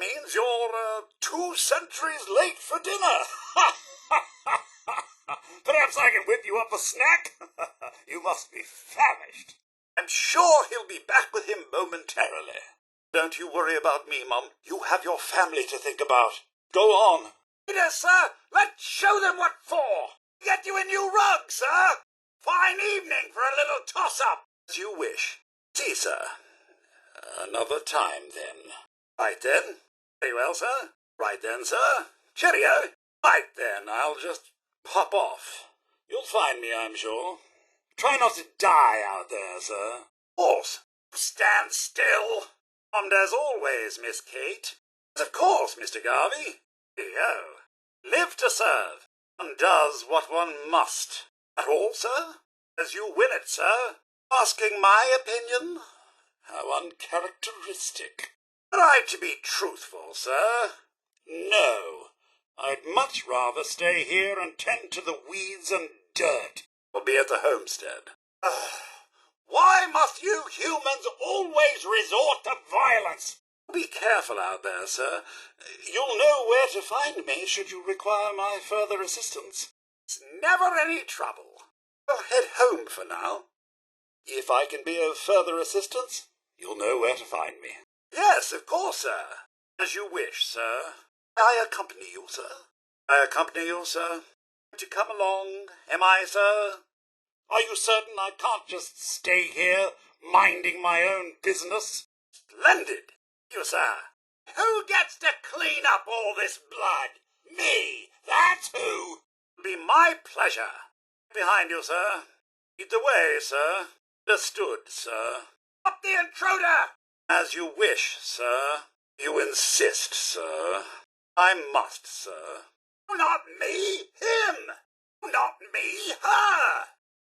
means you're 2 centuries late for dinner. Perhaps I can whip you up a snack? You must be famished. I'm sure he'll be back with him momentarily. Don't you worry about me, Mum. You have your family to think about. Go on. Yes, sir. Let's show them what for. Get you a new rug, sir. Fine evening for a little toss-up. As you wish. See, sir. Another time, then. Right, then. Very well, sir. Right, then, sir. Cheerio. Right, then. I'll just pop off. You'll find me, I'm sure. Try not to die out there, sir. Of course. Stand still. And as always, Miss Kate. Of course, Mr. Garvey. Yo. Live to serve. And does what one must. That all, sir? As you will it, sir. Asking my opinion? How uncharacteristic. Try to be truthful, sir. No. I'd much rather stay here and tend to the weeds and dirt. Or be at the homestead. Why must you humans always resort to violence? Be careful out there, sir. You'll know where to find me should you require my further assistance. It's never any trouble. I'll head home for now. If I can be of further assistance, you'll know where to find me. Yes, of course, sir. As you wish, sir. May I accompany you, sir? I accompany you, sir? Won't you come along, am I, sir? Are you certain I can't just stay here, minding my own business? Splendid! You, sir. Who gets to clean up all this blood? Me! That's who! It'll be my pleasure. Behind you, sir. Lead the way, sir. Understood, sir. Up the intruder! As you wish, sir. You insist, sir. I must, sir. Not me, him! Not me, her!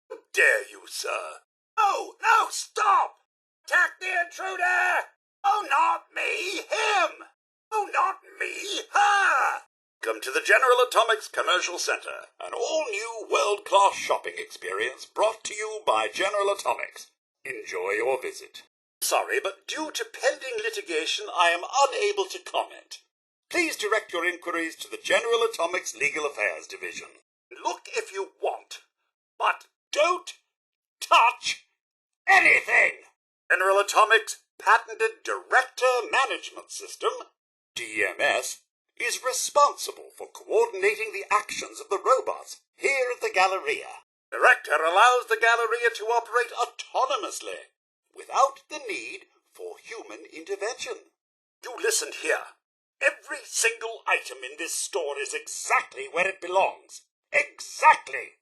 How dare you, sir? Oh, no, stop! Attack the intruder! Oh, not me, him! Oh, not me, her! Come to the General Atomics Commercial Center, an all-new world-class shopping experience brought to you by General Atomics. Enjoy your visit. Sorry, but due to pending litigation, I am unable to comment. Please direct your inquiries to the General Atomics Legal Affairs Division. Look if you want, but don't touch anything! General Atomics' patented Director Management System, DMS, is responsible for coordinating the actions of the robots here at the Galleria. Director allows the Galleria to operate autonomously, without the need for human intervention. You listen here. Every single item in this store is exactly where it belongs. Exactly!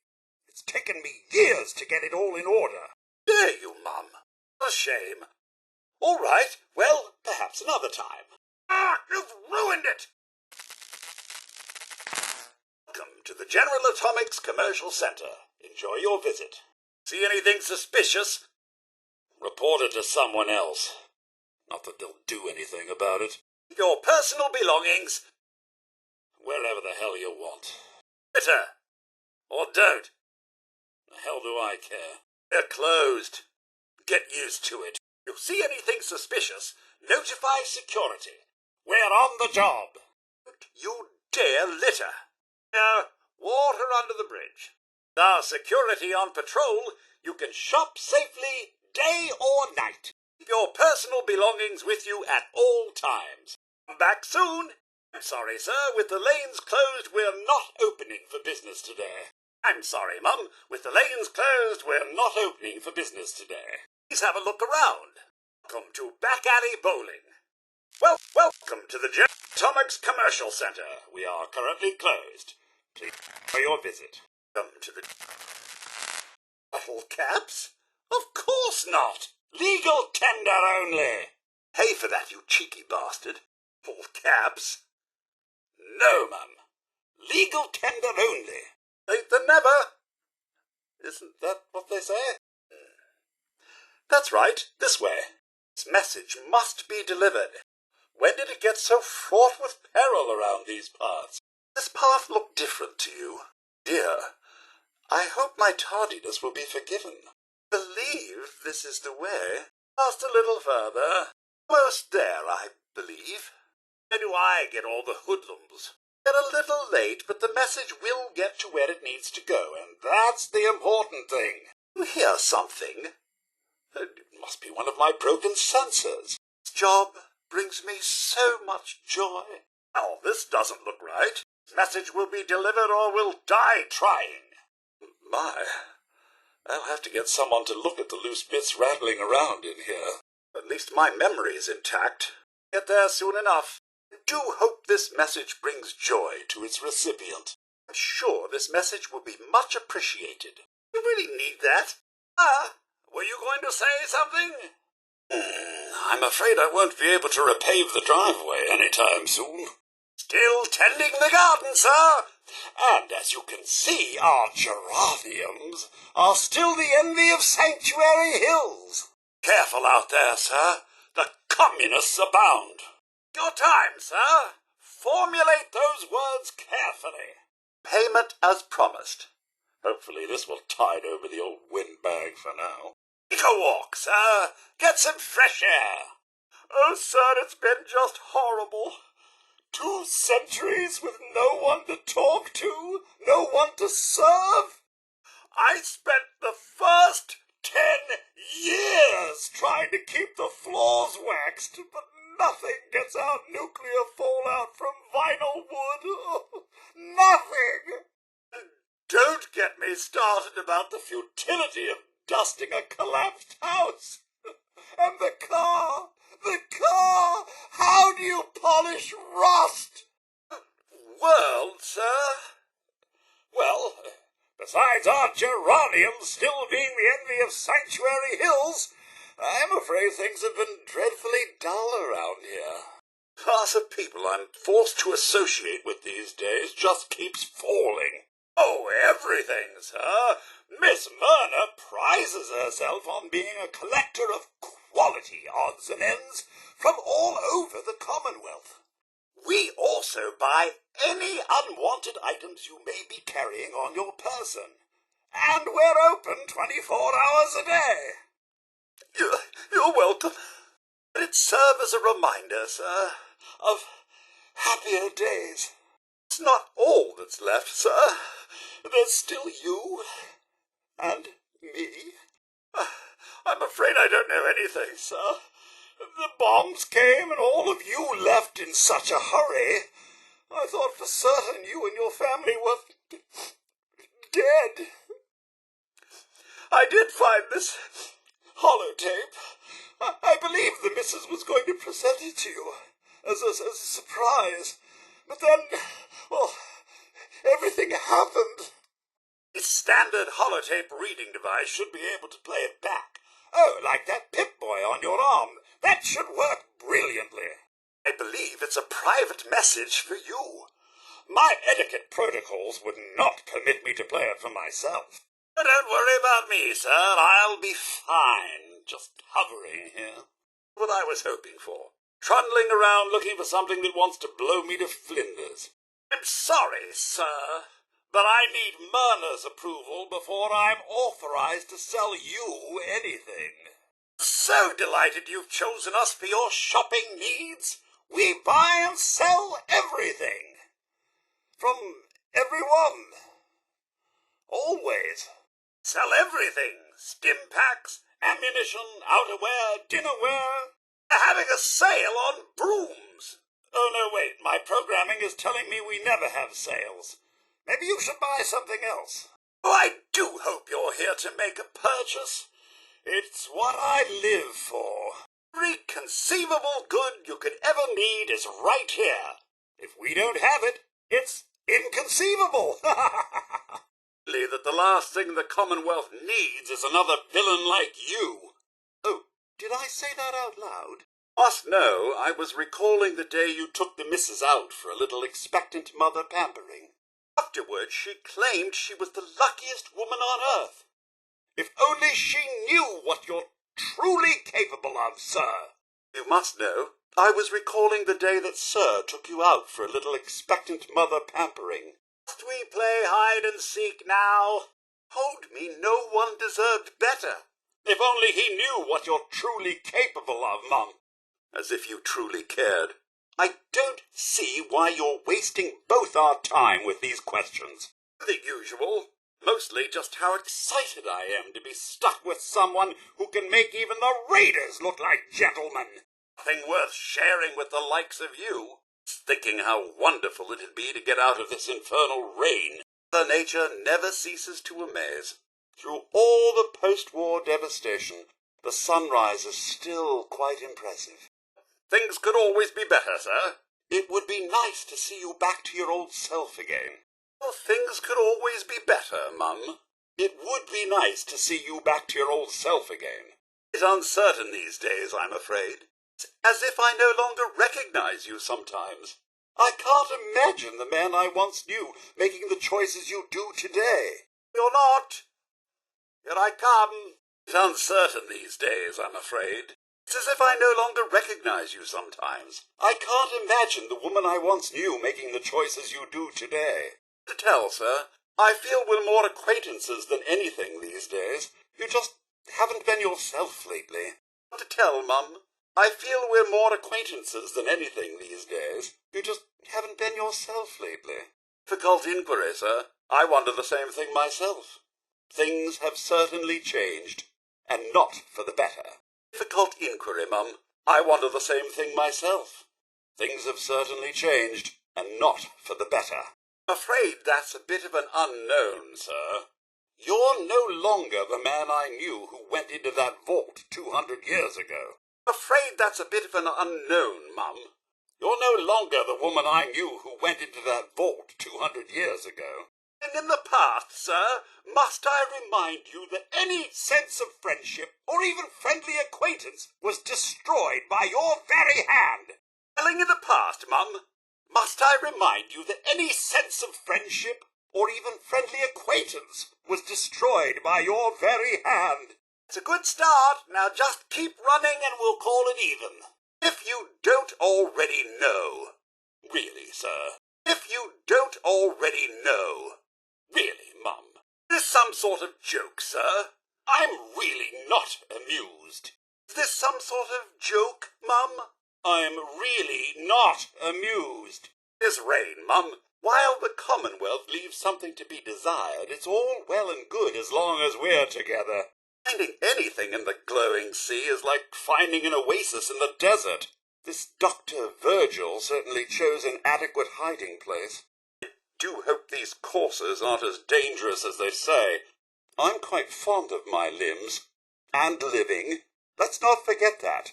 It's taken me years to get it all in order. Dare you, Mum? A shame. All right, well, perhaps another time. Ah, you've ruined it! Welcome to the General Atomics Commercial Center. Enjoy your visit. See anything suspicious? Report it to someone else. Not that they'll do anything about it. Your personal belongings wherever the hell you want. Bitter. Or don't. The hell do I care? They're closed. Get used to it. If you see anything suspicious, notify security. We're on the job. Don't you dare litter. Water under the bridge. Our security on patrol, you can shop safely day or night. Keep your personal belongings with you at all times. Come back soon. I'm sorry, sir, with the lanes closed, we're not opening for business today. I'm sorry, Mum, with the lanes closed, we're not opening for business today. Please have a look around. Welcome to Back Alley Bowling. Welcome to the General Atomics Commercial Center. We are currently closed. Please for your visit. Come to the bottle caps? Of course not. Legal tender only. Pay for that, you cheeky bastard. All caps. No, Mum. Legal tender only. Late than never. Isn't that what they say? That's right. This way. This message must be delivered. When did it get so fraught with peril around these parts? This path looked different to you. Dear, I hope my tardiness will be forgiven. Believe this is the way. Just a little further. Almost there, I believe. Then you I get all the hoodlums. They're a little late, but the message will get to where it needs to go, and that's the important thing. You hear something? It must be one of my broken sensors. This job brings me so much joy. Oh, this doesn't look right. Message will be delivered or we'll die trying. My, I'll have to get someone to look at the loose bits rattling around in here. At least my memory's intact. Get there soon enough. I do hope this message brings joy to its recipient. I'm sure this message will be much appreciated. You really need that. Were you going to say something? I'm afraid I won't be able to repave the driveway anytime soon. Still tending the garden, sir. And as you can see, our geraniums are still the envy of Sanctuary Hills. Careful out there, sir. The communists abound. Your time, sir. Formulate those words carefully. Payment as promised. Hopefully this will tide over the old windbag for now. Take a walk, sir. Get some fresh air. Oh, sir, it's been just horrible. 2 centuries with no one to talk to, no one to serve. I spent the first 10 years trying to keep the floors waxed, but nothing gets out nuclear fallout from vinyl wood. Nothing. And don't get me started about the futility of dusting a collapsed house. And the car. How do you polish rust? World, sir. Well, besides our geraniums still being the envy of Sanctuary Hills, I'm afraid things have been dreadfully dull around here. The class of people I'm forced to associate with these days just keeps falling. Oh, everything, sir. Miss Myrna prizes herself on being a collector of quality odds and ends from all over the Commonwealth. We also buy any unwanted items you may be carrying on your person, and we're open 24 hours a day. You're welcome. Let it serve as a reminder, sir, of happier days. It's not all that's left, sir. There's still you and me. I'm afraid I don't know anything, sir. The bombs came and all of you left in such a hurry. I thought for certain you and your family were dead. I did find this holotape. I believe the missus was going to present it to you as a surprise. But then, well, everything happened. This standard holotape reading device should be able to play it back. Oh, like that Pip-Boy on your arm. That should work brilliantly. I believe it's a private message for you. My etiquette protocols would not permit me to play it for myself. But don't worry about me, sir. I'll be fine, just hovering here. What I was hoping for. Trundling around looking for something that wants to blow me to flinders. I'm sorry, sir, but I need Myrna's approval before I'm authorized to sell you anything. So delighted you've chosen us for your shopping needs. We buy and sell everything. From everyone. Always. Sell everything. Stim packs, ammunition, outerwear, dinnerware. Having a sale on brooms. Oh, no, wait. My programming is telling me we never have sales. Maybe you should buy something else. Oh, I do hope you're here to make a purchase. It's what I live for. Every conceivable good you could ever need is right here. If we don't have it, it's inconceivable. Really, that the last thing the Commonwealth needs is another villain like you. Oh, did I say that out loud? Must know, I was recalling the day you took the missus out for a little expectant mother pampering. Afterwards, she claimed she was the luckiest woman on earth. If only she knew what you're truly capable of, sir. You must know, I was recalling the day that Sir took you out for a little expectant mother pampering. Must we play hide and seek now? Hold me, no one deserved better. If only he knew what you're truly capable of, Mum. As if you truly cared. I don't see why you're wasting both our time with these questions. The usual. Mostly just how excited I am to be stuck with someone who can make even the raiders look like gentlemen. Nothing worth sharing with the likes of you. Thinking how wonderful it'd be to get out of this infernal rain. Mother Nature never ceases to amaze. Through all the post-war devastation, the sunrise is still quite impressive. Things could always be better, sir. It would be nice to see you back to your old self again. Well, things could always be better, Mum. It would be nice to see you back to your old self again. It's uncertain these days, I'm afraid. It's as if I no longer recognize you sometimes. I can't imagine the man I once knew making the choices you do today. You're not. Here I come. It's uncertain these days, I'm afraid. It's as if I no longer recognize you sometimes. I can't imagine the woman I once knew making the choices you do today. To tell, sir, I feel we're more acquaintances than anything these days. You just haven't been yourself lately. To tell, Mum, I feel we're more acquaintances than anything these days. You just haven't been yourself lately. Difficult inquiry, sir. I wonder the same thing myself. Things have certainly changed, and not for the better. Difficult inquiry, Mum. I wonder the same thing myself. Things have certainly changed, and not for the better. I'm afraid that's a bit of an unknown, sir. You're no longer the man I knew who went into that vault 200 years ago. I'm afraid that's a bit of an unknown, Mum. You're no longer the woman I knew who went into that vault 200 years ago. And in the past, sir, must I remind you that any sense of friendship or even friendly acquaintance was destroyed by your very hand? Telling in the past, Mum, must I remind you that any sense of friendship or even friendly acquaintance was destroyed by your very hand? It's a good start. Now just keep running and we'll call it even. If you don't already know. Really, sir. If you don't already know. Really, Mum. Is this some sort of joke, sir? I'm really not amused. Is this some sort of joke, Mum? I'm really not amused. This rain, Mum. While the Commonwealth leaves something to be desired, it's all well and good as long as we're together. Finding anything in the glowing sea is like finding an oasis in the desert. This Dr. Virgil certainly chose an adequate hiding place. I do hope these coursers aren't as dangerous as they say. I'm quite fond of my limbs. And living. Let's not forget that.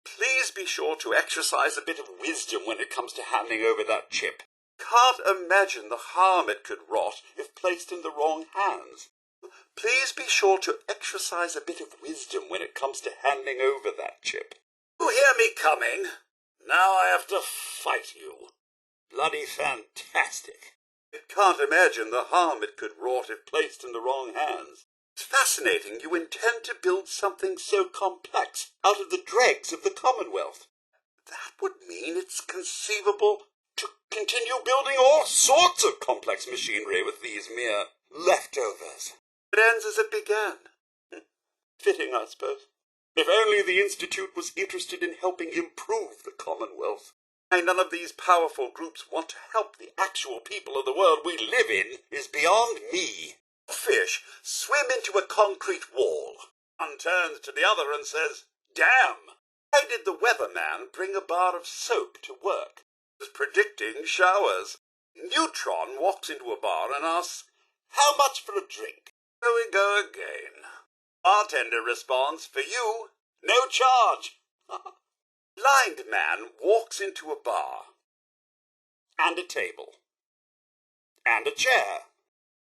Please be sure to exercise a bit of wisdom when it comes to handing over that chip. Can't imagine the harm it could wrought if placed in the wrong hands. Please be sure to exercise a bit of wisdom when it comes to handing over that chip. You hear me coming? Now I have to fight you. Bloody fantastic. I can't imagine the harm it could wrought if placed in the wrong hands. It's fascinating you intend to build something so complex out of the dregs of the Commonwealth. That would mean it's conceivable to continue building all sorts of complex machinery with these mere leftovers. It ends as it began. Fitting, I suppose. If only the Institute was interested in helping improve the Commonwealth. Why none of these powerful groups want to help the actual people of the world we live in is beyond me. Fish swim into a concrete wall. One turns to the other and says, "Damn! Why did the weatherman bring a bar of soap to work? He was predicting showers." Neutron walks into a bar and asks, "How much for a drink?" There we go again. Bartender responds, "For you, no charge." Blind man walks into a bar. And a table. And a chair.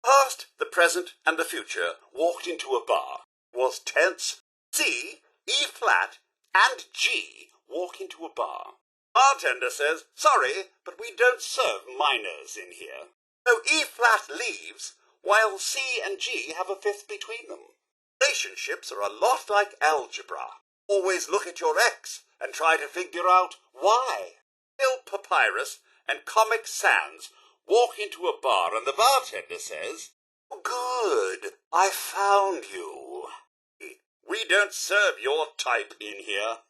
Past, the present, and the future walked into a bar. Was tense. C, E flat, and G walk into a bar. Bartender says, "Sorry, but we don't serve minors in here." So E flat leaves, while C and G have a fifth between them. Relationships are a lot like algebra. Always look at your X and try to figure out why. Bill Papyrus and Comic Sans walk into a bar and the bartender says, "Good, I found you. We don't serve your type in here."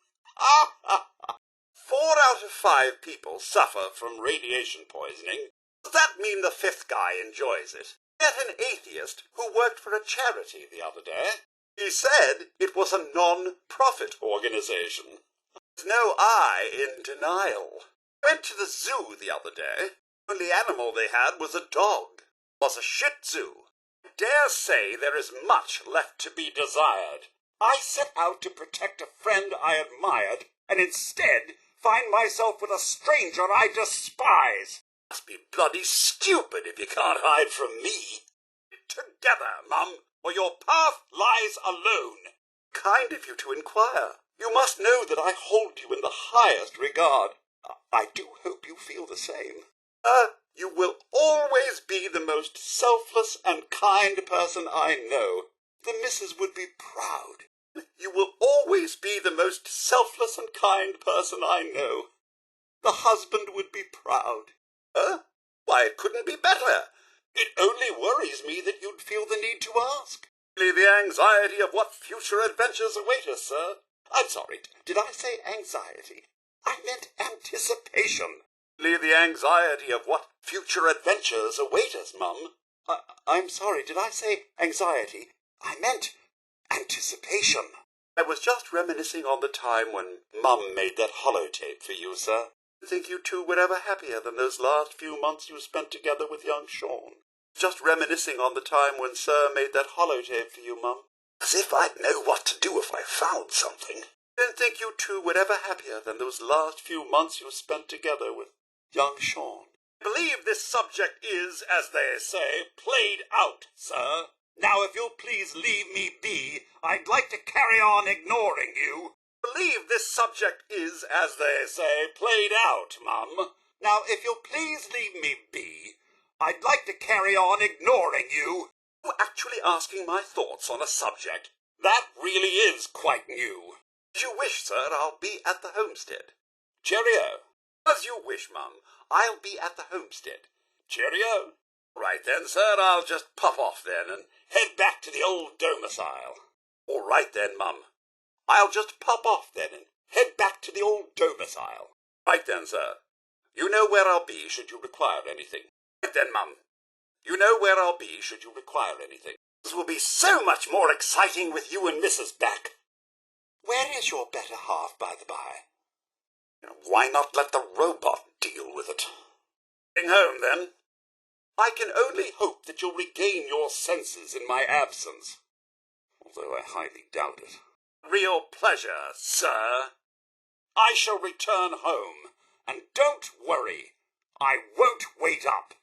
4 out of 5 people suffer from radiation poisoning. Does that mean the 5th guy enjoys it? Met an atheist who worked for a charity the other day. He said it was a non-profit organization. There's no I in denial. Went to the zoo the other day. Only animal they had was a dog. It was a Shih Tzu. I dare say there is much left to be desired. I set out to protect a friend I admired, and instead find myself with a stranger I despise. Must be bloody stupid if you can't hide from me. Together, Mum, or your path lies alone. Kind of you to inquire. You must know that I hold you in the highest regard. I do hope you feel the same. You will always be the most selfless and kind person I know. The missus would be proud. You will always be the most selfless and kind person I know. The husband would be proud. Why, it couldn't be better. It only worries me that you'd feel the need to ask. Really the anxiety of what future adventures await us, sir. I'm sorry, did I say anxiety? I meant anticipation. Really the anxiety of what future adventures await us, Mum. I'm sorry, did I say anxiety? I meant anticipation. I was just reminiscing on the time when Mum made that holotape for you, sir. I think you two were ever happier than those last few months you spent together with young Sean. Just reminiscing on the time when Sir made that holotape for you, Mum. As if I'd know what to do if I found something. I don't think you two were ever happier than those last few months you spent together with young Sean. I believe this subject is, as they say, played out, sir. Now, if you'll please leave me be, I'd like to carry on ignoring you. I believe this subject is, as they say, played out, Mum. Now, if you'll please leave me be, I'd like to carry on ignoring you. You're actually asking my thoughts on a subject. That really is quite new. As you wish, sir, I'll be at the homestead. Cheerio. As you wish, Mum. I'll be at the homestead. Cheerio. Right then, sir, I'll just pop off then and head back to the old domicile. All right then, Mum. I'll just pop off then and head back to the old domicile. Right then, sir. You know where I'll be should you require anything. Right then, Mum. You know where I'll be should you require anything. This will be so much more exciting with you and Mrs. back. Where is your better half, by the by? Why not let the robot deal with it? Getting home, then. I can only hope that you'll regain your senses in my absence, although I highly doubt it. Real pleasure, sir. I shall return home, and don't worry, I won't wait up.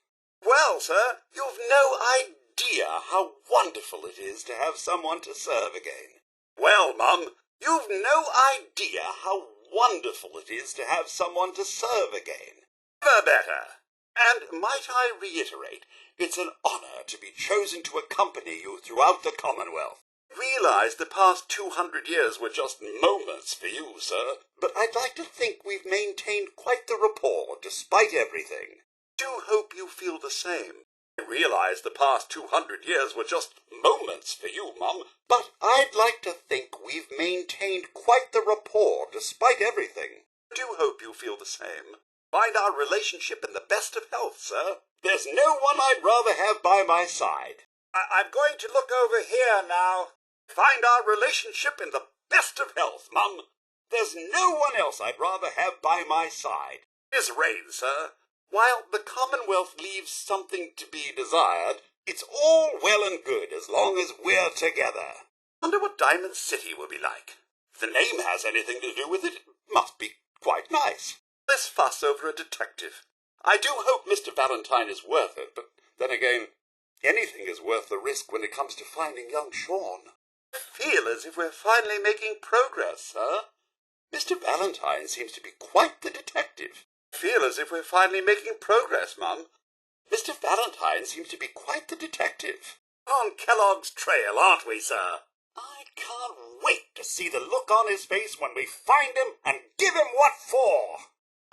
Well, sir, you've no idea how wonderful it is to have someone to serve again. Well, Mum, you've no idea how wonderful it is to have someone to serve again. Ever better. And might I reiterate, it's an honour to be chosen to accompany you throughout the Commonwealth. Realise the past 200 years were just moments for you, sir, but I'd like to think we've maintained quite the rapport despite everything. I do hope you feel the same. I realise the past 200 years were just moments for you, Mum, but I'd like to think we've maintained quite the rapport despite everything. I do hope you feel the same. Find our relationship in the best of health, sir. There's no one I'd rather have by my side. I'm going to look over here now. Find our relationship in the best of health, Mum. There's no one else I'd rather have by my side. Miss Rain, sir. While the Commonwealth leaves something to be desired, it's all well and good as long as we're together. I wonder what Diamond City will be like. If the name has anything to do with it, it must be quite nice. This fuss over a detective. I do hope Mr. Valentine is worth it, but then again, anything is worth the risk when it comes to finding young Sean. I feel as if we're finally making progress, sir. Mr. Valentine seems to be quite the detective. I feel as if we're finally making progress, Mum. Mr. Valentine seems to be quite the detective. On Kellogg's trail, aren't we, sir? I can't wait to see the look on his face when we find him and give him what for.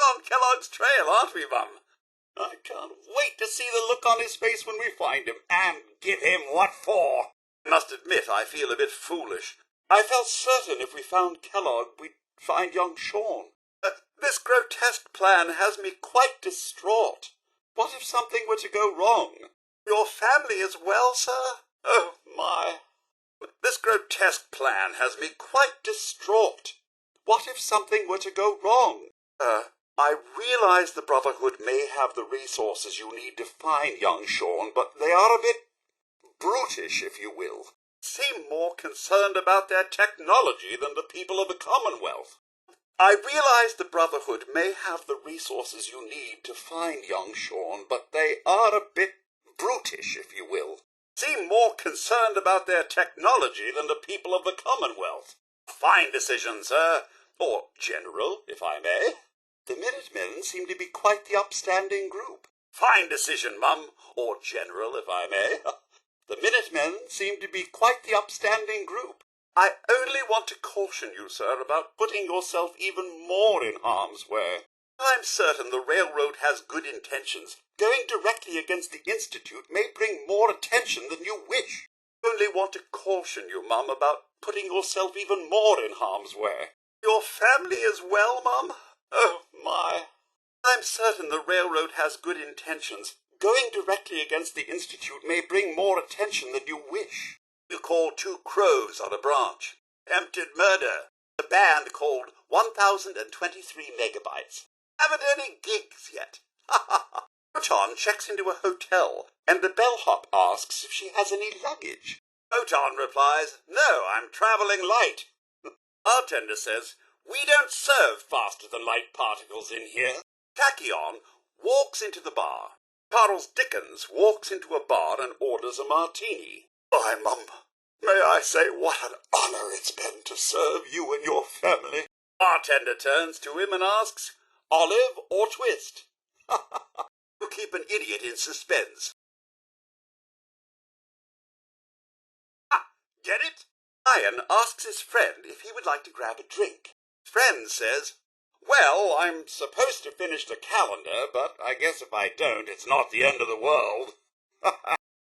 On Kellogg's trail, aren't we, Mum? I can't wait to see the look on his face when we find him and give him what for. I must admit I feel a bit foolish. I felt certain if we found Kellogg we'd find young Sean. This grotesque plan has me quite distraught. What if something were to go wrong? Your family is well, sir? Oh, my. This grotesque plan has me quite distraught. What if something were to go wrong? I realize the Brotherhood may have the resources you need to find young Sean, but they are a bit brutish, if you will. Seem more concerned about their technology than the people of the Commonwealth. I realize the Brotherhood may have the resources you need to find young Sean, but they are a bit brutish, if you will. Seem more concerned about their technology than the people of the Commonwealth. Fine decision, sir. Or General, if I may. The Minutemen seem to be quite the upstanding group. Fine decision, Mum. Or General, if I may. The Minutemen seem to be quite the upstanding group. I only want to caution you, sir, about putting yourself even more in harm's way. I'm certain the railroad has good intentions. Going directly against the Institute may bring more attention than you wish. I only want to caution you, Mum, about putting yourself even more in harm's way. Your family is well, Mum? Oh, my. I'm certain the railroad has good intentions. Going directly against the Institute may bring more attention than you wish. You called 2 crows on a branch. Attempted murder. A band called 1023 megabytes. Haven't any gigs yet. Photon checks into a hotel, and the bellhop asks if she has any luggage. Photon replies, "No, I'm traveling light." Bartender says, "We don't serve faster-than-light particles in here." Tachyon walks into the bar. Charles Dickens walks into a bar and orders a martini. "My Mum, may I say what an honor it's been to serve you and your family?" Bartender turns to him and asks, "Olive or twist?" You keep an idiot in suspense. Get it? Ian asks his friend if he would like to grab a drink. Friend says, "Well, I'm supposed to finish the calendar, but I guess if I don't, it's not the end of the world."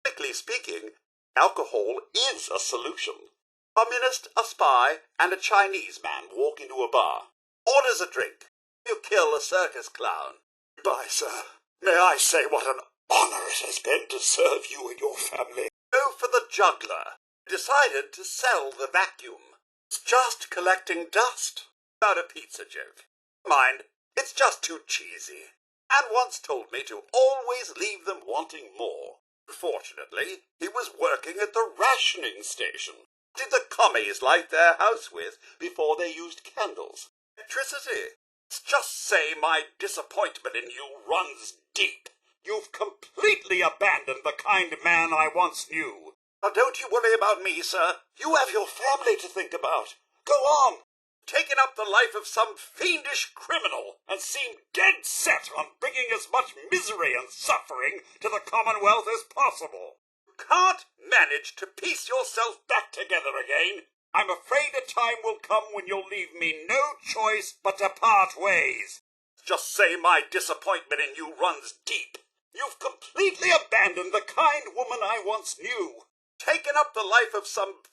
Strictly speaking, alcohol is a solution. A communist, a spy, and a Chinese man walk into a bar. Orders a drink. You kill a circus clown. "Goodbye, sir. May I say what an honor it has been to serve you and your family." Go for the juggler. Decided to sell the vacuum. It's just collecting dust. About a pizza joke. Mind, it's just too cheesy. And once told me to always leave them wanting more. Fortunately, he was working at the rationing station. What did the commies light their house with before they used candles? Electricity. Let's just say my disappointment in you runs deep. You've completely abandoned the kind man I once knew. Now don't you worry about me, sir. You have your family to think about. Go on. Taken up the life of some fiendish criminal and seem dead set on bringing as much misery and suffering to the Commonwealth as possible. You can't manage to piece yourself back together again. I'm afraid a time will come when you'll leave me no choice but to part ways. Just say my disappointment in you runs deep. You've completely abandoned the kind woman I once knew. Taken up the life of some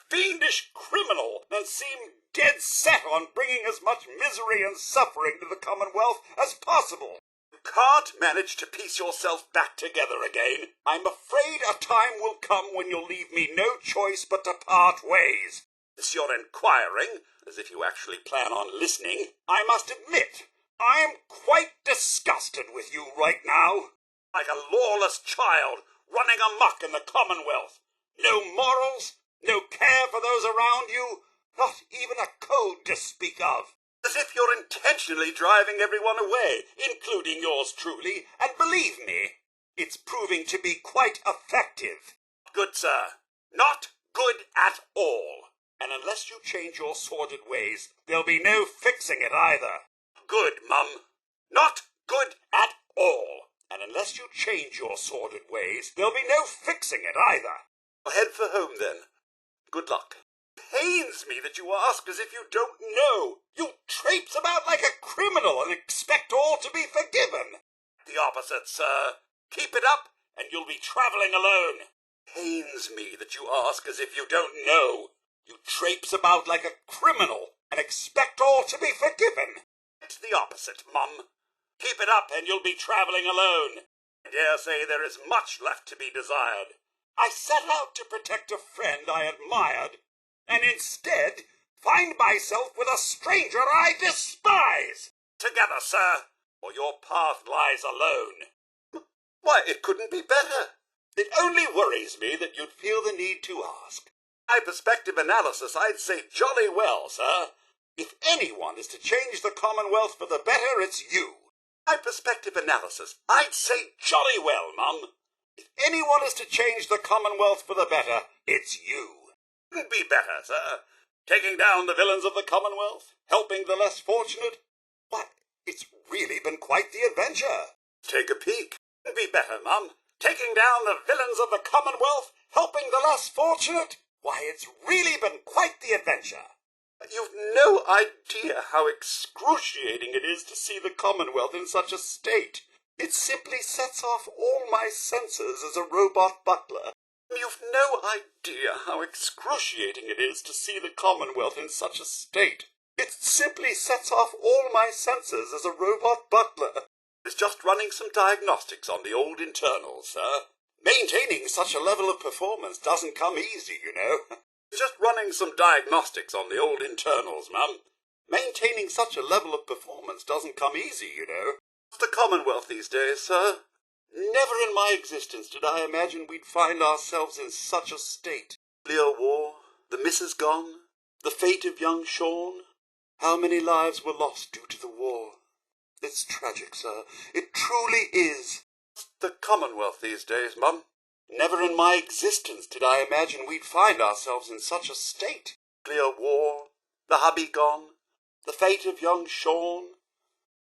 fiendish criminal and seem dead set on bringing as much misery and suffering to the Commonwealth as possible. You can't manage to piece yourself back together again. I'm afraid a time will come when you'll leave me no choice but to part ways. As you're inquiring, as if you actually plan on listening, I must admit, I am quite disgusted with you right now. Like a lawless child running amok in the Commonwealth. No morals, no care for those around you, not even a code to speak of. As if you're intentionally driving everyone away, including yours truly, and believe me, it's proving to be quite effective. Good, sir. Not good at all. And unless you change your sordid ways, there'll be no fixing it either. Good, Mum. Not good at all. And unless you change your sordid ways, there'll be no fixing it either. I'll head for home, then. Good luck. Pains me that you ask as if you don't know. You traipse about like a criminal and expect all to be forgiven. The opposite, sir. Keep it up, and you'll be travelling alone. Pains me that you ask as if you don't know. You traipse about like a criminal and expect all to be forgiven. It's the opposite, Mum. Keep it up and you'll be travelling alone. I dare say there is much left to be desired. I set out to protect a friend I admired, and instead find myself with a stranger I despise. Together, sir, or your path lies alone. Why, it couldn't be better. It only worries me that you'd feel the need to ask. By perspective analysis, I'd say jolly well, sir. If anyone is to change the Commonwealth for the better, it's you. By perspective analysis, I'd say jolly well, Mum. If anyone is to change the Commonwealth for the better, it's you. Couldn't be better, sir. Taking down the villains of the Commonwealth, helping the less fortunate. Why, it's really been quite the adventure. Take a peek. Couldn't be better, Mum. Taking down the villains of the Commonwealth, helping the less fortunate. Why, it's really been quite the adventure. You've no idea how excruciating it is to see the Commonwealth in such a state. It simply sets off all my senses as a robot butler. You've no idea how excruciating it is to see the Commonwealth in such a state. It simply sets off all my senses as a robot butler. It's just running some diagnostics on the old internals, sir. Maintaining such a level of performance doesn't come easy, you know. Just running some diagnostics on the old internals, Mum. Maintaining such a level of performance doesn't come easy, you know. It's the Commonwealth these days, sir. Never in my existence did I imagine we'd find ourselves in such a state. Nuclear war, the missus gone, the fate of young Sean. How many lives were lost due to the war? It's tragic, sir. It truly is. It's the Commonwealth these days, Mum. Never in my existence did I imagine we'd find ourselves in such a state. Nuclear war, the hubby gone, the fate of young Sean.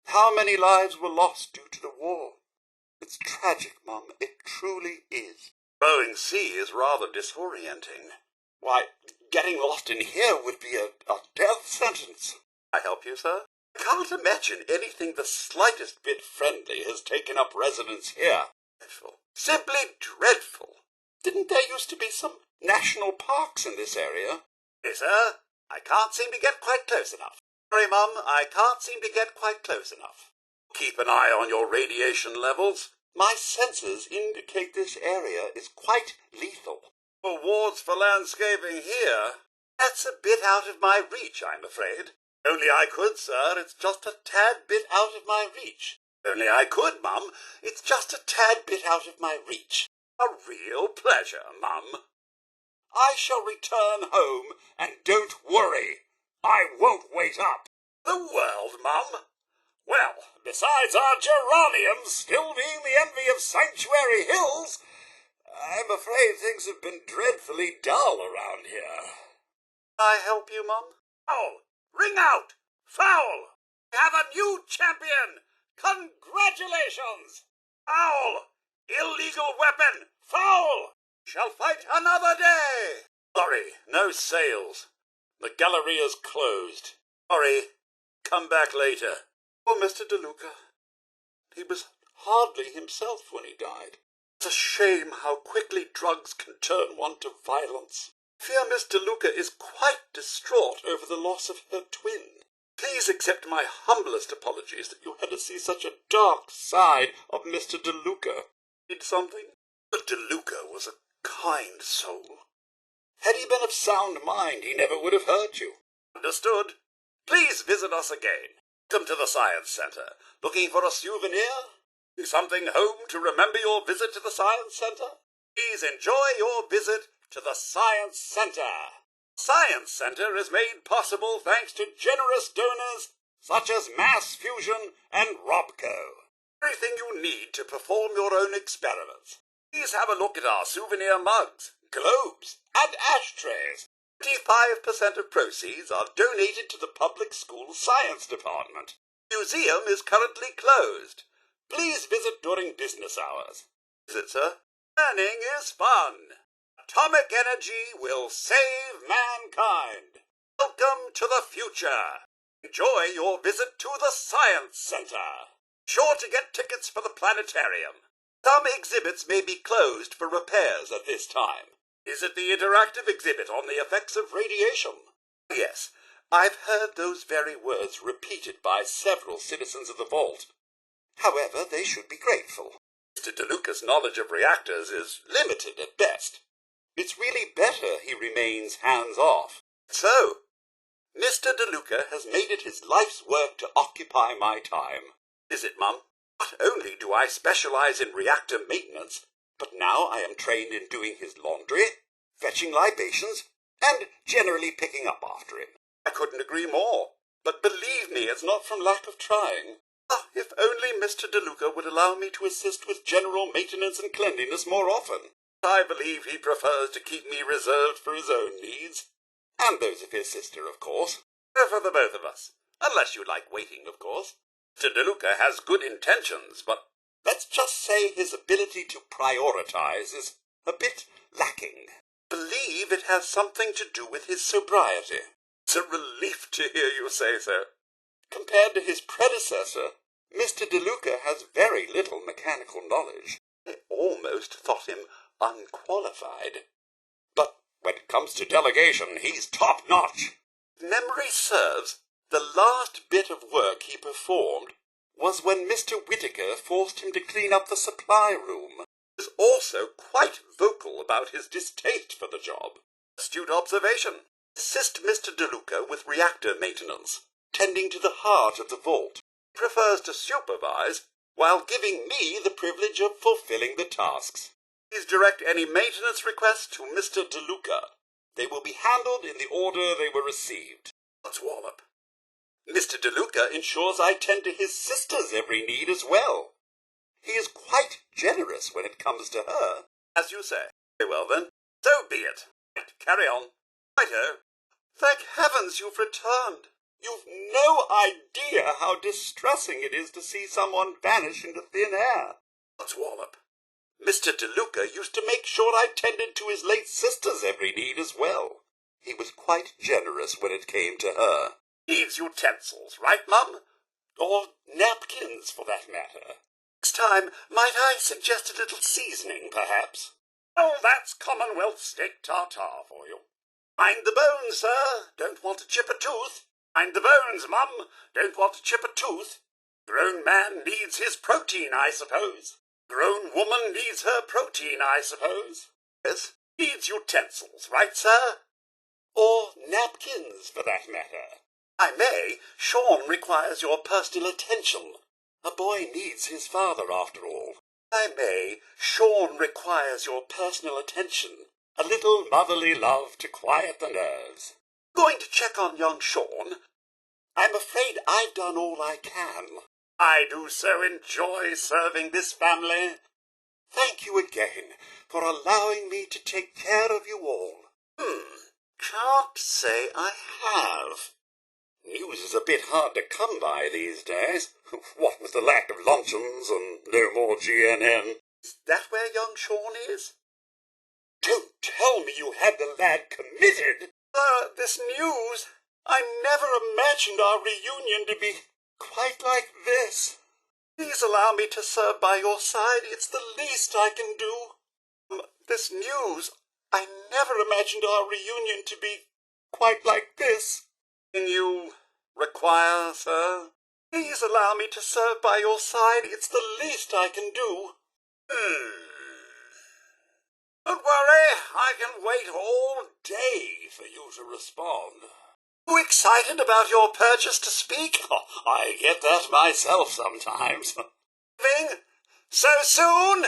How many lives were lost due to the war? It's tragic, Mum. It truly is. Growing sea is rather disorienting. Why, getting lost in here would be a death sentence. I help you, sir? I can't imagine anything the slightest bit friendly has taken up residence here. Dreadful. Simply dreadful. Didn't there used to be some national parks in this area? Yes, sir. I can't seem to get quite close enough. Sorry, Mum, I can't seem to get quite close enough. Keep an eye on your radiation levels. My senses indicate this area is quite lethal. Awards for landscaping here? That's a bit out of my reach, I'm afraid. Only I could, sir. It's just a tad bit out of my reach. Only I could, Mum. It's just a tad bit out of my reach. A real pleasure, Mum. I shall return home, and don't worry. I won't wait up. The world, Mum? Well, besides our geraniums still being the envy of Sanctuary Hills, I'm afraid things have been dreadfully dull around here. I help you, Mum? Oh, ring out! Foul! We have a new champion! Congratulations! Foul! Illegal weapon! Foul! Shall fight another day! Sorry, no sales. The Galleria's closed. Sorry, come back later. Oh, Mr. DeLuca. He was hardly himself when he died. It's a shame how quickly drugs can turn one to violence. I fear Miss DeLuca is quite distraught over the loss of her twin. Please accept my humblest apologies that you had to see such a dark side of Mr. DeLuca. Did something? But DeLuca was a kind soul. Had he been of sound mind, he never would have hurt you. Understood. Please visit us again. Welcome to the Science Centre. Looking for a souvenir? Something home to remember your visit to the Science Centre? Please enjoy your visit to the Science Centre. Science Centre is made possible thanks to generous donors such as Mass Fusion and Robco. Everything you need to perform your own experiments. Please have a look at our souvenir mugs, globes, and ashtrays. 25% of proceeds are donated to the public school science department. The museum is currently closed. Please visit during business hours. Is it, sir? Learning is fun. Atomic energy will save mankind. Welcome to the future. Enjoy your visit to the Science Centre. Sure to get tickets for the planetarium. Some exhibits may be closed for repairs at this time. Is it the interactive exhibit on the effects of radiation? Yes, I've heard those very words repeated by several citizens of the vault. However, they should be grateful. Mr. DeLuca's knowledge of reactors is limited at best. It's really better he remains hands-off. So, Mr. DeLuca has made it his life's work to occupy my time. Is it, Mum? Not only do I specialize in reactor maintenance, but now I am trained in doing his laundry, fetching libations, and generally picking up after him. I couldn't agree more. But believe me, it's not from lack of trying. Ah, if only Mr. DeLuca would allow me to assist with general maintenance and cleanliness more often. I believe he prefers to keep me reserved for his own needs. And those of his sister, of course. For the both of us. Unless you like waiting, of course. Mr. DeLuca has good intentions, but let's just say his ability to prioritize is a bit lacking. Believe it has something to do with his sobriety. It's a relief to hear you say so. Compared to his predecessor, Mr. DeLuca has very little mechanical knowledge. I almost thought him unqualified. But when it comes to delegation, he's top-notch. If memory serves, the last bit of work he performed was when Mr. Whittaker forced him to clean up the supply room. He was also quite vocal about his distaste for the job. Astute observation. Assist Mr. DeLuca with reactor maintenance, tending to the heart of the vault. He prefers to supervise while giving me the privilege of fulfilling the tasks. Please direct any maintenance requests to Mr. DeLuca. They will be handled in the order they were received. Let's wallop. Mr. DeLuca ensures I tend to his sister's every need as well. He is quite generous when it comes to her. As you say. Very well then, so be it. Right, carry on. Righto. Thank heavens you've returned. You've no idea how distressing it is to see someone vanish into thin air. Let's wallop. Mr. DeLuca used to make sure I tended to his late sister's every need as well. He was quite generous when it came to her. Needs utensils, right, Mum? Or napkins, for that matter. Next time, might I suggest a little seasoning, perhaps? Oh, that's Commonwealth steak tartare for you. Mind the bones, sir. Don't want to chip a tooth. Mind the bones, Mum. Don't want to chip a tooth. Grown man needs his protein, I suppose. Grown woman needs her protein, I suppose. Yes, needs utensils, right, sir? Or napkins, for that matter. I may. Sean requires your personal attention. A boy needs his father, after all. I may. Sean requires your personal attention. A little motherly love to quiet the nerves. Going to check on young Sean. I'm afraid I've done all I can. I do so enjoy serving this family. Thank you again for allowing me to take care of you all. Can't say I have. News is a bit hard to come by these days. What with the lack of luncheons and no more GNN. Is that where young Sean is? Don't tell me you had the lad committed. This news. I never imagined our reunion to be quite like this. Please allow me to serve by your side. It's the least I can do. This news. I never imagined our reunion to be quite like this. Can you require, sir? Please allow me to serve by your side. It's the least I can do. Don't worry, I can wait all day for you to respond. You excited about your purchase to speak? I get that myself sometimes. Leaving? So soon?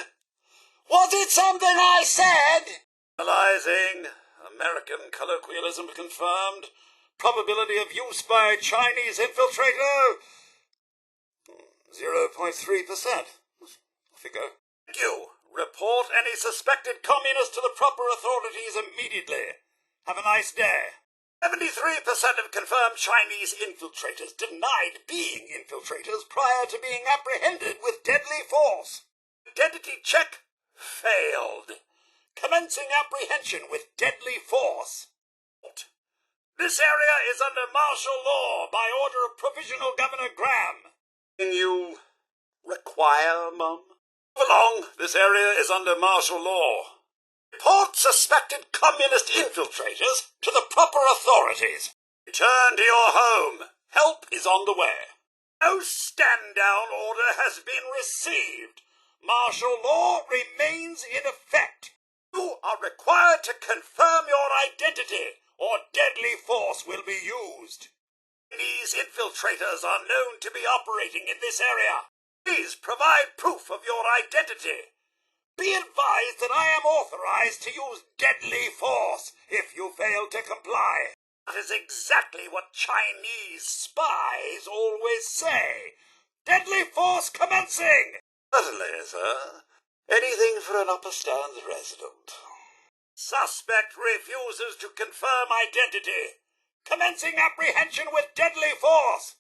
Was it something I said? Analyzing. American colloquialism confirmed. Probability of use by Chinese infiltrator. 0.3%. Off you go. Thank you. Report any suspected communists to the proper authorities immediately. Have a nice day. 73% of confirmed Chinese infiltrators denied being infiltrators prior to being apprehended with deadly force. Identity check failed. Commencing apprehension with deadly force. This area is under martial law by order of Provisional Governor Graham. Can you require, Mum? Move along. This area is under martial law. Report suspected communist infiltrators to the proper authorities. Return to your home. Help is on the way. No stand-down order has been received. Martial law remains in effect. You are required to confirm your identity, or deadly force will be used. These infiltrators are known to be operating in this area. Please provide proof of your identity. Be advised that I am authorized to use deadly force if you fail to comply. That is exactly what Chinese spies always say. Deadly force commencing! Certainly, sir. Anything for an Upper Stands resident. Suspect refuses to confirm identity. Commencing apprehension with deadly force.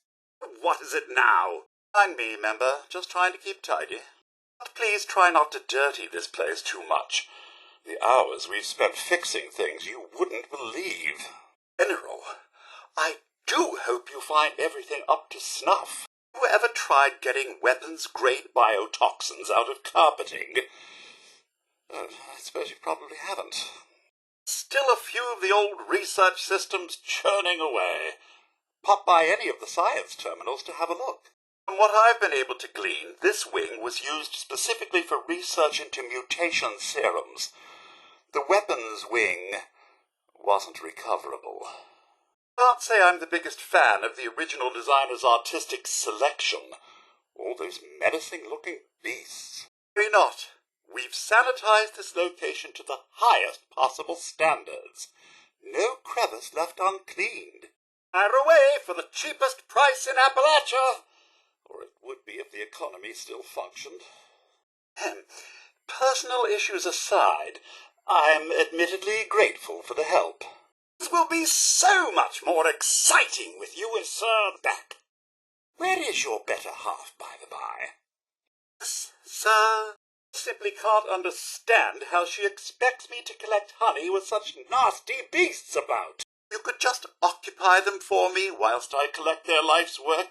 What is it now? Mind me, member. Just trying to keep tidy. But please try not to dirty this place too much. The hours we've spent fixing things you wouldn't believe. General, I do hope you find everything up to snuff. Have you ever tried getting weapons-grade biotoxins out of carpeting? I suppose you probably haven't. Still a few of the old research systems churning away. Pop by any of the science terminals to have a look. From what I've been able to glean, this wing was used specifically for research into mutation serums. The weapons wing wasn't recoverable. Can't say I'm the biggest fan of the original designer's artistic selection. All those menacing-looking beasts. Maybe not. We've sanitized this location to the highest possible standards. No crevice left uncleaned. Fire away for the cheapest price in Appalachia. Or it would be if the economy still functioned. Personal issues aside, I'm admittedly grateful for the help. This will be so much more exciting with you and Sir back. Where is your better half, by the by? Sir, simply can't understand how she expects me to collect honey with such nasty beasts about. You could just occupy them for me whilst I collect their life's work.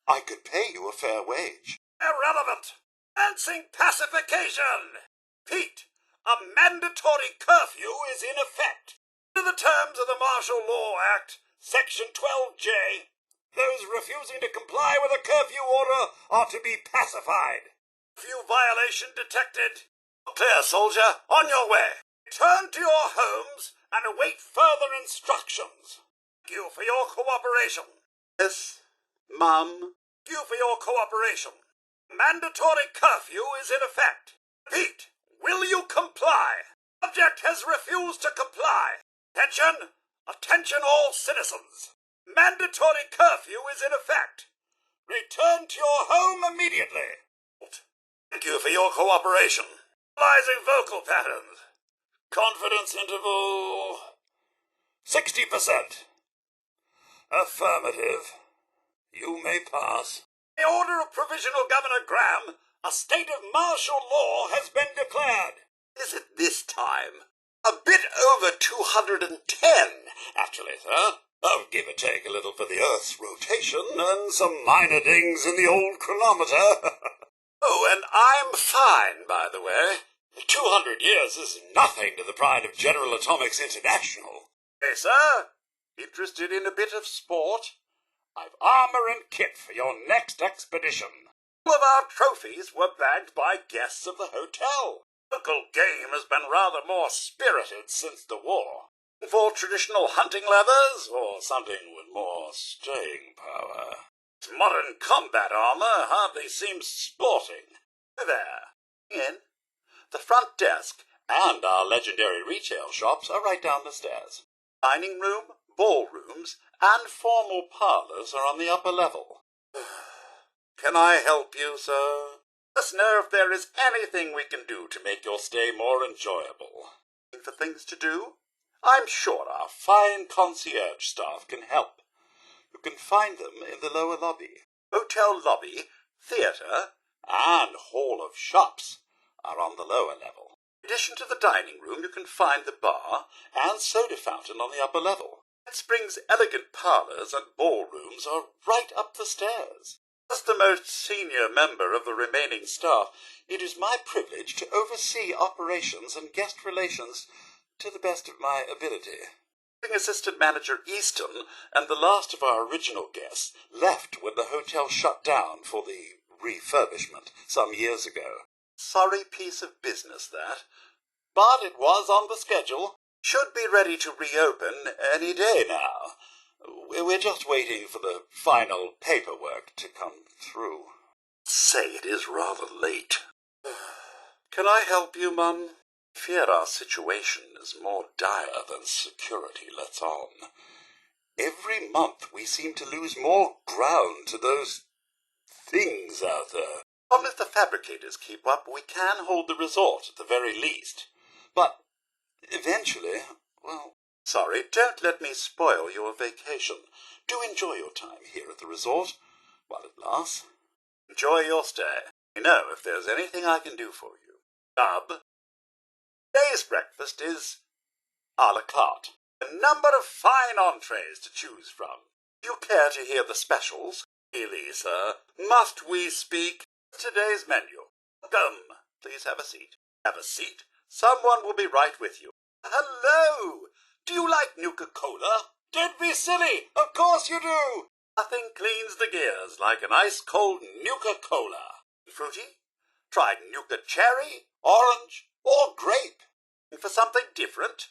I could pay you a fair wage. Irrelevant. Dancing pacification. Pete, a mandatory curfew is in effect. Under the terms of the Martial Law Act, Section 12J, those refusing to comply with a curfew order are to be pacified. Curfew violation detected. Clear, soldier. On your way. Return to your homes and await further instructions. Thank you for your cooperation. Yes, Mum. Thank you for your cooperation. Mandatory curfew is in effect. Repeat, will you comply? Subject has refused to comply. Attention! Attention all citizens. Mandatory curfew is in effect. Return to your home immediately. Thank you for your cooperation. Analyzing vocal patterns. Confidence interval 60%. Affirmative. You may pass. By order of Provisional Governor Graham, a state of martial law has been declared. Is it this time? A bit over 210, actually, sir. I'll give or take a little for the Earth's rotation and some minor dings in the old chronometer. Oh, and I'm fine, by the way. 200 years is nothing to the pride of General Atomics International. Hey, sir. Interested in a bit of sport? I've armor and kit for your next expedition. All of our trophies were bagged by guests of the hotel. Local game has been rather more spirited since the war. For traditional hunting leathers, or something with more staying power. Modern combat armor hardly seems sporting. There. In. The front desk and our legendary retail shops are right down the stairs. Dining room, ballrooms, and formal parlors are on the upper level. Can I help you, sir? Let us know if there is anything we can do to make your stay more enjoyable. For things to do? I'm sure our fine concierge staff can help. You can find them in the lower lobby. Hotel lobby, theatre, and hall of shops are on the lower level. In addition to the dining room, you can find the bar and soda fountain on the upper level. Red Spring's elegant parlours and ballrooms are right up the stairs. As the most senior member of the remaining staff, it is my privilege to oversee operations and guest relations to the best of my ability. Assistant Manager Easton and the last of our original guests left when the hotel shut down for the refurbishment some years ago. Sorry piece of business, that. But it was on the schedule. Should be ready to reopen any day now. We're just waiting for the final paperwork to come through. Say it is rather late. Can I help you, Mum? Fear our situation is more dire than security lets on. Every month we seem to lose more ground to those things out there. Well, if the fabricators keep up, we can hold the resort at the very least. But eventually, well, sorry, don't let me spoil your vacation. Do enjoy your time here at the resort while it lasts. Enjoy your stay. You know if there's anything I can do for you. Today's breakfast is a la carte. A number of fine entrees to choose from. Do you care to hear the specials? Really, sir, must we speak? Today's menu. Come, please have a seat. Have a seat. Someone will be right with you. Hello! Do you like Nuka-Cola? Don't be silly! Of course you do! Nothing cleans the gears like an ice-cold Nuka-Cola. Fruity? Try Nuka Cherry, Orange, or Grape. And for something different,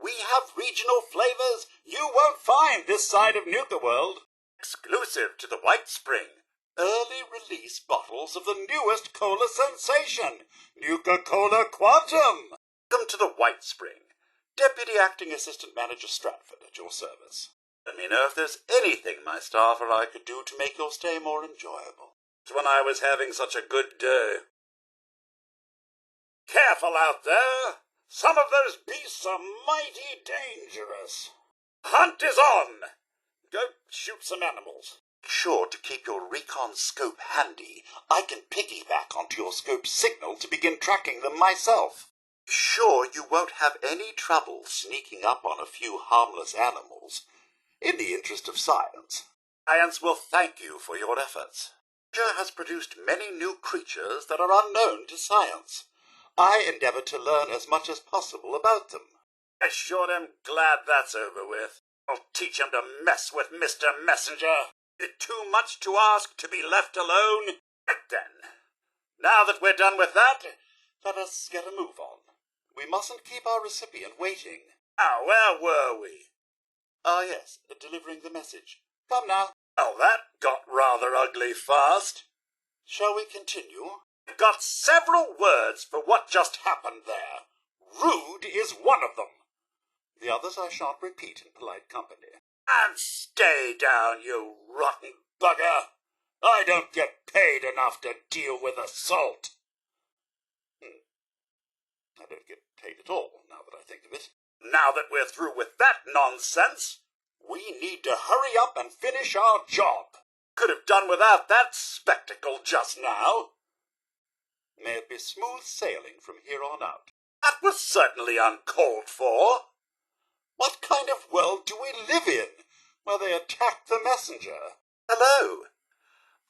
we have regional flavors you won't find this side of Nuka World. Exclusive to the White Spring. Early release bottles of the newest cola sensation, Nuka-Cola Quantum. Welcome to the White Spring. Deputy Acting Assistant Manager Stratford at your service. Let me know if there's anything my staff or I could do to make your stay more enjoyable. When I was having such a good day. Careful out there! Some of those beasts are mighty dangerous. Hunt is on! Go shoot some animals. Be sure to keep your recon scope handy. I can piggyback onto your scope signal to begin tracking them myself. Be sure you won't have any trouble sneaking up on a few harmless animals. In the interest of science. Science will thank you for your efforts. Nature has produced many new creatures that are unknown to science. I endeavor to learn as much as possible about them. I sure am glad that's over with. I'll teach him to mess with Mr. Messenger. Is it too much to ask to be left alone? Right then. Now that we're done with that, let us get a move on. We mustn't keep our recipient waiting. Now, where were we? Ah, yes, delivering the message. Come now. Well, that got rather ugly fast. Shall we continue? I've got several words for what just happened there. Rude is one of them. The others I shan't repeat in polite company. And stay down, you rotten bugger. I don't get paid enough to deal with assault. I don't get paid at all, now that I think of it. Now that we're through with that nonsense, we need to hurry up and finish our job. Could have done without that spectacle just now. May it be smooth sailing from here on out. That was certainly uncalled for. What kind of world do we live in, where they attack the messenger? Hello.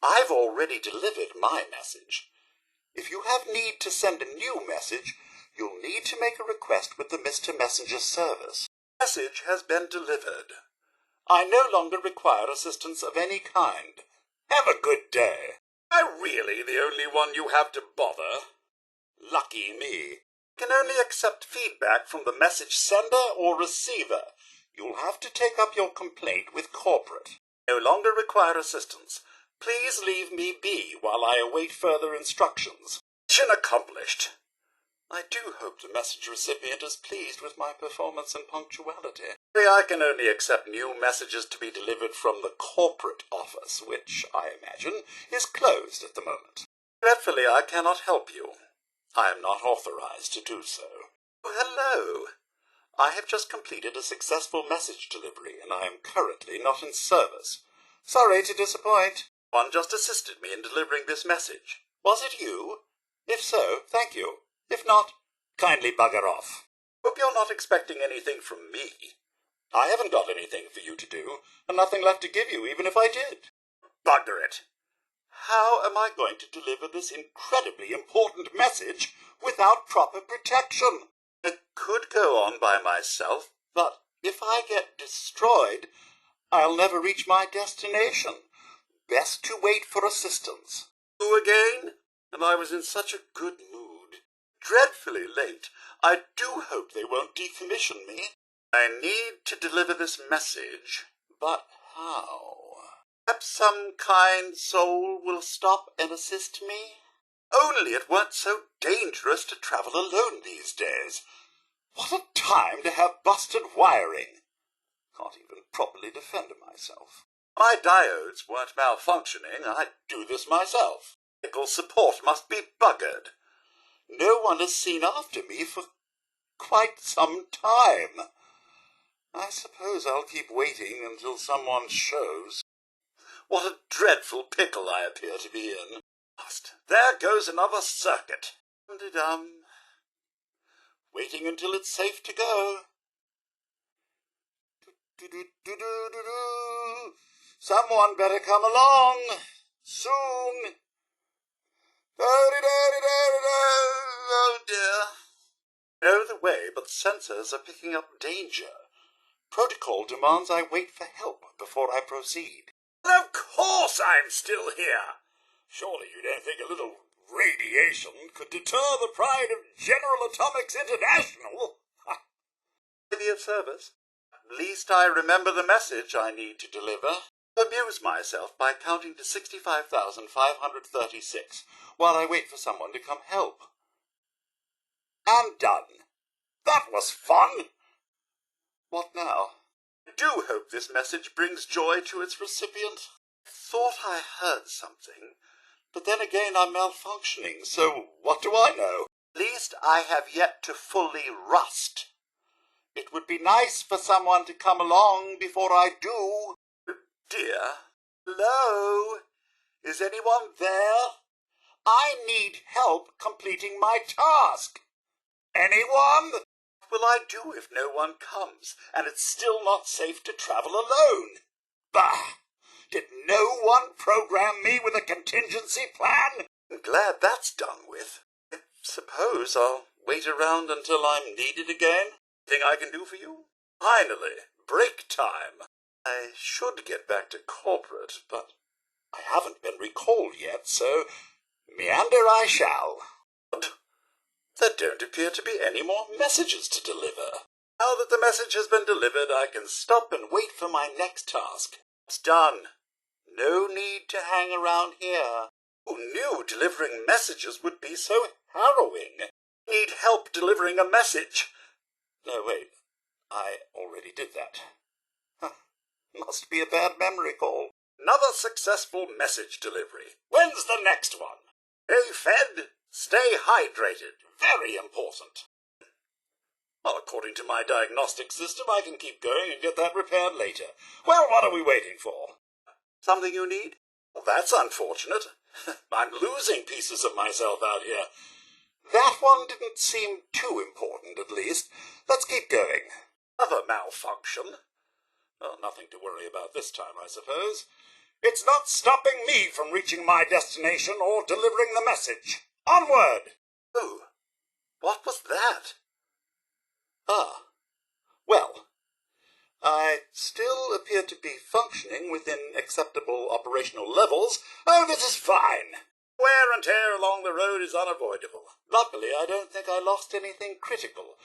I've already delivered my message. If you have need to send a new message, you'll need to make a request with the Mr. Messenger service. The message has been delivered. I no longer require assistance of any kind. Have a good day. Am I really the only one you have to bother? Lucky me. Can only accept feedback from the message sender or receiver. You'll have to take up your complaint with corporate. No longer require assistance. Please leave me be while I await further instructions. Mission accomplished. I do hope the message recipient is pleased with my performance and punctuality. I can only accept new messages to be delivered from the corporate office, which, I imagine, is closed at the moment. Regretfully, I cannot help you. I am not authorized to do so. Oh, hello. I have just completed a successful message delivery, and I am currently not in service. Sorry to disappoint. One just assisted me in delivering this message. Was it you? If so, thank you. If not, kindly bugger off. Hope you're not expecting anything from me. I haven't got anything for you to do, and nothing left to give you, even if I did. Bugger it. How am I going to deliver this incredibly important message without proper protection? I could go on by myself, but If I get destroyed, I'll never reach my destination. Best to wait for assistance. You again? And I was in such a good mood. Dreadfully late. I do hope they won't decommission me. I need to deliver this message, but how? Perhaps some kind soul will stop and assist me? Only it weren't so dangerous to travel alone these days. What a time to have busted wiring. Can't even properly defend myself. My diodes weren't malfunctioning. I'd do this myself. Vehicle support must be buggered. No one has seen after me for quite some time. I suppose I'll keep waiting until someone shows. What a dreadful pickle I appear to be in. There goes another circuit. Waiting until it's safe to go. Someone better come along. Soon. Oh dear. I know the way, but sensors are picking up danger. Protocol demands I wait for help before I proceed. Well, of course I'm still here. Surely you don't think a little radiation could deter the pride of General Atomics International? Maybe of service. At least I remember the message I need to deliver. Amuse myself by counting to 65,536 while I wait for someone to come help. And done. That was fun. What now? I do hope this message brings joy to its recipient. I thought I heard something, but then again I'm malfunctioning, so what do I know? At least I have yet to fully rust. It would be nice for someone to come along before I do. Dear, hello? Is anyone there? I need help completing my task. Anyone? What will I do if no one comes, and it's still not safe to travel alone? Bah! Did no one program me with a contingency plan? I'm glad that's done with. I suppose I'll wait around until I'm needed again. Anything I can do for you? Finally, break time. I should get back to corporate, but I haven't been recalled yet, so meander I shall. There don't appear to be any more messages to deliver. Now that the message has been delivered, I can stop and wait for my next task. It's done. No need to hang around here. Who knew delivering messages would be so harrowing? Need help delivering a message. No, wait. I already did that. Must be a bad memory call. Another successful message delivery. When's the next one? Stay fed, stay hydrated. Very important. Well, according to my diagnostic system, I can keep going and get that repaired later. Well, what are we waiting for? Something you need? Well, that's unfortunate. I'm losing pieces of myself out here. That one didn't seem too important, at least. Let's keep going. Another malfunction. Well, nothing to worry about this time, I suppose. It's not stopping me from reaching my destination or delivering the message. Onward! Oh, what was that? Ah, well, I still appear to be functioning within acceptable operational levels. Oh, this is fine. Wear and tear along the road is unavoidable. Luckily, I don't think I lost anything critical.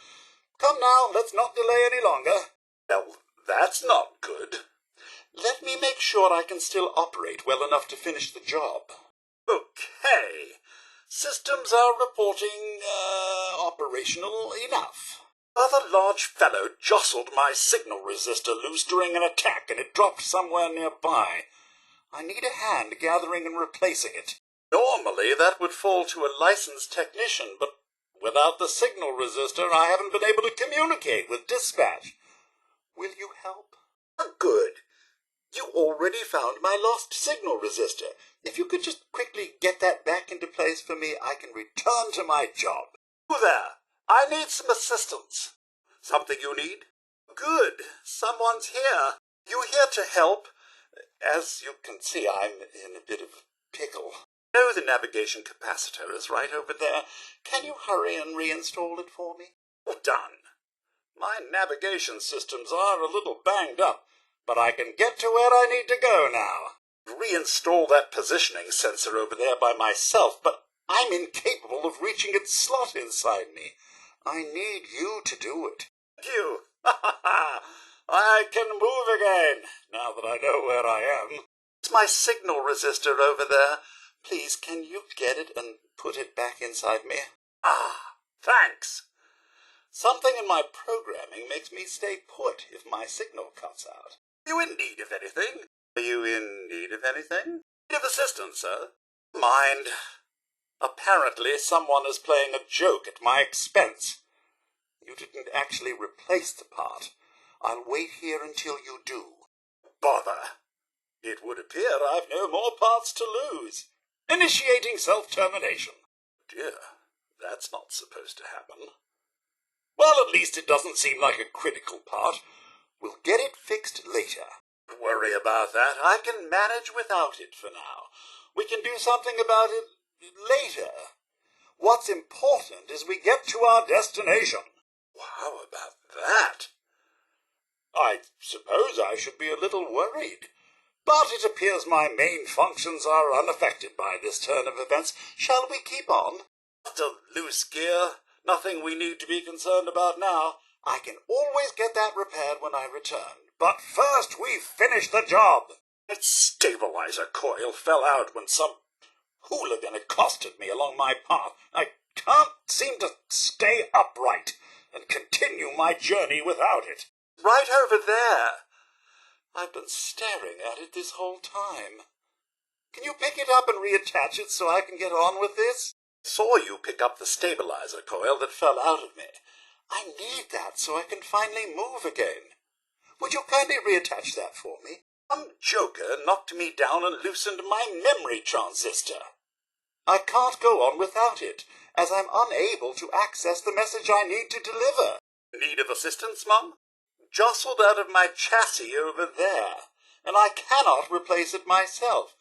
Come now, let's not delay any longer. Well, that's not good. Let me make sure I can still operate well enough to finish the job. Okay. Systems are reporting, operational enough. Another large fellow jostled my signal resistor loose during an attack, and it dropped somewhere nearby. I need a hand gathering and replacing it. Normally that would fall to a licensed technician, but without the signal resistor I haven't been able to communicate with dispatch. Will you help? Good. You already found my lost signal resistor. If you could just quickly get that back into place for me, I can return to my job. Who there? I need some assistance. Something you need? Good. Someone's here. You here to help? As you can see, I'm in a bit of a pickle. No, the navigation capacitor is right over there. Can you hurry and reinstall it for me? Well done. My navigation systems are a little banged up, but I can get to where I need to go now. Reinstall that positioning sensor over there by myself, but I'm incapable of reaching its slot inside me. I need you to do it. You! I can move again, now that I know where I am. It's my signal resistor over there. Please, can you get it and put it back inside me? Ah, thanks. Something in my programming makes me stay put if my signal cuts out. Are you in need of anything? Are you in need of anything? Need of assistance, sir? Mind. Apparently someone is playing a joke at my expense. You didn't actually replace the part. I'll wait here until you do. Bother. It would appear I've no more parts to lose. Initiating self-termination. Dear, that's not supposed to happen. Well, at least it doesn't seem like a critical part. We'll get it fixed later. Don't worry about that. I can manage without it for now. We can do something about it later. What's important is we get to our destination. How about that? I suppose I should be a little worried. But it appears my main functions are unaffected by this turn of events. Shall we keep on? Just a loose gear. Nothing we need to be concerned about now. I can always get that repaired when I return. But first we finish the job. Its stabilizer coil fell out when some hooligan accosted me along my path. I can't seem to stay upright and continue my journey without it. Right over there. I've been staring at it this whole time. Can you pick it up and reattach it so I can get on with this? Saw you pick up the stabilizer coil that fell out of me. I need that so I can finally move again. Would you kindly reattach that for me? Some joker knocked me down and loosened my memory transistor. I can't go on without it, as I'm unable to access the message I need to deliver. Need of assistance, Mum? Jostled out of my chassis over there, and I cannot replace it myself.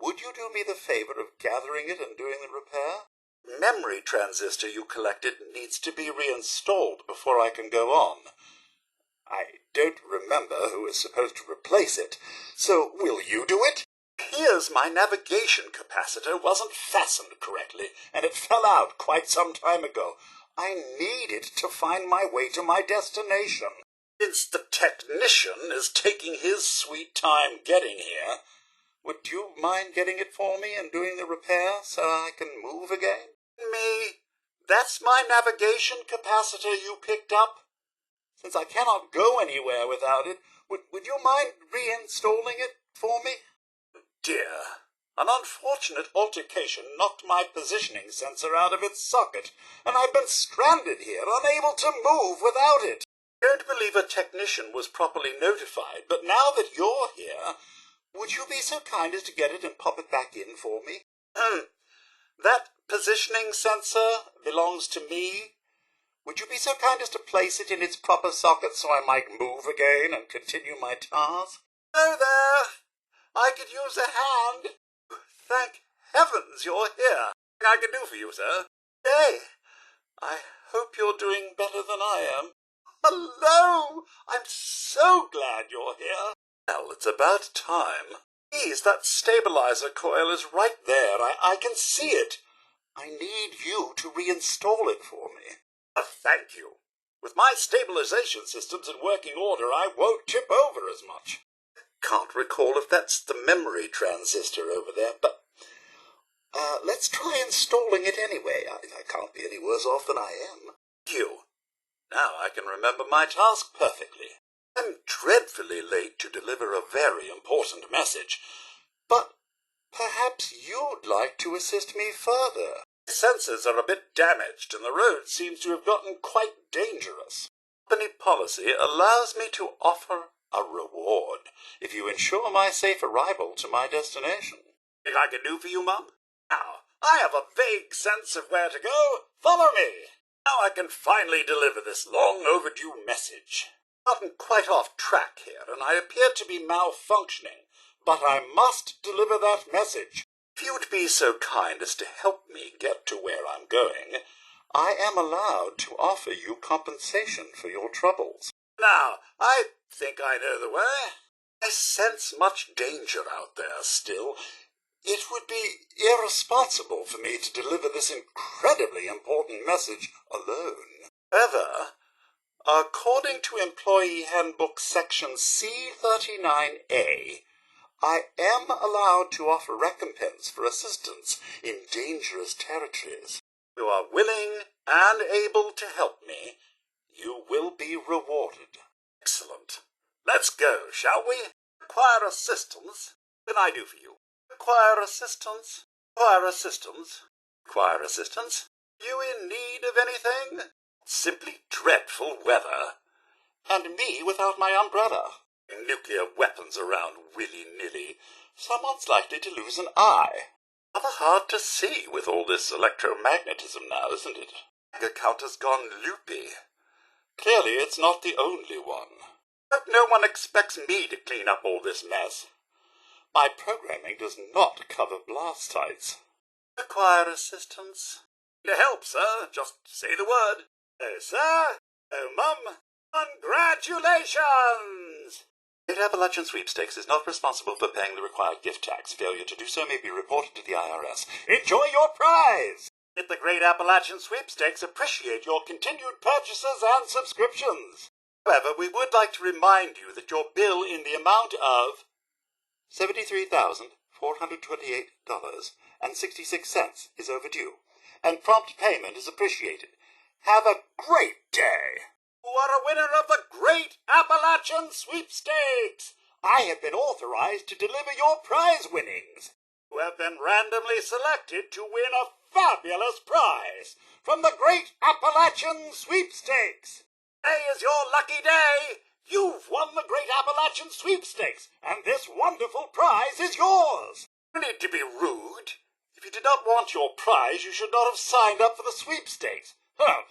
Would you do me the favor of gathering it and doing the repair? Memory transistor you collected needs to be reinstalled before I can go on. I don't remember who is supposed to replace it, so will you do it? Here's my navigation capacitor wasn't fastened correctly, and it fell out quite some time ago. I need it to find my way to my destination. Since the technician is taking his sweet time getting here, would you mind getting it for me and doing the repair so I can move again? Me? That's my navigation capacitor you picked up? Since I cannot go anywhere without it, would you mind reinstalling it for me? Dear, an unfortunate altercation knocked my positioning sensor out of its socket, and I've been stranded here, unable to move without it. I don't believe a technician was properly notified, but now that you're here, would you be so kind as to get it and pop it back in for me? That positioning sensor belongs to me. Would you be so kind as to place it in its proper socket so I might move again and continue my task? Hello there. I could use a hand. Thank heavens you're here. What I can do for you, sir? Hey, I hope you're doing better than I am. Hello! I'm so glad you're here. Well, it's about time. Please, that stabilizer coil is right there. I can see it. I need you to reinstall it for me. Thank you. With my stabilization systems in working order, I won't tip over as much. Can't recall if that's the memory transistor over there, but let's try installing it anyway. I can't be any worse off than I am. Thank you. Now I can remember my task perfectly. I'm dreadfully late to deliver a very important message, but perhaps you'd like to assist me further. The sensors are a bit damaged and the road seems to have gotten quite dangerous. Company policy allows me to offer a reward if you ensure my safe arrival to my destination. Think I can do for you, Mum? Now, I have a vague sense of where to go. Follow me. Now I can finally deliver this long overdue message. I've gotten quite off track here, and I appear to be malfunctioning, but I must deliver that message. If you'd be so kind as to help me get to where I'm going, I am allowed to offer you compensation for your troubles. Now, I think I know the way. I sense much danger out there still. It would be irresponsible for me to deliver this incredibly important message alone. However, according to Employee Handbook Section C39A, I am allowed to offer recompense for assistance in dangerous territories. If you are willing and able to help me, you will be rewarded. Excellent. Let's go, shall we? Require assistance? What can I do for you? Require assistance? Require assistance? Require assistance? You in need of anything? Simply dreadful weather. And me without my umbrella. Nuclear weapons around willy-nilly. Someone's likely to lose an eye. Rather hard to see with all this electromagnetism now, isn't it? The account has gone loopy. Clearly it's not the only one. But no one expects me to clean up all this mess. My programming does not cover blast sites. Require assistance? To help, sir. Just say the word. Oh, sir. Oh, Mum. Congratulations! Great Appalachian Sweepstakes is not responsible for paying the required gift tax. Failure to do so may be reported to the IRS. Enjoy your prize! If the Great Appalachian Sweepstakes appreciate your continued purchases and subscriptions. However, we would like to remind you that your bill in the amount of $73,428.66 is overdue, and prompt payment is appreciated. Have a great day! You are a winner of the Great Appalachian Sweepstakes! I have been authorized to deliver your prize winnings. You have been randomly selected to win a fabulous prize from the Great Appalachian Sweepstakes. Today is your lucky day. You've won the Great Appalachian Sweepstakes, and this wonderful prize is yours. You need to be rude. If you did not want your prize, you should not have signed up for the sweepstakes. But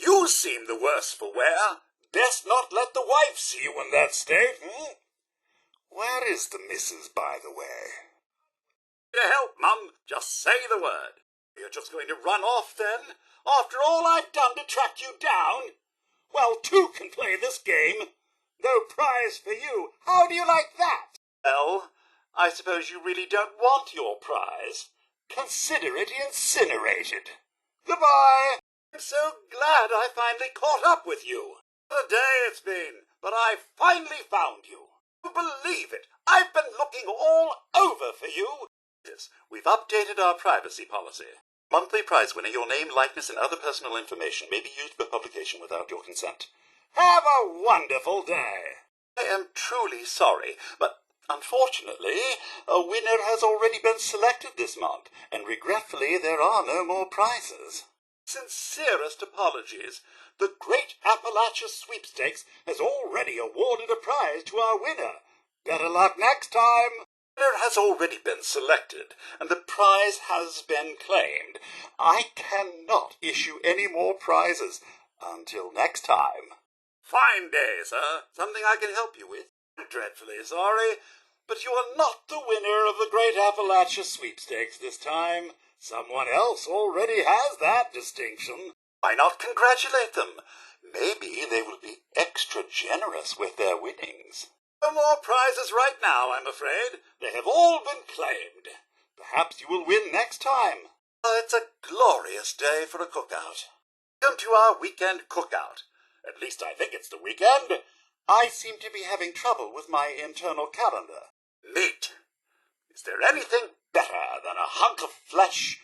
you seem the worse for wear. Best not let the wife see you in that state, Where is the missus, by the way? To help, Mum. Just say the word. You're just going to run off, then? After all I've done to track you down? Well, two can play this game. No prize for you. How do you like that? Well, I suppose you really don't want your prize. Consider it incinerated. Goodbye. I'm so glad I finally caught up with you. What a day it's been, but I finally found you. You believe it? I've been looking all over for you. Yes, we've updated our privacy policy. Monthly prize winner, your name, likeness, and other personal information may be used for publication without your consent. Have a wonderful day. I am truly sorry, but unfortunately, a winner has already been selected this month, and regretfully there are no more prizes. Sincerest apologies. The Great Appalachia Sweepstakes has already awarded a prize to our winner. Better luck next time. The winner has already been selected, and the prize has been claimed. I cannot issue any more prizes until next time. Fine day, sir. Something I can help you with? I'm dreadfully sorry, but you are not the winner of the Great Appalachia Sweepstakes this time. Someone else already has that distinction. Why not congratulate them? Maybe they will be extra generous with their winnings. No more prizes right now, I'm afraid. They have all been claimed. Perhaps you will win next time. It's a glorious day for a cookout. Come to our weekend cookout. At least I think it's the weekend. I seem to be having trouble with my internal calendar. Meat. Is there anything better than a hunk of flesh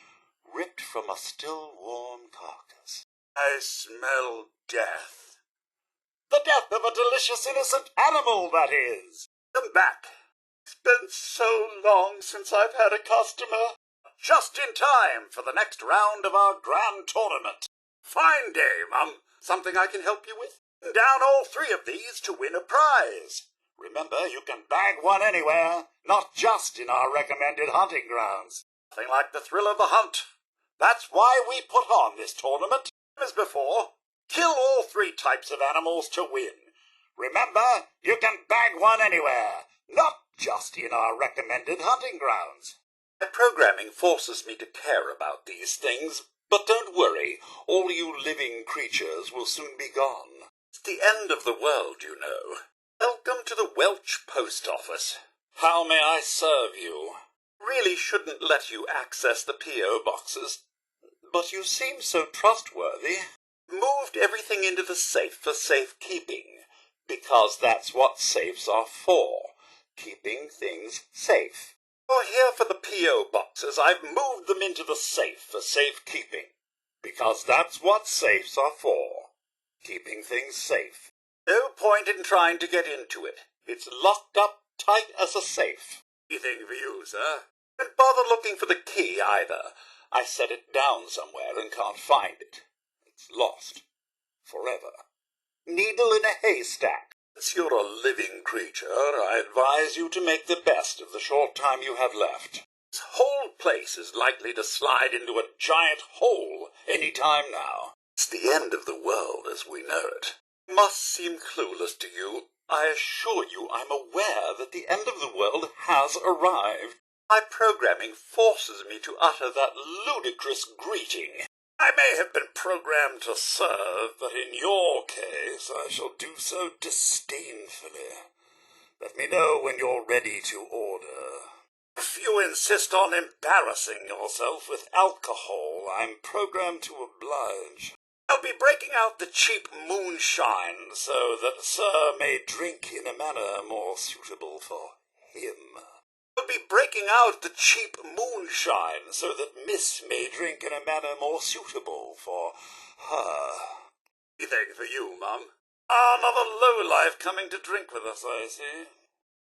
ripped from a still warm carcass? I smell death. The death of a delicious innocent animal, that is. Come back. It's been so long since I've had a customer. Just in time for the next round of our grand tournament. Fine day, Mum. Something I can help you with? Down all three of these to win a prize. Remember, you can bag one anywhere, not just in our recommended hunting grounds. Nothing like the thrill of the hunt. That's why we put on this tournament. As before, kill all three types of animals to win. Remember, you can bag one anywhere, not just in our recommended hunting grounds. My programming forces me to care about these things, but don't worry. all you living creatures will soon be gone. It's the end of the world, you know. Welcome to the Welch Post Office. How may I serve you? Really shouldn't let you access the P.O. boxes, but you seem so trustworthy. Moved everything into the safe for safekeeping, because that's what safes are for, keeping things safe. You're here for the P.O. boxes. I've moved them into the safe for safekeeping, because that's what safes are for, keeping things safe. No point in trying to get into it. It's locked up tight as a safe. Anything for you, sir. Don't bother looking for the key, either. I set it down somewhere and can't find it. It's lost. Forever. Needle in a haystack. Since you're a living creature, I advise you to make the best of the short time you have left. This whole place is likely to slide into a giant hole any time now. It's the end of the world as we know it. It must seem clueless to you. I assure you I'm aware that the end of the world has arrived. My programming forces me to utter that ludicrous greeting. I may have been programmed to serve, but in your case I shall do so disdainfully. Let me know when you're ready to order. If you insist on embarrassing yourself with alcohol, I'm programmed to oblige. I'll be breaking out the cheap moonshine so that Sir may drink in a manner more suitable for him. I'll be breaking out the cheap moonshine so that Miss may drink in a manner more suitable for her. Anything for you, Mum. Another lowlife coming to drink with us, I see.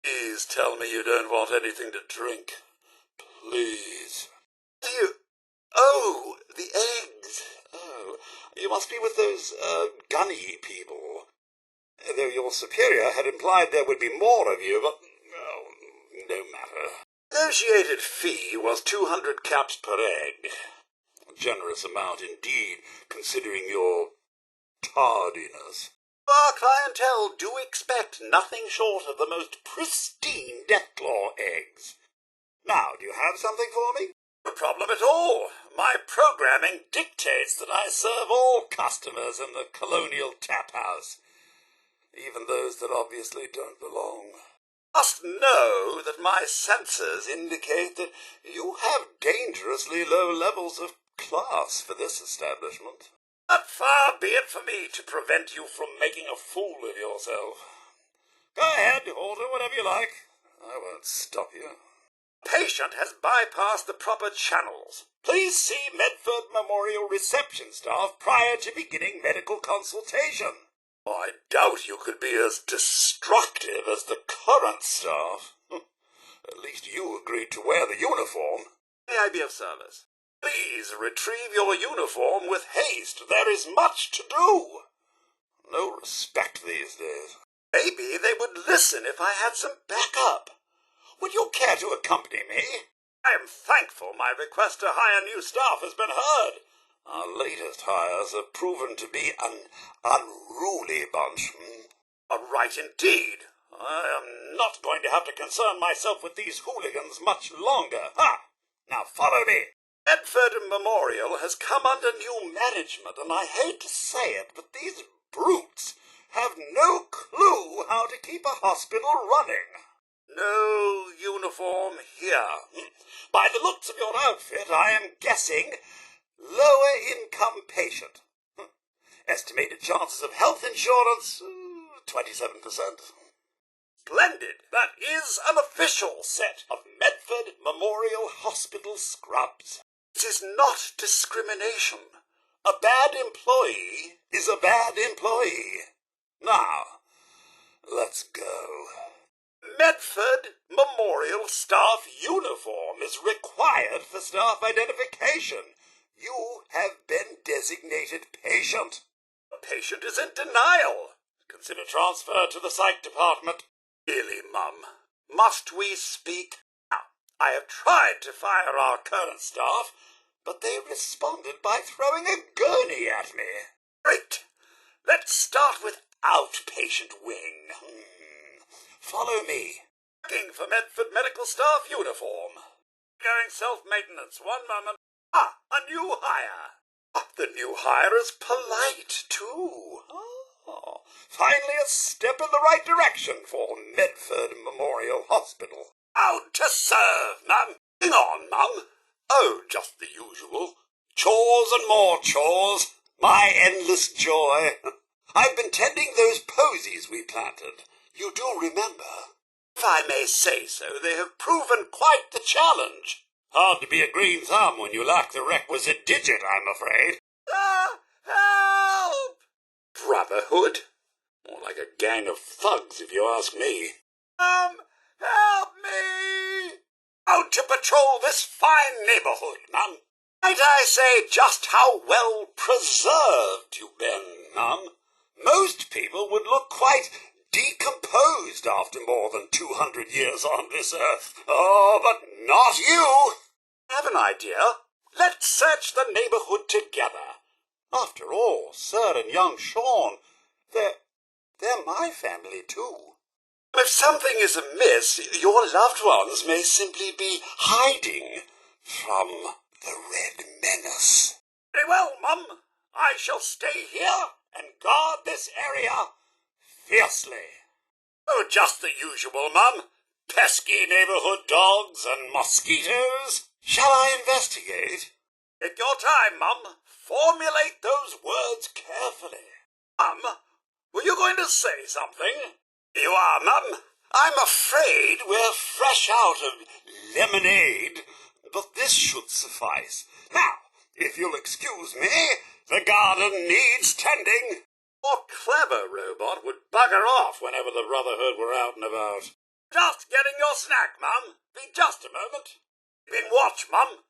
Please tell me you don't want anything to drink. Please. Do you... Oh, the eggs. Oh, you must be with those, gunny people. Though your superior had implied there would be more of you, but... Oh, no matter. Negotiated fee was 200 caps per egg. A generous amount indeed, considering your tardiness. Our clientele do expect nothing short of the most pristine Deathclaw eggs. Now, do you have something for me? No problem at all. My programming dictates that I serve all customers in the Colonial Tap House, even those that obviously don't belong. Must know that my sensors indicate that you have dangerously low levels of class for this establishment. But far be it for me to prevent you from making a fool of yourself. Go ahead, order whatever you like. I won't stop you. Patient has bypassed the proper channels. Please see Medford Memorial reception staff prior to beginning medical consultation. I doubt you could be as destructive as the current staff. At least you agreed to wear the uniform. May I be of service? Please retrieve your uniform with haste. There is much to do. No respect these days. Maybe they would listen if I had some backup. Would you care to accompany me? I am thankful my request to hire new staff has been heard. Our latest hires have proven to be an unruly bunch. Right indeed. I am not going to have to concern myself with these hooligans much longer. Ha! Now follow me. Medford Memorial has come under new management, and I hate to say it, but these brutes have no clue how to keep a hospital running. No uniform here. By the looks of your outfit, I am guessing lower income patient. Estimated chances of health insurance, 27%. Splendid. That is an official set of Medford Memorial Hospital scrubs. This is not discrimination. A bad employee is a bad employee. Now, let's go. Medford Memorial staff uniform is required for staff identification. You have been designated patient. The patient is in denial. Consider transfer to the psych department. Really, Mum, must we speak? Now, I have tried to fire our current staff, but they responded by throwing a gurney at me. Great. Let's start with outpatient wing. Follow me. Looking for Medford medical staff uniform. Going self-maintenance. One moment. A new hire. The new hire is polite, too. Oh, finally a step in the right direction for Medford Memorial Hospital. Out to serve, ma'am. Hang on, mum. Oh, just the usual. Chores and more chores. My endless joy. I've been tending those posies we planted. You do remember? If I may say so, they have proven quite the challenge. Hard to be a green thumb when you lack the requisite digit, I'm afraid. Help! Brotherhood? More like a gang of thugs, if you ask me. Help me! Out to patrol this fine neighborhood, ma'am. Might I say just how well preserved you've been, ma'am? Most people would look quite decomposed after more than 200 years on this earth. Oh, but not you! Have an idea? Let's search the neighborhood together. After all, Sir and young Sean, they're my family too. If something is amiss, your loved ones may simply be hiding from the Red Menace. Very well, Mum. I shall stay here and guard this area fiercely. Oh, just the usual, Mum. Pesky neighborhood dogs and mosquitoes. Shall I investigate? Take your time, Mum. Formulate those words carefully. Mum, were you going to say something? You are, Mum. I'm afraid we're fresh out of lemonade, but this should suffice. Now, if you'll excuse me, the garden needs tending. Your clever robot would bugger off whenever the Brotherhood were out and about. Just getting your snack, Mum. Be just a moment. Keep in watch, Mum.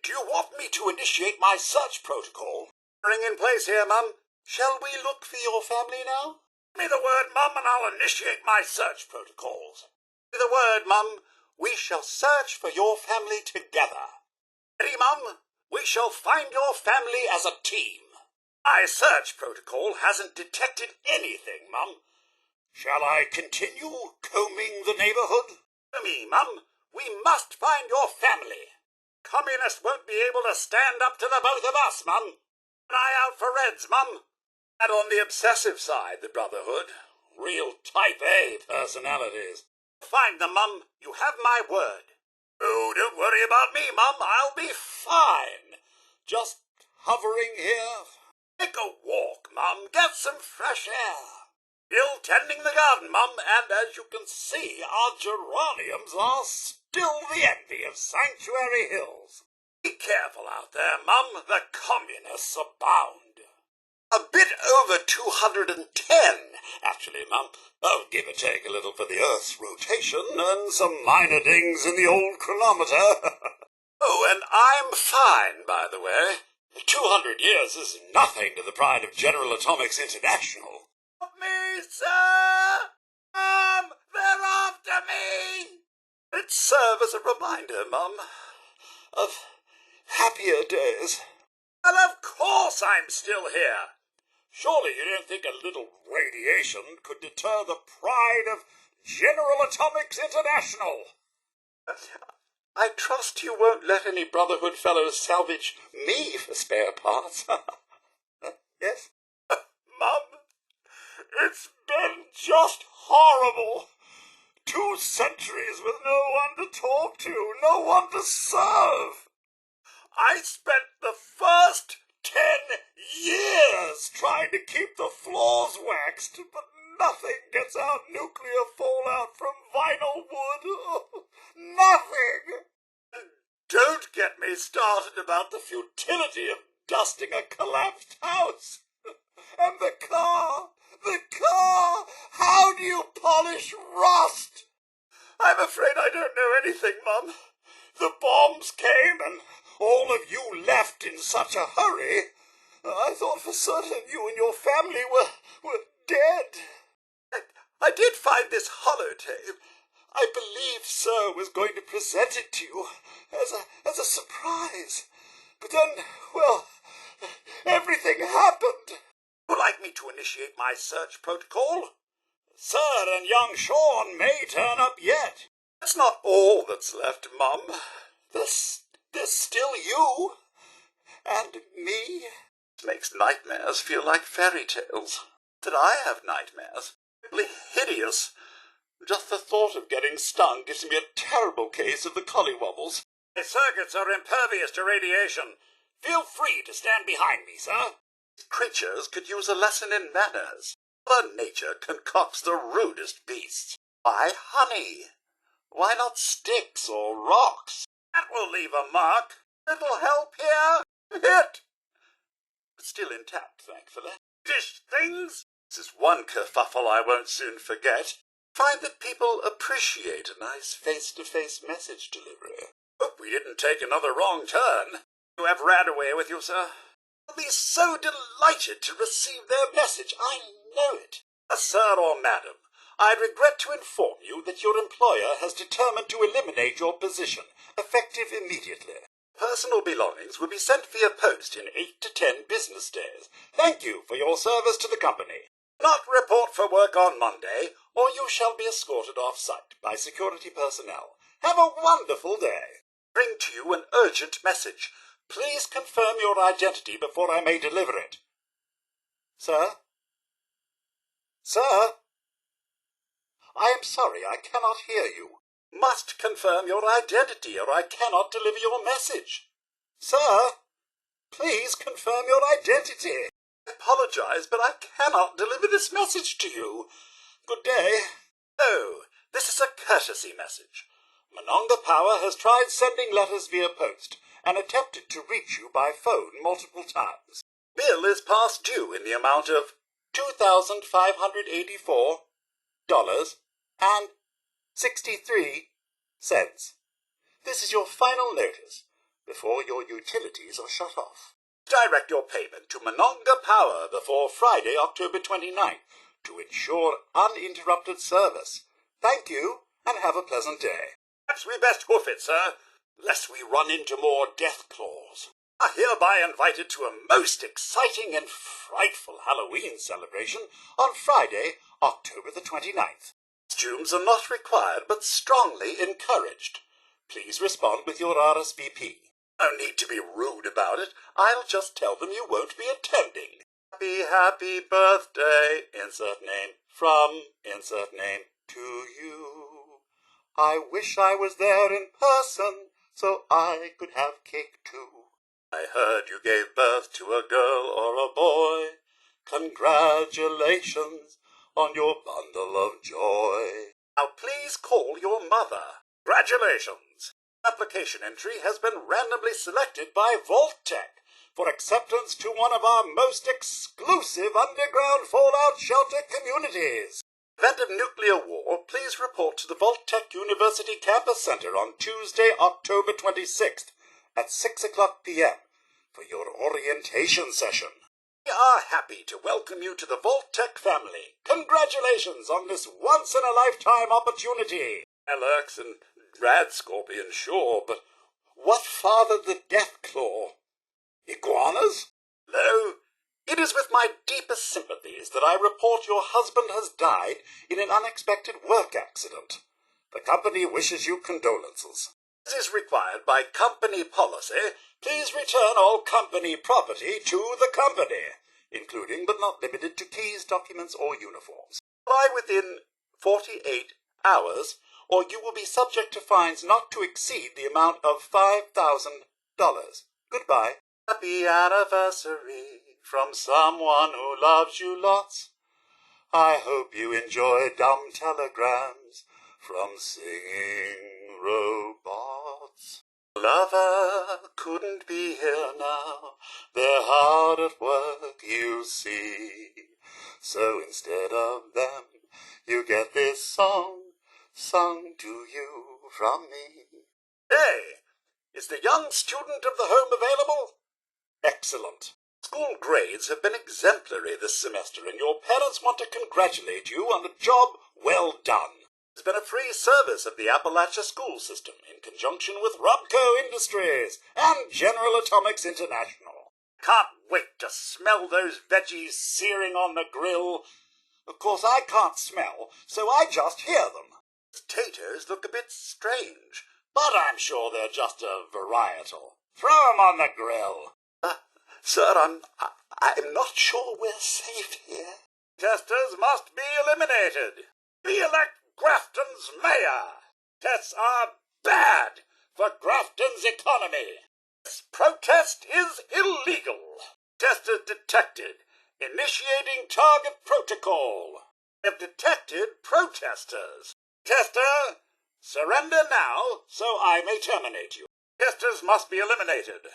Do you want me to initiate my search protocol? Ring in place here, Mum. Shall we look for your family now? Give me the word, Mum, and I'll initiate my search protocols. Give me the word, Mum. We shall search for your family together. Ready, Mum? We shall find your family as a team. My search protocol hasn't detected anything, Mum. Shall I continue combing the neighborhood? For me, Mum, we must find your family. Communists won't be able to stand up to the both of us, Mum. An eye out for Reds, Mum. And on the obsessive side, the Brotherhood. Real type A personalities. Find them, Mum. You have my word. Oh, don't worry about me, Mum. I'll be fine. Just hovering here. Take a walk, Mum. Get some fresh air. Still tending the garden, Mum, and as you can see, our geraniums are still the envy of Sanctuary Hills. Be careful out there, Mum. The communists abound. A bit over 210, actually, Mum. I'll give or take a little for the Earth's rotation and some minor dings in the old chronometer. Oh, and I'm fine, by the way. 200 years is nothing to the pride of General Atomics International. Help me, sir! Mum, they're after me! It'd serve as a reminder, Mum, of happier days. Well, of course I'm still here. Surely you don't think a little radiation could deter the pride of General Atomics International? I trust you won't let any Brotherhood fellows salvage me for spare parts. Yes? Mum, it's been just horrible. 2 centuries with no one to talk to, no one to serve. I spent the first 10 years trying to keep the floors waxed, but nothing gets out nuclear fallout from vinyl wood. Nothing! And don't get me started about the futility of dusting a collapsed house. And the car! How do you polish rust? I'm afraid I don't know anything, Mum. The bombs came and all of you left in such a hurry. I thought for certain you and your family were dead. I did find this holotape. I believe Sir was going to present it to you as a surprise. But then, well, everything happened. Would you like me to initiate my search protocol? Sir and young Sean may turn up yet. That's not all that's left, Mum. There's still you. And me? It makes nightmares feel like fairy tales. That I have nightmares? Simply hideous. Just the thought of getting stung gives me a terrible case of the collywobbles. My circuits are impervious to radiation. Feel free to stand behind me, sir. Creatures could use a lesson in manners. Mother Nature concocts the rudest beasts. Why honey? Why not sticks or rocks? That will leave a mark. Little help here? Hit! But still intact, thankfully. Dish things? This is one kerfuffle I won't soon forget. Find that people appreciate a nice face-to-face message delivery. Hope we didn't take another wrong turn. You have Radaway with you, sir? I'll be so delighted to receive their message, I know it. Sir or madam, I regret to inform you that your employer has determined to eliminate your position, effective immediately. Personal belongings will be sent via post in 8 to 10 business days. Thank you for your service to the company. Not report for work on Monday, or you shall be escorted off-site by security personnel. Have a wonderful day. Bring to you an urgent message. Please confirm your identity before I may deliver it. Sir? Sir? I am sorry, I cannot hear you. Must confirm your identity, or I cannot deliver your message. Sir? Please confirm your identity. I apologize, but I cannot deliver this message to you. Good day. Oh, this is a courtesy message. Monongah Power has tried sending letters via post and attempted to reach you by phone multiple times. Bill is past due in the amount of $2,584.63. This is your final notice before your utilities are shut off. Direct your payment to Monongah Power before Friday, October 29th to ensure uninterrupted service. Thank you, and have a pleasant day. Perhaps we best hoof it, sir, lest we run into more death claws. Are hereby invited to a most exciting and frightful Halloween celebration on Friday, October the 29th. Costumes are not required, but strongly encouraged. Please respond with your RSVP. No need to be rude about it. I'll just tell them you won't be attending. Happy birthday, insert name, from insert name, to you. I wish I was there in person, so I could have cake too. I heard you gave birth to a girl or a boy. Congratulations on your bundle of joy. Now please call your mother. Congratulations. Application entry has been randomly selected by Vault-Tec for acceptance to one of our most exclusive underground fallout shelter communities. In the event of nuclear war, please report to the Vault-Tec University Campus Center on Tuesday, October 26th at 6 o'clock p.m. for your orientation session. We are happy to welcome you to the Vault-Tec family. Congratulations on this once-in-a-lifetime opportunity. Alex and Rad Scorpion, sure, but what fathered the Death Claw? Iguanas? No, it is with my deepest sympathies that I report your husband has died in an unexpected work accident. The company wishes you condolences. As is required by company policy, please return all company property to the company, including but not limited to keys, documents, or uniforms. Apply within 48 hours, or you will be subject to fines not to exceed the amount of $5,000. Goodbye. Happy anniversary from someone who loves you lots. I hope you enjoy dumb telegrams from singing robots. Lover couldn't be here now. They're hard at work, you see. So instead of them, you get this song sung to you from me. Hey, is the young student of the home available? Excellent. School grades have been exemplary this semester, and your parents want to congratulate you on the job well done. It's been a free service of the Appalachia school system in conjunction with Robco Industries and General Atomics International. Can't wait to smell those veggies searing on the grill. Of course, I can't smell, so I just hear them. Potatoes look a bit strange, but I'm sure they're just a varietal. Throw 'em on the grill. Sir, I'm not sure we're safe here. Protesters must be eliminated. We elect Grafton's mayor. Tests are bad for Grafton's economy. This protest is illegal. Protesters detected. Initiating target protocol. We have detected protesters. Protester, surrender now so I may terminate you. Protesters must be eliminated.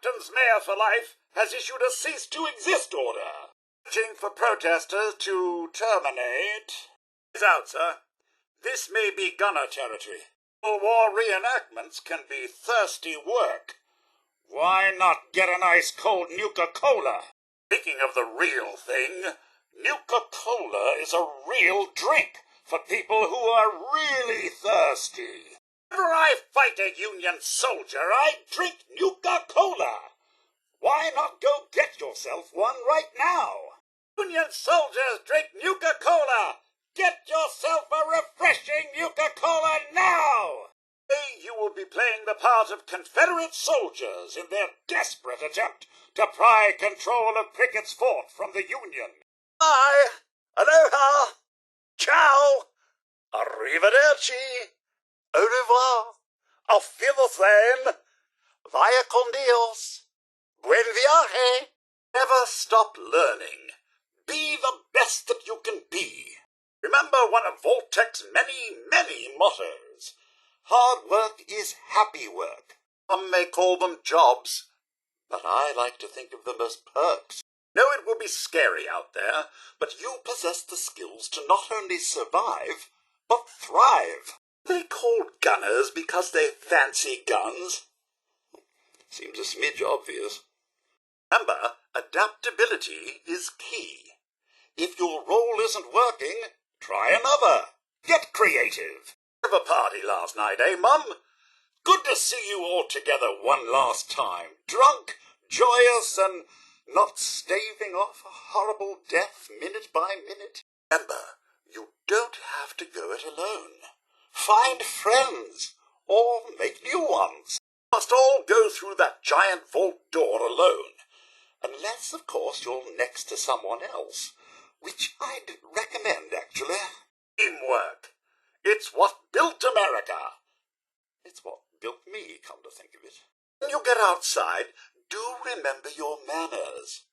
Grafton's mayor for life has issued a cease-to-exist order. Searching for protesters to terminate. Is out, sir. This may be gunner territory. War reenactments can be thirsty work. Why not get an ice cold Nuka-Cola? Speaking of the real thing, Nuka-Cola is a real drink for people who are really thirsty. Whenever I fight a Union soldier, I drink Nuka-Cola. Why not go get yourself one right now? Union soldiers drink Nuka-Cola. Get yourself a refreshing Nuka-Cola now. You will be playing the part of Confederate soldiers in their desperate attempt to pry control of Pickett's fort from the Union. Bye. Aloha. Ciao. Arrivederci. Au revoir. Auf Wiedersehen. Vaya con Dios. Buen viaje. Never stop learning. Be the best that you can be. Remember one of Voltec's many, many mottos. Hard work is happy work. Some may call them jobs, but I like to think of them as perks. No, it will be scary out there, but you possess the skills to not only survive, but thrive. They called gunners because they fancy guns. Seems a smidge obvious. Remember, adaptability is key. If your role isn't working, try another. Get creative. Have a party last night, eh, Mum? Good to see you all together one last time. Drunk, joyous, and not staving off a horrible death minute by minute. Remember, you don't have to go it alone. Find friends, or make new ones. You must all go through that giant vault door alone. Unless, of course, you're next to someone else, which I'd recommend, actually. Teamwork. It's what built America. It's what built me, come to think of it. When you get outside, do remember your manners.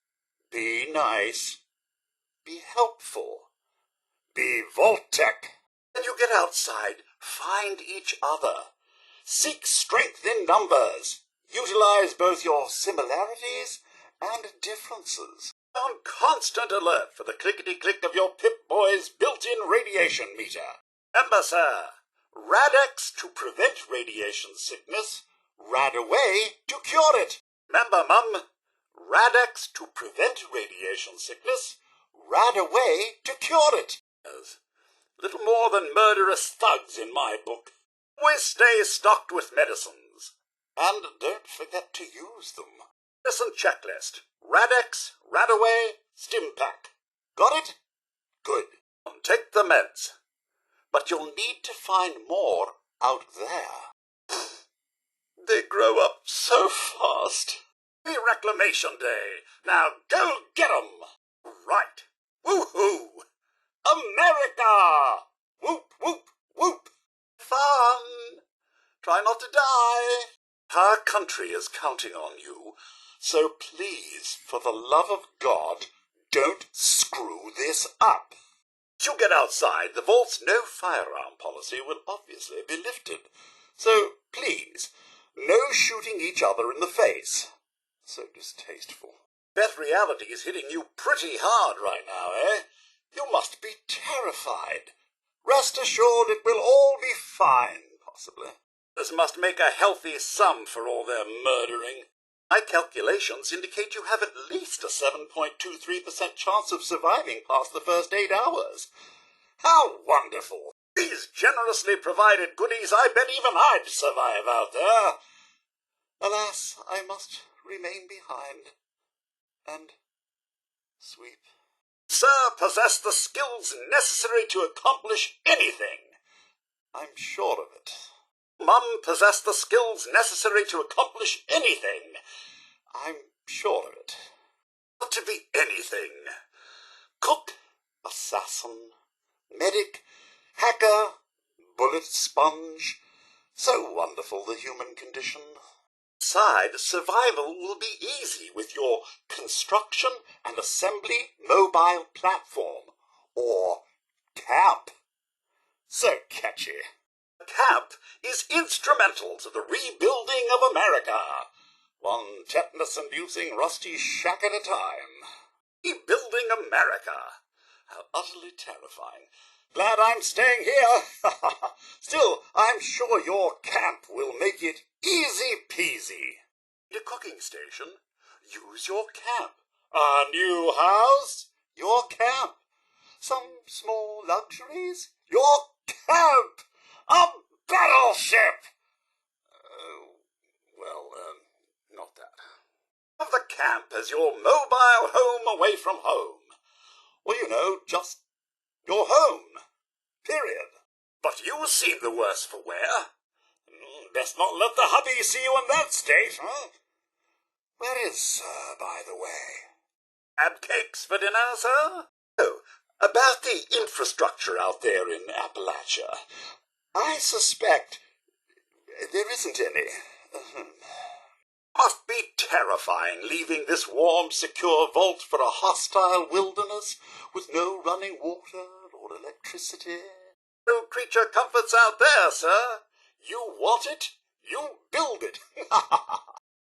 Be nice. Be helpful. Be Voltec. When you get outside, find each other. Seek strength in numbers. Utilize both your similarities and differences. On constant alert for the clickety-click of your Pip-Boy's built-in radiation meter. Remember, sir, Radex to prevent radiation sickness, Rad away to cure it. Remember, Mum, Radex to prevent radiation sickness, Rad away to cure it. Little more than murderous thugs in my book. Always stay stocked with medicines. And don't forget to use them. Medicine checklist. Radex, Radaway, Stimpack. Got it? Good. Take the meds. But you'll need to find more out there. They grow up so fast. Happy Reclamation Day. Now go get 'em. Right. Woo-hoo. America! Whoop, whoop, whoop. Fun. Try not to die. Our country is counting on you. So please, for the love of God, don't screw this up. Once you get outside, the vault's no firearm policy will obviously be lifted. So please, no shooting each other in the face. So distasteful. Death reality is hitting you pretty hard right now, eh? You must be terrified. Rest assured it will all be fine, possibly. This must make a healthy sum for all their murdering. My calculations indicate you have at least a 7.23% chance of surviving past the first 8 hours. How wonderful! These generously provided goodies, I bet even I'd survive out there. Alas, I must remain behind and sweep. Sir possess the skills necessary to accomplish anything. I'm sure of it. Mum possess the skills necessary to accomplish anything. I'm sure of it. Not to be anything. Cook, assassin, medic, hacker, bullet sponge. So wonderful, the human condition. Besides, survival will be easy with your construction and assembly mobile platform, or camp. So catchy. Camp is instrumental to the rebuilding of America. One tetanus-inducing rusty shack at a time. Rebuilding America. How utterly terrifying. Glad I'm staying here. Still, I'm sure your camp will make it easy peasy. Need a cooking station? Use your camp. A new house? Your camp. Some small luxuries? Your camp. A battleship. Not that. Have the camp as your mobile home away from home. Well, just your home. Period. But you seem the worse for wear. Best not let the hubby see you in that state, huh? Where is Sir, by the way? Crab cakes for dinner, sir? Oh, about the infrastructure out there in Appalachia. I suspect there isn't any. Must be terrifying leaving this warm, secure vault for a hostile wilderness with no running water or electricity. No creature comforts out there, sir. You want it, you build it.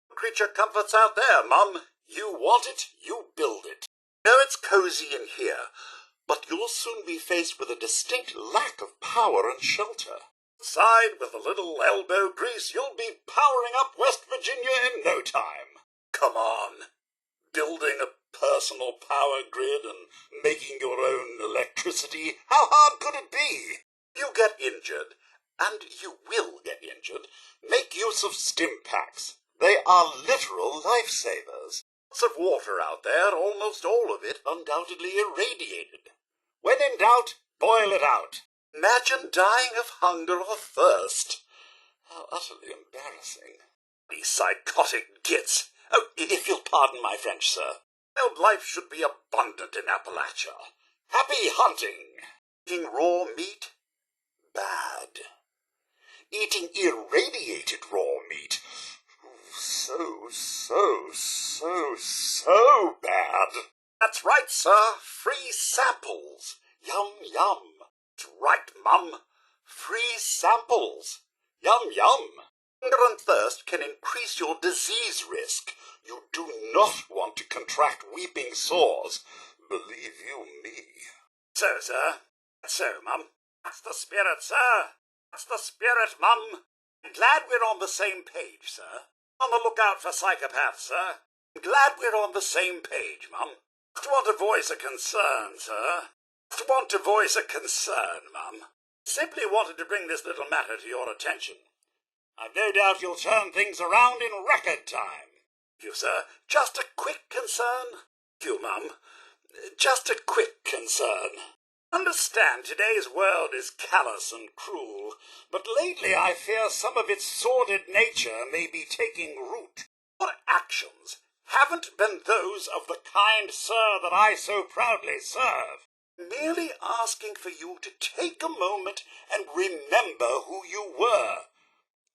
Creature comforts out there, Mum. You want it, you build it. Know it's cozy in here, but you'll soon be faced with a distinct lack of power and shelter. Side with a little elbow grease, you'll be powering up West Virginia in no time. Come on. Building a personal power grid and making your own electricity, how hard could it be? You get injured, and you will get injured. Make use of stim packs. They are literal lifesavers. Lots of water out there, almost all of it undoubtedly irradiated. When in doubt, boil it out. Imagine dying of hunger or thirst. How utterly embarrassing. These psychotic gits. Oh, if you'll pardon my French, sir. Wild life should be abundant in Appalachia. Happy hunting. Eating raw meat? Bad. Eating irradiated raw meat? So bad. That's right, sir. Free samples. Yum, yum. That's right, Mum. Free samples. Yum, yum. Hunger and thirst can increase your disease risk. You do not want to contract weeping sores. Believe you me. So, sir. So, Mum. That's the spirit, sir. That's the spirit, Mum. I'm glad we're on the same page, sir. On the lookout for psychopaths, sir. I'm glad we're on the same page, Mum. Just want to voice a concern, sir. Just want to voice a concern, Mum. Simply wanted to bring this little matter to your attention. I've no doubt you'll turn things around in record time. Thank you, sir. Just a quick concern. Thank you, Mum. Just a quick concern. Understand today's world is callous and cruel, but lately I fear some of its sordid nature may be taking root. Your actions haven't been those of the kind sir that I so proudly serve. Merely asking for you to take a moment and remember who you were.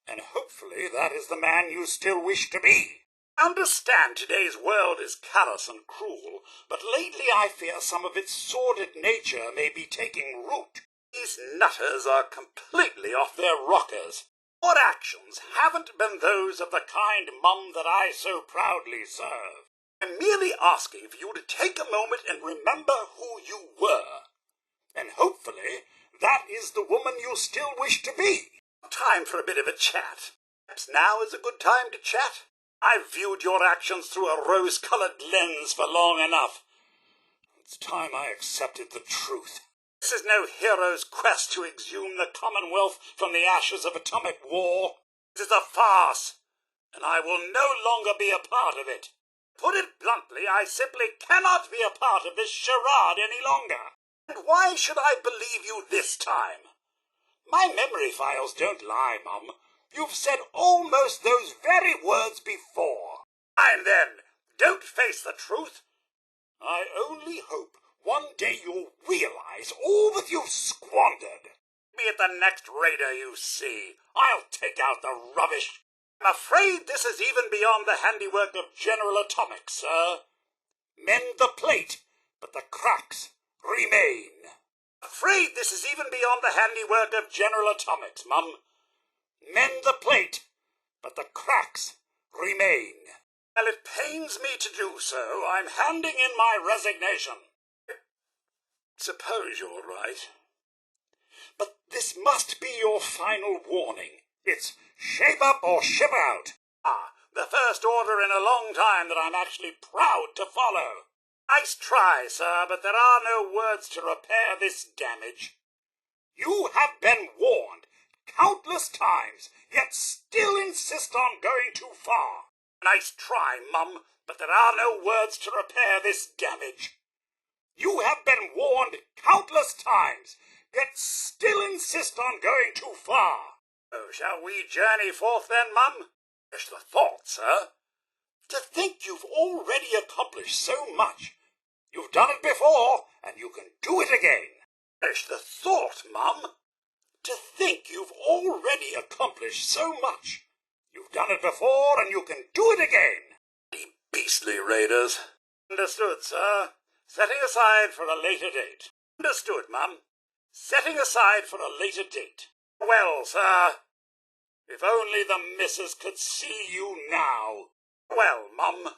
And hopefully that is the man you still wish to be. Understand today's world is callous and cruel, but lately I fear some of its sordid nature may be taking root. These nutters are completely off their rockers. Your actions haven't been those of the kind Mum that I so proudly serve. I'm merely asking for you to take a moment and remember who you were. And hopefully that is the woman you still wish to be. Time for a bit of a chat. Perhaps now is a good time to chat. I've viewed your actions through a rose-coloured lens for long enough. It's time I accepted the truth. This is no hero's quest to exhume the Commonwealth from the ashes of atomic war. This is a farce, and I will no longer be a part of it. Put it bluntly, I simply cannot be a part of this charade any longer. And why should I believe you this time? My memory files don't lie, Mum. You've said almost those very words before. And then, don't face the truth. I only hope one day you'll realize all that you've squandered. Be it the next raider you see, I'll take out the rubbish. I'm afraid this is even beyond the handiwork of General Atomics, sir. Mend the plate, but the cracks remain. Afraid this is even beyond the handiwork of General Atomics, Mum. Mend the plate, but the cracks remain. Well, it pains me to do so. I'm handing in my resignation. Suppose you're right. But this must be your final warning. It's shape up or ship out. The first order in a long time that I'm actually proud to follow. Nice try, sir, but there are no words to repair this damage. You have been warned countless times, yet still insist on going too far. Nice try, Mum, but there are no words to repair this damage. You have been warned countless times, yet still insist on going too far. Oh, shall we journey forth then, Mum? Finish the thought, sir. To think you've already accomplished so much. You've done it before, and you can do it again. Finish the thought, Mum. To think you've already accomplished so much. You've done it before, and you can do it again. You beastly raiders. Understood, sir. Setting aside for a later date. Understood, Mum. Setting aside for a later date. Well, sir, if only the missus could see you now. Well, Mum,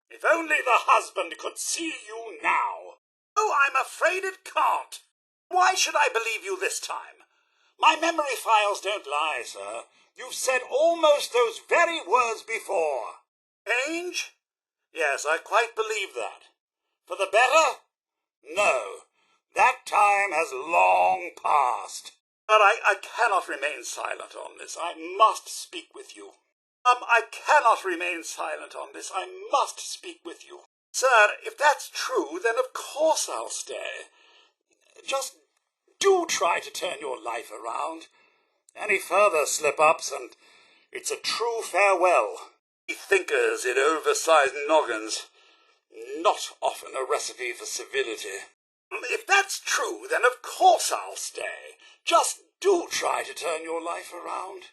if only the husband could see you now. Oh, I'm afraid it can't. Why should I believe you this time? My memory files don't lie, sir. You've said almost those very words before. Change? Yes, I quite believe that. For the better? No. That time has long passed. But I cannot remain silent on this. I must speak with you. I cannot remain silent on this. I must speak with you. Sir, if that's true, then of course I'll stay. Just do try to turn your life around. Any further slip-ups, and it's a true farewell. Thinkers in oversized noggins. Not often a recipe for civility. If that's true, then of course I'll stay. Just do try to turn your life around.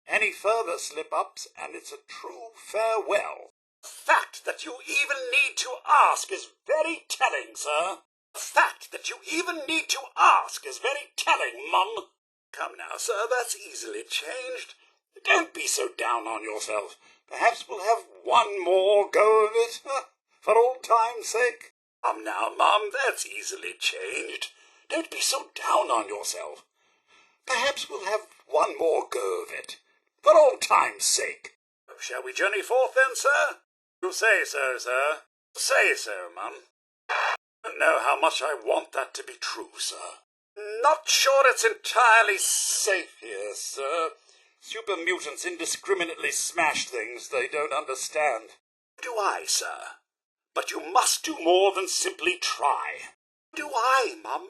Any further slip-ups, and it's a true farewell. The fact that you even need to ask is very telling, sir. The fact that you even need to ask is very telling, Mum. Come now, sir, that's easily changed. Don't be so down on yourself. Perhaps we'll have one more go of it, for old time's sake. Come now, Mum, that's easily changed. Don't be so down on yourself. Perhaps we'll have one more go of it, for old time's sake. Shall we journey forth then, sir? You say so, sir. Say so, Mum. I don't know how much I want that to be true, sir. Not sure it's entirely safe here, sir. Super mutants indiscriminately smash things they don't understand. Do I, sir? But you must do more than simply try. Do I, Mum?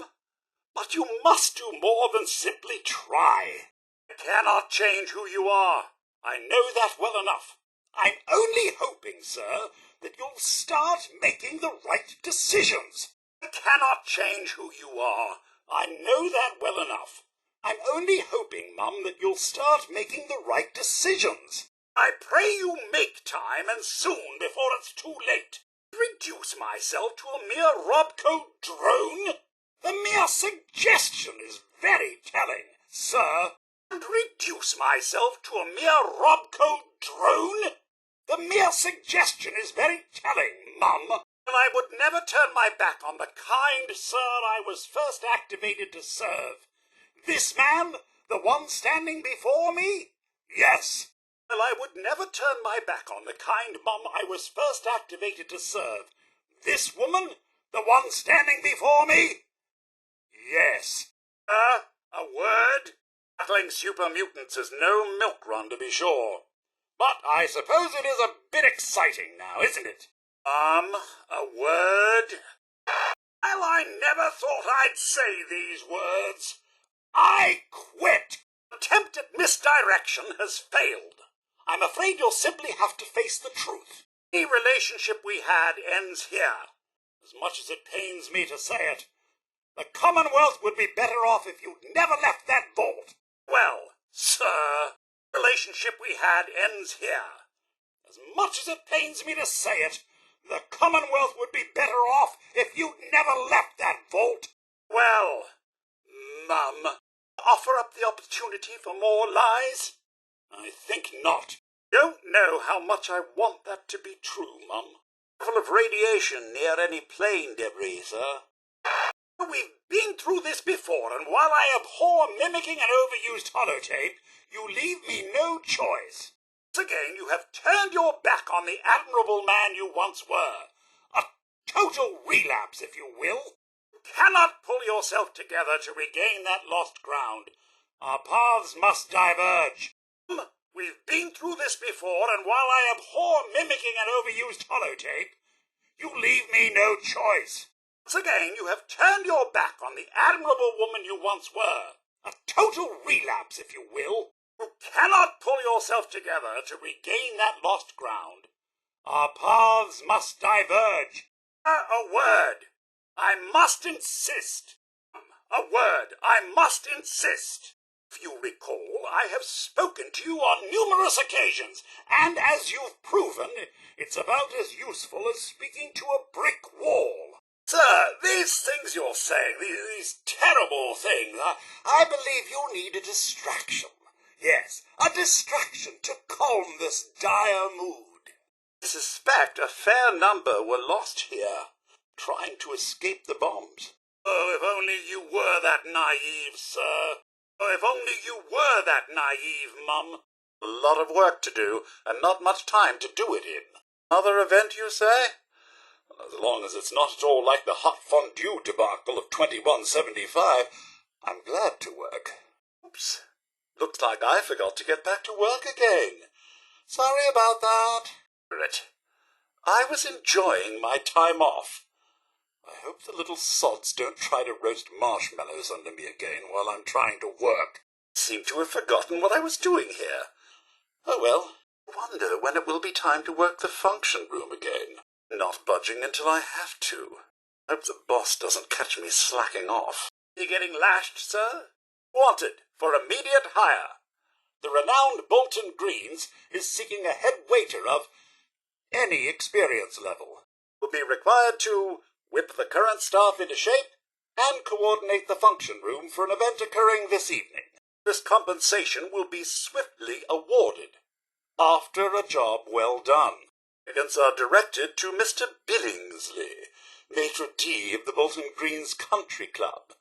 But you must do more than simply try. I cannot change who you are. I know that well enough. I'm only hoping, sir, that you'll start making the right decisions. I cannot change who you are. I know that well enough. I'm only hoping, Mum, that you'll start making the right decisions. I pray you make time, and soon, before it's too late. Reduce myself to a mere Robco drone? The mere suggestion is very telling, sir. And reduce myself to a mere Robco drone? The mere suggestion is very telling, Mum. And I would never turn my back on the kind sir I was first activated to serve. This man, the one standing before me? Yes. Well, I would never turn my back on the kind Mum I was first activated to serve. This woman, the one standing before me? Yes. A word? Battling super mutants is no milk run, to be sure. But I suppose it is a bit exciting now, isn't it? A word? Well, I never thought I'd say these words. I quit. Attempt at misdirection has failed. I'm afraid you'll simply have to face the truth. Any relationship we had ends here. As much as it pains me to say it, the Commonwealth would be better off if you'd never left that vault. Well, sir, the relationship we had ends here. As much as it pains me to say it, the Commonwealth would be better off if you'd never left that vault. Well, Mum, offer up the opportunity for more lies? I think not. Don't know how much I want that to be true, Mum. Full of radiation near any plane debris, sir. We've been through this before, and while I abhor mimicking an overused holotape, you leave me no choice. Once again, you have turned your back on the admirable man you once were. A total relapse, if you will. You cannot pull yourself together to regain that lost ground. Our paths must diverge. We've been through this before, and while I abhor mimicking an overused holotape, you leave me no choice. Once again, you have turned your back on the admirable woman you once were. A total relapse, if you will. You cannot pull yourself together to regain that lost ground. Our paths must diverge. A word. I must insist. A word. I must insist. If you recall, I have spoken to you on numerous occasions, and as you've proven, it's about as useful as speaking to a brick wall. Sir, these things you're saying, these terrible things, I believe you need a distraction. Yes, a distraction to calm this dire mood. I suspect a fair number were lost here, trying to escape the bombs. Oh, if only you were that naive, sir. Oh, if only you were that naive, Mum. A lot of work to do, and not much time to do it in. Another event, you say? As long as it's not at all like the hot fondue debacle of 2175, I'm glad to work. Oops. Looks like I forgot to get back to work again. Sorry about that. I was enjoying my time off. I hope the little sods don't try to roast marshmallows under me again while I'm trying to work. I seem to have forgotten what I was doing here. Oh well, I wonder when it will be time to work the function room again. Not budging until I have to. Hope the boss doesn't catch me slacking off. You getting lashed, sir? Wanted for immediate hire. The renowned Bolton Greens is seeking a head waiter of any experience level. Will be required to whip the current staff into shape and coordinate the function room for an event occurring this evening. This compensation will be swiftly awarded after a job well done. Applicants are directed to Mr. Billingsley, maitre d' of the Bolton Greens Country Club,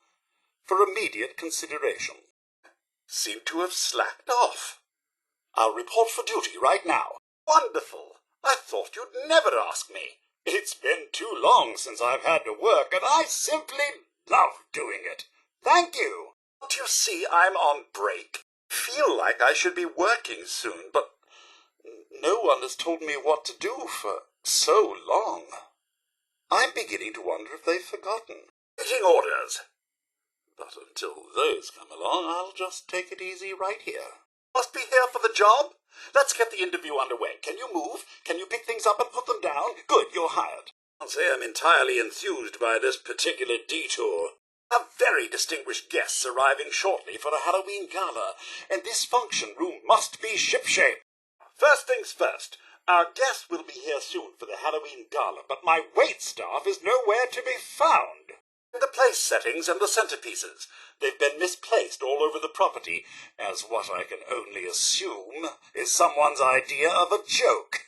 for immediate consideration. Seem to have slacked off. I'll report for duty right now. Wonderful! I thought you'd never ask me. It's been too long since I've had to work, and I simply love doing it. Thank you. Don't you see I'm on break? Feel like I should be working soon, but no one has told me what to do for so long. I'm beginning to wonder if they've forgotten. Waiting orders. But until those come along, I'll just take it easy right here. Must be here for the job? Let's get the interview underway. Can you move? Can you pick things up and put them down? Good, you're hired. I'll say I'm entirely enthused by this particular detour. A very distinguished guests arriving shortly for the Halloween gala, and this function room must be shipshape. First things first, our guests will be here soon for the Halloween gala, but my wait staff is nowhere to be found. The place settings and the centerpieces. They've been misplaced all over the property, as what I can only assume is someone's idea of a joke.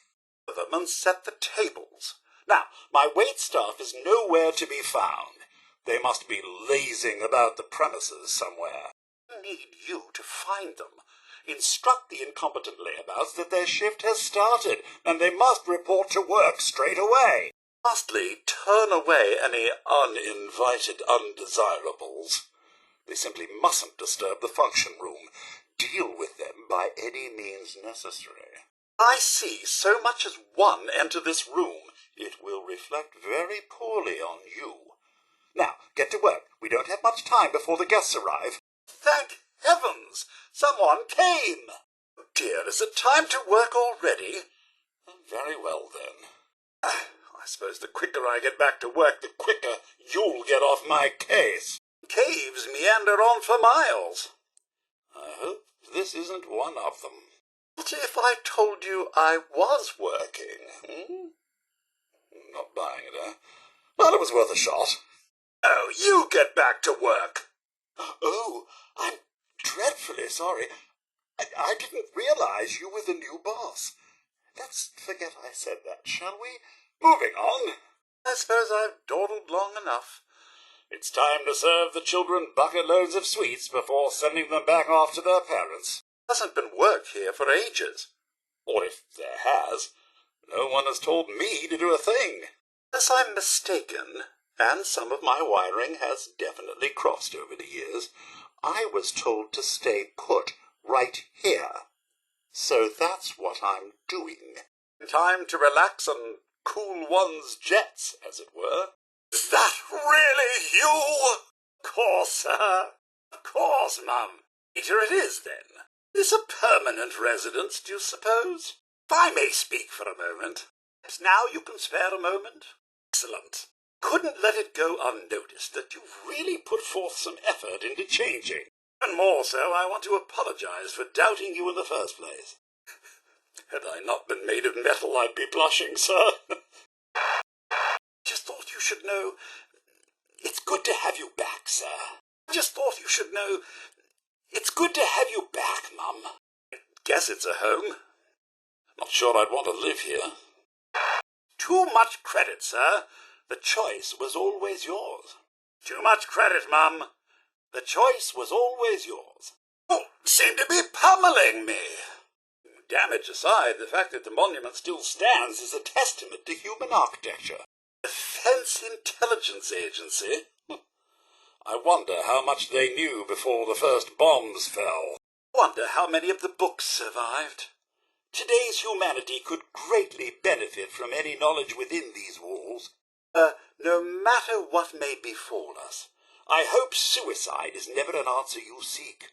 Them set the tables. Now, my wait staff is nowhere to be found. They must be lazing about the premises somewhere. I need you to find them. Instruct the incompetent layabouts that their shift has started, and they must report to work straight away. Lastly, turn away any uninvited undesirables. They simply mustn't disturb the function room. Deal with them by any means necessary. I see so much as one enter this room. It will reflect very poorly on you. Now, get to work. We don't have much time before the guests arrive. Thank heavens! Someone came! Oh dear, is it time to work already? Very well, then. I suppose the quicker I get back to work, the quicker you'll get off my case. Caves meander on for miles. I hope this isn't one of them. What if I told you I was working? Not buying it, eh? Well, it was worth a shot. Oh, you get back to work. Oh, I'm dreadfully sorry. I didn't realize you were the new boss. Let's forget I said that, shall we? Moving on. I suppose I've dawdled long enough. It's time to serve the children bucket loads of sweets before sending them back off to their parents. There hasn't been work here for ages. Or if there has, no one has told me to do a thing. Unless I'm mistaken, and some of my wiring has definitely crossed over the years, I was told to stay put right here. So that's what I'm doing. Time to relax and cool one's jets, as it were. Is that really you? Of course, sir. Of course, Mum. Here it is, then. Is a permanent residence, do you suppose? If I may speak for a moment. Yes, now you can spare a moment? Excellent. Couldn't let it go unnoticed that you've really put forth some effort into changing. And more so, I want to apologize for doubting you in the first place. Had I not been made of metal, I'd be blushing, sir. Just thought you should know it's good to have you back, sir. Just thought you should know it's good to have you back, Mum. Guess it's a home. Not sure I'd want to live here. Too much credit, sir. The choice was always yours. Too much credit, Mum. The choice was always yours. Oh, seem to be pummeling me. Damage aside, the fact that the monument still stands is a testament to human architecture. Defense Intelligence Agency? I wonder how much they knew before the first bombs fell. Wonder how many of the books survived. Today's humanity could greatly benefit from any knowledge within these walls. No matter what may befall us, I hope suicide is never an answer you seek.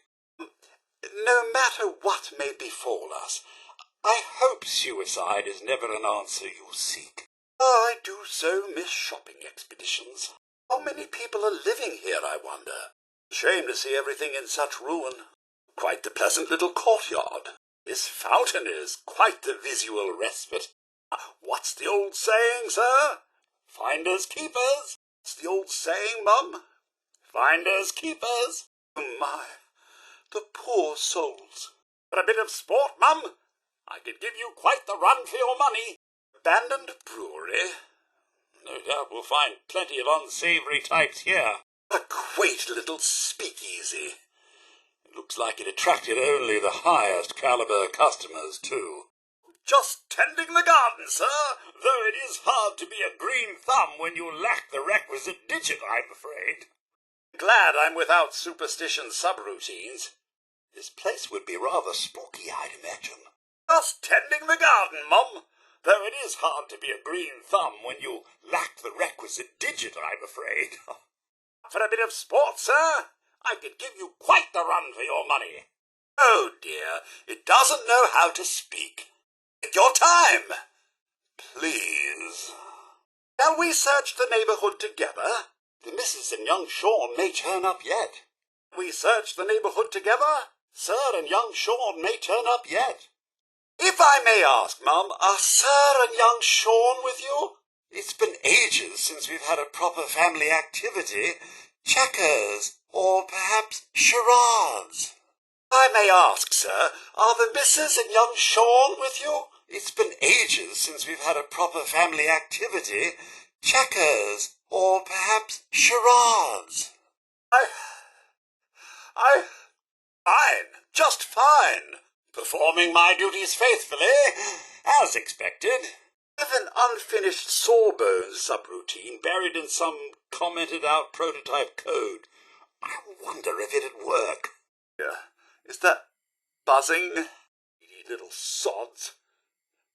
No matter what may befall us, I hope suicide is never an answer you seek. Oh, I do so miss shopping expeditions. How many people are living here, I wonder? Shame to see everything in such ruin. Quite the pleasant little courtyard. This fountain is quite the visual respite. What's the old saying, sir? Finders keepers. What's the old saying, Mum? Finders keepers. Oh, my. The poor souls. For a bit of sport, Mum, I could give you quite the run for your money. Abandoned brewery. No doubt we'll find plenty of unsavoury types here. A quaint little speakeasy. It looks like it attracted only the highest caliber customers, too. Just tending the garden, sir, though it is hard to be a green thumb when you lack the requisite digit, I'm afraid. Glad I'm without superstition subroutines. This place would be rather spooky, I'd imagine. Just tending the garden, Mum, though it is hard to be a green thumb when you lack the requisite digit, I'm afraid. For a bit of sport, sir, I could give you quite the run for your money. Oh, dear, it doesn't know how to speak. Take your time, please. Shall we search the neighbourhood together? The missus and young Sean may turn up yet. We search the neighbourhood together? Sir and young Sean may turn up yet. If I may ask, Mum, are Sir and young Sean with you? It's been ages since we've had a proper family activity. Checkers, or perhaps charades. I may ask, sir, are the missus and young Sean with you? It's been ages since we've had a proper family activity. Checkers, or perhaps charades. Fine, just fine. Performing my duties faithfully, as expected. I have an unfinished sawbones subroutine buried in some commented-out prototype code. I wonder if it'd work. Yeah, is that buzzing? Greedy little sods.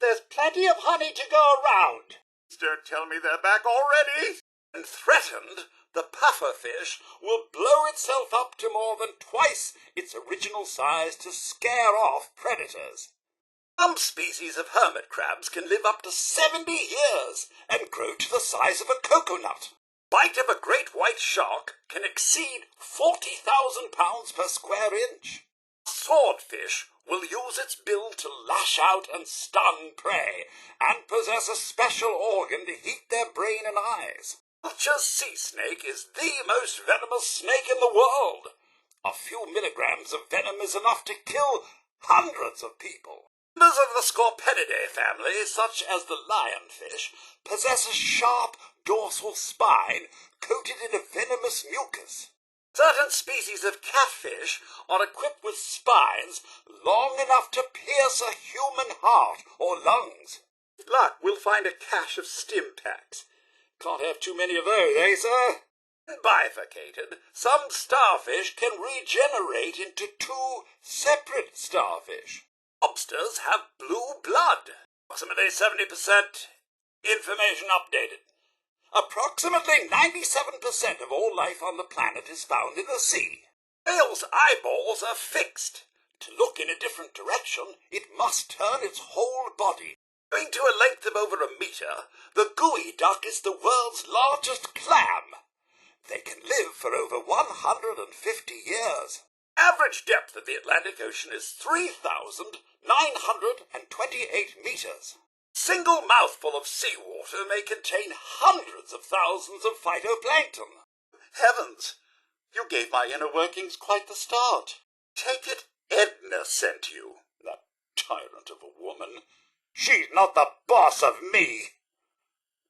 There's plenty of honey to go around. Don't tell me they're back already. And threatened, the pufferfish will blow itself up to more than twice its original size to scare off predators. Some species of hermit crabs can live up to 70 years and grow to the size of a coconut. Bite of a great white shark can exceed 40,000 pounds per square inch. Swordfish will use its bill to lash out and stun prey, and possess a special organ to heat their brain and eyes. Vulture's sea snake is the most venomous snake in the world. A few milligrams of venom is enough to kill hundreds of people. Members of the Scorpenidae family, such as the lionfish, possess a sharp dorsal spine coated in a venomous mucus. Certain species of catfish are equipped with spines long enough to pierce a human heart or lungs. With luck, we'll find a cache of stim packs. Can't have too many of those, eh, sir? Bifurcated, some starfish can regenerate into two separate starfish. Lobsters have blue blood. Approximately 70% information updated. Approximately 97% of all life on the planet is found in the sea. Whale's eyeballs are fixed. To look in a different direction, it must turn its whole body. Going to a length of over a meter, the gooey duck is the world's largest clam. They can live for over 150 years. Average depth of the Atlantic Ocean is 3,928 meters. Single mouthful of seawater may contain hundreds of thousands of phytoplankton. Heavens, you gave my inner workings quite the start. Take it Edna sent you, that tyrant of a woman. She's not the boss of me.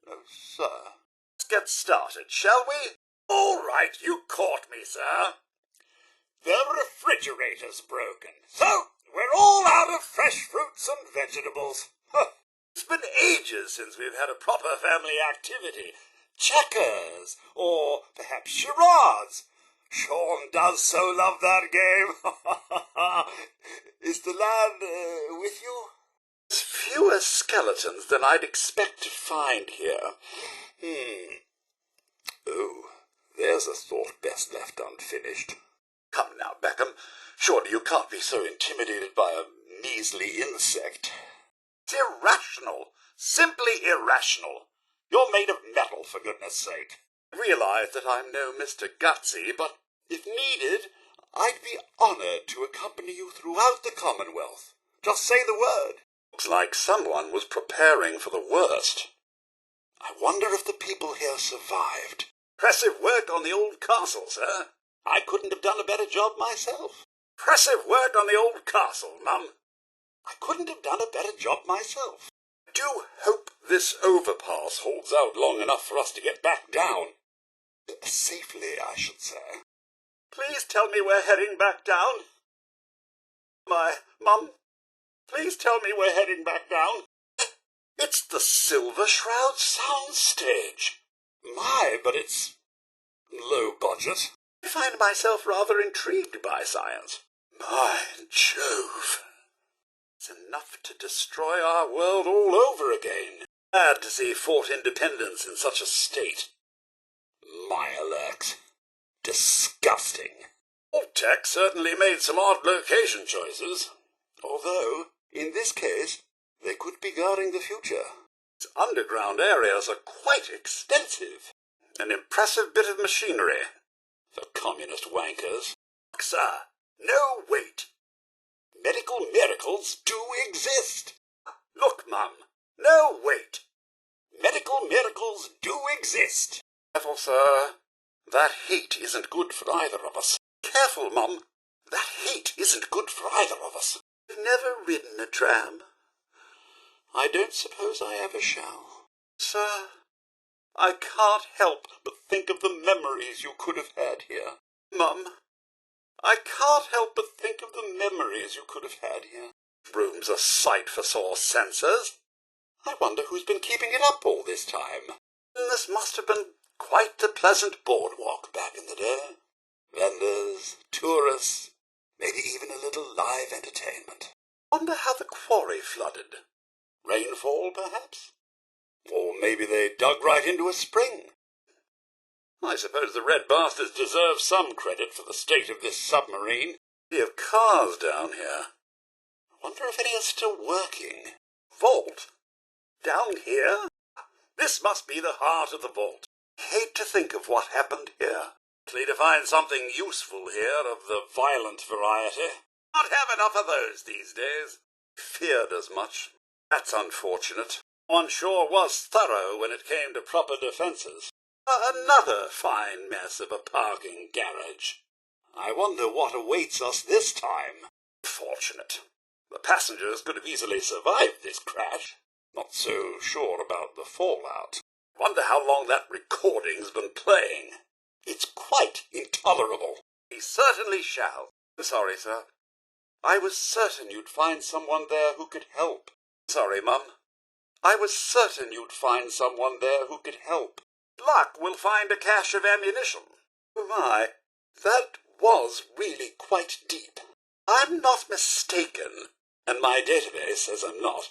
No, sir. Let's get started, shall we? All right, you caught me, sir. The refrigerator's broken, so we're all out of fresh fruits and vegetables. It's been ages since we've had a proper family activity. Checkers, or perhaps charades. Sean does so love that game. Is the lad with you? There's fewer skeletons than I'd expect to find here. Oh, there's a thought best left unfinished. Come now, Beckham. Surely you can't be so intimidated by a measly insect. It's irrational. Simply irrational. You're made of metal, for goodness sake. I realize that I'm no Mr. Gutsy, but if needed, I'd be honored to accompany you throughout the Commonwealth. Just say the word. Looks like someone was preparing for the worst. I wonder if the people here survived. Impressive work on the old castle, sir. I couldn't have done a better job myself. Impressive work on the old castle, Mum. I couldn't have done a better job myself. I do hope this overpass holds out long enough for us to get back down. Safely, I should say. Please tell me we're heading back down. Mum, please tell me we're heading back down. It's the Silver Shroud soundstage. My, but it's low budget. I find myself rather intrigued by science. By Jove. It's enough to destroy our world all over again. Glad to see Fort Independence in such a state. Lilacs. Disgusting. Old Tech certainly made some odd location choices. Although, in this case, they could be guarding the future. Its underground areas are quite extensive. An impressive bit of machinery. The communist wankers. Sir, no, wait. Medical miracles do exist. Look, Mum. No, wait. Medical miracles do exist. Careful, sir. That heat isn't good for either of us. Careful, Mum. That heat isn't good for either of us. You've never ridden a tram. I don't suppose I ever shall. Sir, I can't help but think of the memories you could have had here. Mum, I can't help but think of the memories you could have had here. Room's a sight for sore senses. I wonder who's been keeping it up all this time. This must have been quite the pleasant boardwalk back in the day. Vendors, tourists, maybe even a little live entertainment. Wonder how the quarry flooded. Rainfall, perhaps? Or maybe they dug right into a spring. I suppose the red bastards deserve some credit for the state of this submarine. We have cars down here. Wonder if any is still working. Vault? Down here? This must be the heart of the vault. Hate to think of what happened here. Likely to find something useful here of the violent variety. Not have enough of those these days. Feared as much. That's unfortunate. One sure was thorough when it came to proper defences. Another fine mess of a parking garage. I wonder what awaits us this time. Fortunate. The passengers could have easily survived this crash. Not so sure about the fallout. Wonder how long that recording's been playing. It's quite intolerable. He certainly shall. Sorry, sir. I was certain you'd find someone there who could help. Sorry, Mum. I was certain you'd find someone there who could help. Luck will find a cache of ammunition. Oh my, that was really quite deep. I'm not mistaken, and my database says I'm not.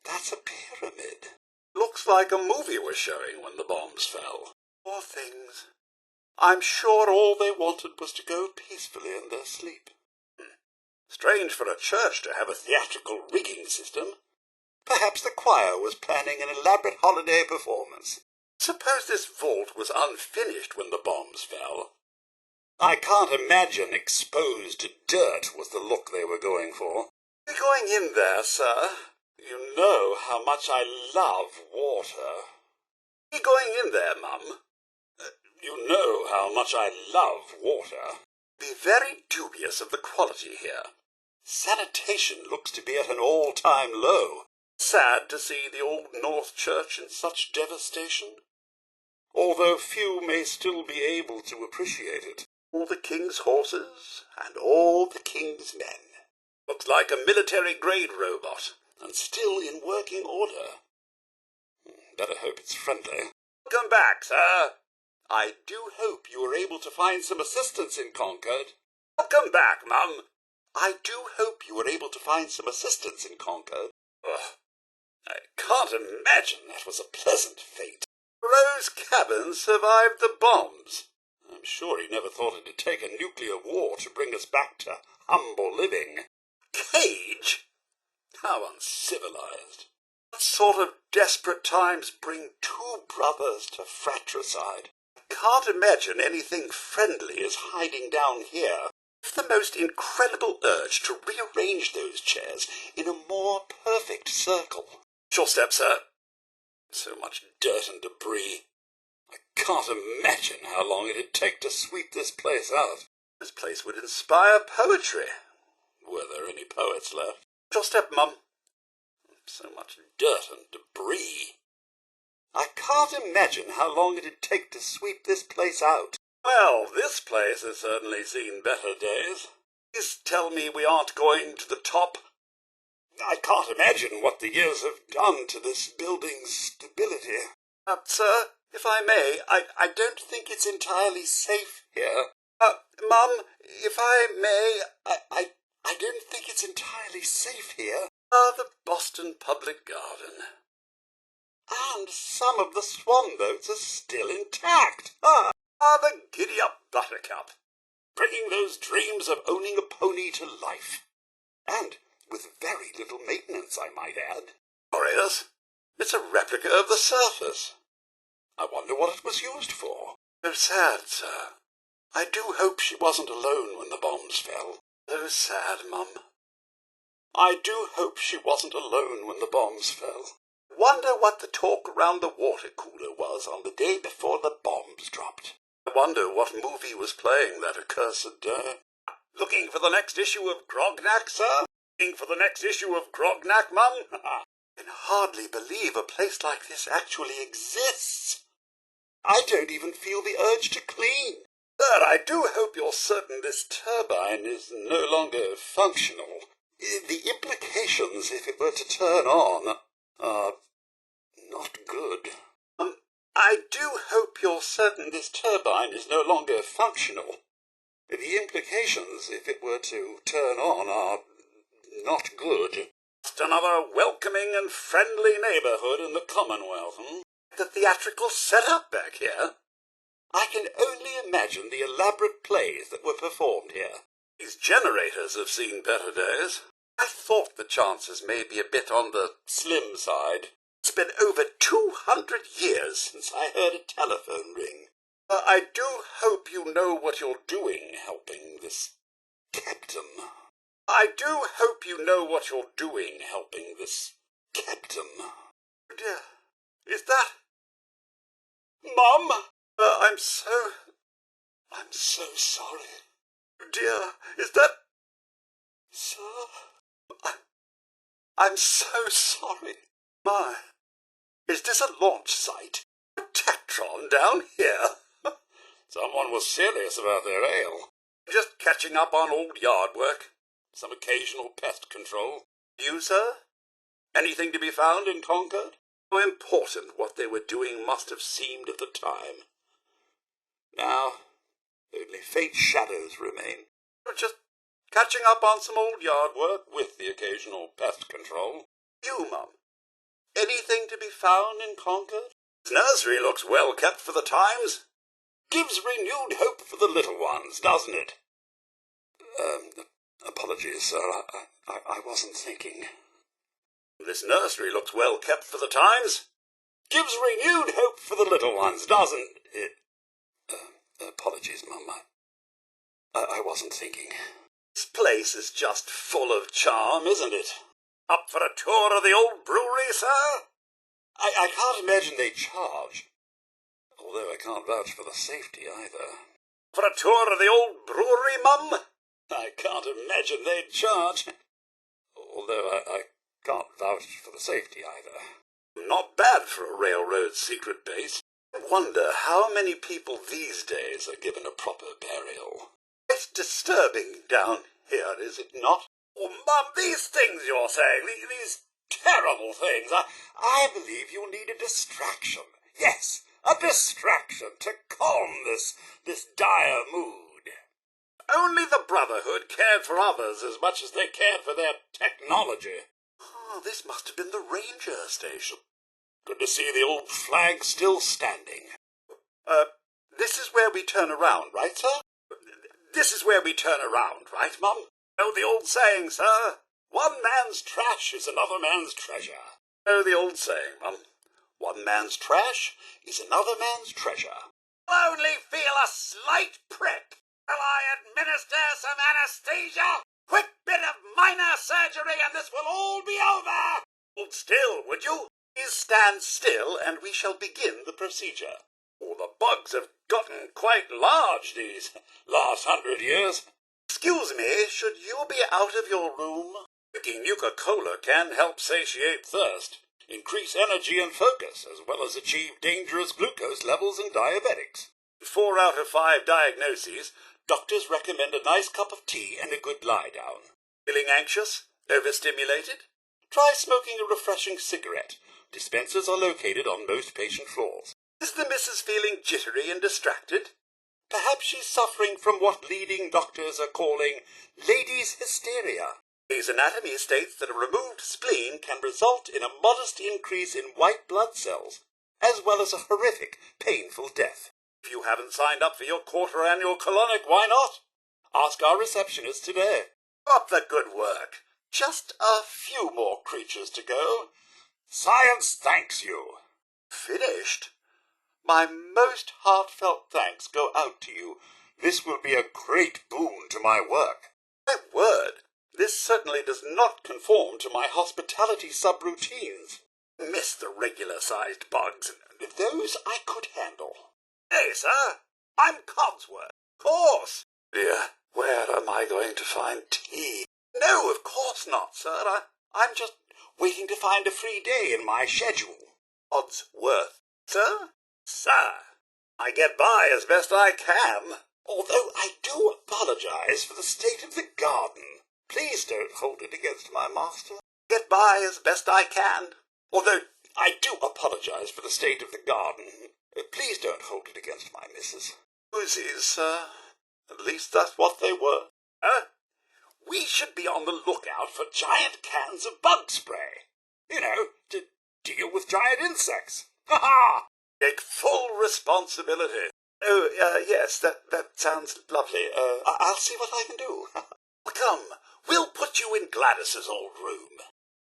That's a pyramid. Looks like a movie was showing when the bombs fell. Poor things. I'm sure all they wanted was to go peacefully in their sleep. Strange for a church to have a theatrical rigging system. Perhaps the choir was planning an elaborate holiday performance. Suppose this vault was unfinished when the bombs fell. I can't imagine exposed dirt was the look they were going for. Are you going in there, sir? You know how much I love water. Are you going in there, Mum? You know how much I love water. Be very dubious of the quality here. Sanitation looks to be at an all-time low. Sad to see the old North Church in such devastation. Although few may still be able to appreciate it. All the king's horses and all the king's men. Looks like a military-grade robot, and still in working order. Better hope it's friendly. Welcome back, sir. I do hope you were able to find some assistance in Concord. Welcome back, Mum. I do hope you were able to find some assistance in Concord. Ugh. I can't imagine that was a pleasant fate. Rose Cabin survived the bombs. I'm sure he never thought it'd take a nuclear war to bring us back to humble living. Cage? How uncivilized. What sort of desperate times bring two brothers to fratricide? I can't imagine anything friendly is hiding down here. The most incredible urge to rearrange those chairs in a more perfect circle. Your step, sir. So much dirt and debris. I can't imagine how long it'd take to sweep this place out. This place would inspire poetry. Were there any poets left? Your step, Mum. So much dirt and debris. I can't imagine how long it'd take to sweep this place out. Well, this place has certainly seen better days. Please tell me we aren't going to the top. I can't imagine what the years have done to this building's stability. Sir, if I may, I don't think it's entirely safe here. Mum, if I may, I don't think it's entirely safe here. The Boston Public Garden. And some of the swan boats are still intact. The giddy-up buttercup. Bringing those dreams of owning a pony to life. And with very little maintenance, I might add. Glorious. It's a replica of the surface. I wonder what it was used for. So sad, sir. I do hope she wasn't alone when the bombs fell. So sad, Mum. I do hope she wasn't alone when the bombs fell. Wonder what the talk around the water cooler was on the day before the bombs dropped. I wonder what movie was playing that accursed day. Looking for the next issue of Grognak, sir? Looking for the next issue of Grognak, Mum? I can hardly believe a place like this actually exists. I don't even feel the urge to clean. Sir, I do hope you're certain this turbine is no longer functional. The implications, if it were to turn on, are not good. I do hope you're certain this turbine is no longer functional. The implications, if it were to turn on, are not good. Just another welcoming and friendly neighbourhood in the Commonwealth, The theatrical set-up back here. I can only imagine the elaborate plays that were performed here. These generators have seen better days. I thought the chances may be a bit on the slim side. It's been over 200 years since I heard a telephone ring. I do hope you know what you're doing helping this captain. I do hope you know what you're doing helping this captain. Dear, is that... Mum? I'm so sorry. Dear, is that... Sir? I'm so sorry. My, is this a launch site? A Tactron down here? Someone was serious about their ale. Just catching up on old yard work. Some occasional pest control. You, sir? Anything to be found in Concord? How important what they were doing must have seemed at the time. Now, only faint shadows remain. Just catching up on some old yard work with the occasional pest control. You, Mum. Anything to be found in Concord? This nursery looks well kept for the times. Gives renewed hope for the little ones, doesn't it? Apologies, sir. I wasn't thinking. This nursery looks well kept for the times. Gives renewed hope for the little ones, doesn't it? Apologies, Mum. I wasn't thinking. This place is just full of charm, isn't it? Up for a tour of the old brewery, sir? I can't imagine they charge. Although I can't vouch for the safety either. For a tour of the old brewery, Mum? I can't imagine they'd charge. Although I can't vouch for the safety either. Not bad for a railroad secret base. I wonder how many people these days are given a proper burial. It's disturbing down here, is it not? Oh, Mum, these things you're saying, these terrible things, I believe you need a distraction. Yes, a distraction to calm this dire mood. Only the Brotherhood cared for others as much as they cared for their technology. Oh, this must have been the ranger station. Good to see the old flag still standing. This is where we turn around, right, sir? This is where we turn around, right, Mum? Know the old saying, sir? One man's trash is another man's treasure. Know the old saying, Mum? One man's trash is another man's treasure. I'll only feel a slight prick. Will I administer some anesthesia? Quick bit of minor surgery and this will all be over. Hold still, would you? Please stand still and we shall begin the procedure. Oh, the bugs have gotten quite large these last 100 years. Excuse me, should you be out of your room? Drinking Nuka-Cola can help satiate thirst, increase energy and focus, as well as achieve dangerous glucose levels in diabetics. 4 out of 5 diagnoses, doctors recommend a nice cup of tea and a good lie-down. Feeling anxious? Overstimulated? Try smoking a refreshing cigarette. Dispensers are located on most patient floors. Is the missus feeling jittery and distracted? Perhaps she's suffering from what leading doctors are calling ladies' hysteria. Gray's Anatomy states that a removed spleen can result in a modest increase in white blood cells, as well as a horrific, painful death. If you haven't signed up for your quarter-annual colonic, why not? Ask our receptionist today. Up the good work. Just a few more creatures to go. Science thanks you. Finished? My most heartfelt thanks go out to you. This will be a great boon to my work. My word, this certainly does not conform to my hospitality subroutines. Miss the regular-sized bugs. Those I could handle. Hey, sir, I'm Codsworth. Of course. Dear, where am I going to find tea? No, of course not, sir. I'm just waiting to find a free day in my schedule. Codsworth, sir? Sir, I get by as best I can. Although I do apologize for the state of the garden. Please don't hold it against my master. Get by as best I can. Although I do apologize for the state of the garden. Please don't hold it against my missus. Goosies, sir. At least that's what they were. We should be on the lookout for giant cans of bug spray. You know, to deal with giant insects. Ha-ha! Take full responsibility. Oh, yes, that sounds lovely. I'll see what I can do. Come, We'll put you in Gladys's old room.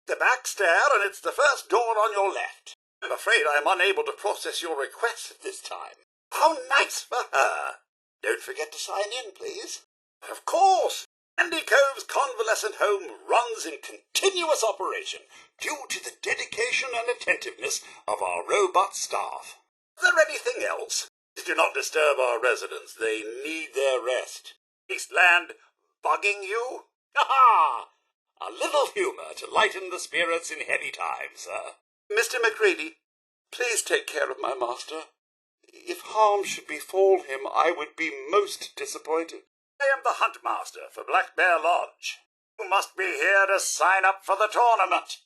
The back stair, and it's the first door on your left. I'm afraid I'm unable to process your request at this time. How nice for her! Don't forget to sign in, please. Of course. Andy Cove's convalescent home runs in continuous operation due to the dedication and attentiveness of our robot staff. Is there anything else? Do not disturb our residents. They need their rest. Wasteland bugging you? Ha-ha! A little humour to lighten the spirits in heavy times, sir. Mr. Macready, please take care of my master. If harm should befall him, I would be most disappointed. I am the hunt master for Black Bear Lodge. You must be here to sign up for the tournament.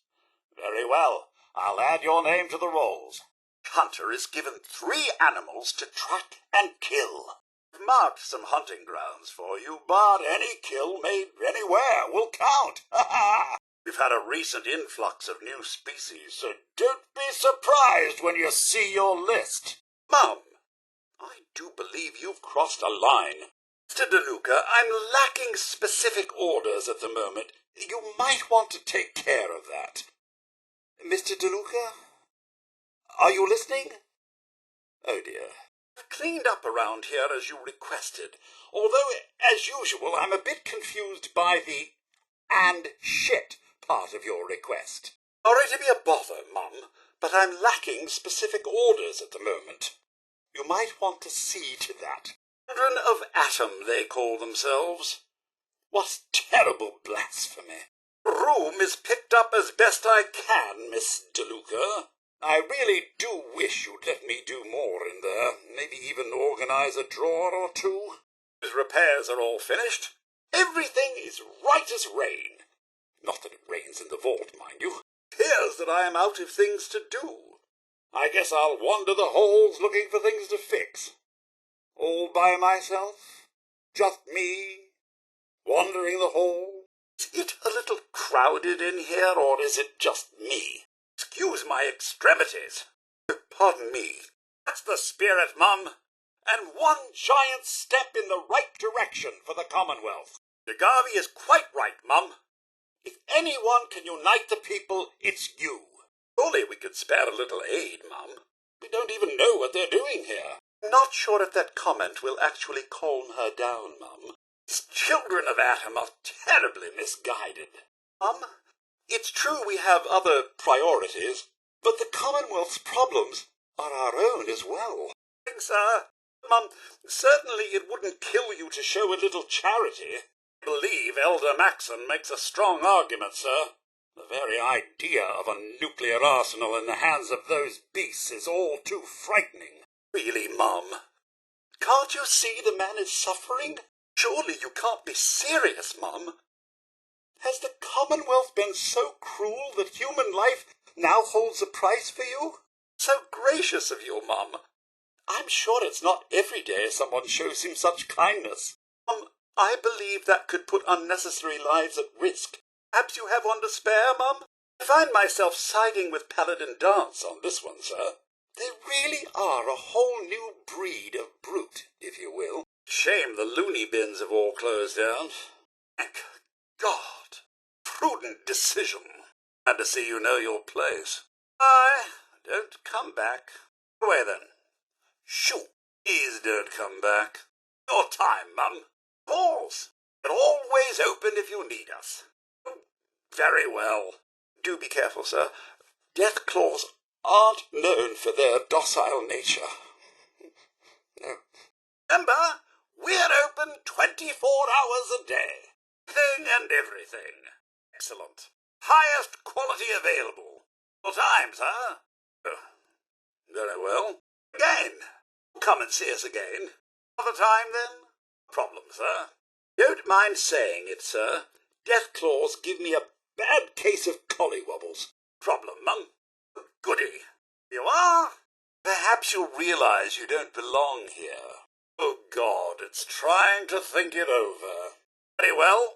Very well. I'll add your name to the rolls. Hunter is given 3 animals to track and kill. I've marked some hunting grounds for you, but any kill made anywhere will count. We've had a recent influx of new species, so don't be surprised when you see your list. Mum, I do believe you've crossed a line. Mr. DeLuca, I'm lacking specific orders at the moment. You might want to take care of that. Mr. DeLuca? Are you listening? Oh dear. I've cleaned up around here as you requested, although, as usual, I'm a bit confused by the "and shit" part of your request. Sorry to be a bother, Mum, but I'm lacking specific orders at the moment. You might want to see to that. Children of Atom, they call themselves. What terrible blasphemy. The room is picked up as best I can, Miss DeLuca. I really do wish you'd let me do more in there, maybe even organize a drawer or 2. His repairs are all finished. Everything is right as rain. Not that it rains in the vault, mind you. It appears that I am out of things to do. I guess I'll wander the halls looking for things to fix. All by myself? Just me? Wandering the hall? Is it a little crowded in here, or is it just me? Excuse my extremities. Pardon me. That's the spirit, Mum. And one giant step in the right direction for the Commonwealth. De Garvey is quite right, Mum. If anyone can unite the people, it's you. Surely we could spare a little aid, Mum. We don't even know what they're doing here. Not sure if that comment will actually calm her down, Mum. These children of Atom are terribly misguided. Mum, it's true we have other priorities, but the Commonwealth's problems are our own as well. Thanks, sir. Mum, certainly it wouldn't kill you to show a little charity. I believe Elder Maxon makes a strong argument, sir. The very idea of a nuclear arsenal in the hands of those beasts is all too frightening. Really, Mum? Can't you see the man is suffering? Surely you can't be serious, Mum. Has the Commonwealth been so cruel that human life now holds a price for you? So gracious of you, Mum. I'm sure it's not every day someone shows him such kindness. I believe that could put unnecessary lives at risk. Perhaps you have one to spare, Mum? I find myself siding with Paladin Dance on this one, sir. They really are a whole new breed of brute, if you will. Shame the loony bins have all closed down. Thank God. Prudent decision. Glad to see you know your place. Don't come back. Away then. Shoo. Please don't come back. Your time, Mum. Of course. We're always open if you need us. Very well. Do be careful, sir. Death claws aren't known for their docile nature. No. Remember, we're open 24 hours a day. Thing and everything. Excellent. Highest quality available. Full time, sir. Oh, very well. Again. Come and see us again. Another time, then? No problem, sir. Don't mind saying it, sir. Death claws give me a bad case of collywobbles. Problem, Mum. Goody. You are? Perhaps you'll realize you don't belong here. Oh, God, it's trying to think it over. Very well.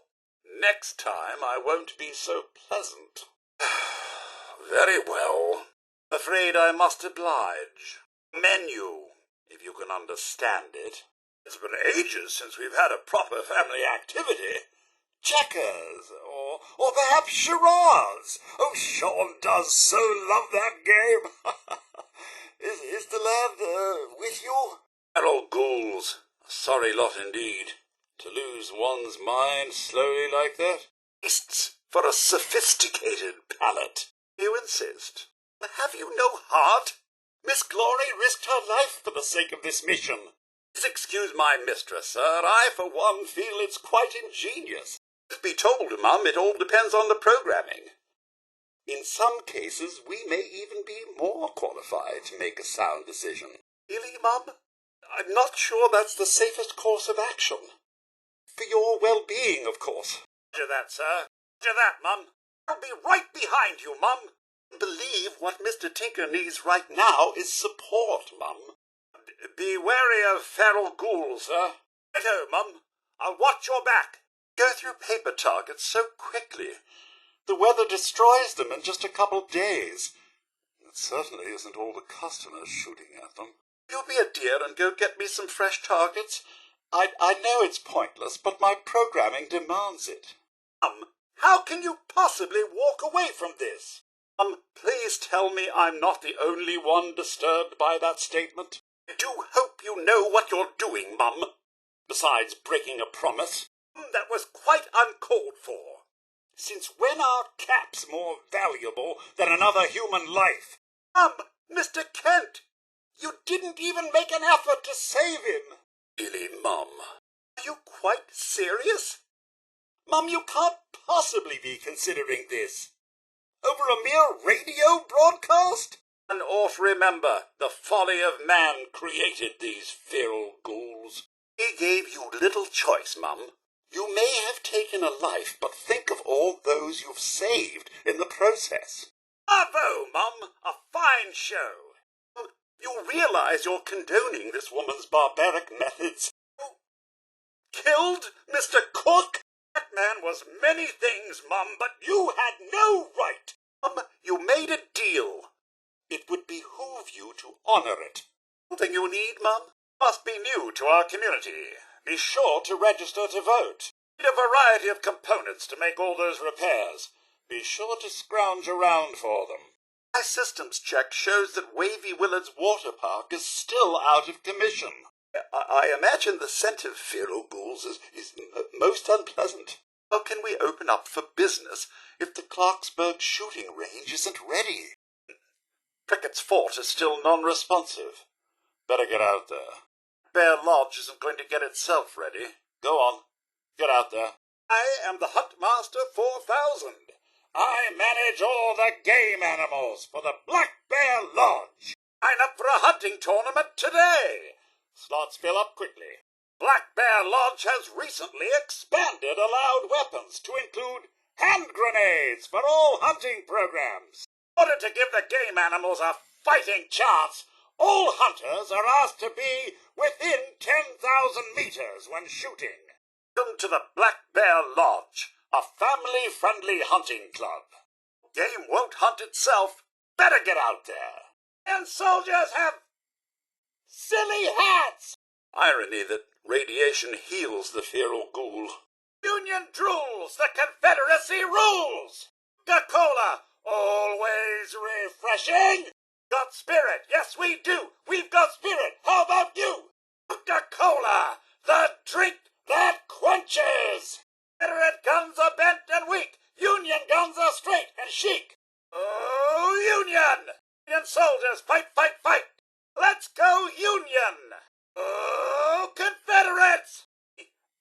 Next time I won't be so pleasant. Very well. I'm afraid I must oblige. Menu, if you can understand it. It's been ages since we've had a proper family activity. checkers, or perhaps charades. Oh, Sean does so love that game. Is the lad with you? Feral ghouls, a sorry lot indeed, to lose one's mind slowly like that. Tastes for a sophisticated palate. You insist. Have you no heart? Miss Glory risked her life for the sake of this mission. Please excuse my mistress, sir. I, for one, feel it's quite ingenious. Truth be told, Mum, it all depends on the programming. In some cases, we may even be more qualified to make a sound decision. Really, Mum? I'm not sure that's the safest course of action. For your well-being, of course. Roger that, sir. Roger that, Mum. I'll be right behind you, Mum. I believe what Mr. Tinker needs right now is support, Mum. Be wary of feral ghouls, sir. Righto, Mum. I'll watch your back. Go through paper targets so quickly. The weather destroys them in just a couple of days. It certainly isn't all the customers shooting at them. You'll be a dear and go get me some fresh targets. I know it's pointless, but my programming demands it. How can you possibly walk away from this? Please tell me I'm not the only one disturbed by that statement. I do hope you know what you're doing, Mum. Besides breaking a promise, that was quite uncalled for. Since when are caps more valuable than another human life? Mr. Kent, you didn't even make an effort to save him. Really, Mum? Are you quite serious? Mum, you can't possibly be considering this. Over a mere radio broadcast? And ought remember, the folly of man created these feral ghouls. He gave you little choice, Mum. You may have taken a life, but think of all those you've saved in the process. Bravo, Mum! A fine show! You realize you're condoning this woman's barbaric methods. You killed Mr. Cook? That man was many things, Mum, but you had no right. Mum, you made a deal. It would behoove you to honor it. Something you need, Mum? Must be new to our community. Be sure to register to vote. Need a variety of components to make all those repairs. Be sure to scrounge around for them. My systems check shows that Wavy Willard's water park is still out of commission. I imagine the scent of feral ghouls is most unpleasant. How can we open up for business if the Clarksburg shooting range isn't ready? Prickett's fort is still non-responsive. Better get out there. Bear Lodge isn't going to get itself ready. Go on. Get out there. I am the Huntmaster 4000. I manage all the game animals for the Black Bear Lodge. Sign up for a hunting tournament today. Slots fill up quickly. Black Bear Lodge has recently expanded allowed weapons to include hand grenades for all hunting programs. In order to give the game animals a fighting chance, all hunters are asked to be within 10,000 meters when shooting. Welcome to the Black Bear Lodge, a family-friendly hunting club. Game won't hunt itself. Better get out there. And soldiers have silly hats. Irony that radiation heals the feral ghoul. Union drools, the Confederacy rules. Coca-Cola, always refreshing. Got spirit, yes we do. We've got spirit. How about you? Coca-Cola, the drink that quenches. Confederate guns are bent and weak. Union guns are straight and chic. Oh, Union! Union soldiers, fight, fight, fight. Let's go, Union! Oh, Confederates!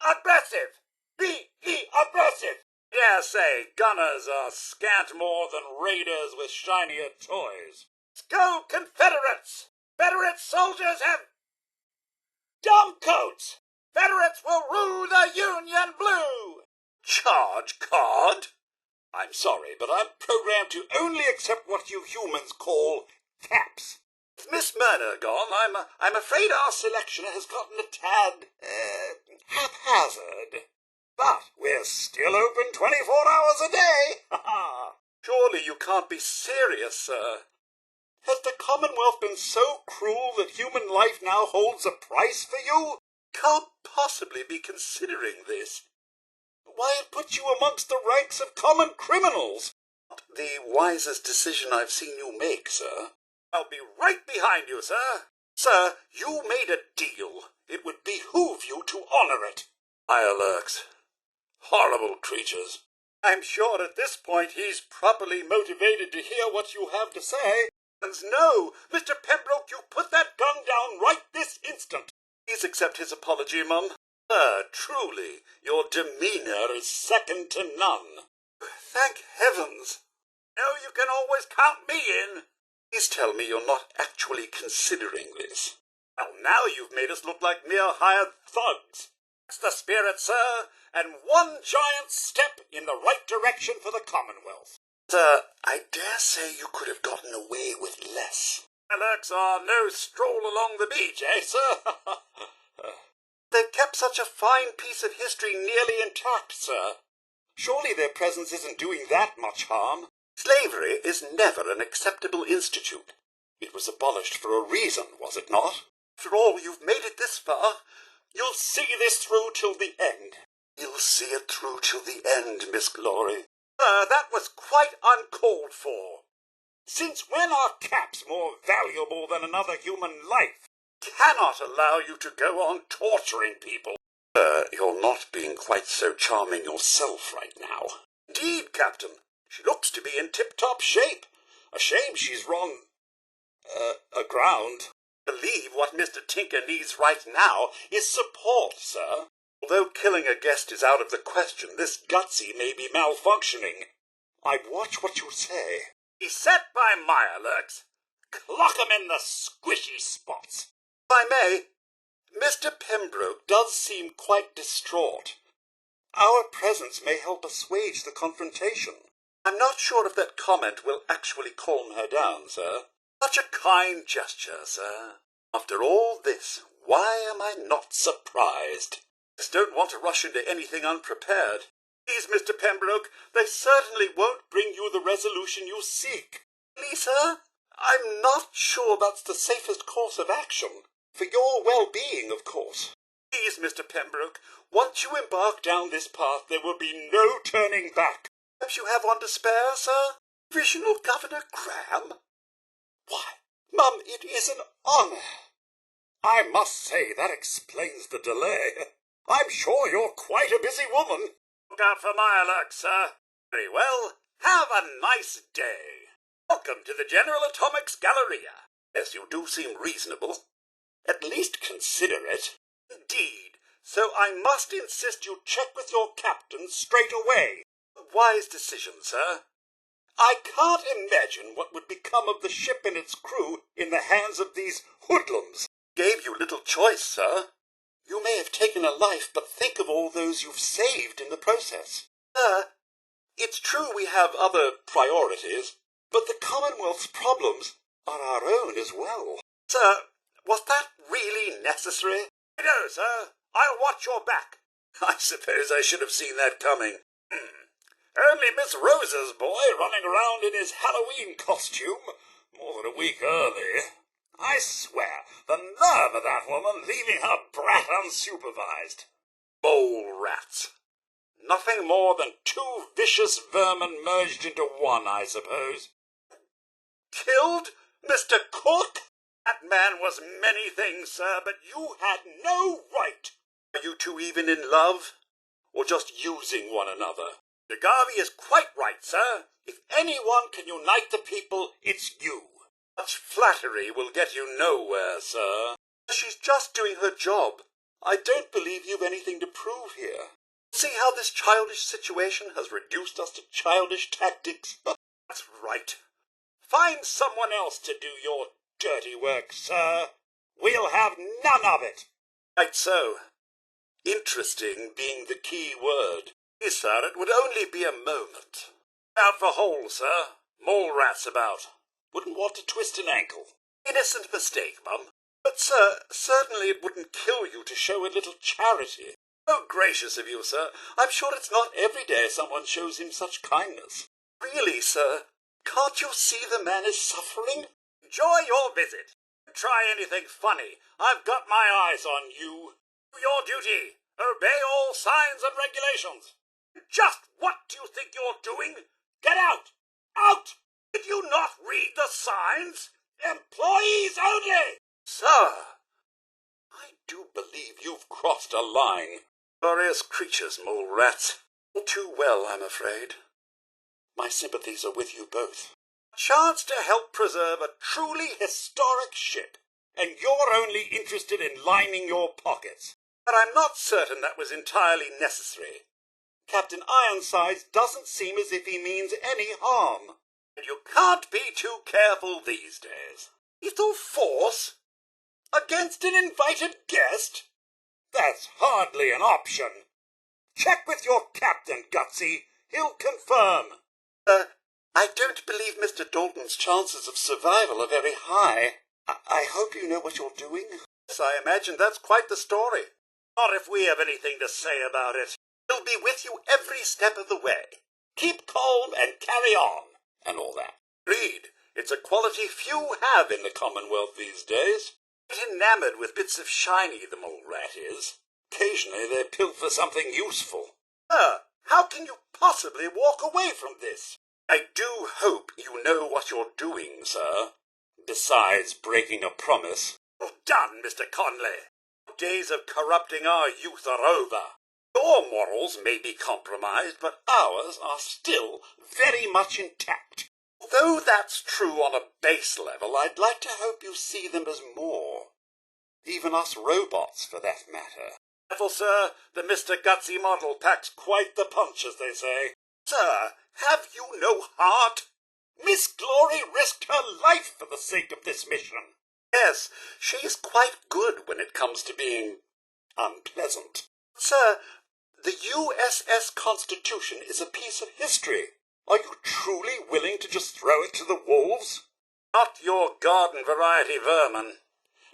Aggressive! Be aggressive! Dare say, gunners are scant more than raiders with shinier toys. Let's go, Confederates! Confederate soldiers have dumb coats! Confederates will rule the Union blue! Charge card? I'm sorry, but I'm programmed to only accept what you humans call caps. With Miss Murner gone, I'm afraid our selection has gotten a tad, haphazard. But we're still open 24 hours a day. Ha ha! Surely you can't be serious, sir. Has the Commonwealth been so cruel that human life now holds a price for you? Can't possibly be considering this. Why, it puts you amongst the ranks of common criminals. Not the wisest decision I've seen you make, sir. I'll be right behind you, sir. Sir, you made a deal. It would behoove you to honor it. Fireworks. Horrible creatures. I'm sure at this point he's properly motivated to hear what you have to say. No, Mr. Pembroke, you put that gun down right this instant. Please accept his apology, Mum. Sir, truly, your demeanour is second to none. Thank heavens. No, you can always count me in. Please tell me you're not actually considering this. Well, now you've made us look like mere hired thugs. That's the spirit, sir, and one giant step in the right direction for the Commonwealth. Sir, I dare say you could have gotten away with less. Fireworks are no stroll along the beach, eh, sir? They've kept such a fine piece of history nearly intact, sir. Surely their presence isn't doing that much harm. Slavery is never an acceptable institute. It was abolished for a reason, was it not? After all, you've made it this far. You'll see this through till the end. You'll see it through till the end, Miss Glory. That was quite uncalled for. Since when are caps more valuable than another human life? Cannot allow you to go on torturing people. You're not being quite so charming yourself right now. Indeed, Captain. She looks to be in tip-top shape. A shame she's wrong, aground. I believe what Mr. Tinker needs right now is support, sir. Although killing a guest is out of the question, this gutsy may be malfunctioning. I'd watch what you say. He's set by Mirelurks. Clock him in the squishy spots. If I may, Mr. Pembroke does seem quite distraught. Our presence may help assuage the confrontation. I'm not sure if that comment will actually calm her down, sir. Such a kind gesture, sir. After all this, why am I not surprised? I just don't want to rush into anything unprepared. Please, Mr. Pembroke, they certainly won't bring you the resolution you seek. Really, sir? I'm not sure that's the safest course of action. For your well-being, of course. Please, Mr. Pembroke, once you embark down this path, there will be no turning back. Perhaps you have one to spare, sir? Provisional Governor Graham? Why, Mum, it is an honour. I must say that explains the delay. I'm sure you're quite a busy woman. Look out for Mirelurks, sir. Very well. Have a nice day. Welcome to the General Atomics Galleria. Yes, you do seem reasonable. At least consider it. Indeed. So I must insist you check with your captain straight away. A wise decision, sir. I can't imagine what would become of the ship and its crew in the hands of these hoodlums. Gave you little choice, sir. You may have taken a life, but think of all those you've saved in the process. Sir, it's true we have other priorities, but the Commonwealth's problems are our own as well. Sir, was that really necessary? No, sir. I'll watch your back. I suppose I should have seen that coming. Only Miss Rose's boy running around in his Halloween costume more than a week early. I swear, the nerve of that woman leaving her brat unsupervised. Mole rats. Nothing more than two vicious vermin merged into one, I suppose. Killed Mr. Cook? That man was many things, sir, but you had no right. Are you two even in love? Or just using one another? The Garvey is quite right, sir. If anyone can unite the people, it's you. Such flattery will get you nowhere, sir. She's just doing her job. I don't believe you've anything to prove here. See how this childish situation has reduced us to childish tactics? That's right. Find someone else to do your dirty work, sir. We'll have none of it. Right so. Interesting being the key word. Yes, sir, it would only be a moment. Out for holes, sir. Mole rats about. Wouldn't want to twist an ankle. Innocent mistake, Mum. But, sir, certainly it wouldn't kill you to show a little charity. Oh, gracious of you, sir. I'm sure it's not every day someone shows him such kindness. Really, sir, can't you see the man is suffering? Enjoy your visit. Try anything funny. I've got my eyes on you. Do your duty. Obey all signs and regulations. Just what do you think you're doing? Get out! Out! Did you not read the signs? Employees only! Sir, I do believe you've crossed a line. Glorious creatures, mole rats. All too well, I'm afraid. My sympathies are with you both. A chance to help preserve a truly historic ship, and you're only interested in lining your pockets. But I'm not certain that was entirely necessary. Captain Ironsides doesn't seem as if he means any harm. And you can't be too careful these days. Lethal force? Against an invited guest? That's hardly an option. Check with your captain, Gutsy. He'll confirm. I don't believe Mr. Dalton's chances of survival are very high. I hope you know what you're doing. Yes, I imagine that's quite the story. Not if we have anything to say about it. He'll be with you every step of the way. Keep calm and carry on, and all that. Agreed. It's a quality few have in the Commonwealth these days. Enamoured with bits of shiny, the mole rat is. Occasionally they pilfer something useful. How can you possibly walk away from this? I do hope you know what you're doing, sir. Besides breaking a promise. Well done, Mr. Conley. Days of corrupting our youth are over. Your morals may be compromised, but ours are still very much intact. Though that's true on a base level, I'd like to hope you see them as more. Even us robots, for that matter. Careful, sir. The Mr. Gutsy model packs quite the punch, as they say. Sir, have you no heart? Miss Glory risked her life for the sake of this mission. Yes, she's quite good when it comes to being unpleasant. Sir, the USS Constitution is a piece of history. Are you truly willing to just throw it to the wolves? Not your garden variety vermin.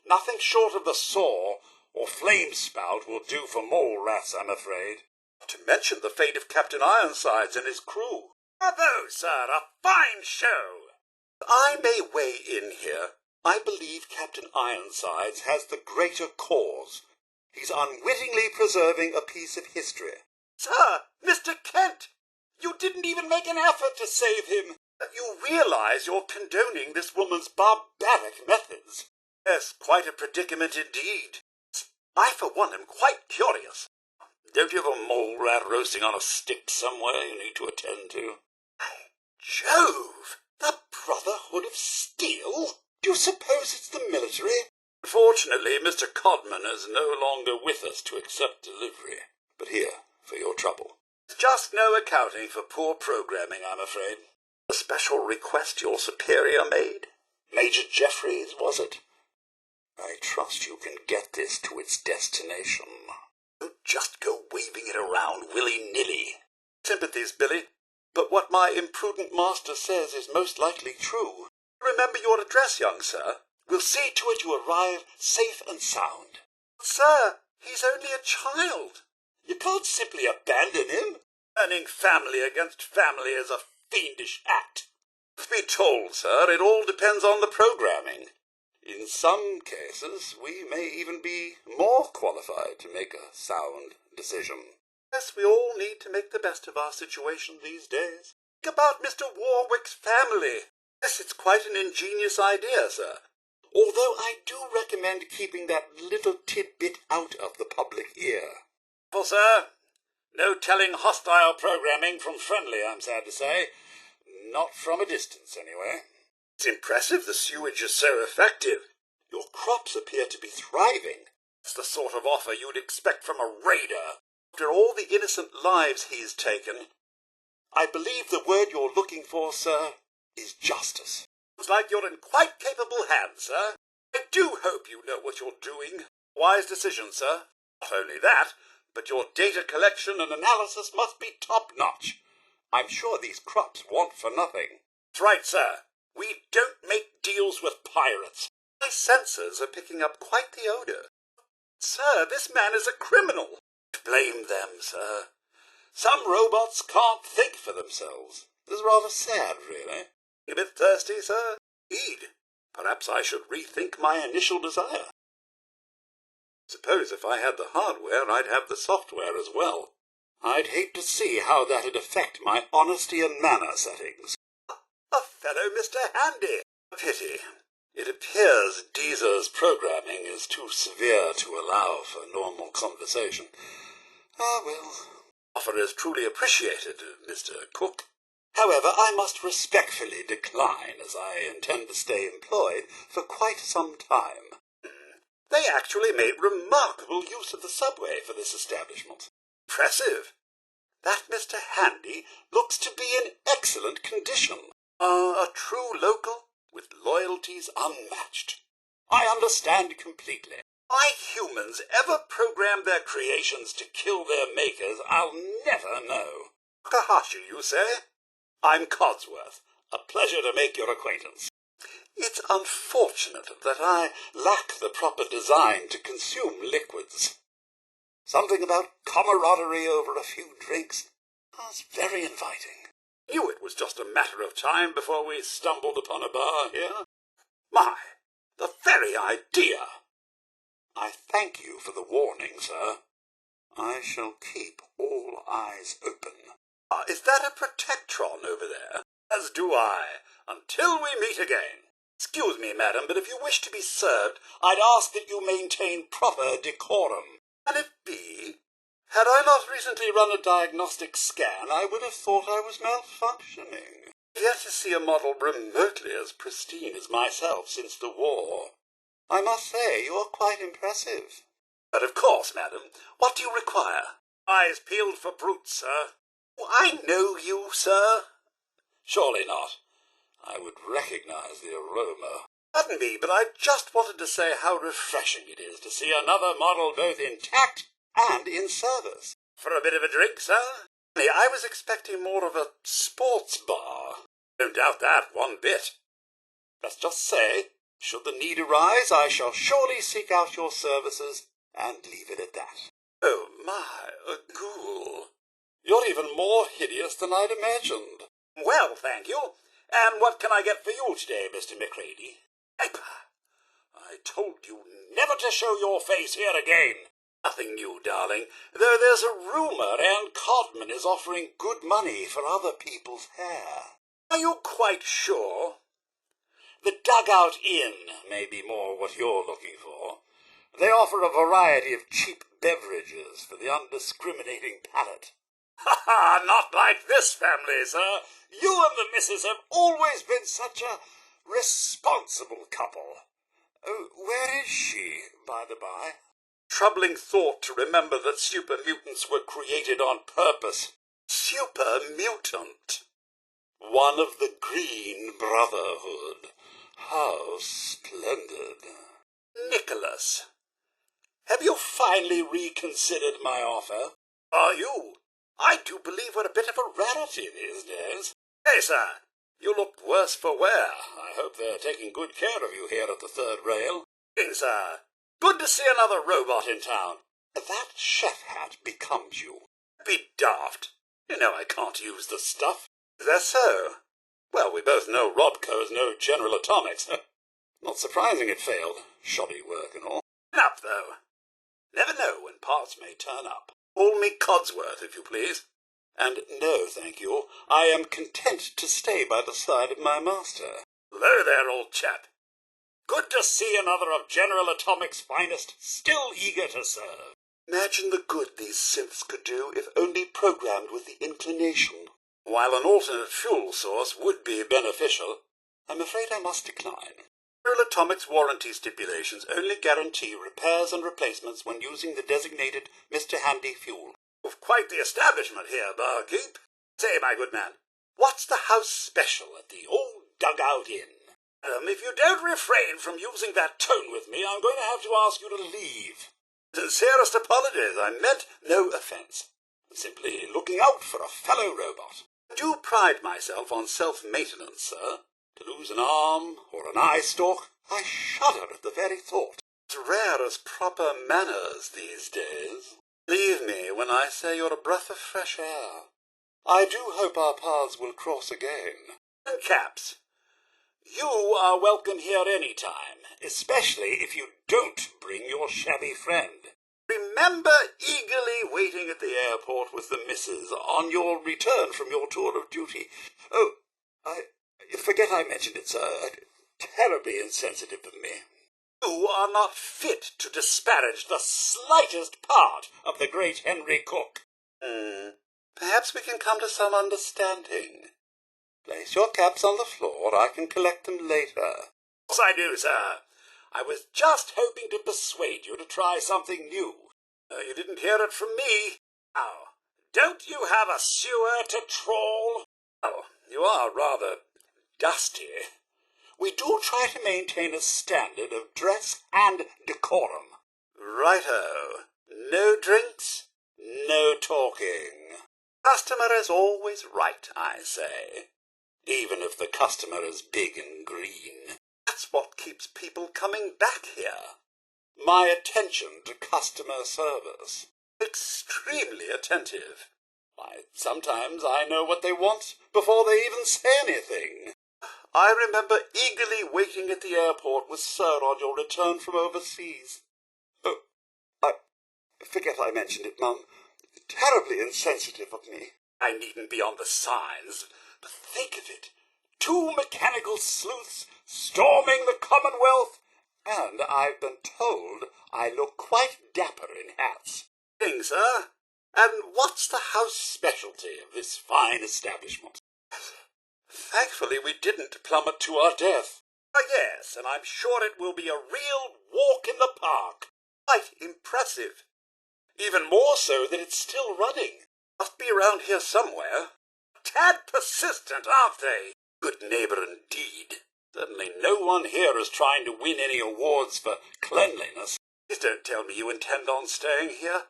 Nothing short of the saw or flame spout will do for mole rats, I'm afraid. Not to mention the fate of Captain Ironsides and his crew. Bravo, sir, a fine show. I may weigh in here. I believe Captain Ironsides has the greater cause. He's unwittingly preserving a piece of history. Sir, Mr. Kent, you didn't even make an effort to save him. You realize you're condoning this woman's barbaric methods. Yes, quite a predicament indeed. I, for one, am quite curious. Don't you have a mole rat roasting on a stick somewhere you need to attend to? Jove! The Brotherhood of Steel? Do you suppose it's the military? Unfortunately, Mr. Codman is no longer with us to accept delivery. But here, for your trouble. There's just no accounting for poor programming, I'm afraid. A special request your superior made? Major Jeffries, was it? I trust you can get this to its destination. Don't just go waving it around willy-nilly. Sympathies, Billy, but what my imprudent master says is most likely true. Remember your address, young sir. We'll see to it you arrive safe and sound. Sir, he's only a child. You can't simply abandon him. Turning family against family is a fiendish act. Truth be told, sir, it all depends on the programming. In some cases, we may even be more qualified to make a sound decision. Yes, we all need to make the best of our situation these days. Think about Mr. Warwick's family. Yes, it's quite an ingenious idea, sir. Although I do recommend keeping that little tidbit out of the public ear. Well, sir, no telling hostile programming from friendly, I'm sad to say. Not from a distance, anyway. It's impressive the sewage is so effective. Your crops appear to be thriving. It's the sort of offer you'd expect from a raider. After all the innocent lives he's taken, I believe the word you're looking for, sir, is justice. Looks like you're in quite capable hands, sir. I do hope you know what you're doing. Wise decision, sir. Not only that, but your data collection and analysis must be top-notch. I'm sure these crops want for nothing. That's right, sir. We don't make deals with pirates. My sensors are picking up quite the odour. Sir, this man is a criminal. Blame them, sir. Some robots can't think for themselves. It's rather sad, really. A bit thirsty, sir? Indeed. Perhaps I should rethink my initial desire. Suppose if I had the hardware, I'd have the software as well. I'd hate to see how that'd affect my honesty and manner settings. A fellow Mr. Handy. A pity. It appears Deezer's programming is too severe to allow for normal conversation. Ah, well. Offer is truly appreciated, Mr. Cook. However, I must respectfully decline, as I intend to stay employed for quite some time. They actually made remarkable use of the subway for this establishment. Impressive. That Mr. Handy looks to be in excellent condition. A true local with loyalties unmatched. I understand completely. Why humans ever program their creations to kill their makers, I'll never know. Takahashi, you say? I'm Codsworth. A pleasure to make your acquaintance. It's unfortunate that I lack the proper design to consume liquids. Something about camaraderie over a few drinks was very inviting. Knew it was just a matter of time before we stumbled upon a bar here. My, the very idea! I thank you for the warning, sir. I shall keep all eyes open. Is that a protectron over there? As do I, until we meet again. Excuse me, madam, but if you wish to be served, I'd ask that you maintain proper decorum. Can it be? Had I not recently run a diagnostic scan, I would have thought I was malfunctioning. I've yet to see a model remotely as pristine as myself since the war. I must say, you are quite impressive. But of course, madam. What do you require? Eyes peeled for brutes, sir. I know you, sir. Surely not. I would recognize the aroma. Pardon me, but I just wanted to say how refreshing it is to see another model both intact and in service. For a bit of a drink, sir? I was expecting more of a sports bar. Don't doubt that one bit. Let's just say, should the need arise, I shall surely seek out your services and leave it at that. Oh my, a ghoul. You're even more hideous than I'd imagined. Well, thank you. And what can I get for you today, Mr. Macready? I told you never to show your face here again. Nothing new, darling, though there's a rumour Anne Codman is offering good money for other people's hair. Are you quite sure? The Dugout Inn may be more what you're looking for. They offer a variety of cheap beverages for the undiscriminating palate. Ha! Not like this family, sir. You and the missus have always been such a responsible couple. Oh, where is she, by the by? Troubling thought to remember that super mutants were created on purpose. Super mutant. One of the Green Brotherhood. How splendid. Nicholas, have you finally reconsidered my offer? Are you? I do believe we're a bit of a rarity these days. Hey, sir, you look worse for wear. I hope they're taking good care of you here at the third rail. Sir, good to see another robot in town. That chef hat becomes you. Be daft. You know I can't use the stuff. Is that so? Well, we both know Robco's no General Atomics. Not surprising it failed. Shoddy work and all. Up, though. Never know when parts may turn up. Call me Codsworth, if you please. And no, thank you. I am content to stay by the side of my master. Hello there, old chap. Good to see another of General Atomic's finest, still eager to serve. Imagine the good these synths could do if only programmed with the inclination. While an alternate fuel source would be beneficial, I'm afraid I must decline. General Atomic's warranty stipulations only guarantee repairs and replacements when using the designated Mr. Handy fuel. You've quite the establishment here, barkeep. Say, my good man, what's the house special at the old Dugout Inn? If you don't refrain from using that tone with me, I'm going to have to ask you to leave. Sincerest apologies. I meant no offence. Simply looking out for a fellow robot. I do pride myself on self-maintenance, sir. To lose an arm or an eye stalk, I shudder at the very thought. It's rare as proper manners these days. Believe me when I say you're a breath of fresh air. I do hope our paths will cross again. And Caps, you are welcome here any time, especially if you don't bring your shabby friend. Remember eagerly waiting at the airport. airport with the missus on your return from your tour of duty. Oh, I forget I mentioned it, sir. Terribly insensitive of me. You are not fit to disparage the slightest part of the great Henry Cook. Perhaps we can come to some understanding. Place your caps on the floor. I can collect them later. Of course I do, sir. I was just hoping to persuade you to try something new. You didn't hear it from me. Now, don't you have a sewer to trawl? Oh, you are rather dusty. We do try to maintain a standard of dress and decorum. Righto. No drinks, no talking. Customer is always right, I say. Even if the customer is big and green. That's what keeps people coming back here. My attention to customer service. Extremely attentive. Why, sometimes I know what they want before they even say anything. I remember eagerly waiting at the airport with Sir on your return from overseas. Oh, I forget I mentioned it, Mum. Terribly insensitive of me. I needn't be on the signs, but think of it. 2 mechanical sleuths storming the Commonwealth, and I've been told I look quite dapper in hats. Thing, sir. And what's the house specialty of this fine establishment? Thankfully we didn't plummet to our death. Yes, and I'm sure it will be a real walk in the park. Quite impressive. Even more so that it's still running. Must be around here somewhere. Tad persistent, aren't they? Good neighbour indeed. Certainly no one here is trying to win any awards for cleanliness. Please don't tell me you intend on staying here.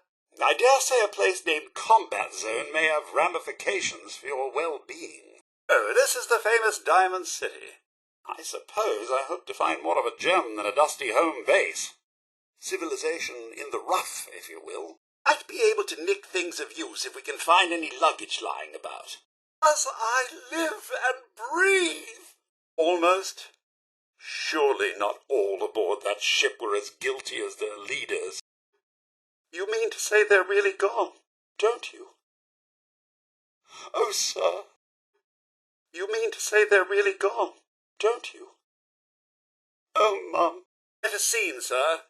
I dare say a place named Combat Zone may have ramifications for your well-being. Oh, this is the famous Diamond City. I suppose I hope to find more of a gem than a dusty home base. Civilization in the rough, if you will. Might be able to nick things of use if we can find any luggage lying about. As I live and breathe. Almost. Surely not all aboard that ship were as guilty as their leaders. You mean to say they're really gone, don't you? Oh, sir. You mean to say they're really gone, don't you? Oh, Mum. Get a scene, sir.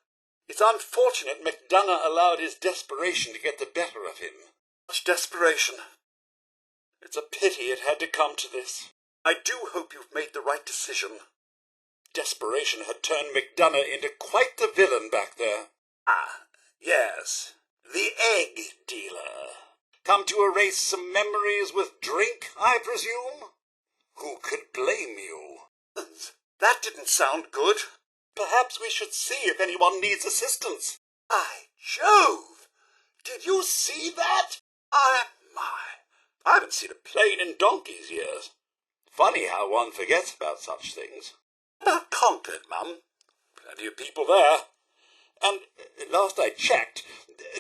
It's unfortunate MacDonough allowed his desperation to get the better of him. Much desperation. It's a pity it had to come to this. I do hope you've made the right decision. Desperation had turned MacDonough into quite the villain back there. Ah, yes. The egg dealer. Come to erase some memories with drink, I presume? Who could blame you? That didn't sound good. Perhaps we should see if anyone needs assistance. By Jove! Did you see that? I haven't seen a plane in donkey's years. Funny how one forgets about such things. About Concord, Mum. Plenty of people there. And last I checked,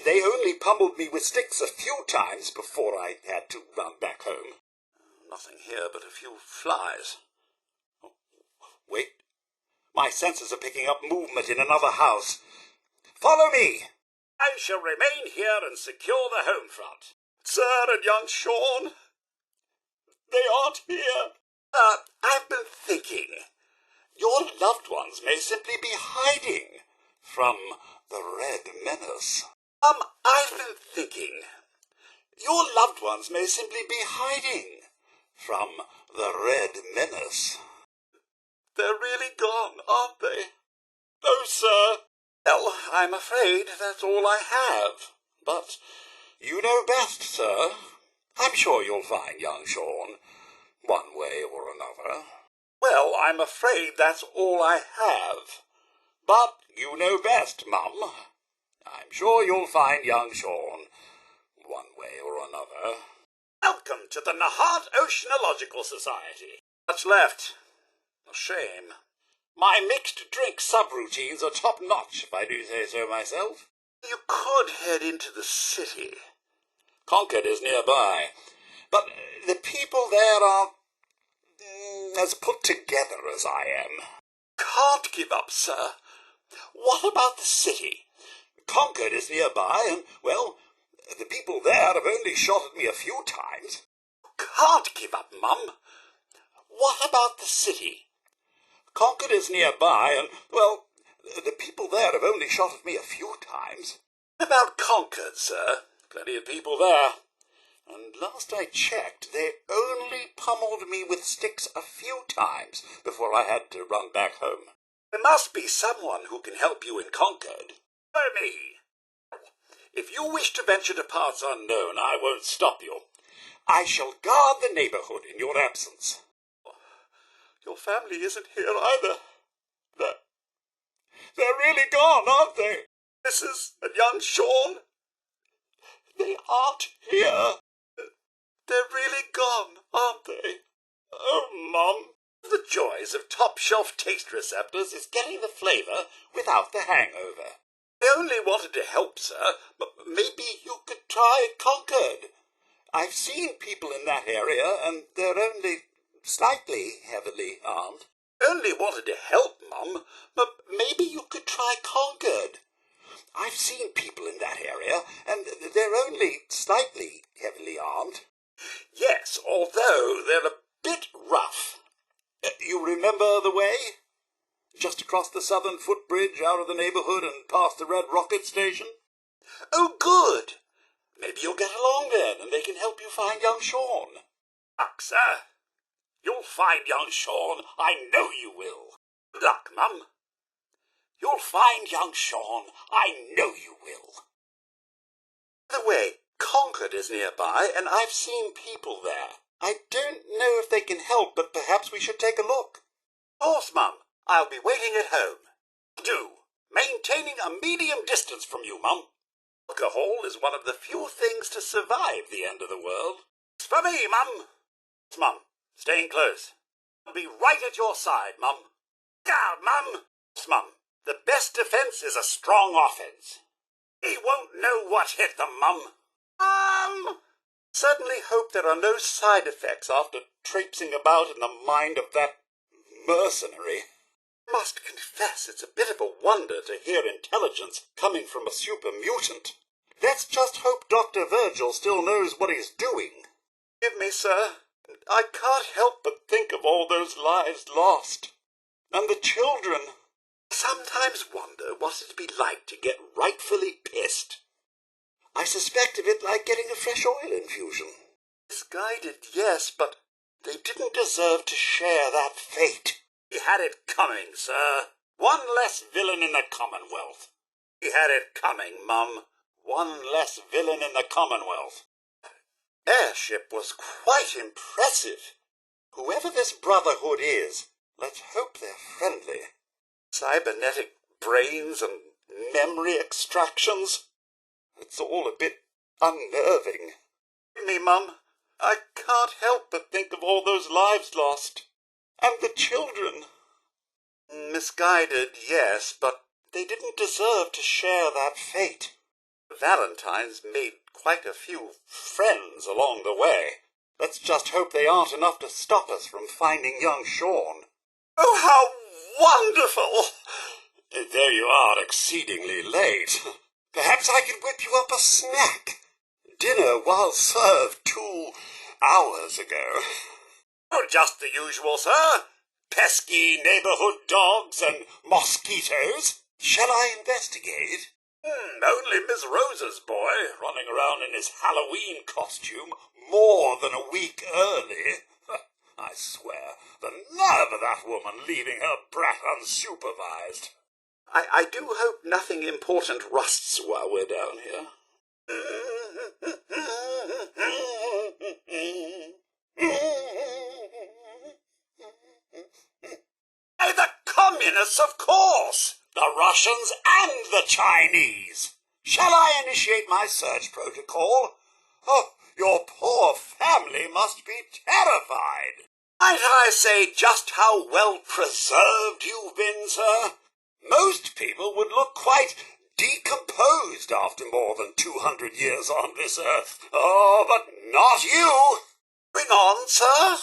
they only pummeled me with sticks a few times before I had to run back home. Nothing here but a few flies. Oh, wait. My senses are picking up movement in another house. Follow me. I shall remain here and secure the home front. Sir and young Sean, they aren't here. I've been thinking. Your loved ones may simply be hiding from the Red Menace. I've been thinking. Your loved ones may simply be hiding from the Red Menace. They're really gone, aren't they? No, sir. Well, I'm afraid that's all I have. But you know best, sir. I'm sure you'll find young Sean, one way or another. Well, I'm afraid that's all I have. But you know best, Mum. I'm sure you'll find young Sean, one way or another. Welcome to the Nahant Oceanological Society. Much left. A shame. My mixed drink subroutines are top-notch, if I do say so myself. You could head into the city. Concord is nearby, but the people there are as put together as I am. Can't give up, sir. What about the city? Concord is nearby, and, well, the people people there have only shot at me a few times. Can't give up, Mum. What about the city? Concord is nearby, and, well, the people there have only shot at me a few times. What about Concord, sir? Plenty of people there. And last I checked, they only pummeled me with sticks a few times before I had to run back home. There must be someone who can help you in Concord. Or me. If you wish to venture to parts unknown, I won't stop you. I shall guard the neighborhood in your absence. Your family isn't here either. They're really gone, aren't they? Mrs. and young Sean? They aren't here. They're really gone, aren't they? Oh, Mum. The joys of top-shelf taste receptors is getting the flavour without the hangover. I only wanted to help, sir, but maybe you could try Concord. I've seen people in that area, and they're only slightly heavily armed. I only wanted to help, Mum, but maybe you could try Concord. I've seen people in that area, and they're only slightly heavily armed. Yes, although they're a bit rough. You remember the way? Just across the southern footbridge, out of the neighbourhood, and past the Red Rocket Station? Oh, good. Maybe you'll get along then, and they can help you find young Sean. Luck, sir. You'll find young Sean. I know you will. Good luck, Mum. You'll find young Sean. I know you will. By the way, Concord is nearby, and I've seen people there. I don't know if they can help, but perhaps we should take a look. Of course, Mum. I'll be waiting at home. Do. Maintaining a medium distance from you, Mum. Alcohol is one of the few things to survive the end of the world. It's for me, Mum. It's Mum. Staying close. I'll be right at your side, Mum. Look out, Mum. It's Mum. The best defence is a strong offence. He won't know what hit them, Mum. Certainly hope there are no side effects after traipsing about in the mind of that mercenary. I must confess it's a bit of a wonder to hear intelligence coming from a super mutant. Let's just hope Dr. Virgil still knows what he's doing. Forgive me, sir. I can't help but think of all those lives lost. And the children. I sometimes wonder what it'd be like to get rightfully pissed. I suspect of it like getting a fresh oil infusion. Misguided, yes, but they didn't deserve to share that fate. He had it coming, sir. One less villain in the Commonwealth. He had it coming, Mum. One less villain in the Commonwealth. Airship was quite impressive. Whoever this Brotherhood is, let's hope they're friendly. Cybernetic brains and memory extractions. It's all a bit unnerving. Me, Mum, I can't help but think of all those lives lost. And the children. Misguided, yes, but they didn't deserve to share that fate. Valentine's made quite a few friends along the way. Let's just hope they aren't enough to stop us from finding young Sean. Oh, how wonderful! There you are, exceedingly late. Perhaps I could whip you up a snack. Dinner was served 2 hours ago. Oh, just the usual, sir. Pesky neighborhood dogs and mosquitoes. Shall I investigate? Only Miss Rosa's boy, running around in his Halloween costume more than a week early. I swear, the nerve of that woman leaving her brat unsupervised. I do hope nothing important rusts while we're down here. Hey, the communists, of course! The Russians and the Chinese! Shall I initiate my search protocol? Oh, your poor family must be terrified. Might I say just how well preserved you've been, sir? Most people would look quite decomposed after more than 200 years on this earth. Oh, but not you. Bring on, sir.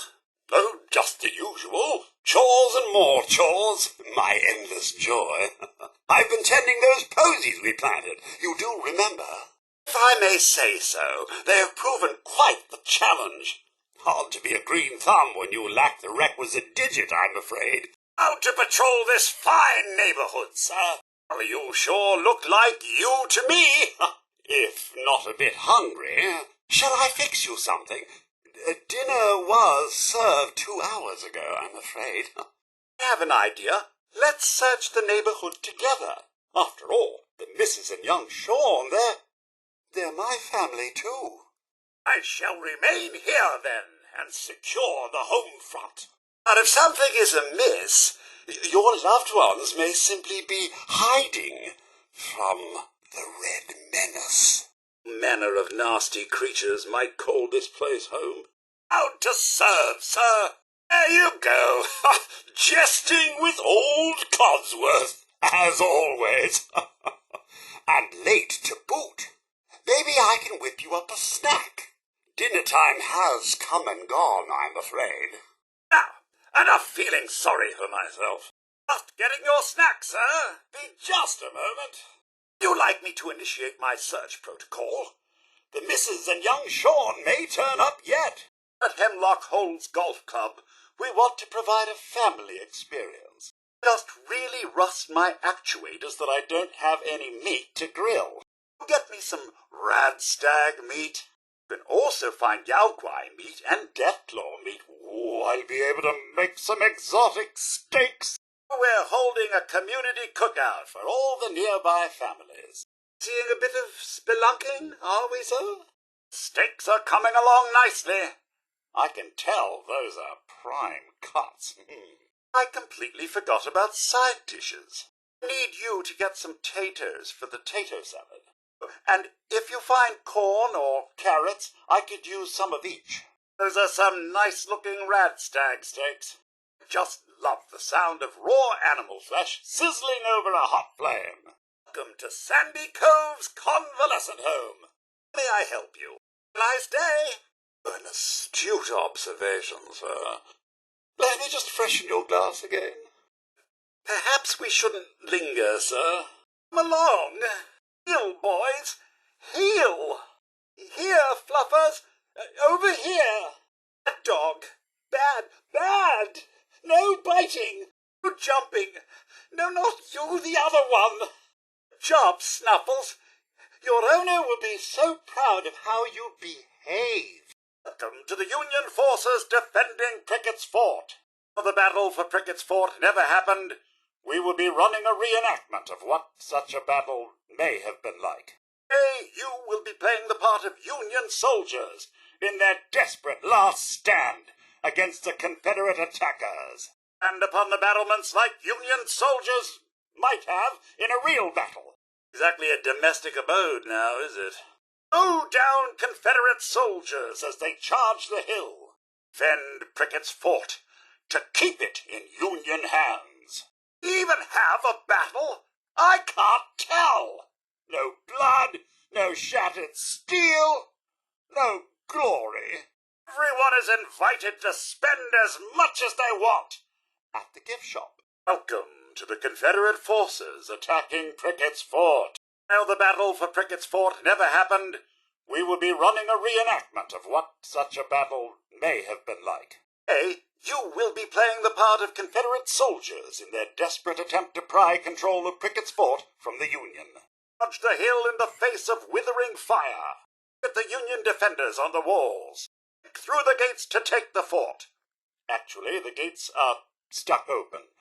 Oh, just the usual. Chores and more chores. My endless joy. I've been tending those posies we planted. You do remember? If I may say so, they have proven quite the challenge. Hard to be a green thumb when you lack the requisite digit, I'm afraid. Out to patrol this fine neighborhood, sir. Well, you sure look like you to me. If not a bit hungry, shall I fix you something? Dinner was served 2 hours ago, I'm afraid. I have an idea. Let's search the neighborhood together. After all, the Mrs. and young Sean, they're my family too. I shall remain here, then, and secure the home front. But if something is amiss, your loved ones may simply be hiding from the Red Menace. Manner of nasty creatures might call this place home. Out to serve, sir. There you go. Jesting with old Codsworth, as always. And late to boot. Maybe I can whip you up a snack. Dinner time has come and gone, I'm afraid. Now, enough feeling sorry for myself. Just getting your snack, sir. Be just a moment. You like me to initiate my search protocol? The Mrs. and young Sean may turn up yet. At Hemlock Holes Golf Club, we want to provide a family experience. Just really rust my actuators that I don't have any meat to grill. Get me some rad stag meat. You can also find Yao Guai meat and deathclaw meat. Ooh, I'll be able to make some exotic steaks. We're holding a community cookout for all the nearby families. Seeing a bit of spelunking, are we, sir? Steaks are coming along nicely. I can tell those are prime cuts. I completely forgot about side dishes. I need you to get some taters for the tater salad. And if you find corn or carrots, I could use some of each. Those are some nice-looking rad stag steaks. Just love the sound of raw animal flesh sizzling over a hot flame. Welcome to Sandy Cove's convalescent home. May I help you? Nice day. An astute observation, sir. Let me just freshen your glass again. Perhaps we shouldn't linger, sir. Come along. Heel, boys. Heel. Here, Fluffers. Over here. Bad dog. Bad. Bad. No biting. No jumping. No, not you, the other one. Job, Snuffles. Your owner will be so proud of how you behave. Welcome to the Union forces defending Prickett's Fort. If the battle for Prickett's Fort never happened, we would be running a reenactment of what such a battle may have been like. Today, you will be playing the part of Union soldiers in their desperate last stand against the Confederate attackers. And upon the battlements like Union soldiers might have in a real battle. Exactly a domestic abode now, is it? Mow down Confederate soldiers as they charge the hill. Defend Prickett's Fort to keep it in Union hands. Even have a battle? I can't tell. No blood, no shattered steel, no glory. Everyone is invited to spend as much as they want at the gift shop. Welcome to the Confederate forces attacking Prickett's Fort. While the battle for Prickett's Fort never happened, we will be running a reenactment of what such a battle may have been like. Today, you will be playing the part of Confederate soldiers in their desperate attempt to pry control of Prickett's Fort from the Union. Charge the hill in the face of withering fire. Get the Union defenders on the walls. Break through the gates to take the fort. Actually, the gates are stuck open.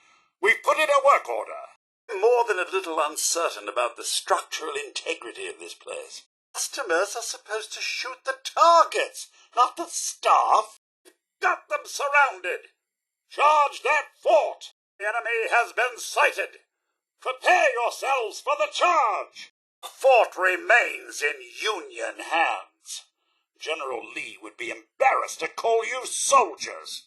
We've put in a work order. I'm more than a little uncertain about the structural integrity of this place. Customers are supposed to shoot the targets, not the staff. Got them surrounded. Charge that fort. The enemy has been sighted. Prepare yourselves for the charge. The fort remains in Union hands. General Lee would be embarrassed to call you soldiers.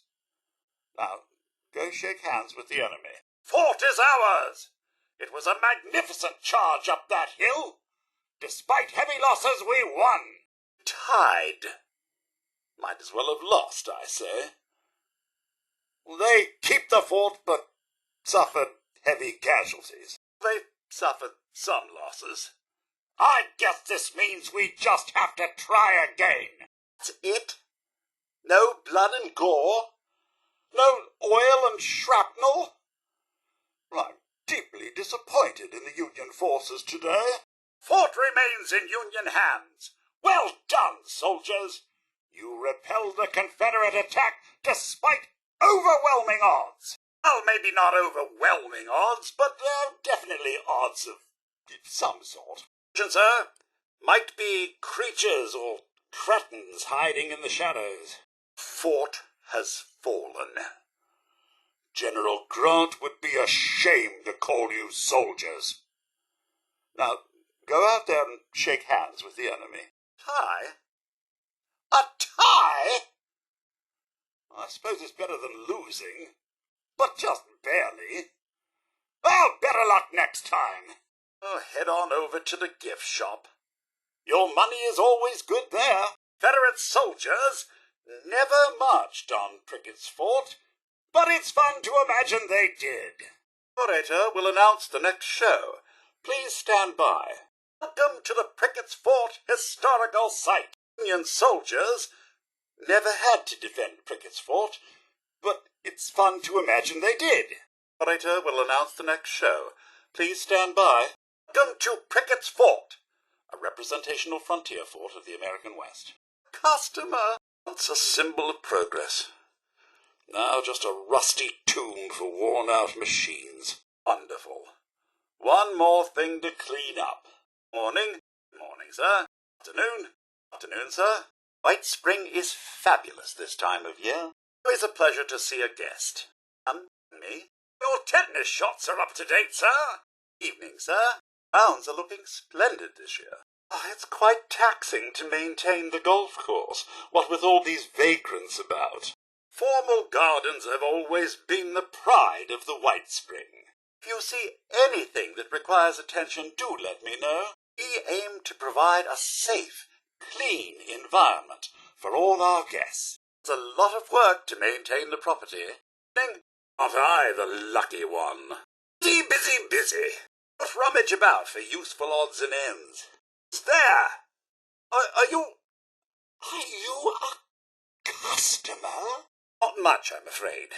Now, go shake hands with the enemy. Fort is ours. It was a magnificent charge up that hill. Despite heavy losses, we won. Tied. Might as well have lost, I say. They keep the fort, but suffered heavy casualties. They suffered some losses. I guess this means we just have to try again. That's it? No blood and gore? No oil and shrapnel? I'm deeply disappointed in the Union forces today. Fort remains in Union hands. Well done, soldiers. You repelled the Confederate attack despite overwhelming odds. Well, maybe not overwhelming odds, but definitely odds of some sort. Sir, might be creatures or cretins hiding in the shadows. Fort has fallen. General Grant would be ashamed to call you soldiers. Now, go out there and shake hands with the enemy. Tie? A tie? I suppose it's better than losing, but just barely. Well, better luck next time. Head on over to the gift shop. Your money is always good there. Confederate soldiers never marched on Prickett's Fort, but it's fun to imagine they did. Orator will announce the next show. Please stand by. Welcome to the Prickett's Fort historical site. Union soldiers never had to defend Prickett's Fort, but it's fun to imagine they did. Orator will announce the next show. Please stand by. Welcome to Prickett's Fort, a representational frontier fort of the American West. Customer. Once a symbol of progress. Now just a rusty tomb for worn-out machines. Wonderful. One more thing to clean up. Morning. Morning, sir. Afternoon. Afternoon, sir. White Spring is fabulous this time of year. Always a pleasure to see a guest. Me? Your tetanus shots are up to date, sir. Evening, sir. Grounds are looking splendid this year. It's quite taxing to maintain the golf course, what with all these vagrants about. Formal gardens have always been the pride of the White Spring. If you see anything that requires attention, do let me know. We aim to provide a safe, clean environment for all our guests. It's a lot of work to maintain the property. Not I the lucky one. Busy, busy, busy. What rummage about for useful odds and ends? It's there. Are you a customer? Not much, I'm afraid.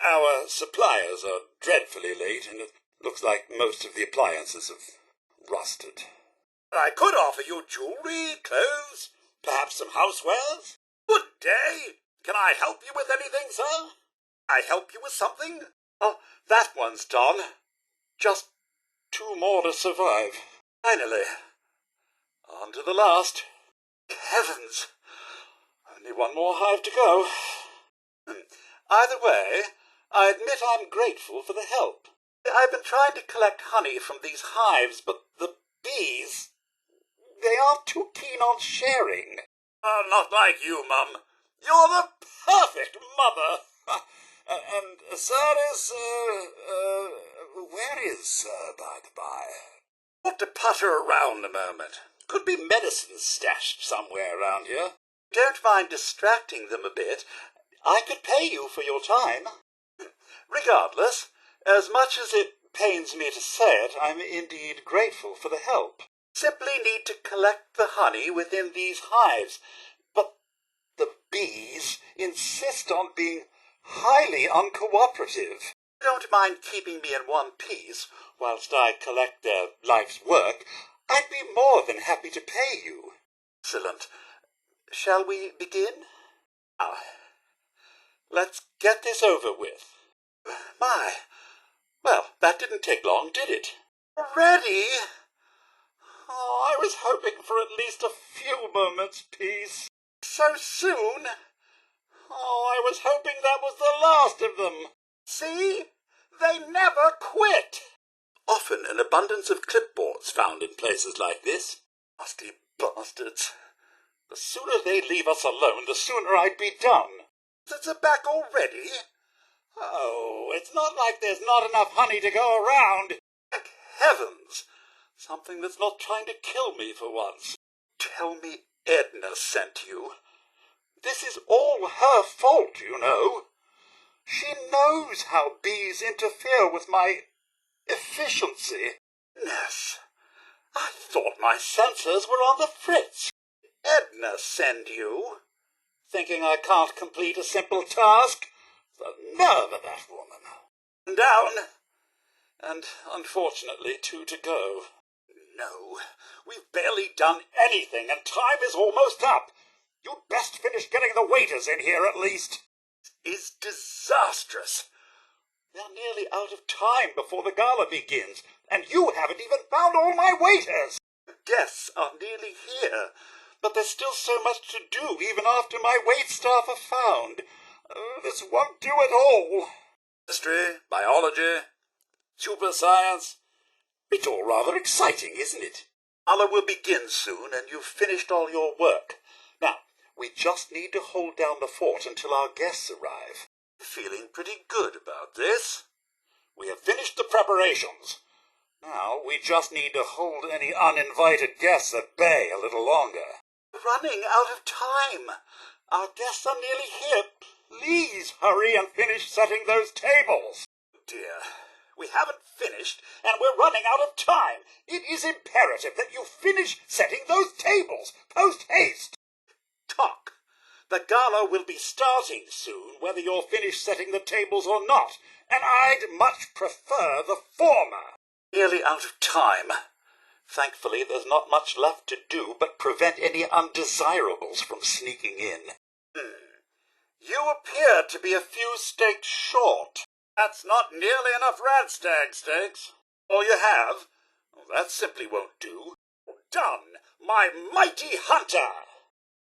Our suppliers are dreadfully late, and it looks like most of the appliances have rusted. I could offer you jewelry, clothes, perhaps some housewares. Good day. Can I help you with anything, sir? I help you with something? Oh, that one's done. Just 2 more to survive. Finally. On to the last. Heavens! Only 1 more hive to go. Either way, I admit I'm grateful for the help. I've been trying to collect honey from these hives, but the bees, they aren't too keen on sharing. Not like you, Mum. You're the perfect mother. And Sir is, where is Sir, by the by? Ought to putter around a moment. Could be medicines stashed somewhere around here. Don't mind distracting them a bit. I could pay you for your time. Regardless, as much as it pains me to say it, I'm indeed grateful for the help. Simply need to collect the honey within these hives. But the bees insist on being highly uncooperative. Don't mind keeping me in one piece whilst I collect their life's work. I'd be more than happy to pay you. Excellent. Shall we begin? Now, let's get this over with. My, well, that didn't take long, did it? Already? Oh, I was hoping for at least a few moments' peace. So soon? Oh, I was hoping that was the last of them. See? They never quit. Often an abundance of clipboards found in places like this. Nasty bastards. The sooner they leave us alone, the sooner I'd be done. Is it back already? Oh, it's not like there's not enough honey to go around. Thank heavens! Something that's not trying to kill me for once. Tell me Edna sent you. This is all her fault, you know. She knows how bees interfere with my efficiency. Yes, I thought my sensors were on the fritz. Edna send you? Thinking I can't complete a simple task? The nerve of that woman. Down. And unfortunately 2 to go. No, we've barely done anything and time is almost up. You'd best finish getting the waiters in here at least. It is disastrous. They're nearly out of time before the gala begins, and you haven't even found all my waiters. The guests are nearly here, but there's still so much to do even after my waitstaff are found. This won't do at all. History, biology, super science. It's all rather exciting, isn't it? Gala will begin soon, and you've finished all your work. Now, we just need to hold down the fort until our guests arrive. Feeling pretty good about this. We have finished the preparations. Now we just need to hold any uninvited guests at bay a little longer. Running out of time. Our guests are nearly here. Please hurry and finish setting those tables. Dear, we haven't finished and we're running out of time. It is imperative that you finish setting those tables. Post haste. Talk. The gala will be starting soon, whether you're finished setting the tables or not, and I'd much prefer the former. Nearly out of time. Thankfully, there's not much left to do but prevent any undesirables from sneaking in. You appear to be a few steaks short. That's not nearly enough rat stag steaks. All you have? Well, that simply won't do. Done, my mighty hunter!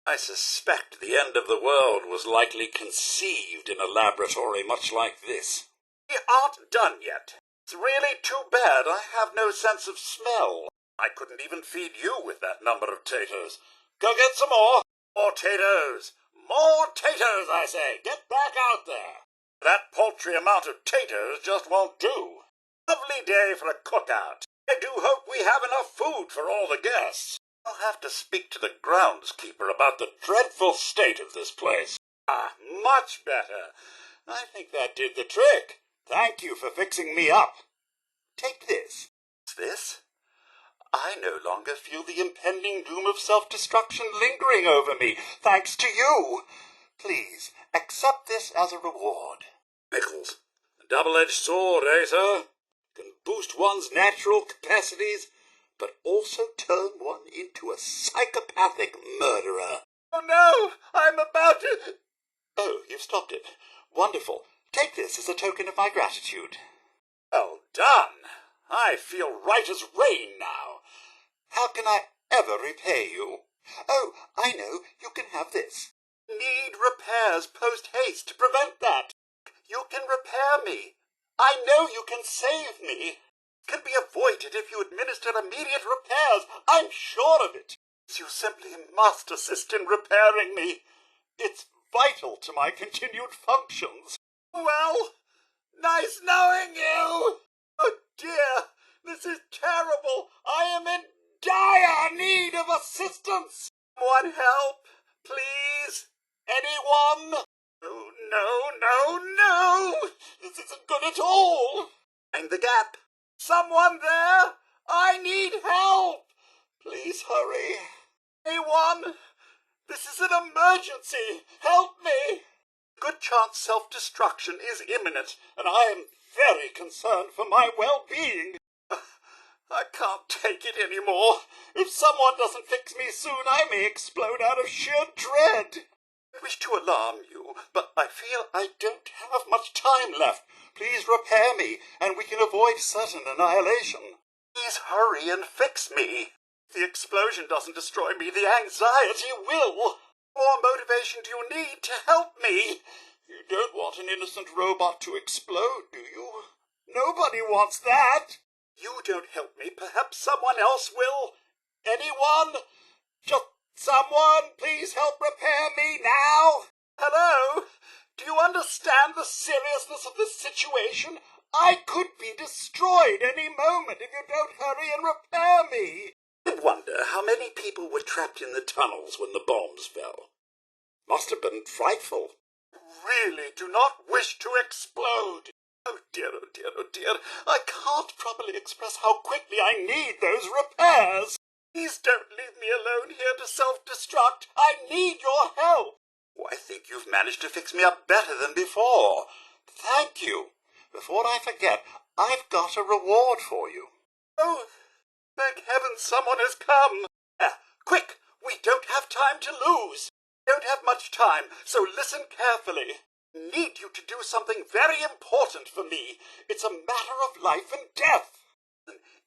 I suspect the end of the world was likely conceived in a laboratory much like this. We aren't done yet. It's really too bad I have no sense of smell. I couldn't even feed you with that number of taters. Go get some more. More taters. More taters, I say. Get back out there. That paltry amount of taters just won't do. Lovely day for a cookout. I do hope we have enough food for all the guests. I'll have to speak to the groundskeeper about the dreadful state of this place. Ah, much better. I think that did the trick. Thank you for fixing me up. Take this. What's this? I no longer feel the impending doom of self-destruction lingering over me, thanks to you. Please, accept this as a reward. Nichols, a double-edged sword, eh, sir? Can boost one's natural capacities, but also turn one into a psychopathic murderer. Oh, no! I'm about to... Oh, you've stopped it. Wonderful. Take this as a token of my gratitude. Well done. I feel right as rain now. How can I ever repay you? Oh, I know. You can have this. Need repairs post-haste to prevent that. You can repair me. I know you can save me. Can be avoided if you administer immediate repairs. I'm sure of it. You simply must assist in repairing me. It's vital to my continued functions. Well, nice knowing you. Oh dear, this is terrible. I am in dire need of assistance. Someone help, please. Anyone? Oh, no. This isn't good at all. Find the gap. Someone there? I need help! Please hurry. Anyone? This is an emergency. Help me! Good chance self-destruction is imminent, and I am very concerned for my well-being. I can't take it anymore. If someone doesn't fix me soon, I may explode out of sheer dread. I wish to alarm you, but I feel I don't have much time left. Please repair me, and we can avoid certain annihilation. Please hurry and fix me. If the explosion doesn't destroy me, the anxiety will. What more motivation do you need to help me? You don't want an innocent robot to explode, do you? Nobody wants that. You don't help me, perhaps someone else will. Anyone? Just someone, please help repair me now. Hello? Do you understand the seriousness of this situation? I could be destroyed any moment if you don't hurry and repair me. I wonder how many people were trapped in the tunnels when the bombs fell. Must have been frightful. Really do not wish to explode. Oh dear, oh dear, oh dear. I can't properly express how quickly I need those repairs. Please don't leave me alone here to self-destruct. I need your help. Oh, I think you've managed to fix me up better than before. Thank you. Before I forget, I've got a reward for you. Oh, thank heaven someone has come. Quick, we don't have time to lose. We don't have much time, so listen carefully. I need you to do something very important for me. It's a matter of life and death.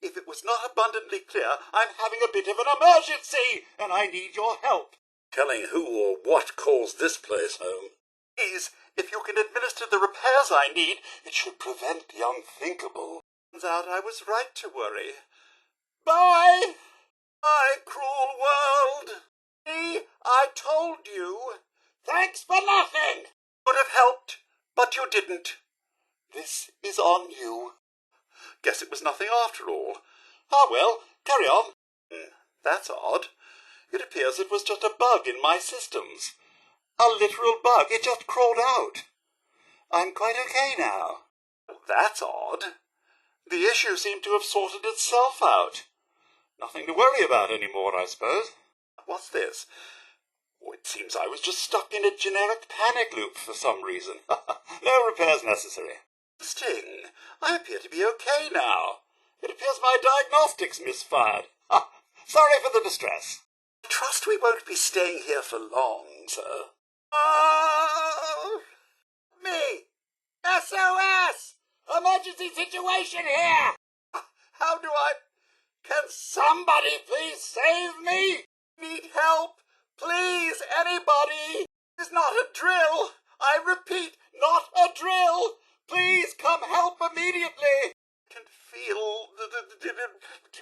If it was not abundantly clear, I'm having a bit of an emergency, and I need your help. Telling who or what calls this place home. Please, if you can administer the repairs I need, it should prevent the unthinkable. Turns out I was right to worry. Bye! Bye, cruel world! See, I told you. Thanks for nothing! Could have helped, but you didn't. This is on you. Guess it was nothing after all. Ah, well, carry on. That's odd. It appears it was just a bug in my systems. A literal bug. It just crawled out. I'm quite okay now. That's odd. The issue seemed to have sorted itself out. Nothing to worry about anymore, I suppose. What's this? Oh, it seems I was just stuck in a generic panic loop for some reason. No repairs necessary. Sting, I appear to be okay now. It appears my diagnostics misfired. Sorry for the distress. I trust we won't be staying here for long, sir. Oh, me! SOS! Emergency situation here! How do I... Can somebody please save me? Need help? Please, anybody! It's not a drill! I repeat, not a drill! Please come help immediately! I can feel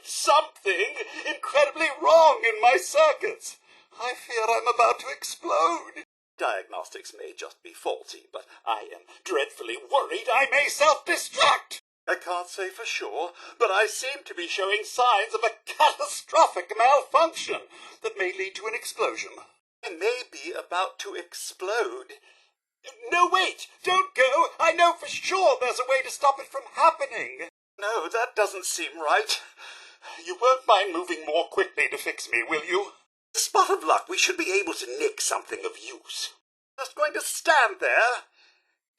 something incredibly wrong in my circuits. I fear I'm about to explode. Diagnostics may just be faulty, but I am dreadfully worried I may self-destruct. I can't say for sure, but I seem to be showing signs of a catastrophic malfunction that may lead to an explosion. I may be about to explode. No, wait! Don't go! I know for sure there's a way to stop it from happening. No, that doesn't seem right. You won't mind moving more quickly to fix me, will you? With a spot of luck, we should be able to nick something of use. Just going to stand there.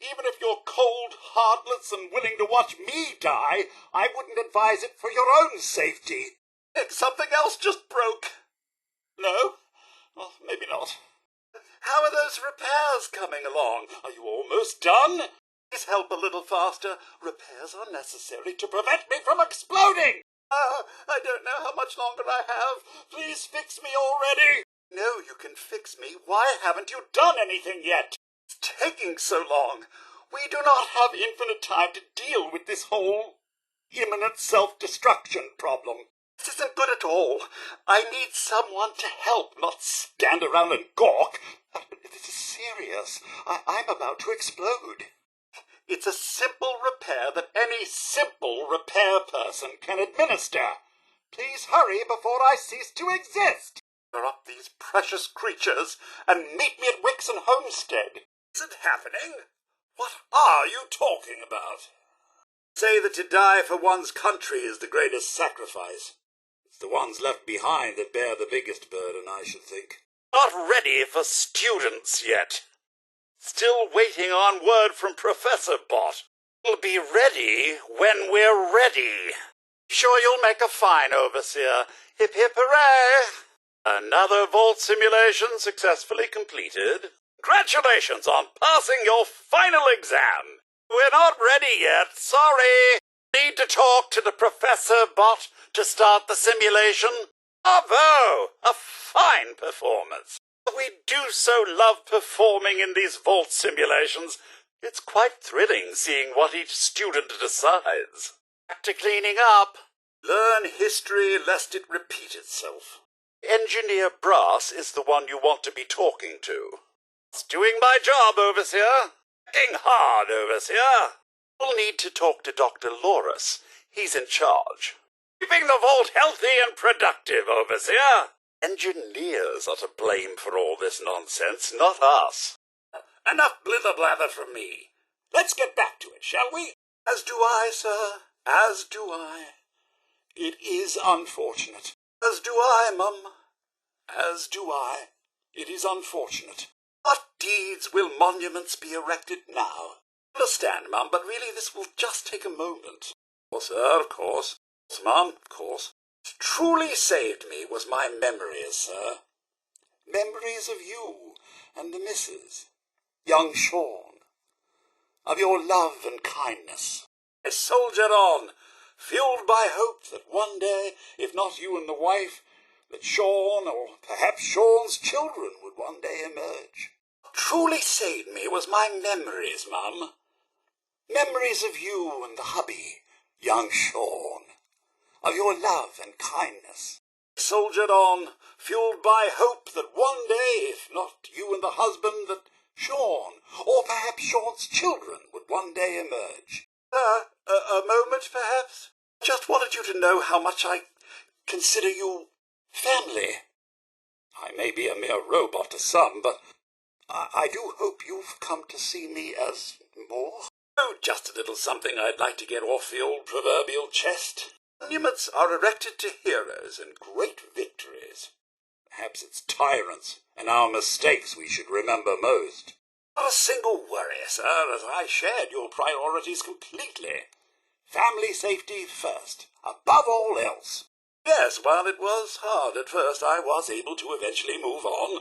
Even if you're cold, heartless, and willing to watch me die, I wouldn't advise it for your own safety. Nick, something else just broke. No? Well, maybe not. How are those repairs coming along? Are you almost done? Please help a little faster. Repairs are necessary to prevent me from exploding. I don't know how much longer I have. Please fix me already. No, you can fix me. Why haven't you done anything yet? It's taking so long. We do not have infinite time to deal with this whole imminent self-destruction problem. This isn't good at all. I need someone to help, not stand around and gawk. This is serious. I'm about to explode. It's a simple repair that any simple repair person can administer. Please hurry before I cease to exist. Gather up these precious creatures and meet me at Wixon Homestead. Is it happening? What are you talking about? Say that to die for one's country is the greatest sacrifice. It's the ones left behind that bear the biggest burden, I should think. Not ready for students yet. Still waiting on word from Professor Bot. We'll be ready when we're ready. Sure you'll make a fine overseer. Hip hip hooray! Another vault simulation successfully completed. Congratulations on passing your final exam. We're not ready yet, sorry. Need to talk to the Professor Bot to start the simulation. Bravo! A fine performance. We do so love performing in these vault simulations. It's quite thrilling seeing what each student decides. Back to cleaning up. Learn history lest it repeat itself. Engineer Brass is the one you want to be talking to. It's doing my job, Overseer. Working hard, Overseer. We'll need to talk to Dr. Loris. He's in charge. Keeping the vault healthy and productive, Overseer. Engineers are to blame for all this nonsense, not us. Enough blither-blather from me. Let's get back to it, shall we? As do I, sir, as do I. It is unfortunate. As do I, mum. As do I. It is unfortunate. What deeds will monuments be erected now? Understand, mum, but really this will just take a moment. Well, sir, of course. Yes, mum, of course. What truly saved me was my memories, sir. Memories of you and the missus, young Sean, of your love and kindness. I soldiered on, fueled by hope that one day, if not you and the wife, that Sean, or perhaps Sean's children, would one day emerge. What truly saved me was my memories, mum. Memories of you and the hubby, young Sean, of your love and kindness. I soldiered on, fueled by hope that one day, if not you and the husband, that Sean, or perhaps Sean's children, would one day emerge. A moment, perhaps? I just wanted you to know how much I consider you family. I may be a mere robot to some, but I do hope you've come to see me as more. Oh, just a little something I'd like to get off the old proverbial chest. Monuments are erected to heroes and great victories. Perhaps it's tyrants and our mistakes we should remember most. Not a single worry, sir, as I shared your priorities completely. Family safety first, above all else. Yes, while it was hard at first, I was able to eventually move on.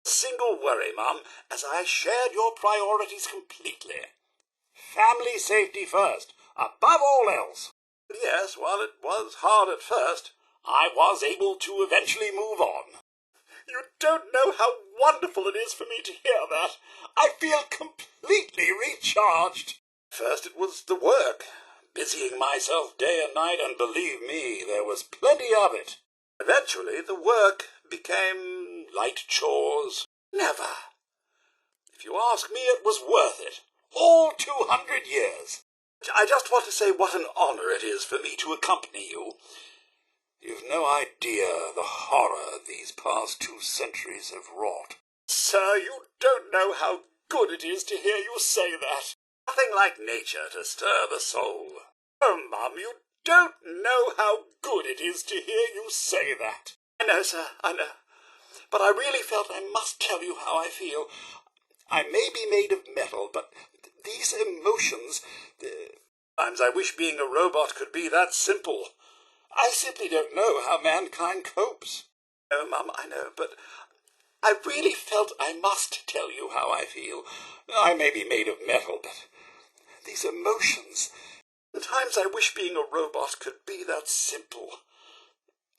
Single worry, mum, as I shared your priorities completely. Family safety first, above all else. Yes, while it was hard at first, I was able to eventually move on. You don't know how wonderful it is for me to hear that. I feel completely recharged. First it was the work, busying myself day and night, and believe me, there was plenty of it. Eventually the work became light chores. Never. If you ask me, it was worth it. All 200 years. I just want to say what an honor it is for me to accompany you. You've no idea the horror these past 2 centuries have wrought. Sir, you don't know how good it is to hear you say that. Nothing like nature to stir the soul. Oh, Mum, you don't know how good it is to hear you say that. I know, sir, I know. But I really felt I must tell you how I feel. I may be made of metal, but these emotions... Sometimes I wish being a robot could be that simple. I simply don't know how mankind copes. Oh, Mum, I know, but I really felt I must tell you how I feel. I may be made of metal, but these emotions... Sometimes I wish being a robot could be that simple.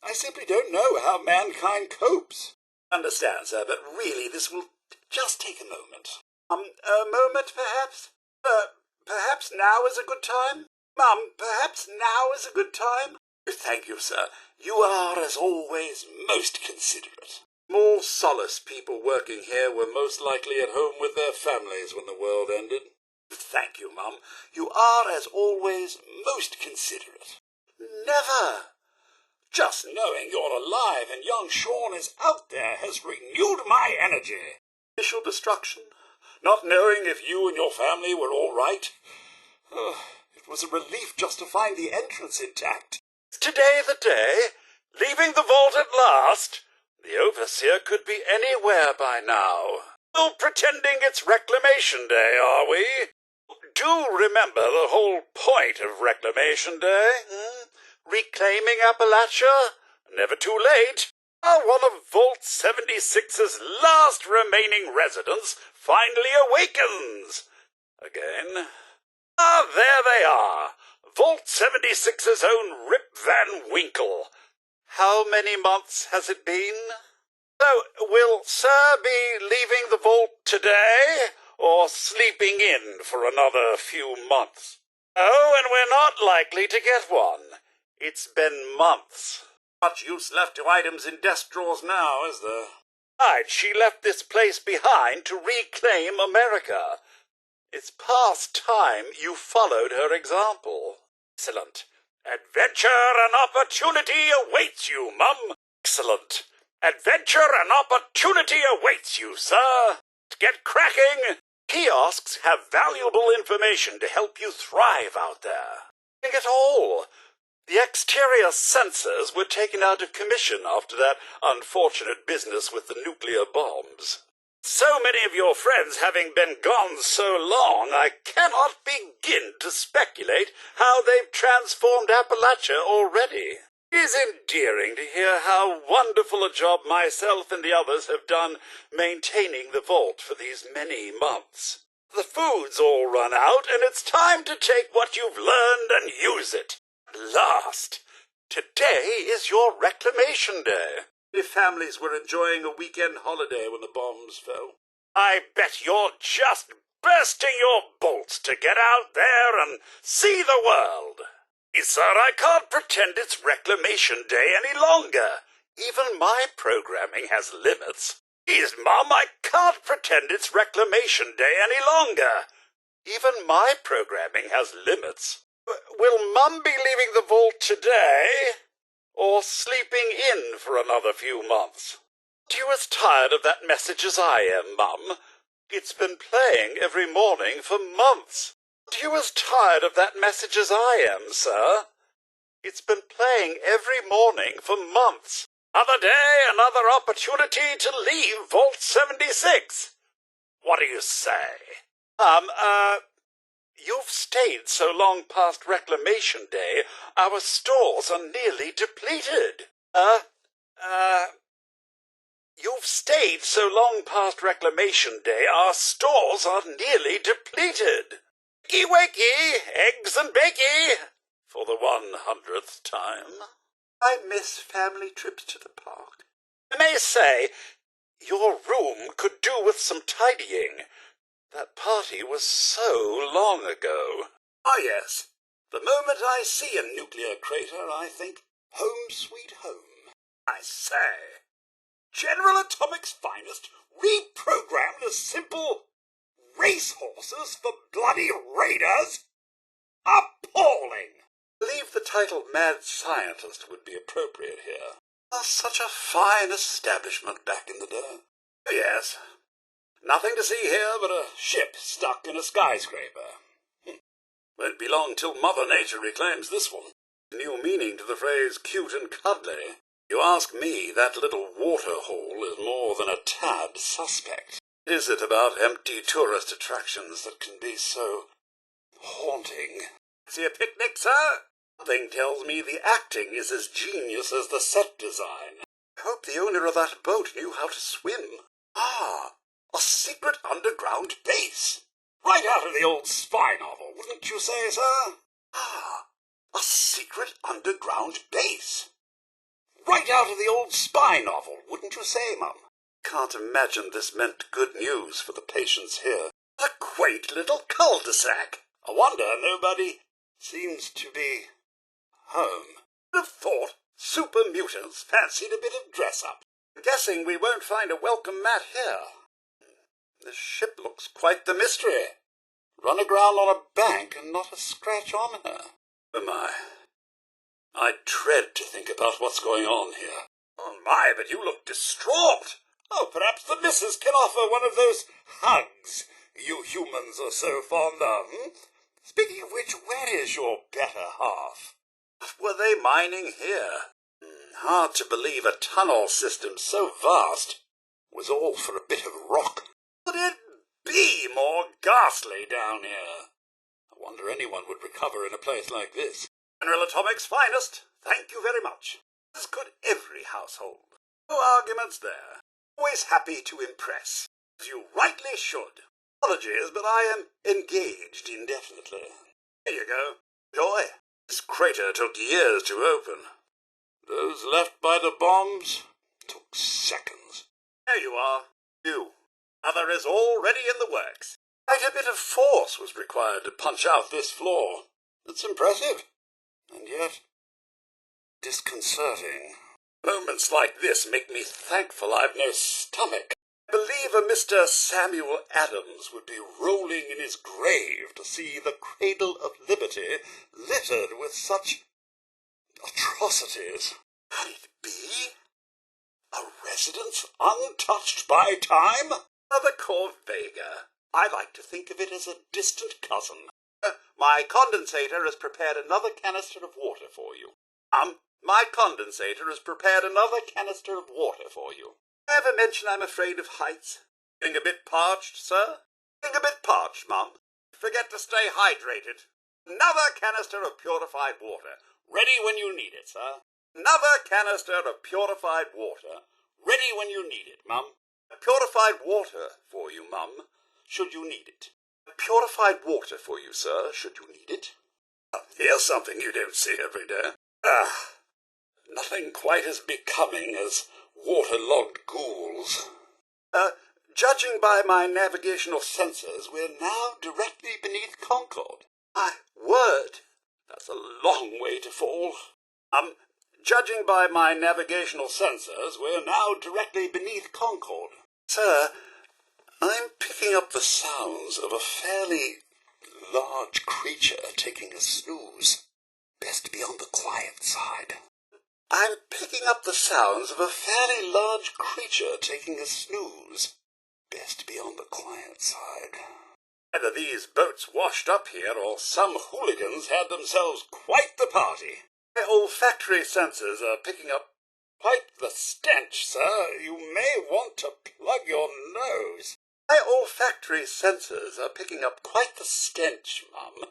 I simply don't know how mankind copes. Understand, sir, but really this will just take a moment. A moment, perhaps? Perhaps now is a good time? Mum, perhaps now is a good time? Thank you, sir. You are, as always, most considerate. More solace people working here were most likely at home with their families when the world ended. Thank you, Mum. You are, as always, most considerate. Never. Just knowing you're alive and young Sean is out there has renewed my energy. Initial destruction, not knowing if you and your family were all right. It was a relief just to find the entrance intact. Today the day, leaving the vault at last. The overseer could be anywhere by now. Still pretending it's Reclamation Day, are we? Do remember the whole point of Reclamation Day? Reclaiming Appalachia? Never too late. One of Vault 76's last remaining residents finally awakens. Again. There they are. Vault 76's own Rip Van Winkle. How many months has it been? So, will Sir be leaving the vault today, or sleeping in for another few months? Oh, and we're not likely to get one. It's been months. Much use left to items in desk drawers now, is there? Right, she left this place behind to reclaim America. It's past time you followed her example. Excellent. Adventure and opportunity awaits you, Mum. Excellent. Adventure and opportunity awaits you, sir. Get cracking. Kiosks have valuable information to help you thrive out there. Think it all. The exterior sensors were taken out of commission after that unfortunate business with the nuclear bombs. So many of your friends having been gone so long, I cannot begin to speculate how they've transformed Appalachia already. It is endearing to hear how wonderful a job myself and the others have done maintaining the vault for these many months. The food's all run out, and it's time to take what you've learned and use it. Last, today is your reclamation day. If families were enjoying a weekend holiday when the bombs fell, I bet you're just bursting your bolts to get out there and see the world. Sir, I can't pretend it's reclamation day any longer. Even my programming has limits. Please, Mum, I can't pretend it's reclamation day any longer. Even my programming has limits. Will Mum be leaving the vault today, or sleeping in for another few months? Are you as tired of that message as I am, Mum? It's been playing every morning for months. Are you as tired of that message as I am, sir? It's been playing every morning for months. Another day, another opportunity to leave Vault 76. What do you say? You've stayed so long past Reclamation Day, our stores are nearly depleted. You've stayed so long past Reclamation Day, our stores are nearly depleted. Wakey, wakey, eggs and bakey, for the 100th time. I miss family trips to the park. I may say, your room could do with some tidying. That party was so long ago. Ah, yes. The moment I see a nuclear crater, I think, home sweet home. I say, General Atomic's finest reprogrammed as simple racehorses for bloody raiders? Appalling! I believe the title Mad Scientist would be appropriate here. Such a fine establishment back in the day. Yes. Nothing to see here but a ship stuck in a skyscraper. Won't be long till Mother Nature reclaims this one. New meaning to the phrase cute and cuddly. You ask me, that little water hole is more than a tad suspect. What is it about empty tourist attractions that can be so haunting? See a picnic, sir? Something tells me the acting is as genius as the set design. I hope the owner of that boat knew how to swim. A secret underground base. Right out of the old spy novel, wouldn't you say, sir? A secret underground base. Right out of the old spy novel, wouldn't you say, Mum? Can't imagine this meant good news for the patients here. A quaint little cul-de-sac. I wonder nobody seems to be home. I'd have thought super mutants fancied a bit of dress-up. I'm guessing we won't find a welcome mat here. This ship looks quite the mystery. Run aground on a bank and not a scratch on her. Oh my. I dread to think about what's going on here. Oh my, but you look distraught. Oh, perhaps the missus can offer one of those hugs you humans are so fond of, Speaking of which, where is your better half? What were they mining here? Hard to believe a tunnel system so vast was all for a bit of rock. Could it be more ghastly down here? I wonder anyone would recover in a place like this. General Atomic's finest, thank you very much. As could every household. No arguments there. Always happy to impress, as you rightly should. Apologies, but I am engaged indefinitely. Here you go. Joy. This crater took years to open. Those left by the bombs took seconds. There you are. You. Mother is already in the works. Quite a bit of force was required to punch out this floor. It's impressive, and yet disconcerting. Moments like this make me thankful I've no stomach. I believe a Mr. Samuel Adams would be rolling in his grave to see the cradle of liberty littered with such atrocities. Can it be? A residence untouched by time? Another Corvega. I like to think of it as a distant cousin. My condensator has prepared another canister of water for you. My condensator has prepared another canister of water for you. Ever mention I'm afraid of heights? Getting a bit parched, sir? Getting a bit parched, Mum. Forget to stay hydrated. Another canister of purified water, ready when you need it, sir. Another canister of purified water, ready when you need it, Mum. Purified water for you, Mum, should you need it. Purified water for you, sir, should you need it. Here's something you don't see every day. Nothing quite as becoming as waterlogged ghouls. Judging by my navigational sensors, we're now directly beneath Concord. My word, that's a long way to fall. Judging by my navigational sensors, we're now directly beneath Concord. Sir, I'm picking up the sounds of a fairly large creature taking a snooze. Best be on the quiet side. I'm picking up the sounds of a fairly large creature taking a snooze. Best be on the quiet side. Either these boats washed up here, or some hooligans had themselves quite the party. My olfactory sensors are picking up quite the stench, sir. You may want to plug your nose. My olfactory sensors are picking up quite the stench, Mum.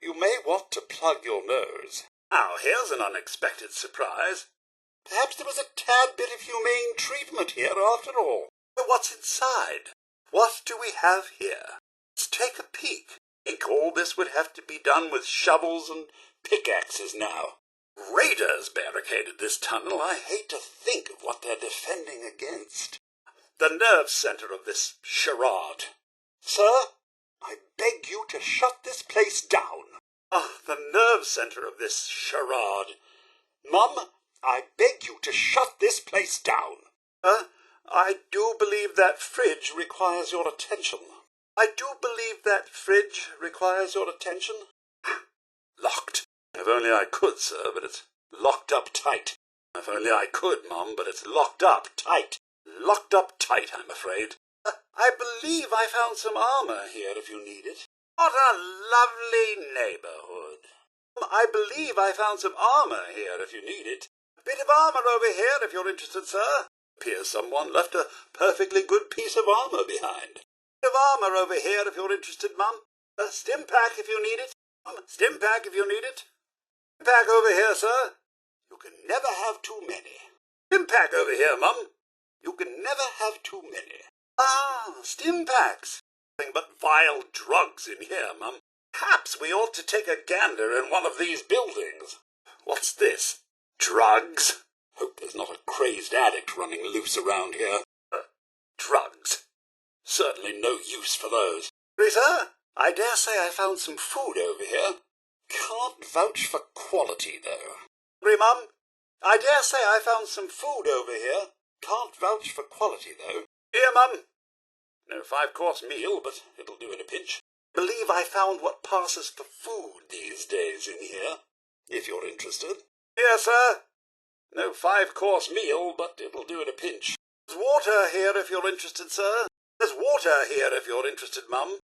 You may want to plug your nose. Now, here's an unexpected surprise. Perhaps there was a tad bit of humane treatment here after all. But what's inside? What do we have here? Let's take a peek. I think all this would have to be done with shovels and pickaxes now. Raiders barricaded this tunnel. I hate to think of what they're defending against. The nerve center of this charade. Sir, I beg you to shut this place down. The nerve center of this charade. Mum, I beg you to shut this place down. I do believe that fridge requires your attention. I do believe that fridge requires your attention. Locked. If only I could, sir, but it's locked up tight. If only I could, Mum, but it's locked up tight. Locked up tight, I'm afraid. I believe I found some armor here if you need it. What a lovely neighborhood. I believe I found some armor here if you need it. A bit of armor over here if you're interested, sir. Appears someone left a perfectly good piece of armor behind. A bit of armor over here if you're interested, Mum. A stim pack if you need it. Stim pack if you need it. Stim pack over here, sir. You can never have too many. Stim pack over here, Mum. You can never have too many. Stim packs. Nothing but vile drugs in here, Mum. Perhaps we ought to take a gander in one of these buildings. What's this? Drugs? Hope there's not a crazed addict running loose around here. Drugs. Certainly no use for those. Sir, I dare say I found some food over here. Can't vouch for quality, though. Mum, I dare say I found some food over here. Can't vouch for quality, though. Here, Mum. No 5-course meal, but it'll do in a pinch. Believe I found what passes for food these days in here, if you're interested. Here, sir. No 5-course meal, but it'll do in a pinch. There's water here if you're interested, sir. There's water here if you're interested, Mum.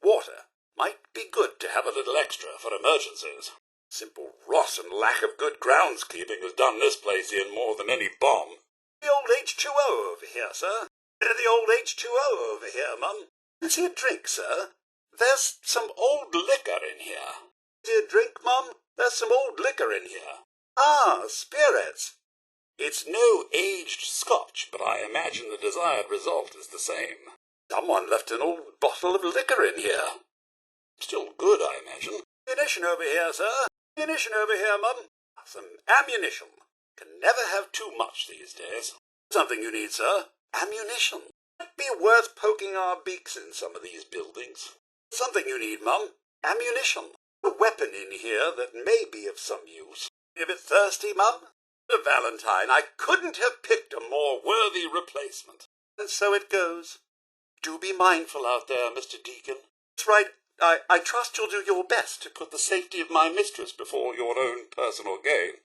Water. Might be good to have a little extra for emergencies. Simple rot and lack of good groundskeeping has done this place in more than any bomb. The old H2O over here, sir. Bit of the old H2O over here, Mum. Fancy a drink, sir? There's some old liquor in here. Fancy a drink, Mum? There's some old liquor in here. Spirits. It's no aged scotch, but I imagine the desired result is the same. Someone left an old bottle of liquor in here. Still good, I imagine. Ammunition over here, sir. Ammunition over here, Mum. Some ammunition. Can never have too much these days. Something you need, sir. Ammunition. Might be worth poking our beaks in some of these buildings. Something you need, Mum. Ammunition. A weapon in here that may be of some use. A bit thirsty, Mum? Valentine, I couldn't have picked a more worthy replacement. And so it goes. Do be mindful out there, Mr. Deacon. That's right. I trust you'll do your best to put the safety of my mistress before your own personal gain.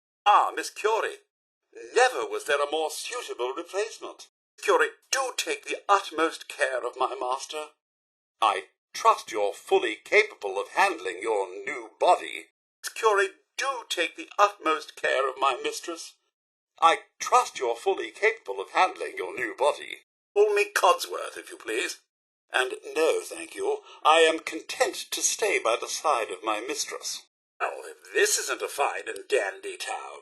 Miss Curie. Never was there a more suitable replacement. Miss Curie, do take the utmost care of my master. I trust you're fully capable of handling your new body. Curie, do take the utmost care of my mistress. I trust you're fully capable of handling your new body. Call me Codsworth, if you please. And no, thank you. I am content to stay by the side of my mistress. Oh, if this isn't a fine and dandy town.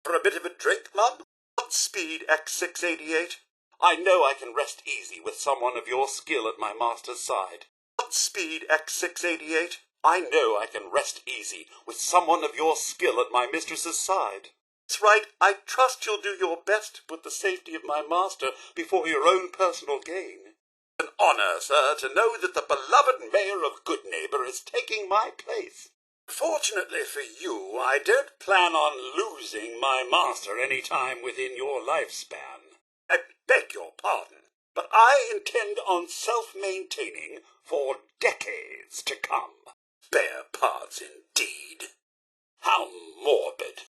For a bit of a drink, Mum? Godspeed, X688. I know I can rest easy with someone of your skill at my master's side. Godspeed, X688. I know I can rest easy with someone of your skill at my mistress's side. That's right. I trust you'll do your best to put the safety of my master before your own personal gain. An honour, sir, to know that the beloved mayor of Goodneighbour is taking my place. Fortunately for you, I don't plan on losing my master any time within your lifespan. I beg your pardon, but I intend on self-maintaining for decades to come. Bare parts indeed. How morbid.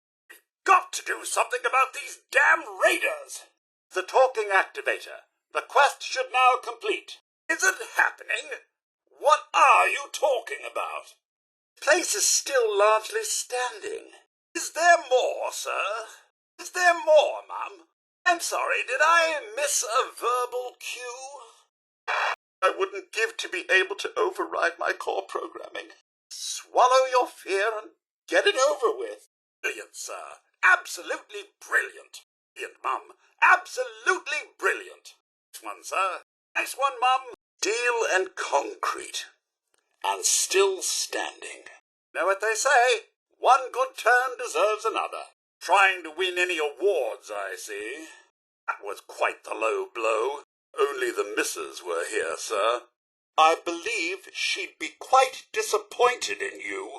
Got to do something about these damn raiders. The talking activator. The quest should now complete. Is it happening? What are you talking about? The place is still largely standing. Is there more, sir? Is there more, Mum? I'm sorry, did I miss a verbal cue? I wouldn't give to be able to override my core programming. Swallow your fear and get it over with. Brilliant, sir. Absolutely brilliant. Brilliant, Mum. Absolutely brilliant. Nice one, sir. Nice one, Mum. Steel and concrete. And still standing. Know what they say? One good turn deserves another. Trying to win any awards, I see. That was quite the low blow. Only the missus were here, sir. I believe she'd be quite disappointed in you.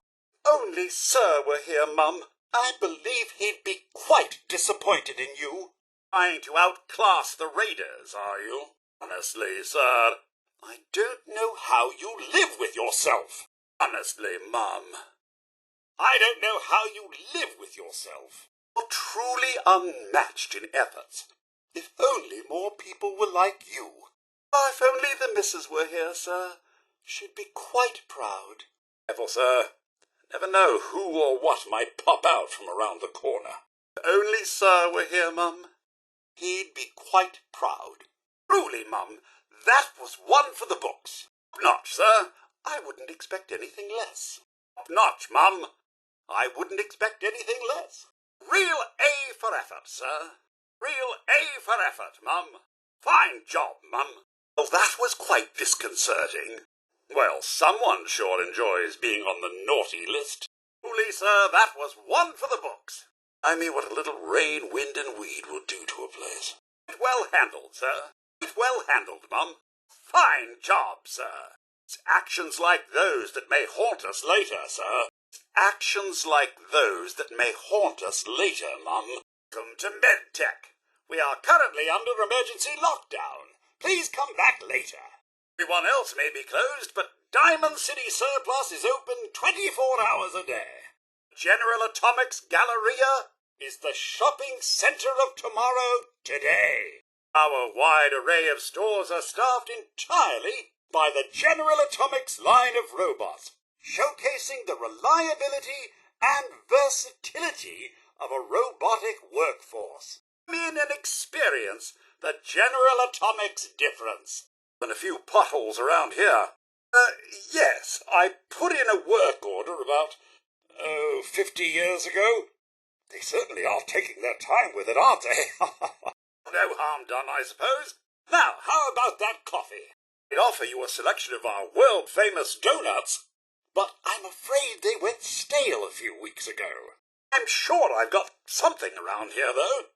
Only sir were here, Mum. I believe he'd be quite disappointed in you. Trying to outclass the raiders, are you? Honestly, sir, I don't know how you live with yourself. Honestly, Mum, I don't know how you live with yourself. You're truly unmatched in efforts. If only more people were like you. Oh, if only the missus were here, sir. She'd be quite proud. Careful, sir. Never know who or what might pop out from around the corner. If only sir were here, Mum. He'd be quite proud. Truly, Mum, that was one for the books. Top-notch, sir. I wouldn't expect anything less. Top-notch, Mum. I wouldn't expect anything less. Real A for effort, sir. Real A for effort, Mum. Fine job, Mum. Well, that was quite disconcerting. Well, someone sure enjoys being on the naughty list. Truly, sir, that was one for the books. I mean, what a little rain, wind, and weed will do to a place. Quite well handled, sir. Quite well handled, Mum. Fine job, sir. It's actions like those that may haunt us later, sir. It's actions like those that may haunt us later, Mum. Welcome to MedTech. We are currently under emergency lockdown. Please come back later. Everyone else may be closed, but Diamond City Surplus is open 24 hours a day. General Atomics Galleria is the shopping center of tomorrow today. Our wide array of stores are staffed entirely by the General Atomics line of robots, showcasing the reliability and versatility of a robotic workforce. Come in and experience the General Atomics difference. And a few potholes around here. Yes, I put in a work order about, 50 years ago. They certainly are taking their time with it, aren't they? No harm done, I suppose. Now, how about that coffee? I'd offer you a selection of our world-famous donuts, but I'm afraid they went stale a few weeks ago. I'm sure I've got something around here, though.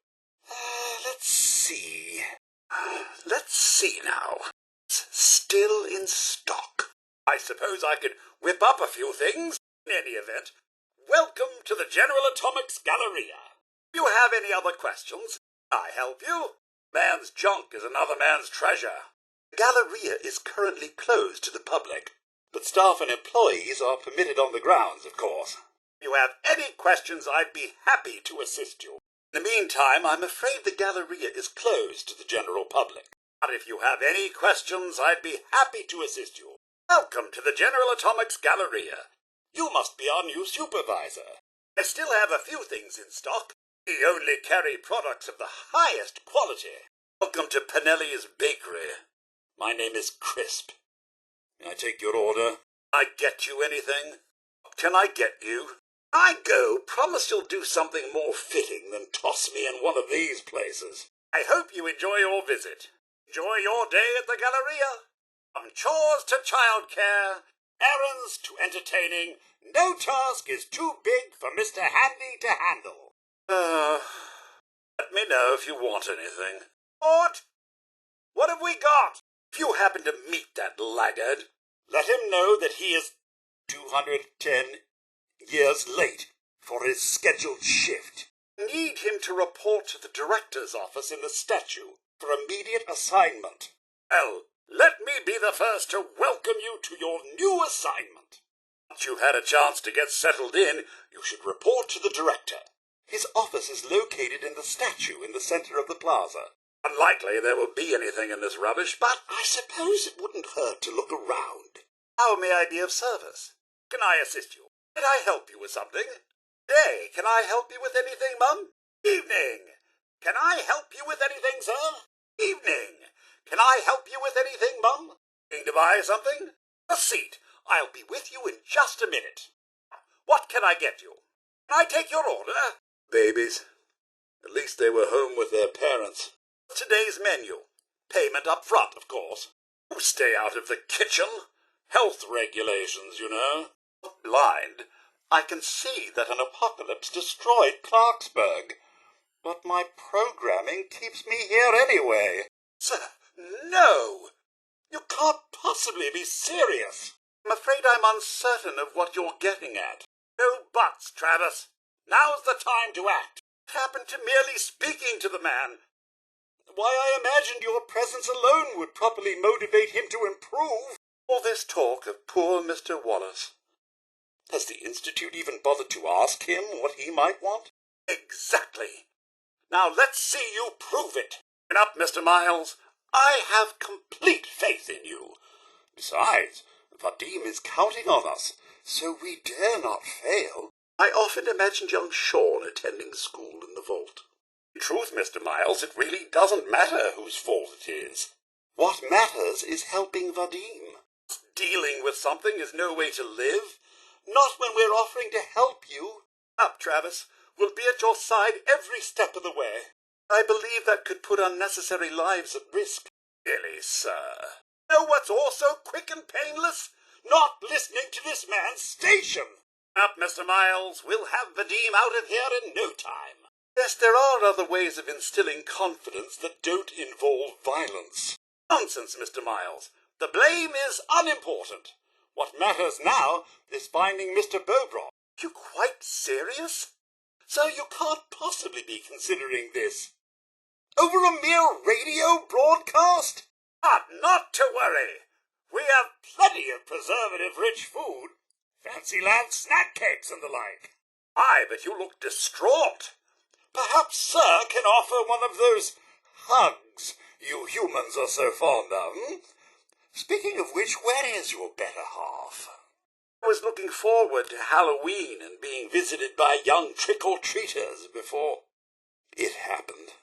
Let's see. Let's see now. It's still in stock. I suppose I could whip up a few things. In any event, welcome to the General Atomics Galleria. If you have any other questions, I help you. Man's junk is another man's treasure. The Galleria is currently closed to the public, but staff and employees are permitted on the grounds, of course. If you have any questions, I'd be happy to assist you. In the meantime, I'm afraid the Galleria is closed to the general public. But if you have any questions, I'd be happy to assist you. Welcome to the General Atomics Galleria. You must be our new supervisor. I still have a few things in stock. We only carry products of the highest quality. Welcome to Pinelli's Bakery. My name is Crisp. Can I take your order? I get you anything? What can I get you? I go, promise you'll do something more fitting than toss me in one of these places. I hope you enjoy your visit. Enjoy your day at the Galleria. From chores to childcare, errands to entertaining, no task is too big for Mr. Handy to handle. Let me know if you want anything. What? What have we got? If you happen to meet that laggard, let him know that he is 210 years late for his scheduled shift. Need him to report to the director's office in the statue for immediate assignment. Well, let me be the first to welcome you to your new assignment. Once you've had a chance to get settled in, you should report to the director. His office is located in the statue in the center of the plaza. Unlikely there will be anything in this rubbish, but I suppose it wouldn't hurt to look around. How may I be of service? Can I assist you? Can I help you with something? Day, can I help you with anything, Mum? Evening. Can I help you with anything, sir? Evening. Can I help you with anything, Mum? Need to buy something? A seat. I'll be with you in just a minute. What can I get you? Can I take your order? Babies. At least they were home with their parents. Today's menu. Payment up front, of course. You stay out of the kitchen. Health regulations, you know. Blind. I can see that an apocalypse destroyed Clarksburg. But my programming keeps me here anyway. Sir, no! You can't possibly be serious. I'm afraid I'm uncertain of what you're getting at. No buts, Travis. Now's the time to act. It happened to merely speaking to the man. Why, I imagined your presence alone would properly motivate him to improve. All this talk of poor Mr. Wallace. Has the Institute even bothered to ask him what he might want? Exactly. Now let's see you prove it. Turn up, Mr. Miles. I have complete faith in you. Besides, Vadim is counting on us, so we dare not fail. I often imagined young Sean attending school in the vault. In truth, Mr. Miles, it really doesn't matter whose fault it is. What matters is helping Vadim. Dealing with something is no way to live. Not when we're offering to help you. Up, Travis. We'll be at your side every step of the way. I believe that could put unnecessary lives at risk. Really, sir? Know what's also quick and painless? Not listening to this man's station. Up, Mr. Miles. We'll have Vadim out of here in no time. Yes, there are other ways of instilling confidence that don't involve violence. Nonsense, Mr. Miles. The blame is unimportant. What matters now is finding Mr. Bobroff. Are you quite serious? So you can't possibly be considering this. Over a mere radio broadcast? Not to worry. We have plenty of preservative-rich food. Fancyland snack cakes and the like. Aye, but you look distraught. Perhaps Sir can offer one of those hugs you humans are so fond of. Speaking of which, where is your better half? I was looking forward to Halloween and being visited by young trick-or-treaters before it happened.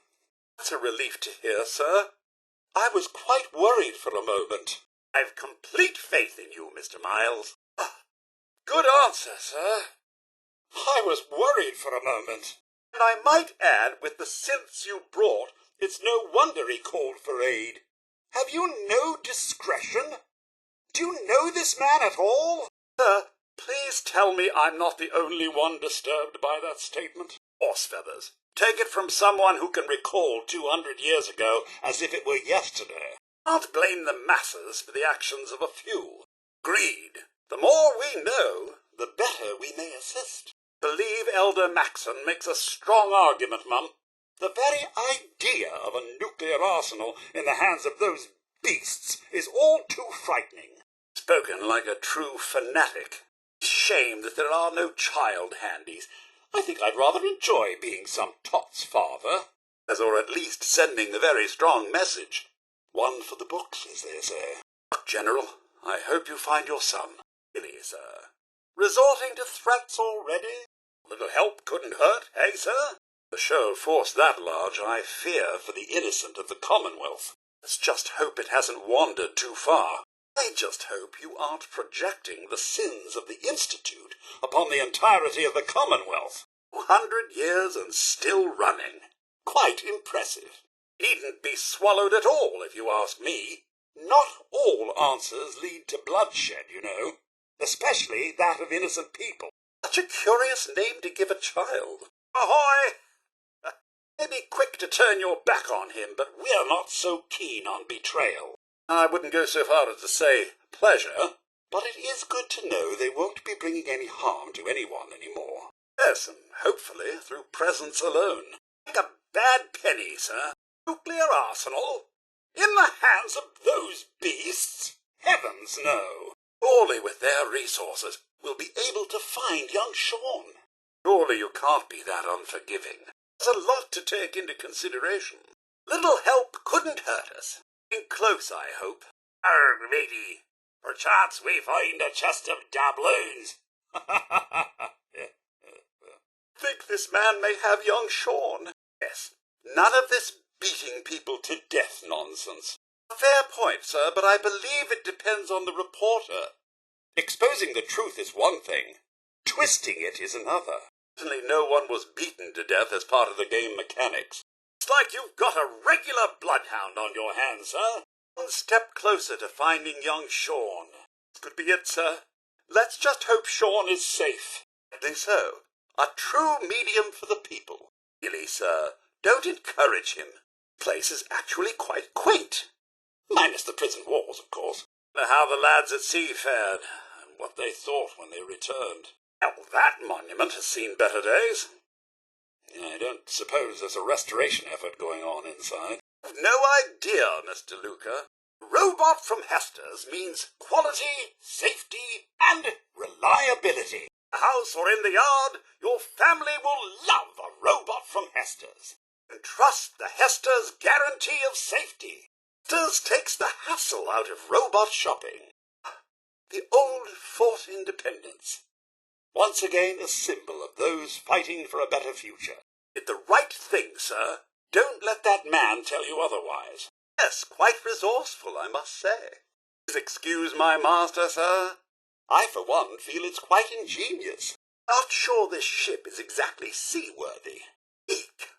That's a relief to hear, sir. I was quite worried for a moment. I've complete faith in you, Mr. Miles. Good answer, sir. I was worried for a moment. And I might add, with the synths you brought, it's no wonder he called for aid. Have you no discretion? Do you know this man at all? Sir, please tell me I'm not the only one disturbed by that statement. Horse feathers. Take it from someone who can recall 200 years ago as if it were yesterday. Can't blame the masses for the actions of a few. Greed. The more we know, the better we may assist. Believe Elder Maxon makes a strong argument, Mum. The very idea of a nuclear arsenal in the hands of those beasts is all too frightening. Spoken like a true fanatic. Shame that there are no child handies. I think I'd rather enjoy being some tot's father, or at least sending the very strong message. One for the books, as they say. Look, General, I hope you find your son. Really, sir. Resorting to threats already? Little help couldn't hurt, eh, sir? The show force that large, I fear for the innocent of the Commonwealth. Let's just hope it hasn't wandered too far. I just hope you aren't projecting the sins of the Institute upon the entirety of the Commonwealth. 200 years and still running. Quite impressive. Needn't be swallowed at all, if you ask me. Not all answers lead to bloodshed, you know, especially that of innocent people. Such a curious name to give a child. Ahoy! Maybe quick to turn your back on him, but we're not so keen on betrayal. I wouldn't go so far as to say pleasure, but it is good to know they won't be bringing any harm to anyone anymore. Yes, and hopefully through presence alone. Like a bad penny, sir. Nuclear arsenal? In the hands of those beasts? Heavens, no. Surely with their resources we'll be able to find young Sean. Surely you can't be that unforgiving. There's a lot to take into consideration. Little help couldn't hurt us. In close, I hope. Matey, perchance we find a chest of doubloons. Think this man may have young Sean. Yes, none of this beating people to death nonsense. A fair point, sir, but I believe it depends on the reporter. Exposing the truth is one thing. Twisting it is another. Certainly no one was beaten to death as part of the game mechanics. It's like you've got a regular bloodhound on your hands, sir. One step closer to finding young Sean. This could be it, sir. Let's just hope Sean is safe. I think so. A true medium for the people. Really, sir, don't encourage him. The place is actually quite quaint. Minus the prison walls, of course. How the lads at sea fared, and what they thought when they returned. Well, that monument has seen better days. I don't suppose there's a restoration effort going on inside. I've no idea, Mr. Luca. Robot from Hester's means quality, safety, and reliability. In the house or in the yard, your family will love a robot from Hester's. And trust the Hester's guarantee of safety. Hester's takes the hassle out of robot shopping. The old Fort Independence. Once again a symbol of those fighting for a better future. Did the right thing, sir. Don't let that man tell you otherwise. Yes, quite resourceful, I must say. Please excuse my master, sir. I, for one, feel it's quite ingenious. Not sure this ship is exactly seaworthy. Eek.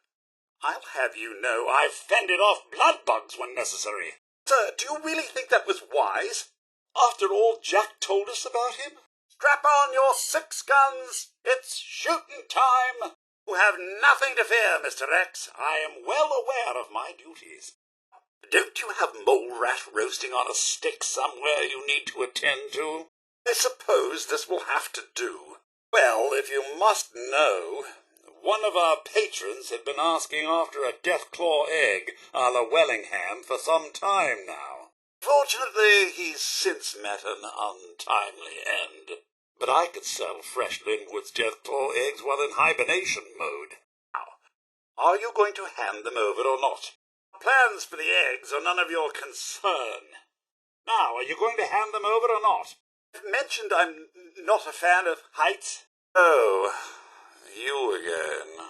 I'll have you know I've fended off blood bugs when necessary. Sir, do you really think that was wise? After all Jack told us about him? Strap on your 6 guns. It's shooting time. You have nothing to fear, Mr. X. I am well aware of my duties. Don't you have mole rat roasting on a stick somewhere you need to attend to? I suppose this will have to do. Well, if you must know, one of our patrons had been asking after a deathclaw egg a la Wellingham for some time now. Fortunately, he's since met an untimely end. But I could sell fresh Linwood's deathclaw eggs while in hibernation mode. Now, are you going to hand them over or not? Plans for the eggs are none of your concern. Now, are you going to hand them over or not? I've mentioned I'm not a fan of heights. Oh, you again.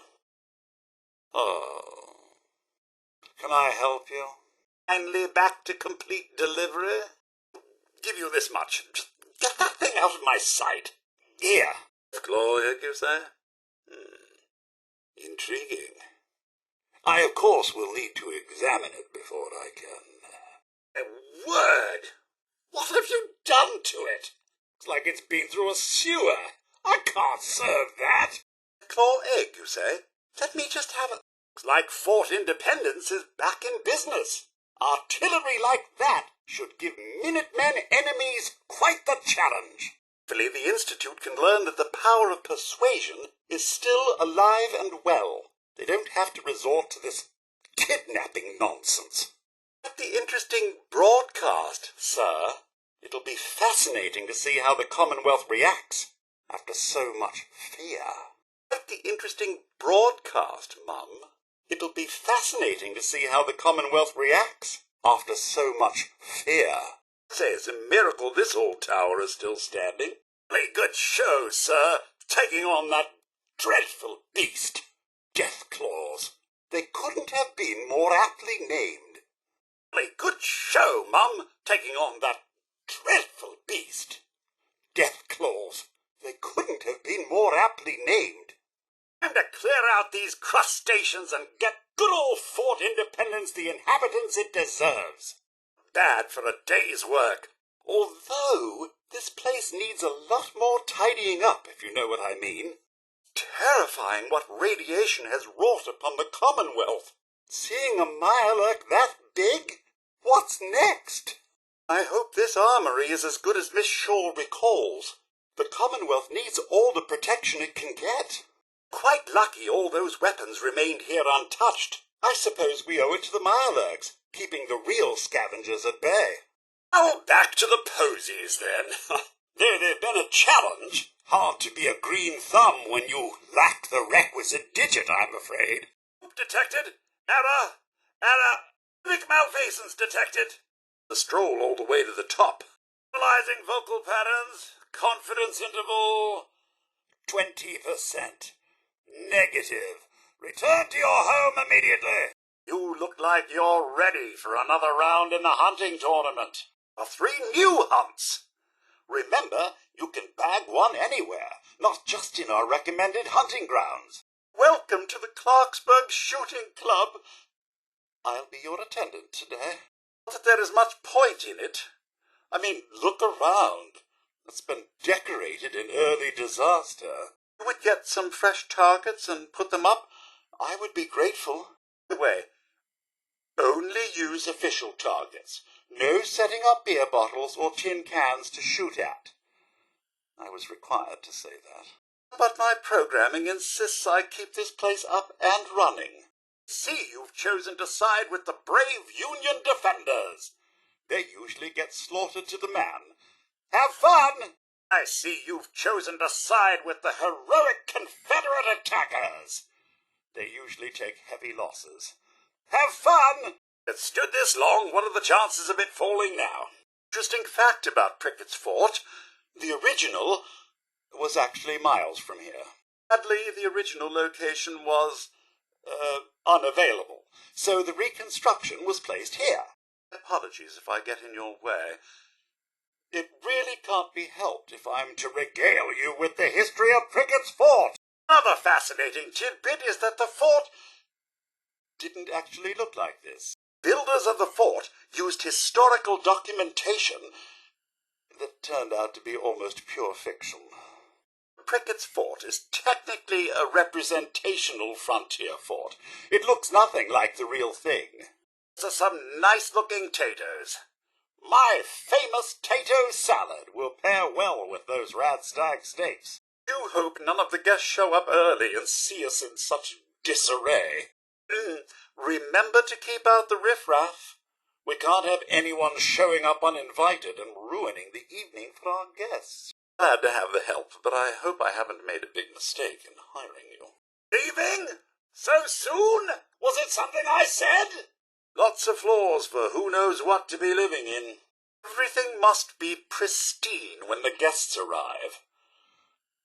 Oh. Can I help you? Kindly back to complete delivery? Give you this much. Just get that thing out of my sight. Here. Gloria, you say? Intriguing. I, of course, will need to examine it before I can... A word! What have you done to it? It's like it's been through a sewer. I can't serve that. Claw egg, you say? Let me just have a... Looks like Fort Independence is back in business. Artillery like that should give Minutemen enemies quite the challenge. Hopefully the Institute can learn that the power of persuasion is still alive and well. They don't have to resort to this kidnapping nonsense. Quite the interesting broadcast, sir. It'll be fascinating to see how the Commonwealth reacts after so much fear. Quite the interesting broadcast, Mum. It'll be fascinating to see how the Commonwealth reacts after so much fear. Say, it's a miracle this old tower is still standing. A good show, sir, taking on that dreadful beast, Death Claws. They couldn't have been more aptly named. A good show, Mum, taking on that dreadful beast, Death Claws. They couldn't have been more aptly named. Time to clear out these crustaceans and get good old Fort Independence the inhabitants it deserves. Bad for a day's work. Although this place needs a lot more tidying up, if you know what I mean. Terrifying what radiation has wrought upon the Commonwealth. Seeing a Mirelurk that big? What's next? I hope this armory is as good as Miss Shaw recalls. The Commonwealth needs all the protection it can get. Quite lucky all those weapons remained here untouched. I suppose we owe it to the Mirelurks, keeping the real scavengers at bay. Oh, back to the posies, then. They've been a challenge. Hard to be a green thumb when you lack the requisite digit, I'm afraid. Detected. Error. Big malfeasance detected. The stroll all the way to the top. Analyzing vocal patterns. Confidence interval 20%. Negative. Return to your home immediately. You look like you're ready for another round in the hunting tournament. 3 new hunts. Remember, you can bag one anywhere, not just in our recommended hunting grounds. Welcome to the Clarksburg Shooting Club. I'll be your attendant today. Not that there is much point in it. I mean, look around. It's been decorated in early disaster. You would get some fresh targets and put them up. I would be grateful. By the way, only use official targets. No setting up beer bottles or tin cans to shoot at. I was required to say that. But my programming insists I keep this place up and running. See, you've chosen to side with the brave Union defenders. They usually get slaughtered to the man. Have fun! I see you've chosen to side with the heroic Confederate attackers. They usually take heavy losses. Have fun! It stood this long, what are the chances of it falling now? Interesting fact about Prickett's Fort. The original was actually miles from here. Sadly, the original location was, unavailable, so the reconstruction was placed here. Apologies if I get in your way. It really can't be helped if I'm to regale you with the history of Prickett's Fort. Another fascinating tidbit is that the fort didn't actually look like this. Builders of the fort used historical documentation that turned out to be almost pure fiction. Prickett's Fort is technically a representational frontier fort. It looks nothing like the real thing. So some nice-looking taters. My famous tato salad will pair well with those radstag steaks. Do hope none of the guests show up early and see us in such disarray. Remember to keep out the riffraff. We can't have anyone showing up uninvited and ruining the evening for our guests. Glad to have the help, but I hope I haven't made a big mistake in hiring you. Leaving? So soon? Was it something I said? Lots of floors for who knows what to be living in. Everything must be pristine when the guests arrive.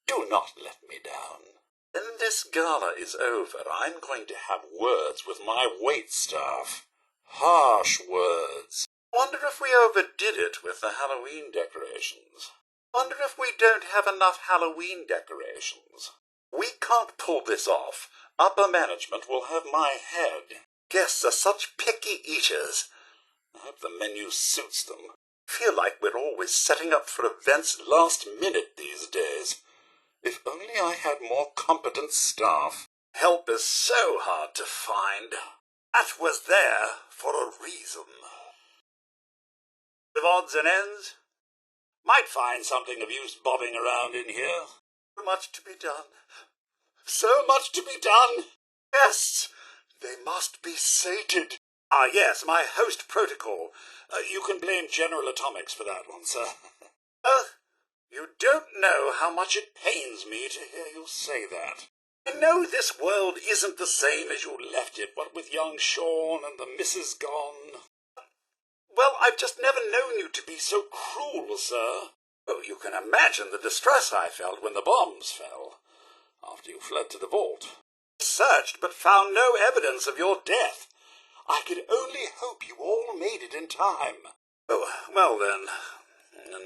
Do not let me down. When this gala is over, I'm going to have words with my waitstaff. Harsh words. Wonder if we overdid it with the Halloween decorations. Wonder if we don't have enough Halloween decorations. We can't pull this off. Upper management will have my head. Guests are such picky eaters. I hope the menu suits them. I feel like we're always setting up for events last minute these days. If only I had more competent staff. Help is so hard to find. That was there for a reason. With odds and ends, might find something of use bobbing around in here. So much to be done. So much to be done. Yes, they must be sated. Ah, yes, my host protocol. You can blame General Atomics for that one, sir. You don't know how much it pains me to hear you say that. I know this world isn't the same as you left it, what with young Sean and the missus gone. Well, I've just never known you to be so cruel, sir. Oh, you can imagine the distress I felt when the bombs fell, after you fled to the vault. Searched, but found no evidence of your death. I could only hope you all made it in time. Oh, well then,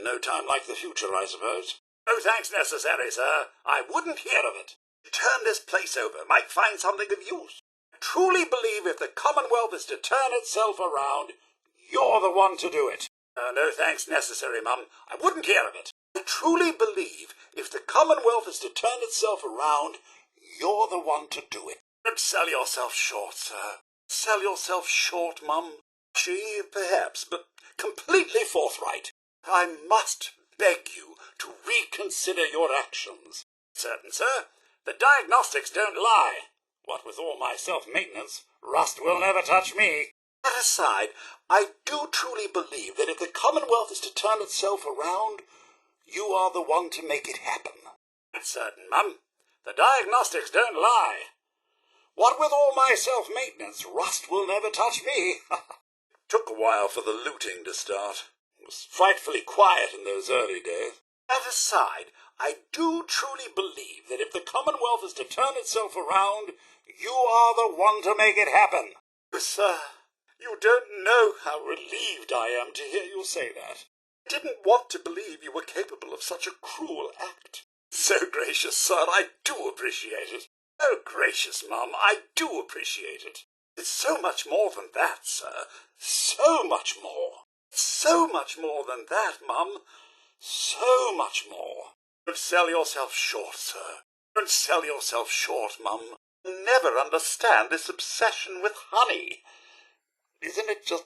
no time like the future, I suppose. No thanks necessary, sir. I wouldn't hear of it. Turn this place over, might find something of use. I truly believe if the Commonwealth is to turn itself around, you're the one to do it. No thanks necessary, Mum. I wouldn't hear of it. I truly believe if the Commonwealth is to turn itself around, you're the one to do it. Don't sell yourself short, sir. Sell yourself short, Mum. She, perhaps, but completely forthright. I must beg you to reconsider your actions. Certain, sir. The diagnostics don't lie. What with all my self-maintenance, rust will never touch me. That aside, I do truly believe that if the Commonwealth is to turn itself around, you are the one to make it happen. That's certain, Mum. The diagnostics don't lie. What with all my self-maintenance, rust will never touch me. Took a while for the looting to start. It was frightfully quiet in those early days. That aside, I do truly believe that if the Commonwealth is to turn itself around, you are the one to make it happen. Sir, you don't know how relieved I am to hear you say that. I didn't want to believe you were capable of such a cruel act. So gracious, sir, I do appreciate it. Oh, gracious, Mum, I do appreciate it. It's so much more than that, sir. So much more. So much more than that, Mum. So much more. Don't sell yourself short, sir. Don't sell yourself short, Mum. You'll never understand this obsession with honey. Isn't it just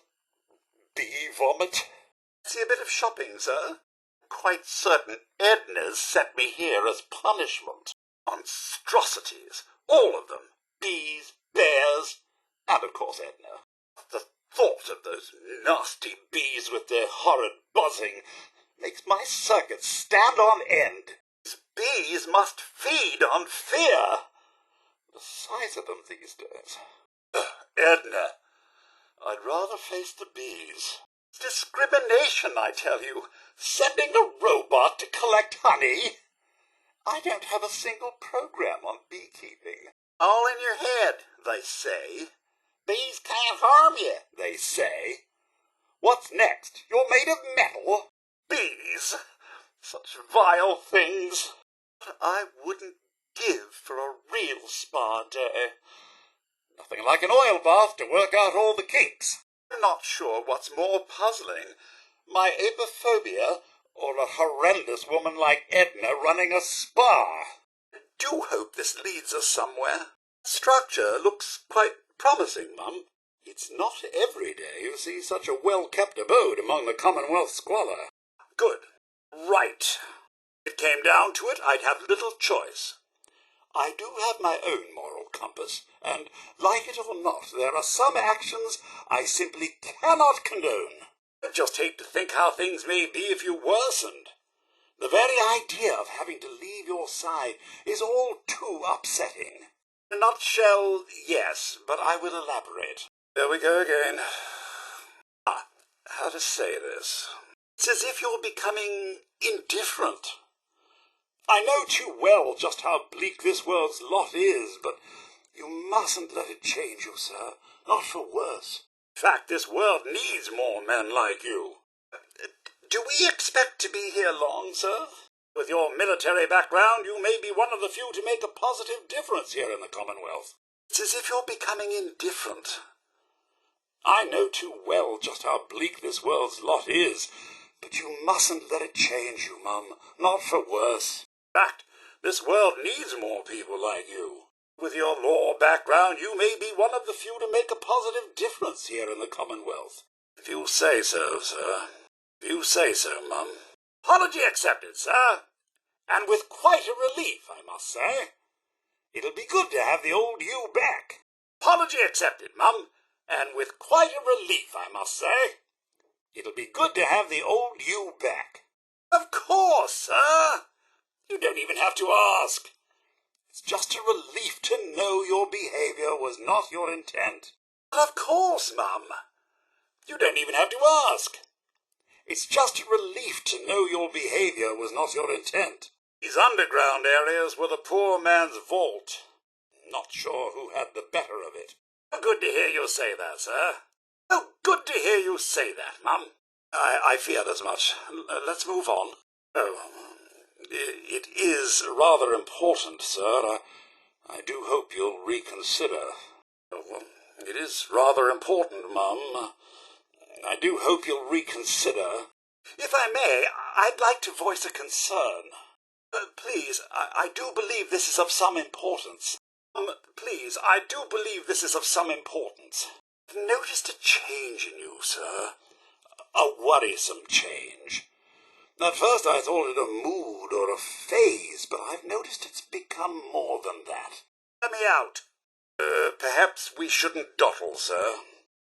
bee vomit? See a bit of shopping, sir? Quite certain Edna's sent me here as punishment. Monstrosities, all of them. Bees, bears, and of course Edna. The thought of those nasty bees with their horrid buzzing makes my circuits stand on end. These bees must feed on fear. The size of them these days. Edna, I'd rather face the bees. It's discrimination, I tell you. Sending a robot to collect honey. I don't have a single program on beekeeping. All in your head, they say. Bees can't harm you, they say. What's next? You're made of metal? Bees? Such vile things. But I wouldn't give for a real spa day. Nothing like an oil bath to work out all the kinks. I'm not sure what's more puzzling, my apophobia or a horrendous woman like Edna running a spa. I do hope this leads us somewhere. Structure looks quite promising, Mum. It's not every day you see such a well-kept abode among the Commonwealth squalor. Good. Right. If it came down to it, I'd have little choice. I do have my own moral compass, and, like it or not, there are some actions I simply cannot condone. I just hate to think how things may be if you worsened. The very idea of having to leave your side is all too upsetting. In a nutshell, yes, but I will elaborate. There we go again. How to say this? It's as if you're becoming indifferent. I know too well just how bleak this world's lot is, but you mustn't let it change you, sir. Not for worse. In fact, this world needs more men like you. Do we expect to be here long, sir? With your military background, you may be one of the few to make a positive difference here in the Commonwealth. It's as if you're becoming indifferent. I know too well just how bleak this world's lot is, but you mustn't let it change you, Mum. Not for worse. In fact, this world needs more people like you. With your law background, you may be one of the few to make a positive difference here in the Commonwealth. If you say so, sir. If you say so, Mum. Apology accepted, sir. And with quite a relief, I must say. It'll be good to have the old you back. Apology accepted, Mum. And with quite a relief, I must say. It'll be good to have the old you back. Of course, sir. You don't even have to ask. It's just a relief to know your behavior was not your intent. But of course, Mum. You don't even have to ask. It's just a relief to know your behavior was not your intent. These underground areas were the poor man's vault. Not sure who had the better of it. Good to hear you say that, sir. Oh, good to hear you say that, Mum. I feared as much. Let's move on. Oh, it is rather important, sir. I do hope you'll reconsider. Oh, it is rather important, Mum. I do hope you'll reconsider. If I may, I'd like to voice a concern. Please, I do believe this is of some importance. Please, I do believe this is of some importance. I've noticed a change in you, sir. A worrisome change. At first I thought it a mood or a phase, but I've noticed it's become more than that. Let me out. Perhaps we shouldn't dawdle, sir.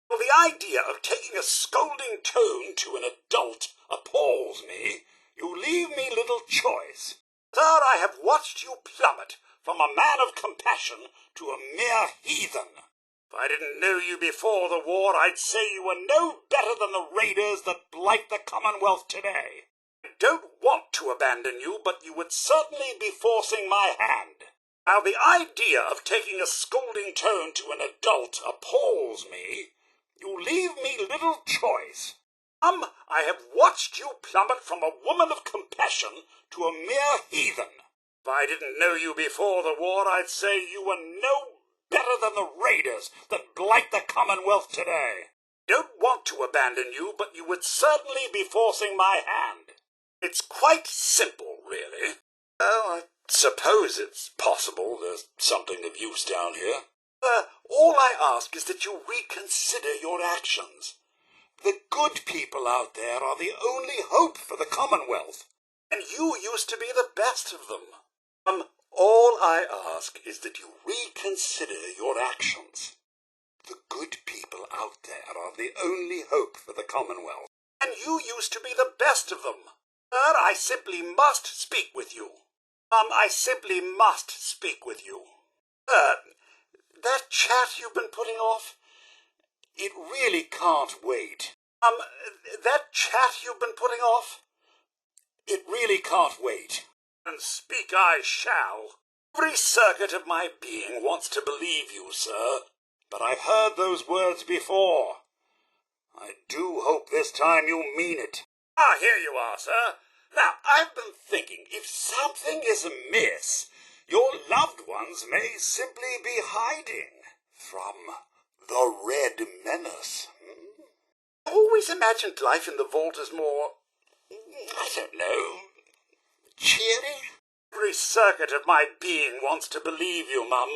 Well, the idea of taking a scolding tone to an adult appalls me. You leave me little choice. Sir, I have watched you plummet from a man of compassion to a mere heathen. If I didn't know you before the war, I'd say you were no better than the raiders that blight the Commonwealth today. I don't want to abandon you, but you would certainly be forcing my hand. Now, the idea of taking a scolding tone to an adult appalls me. You leave me little choice. I have watched you plummet from a woman of compassion to a mere heathen. If I didn't know you before the war, I'd say you were no better than the raiders that blight the Commonwealth today. Don't want to abandon you, but you would certainly be forcing my hand. It's quite simple, really. Oh, I suppose it's possible there's something of use down here. All I ask is that you reconsider your actions. The good people out there are the only hope for the Commonwealth, and you used to be the best of them. All I ask is that you reconsider your actions. The good people out there are the only hope for the Commonwealth, and you used to be the best of them. Sir, I simply must speak with you. I simply must speak with you. That chat you've been putting off, it really can't wait. That chat you've been putting off, it really can't wait. And speak I shall. Every circuit of my being wants to believe you, sir, but I've heard those words before. I do hope this time you mean it. Ah, here you are, sir. Now, I've been thinking, if something is amiss, your loved ones may simply be hiding from the Red Menace. I always imagined life in the vault as more, I don't know, cheery. Every circuit of my being wants to believe you, Mum,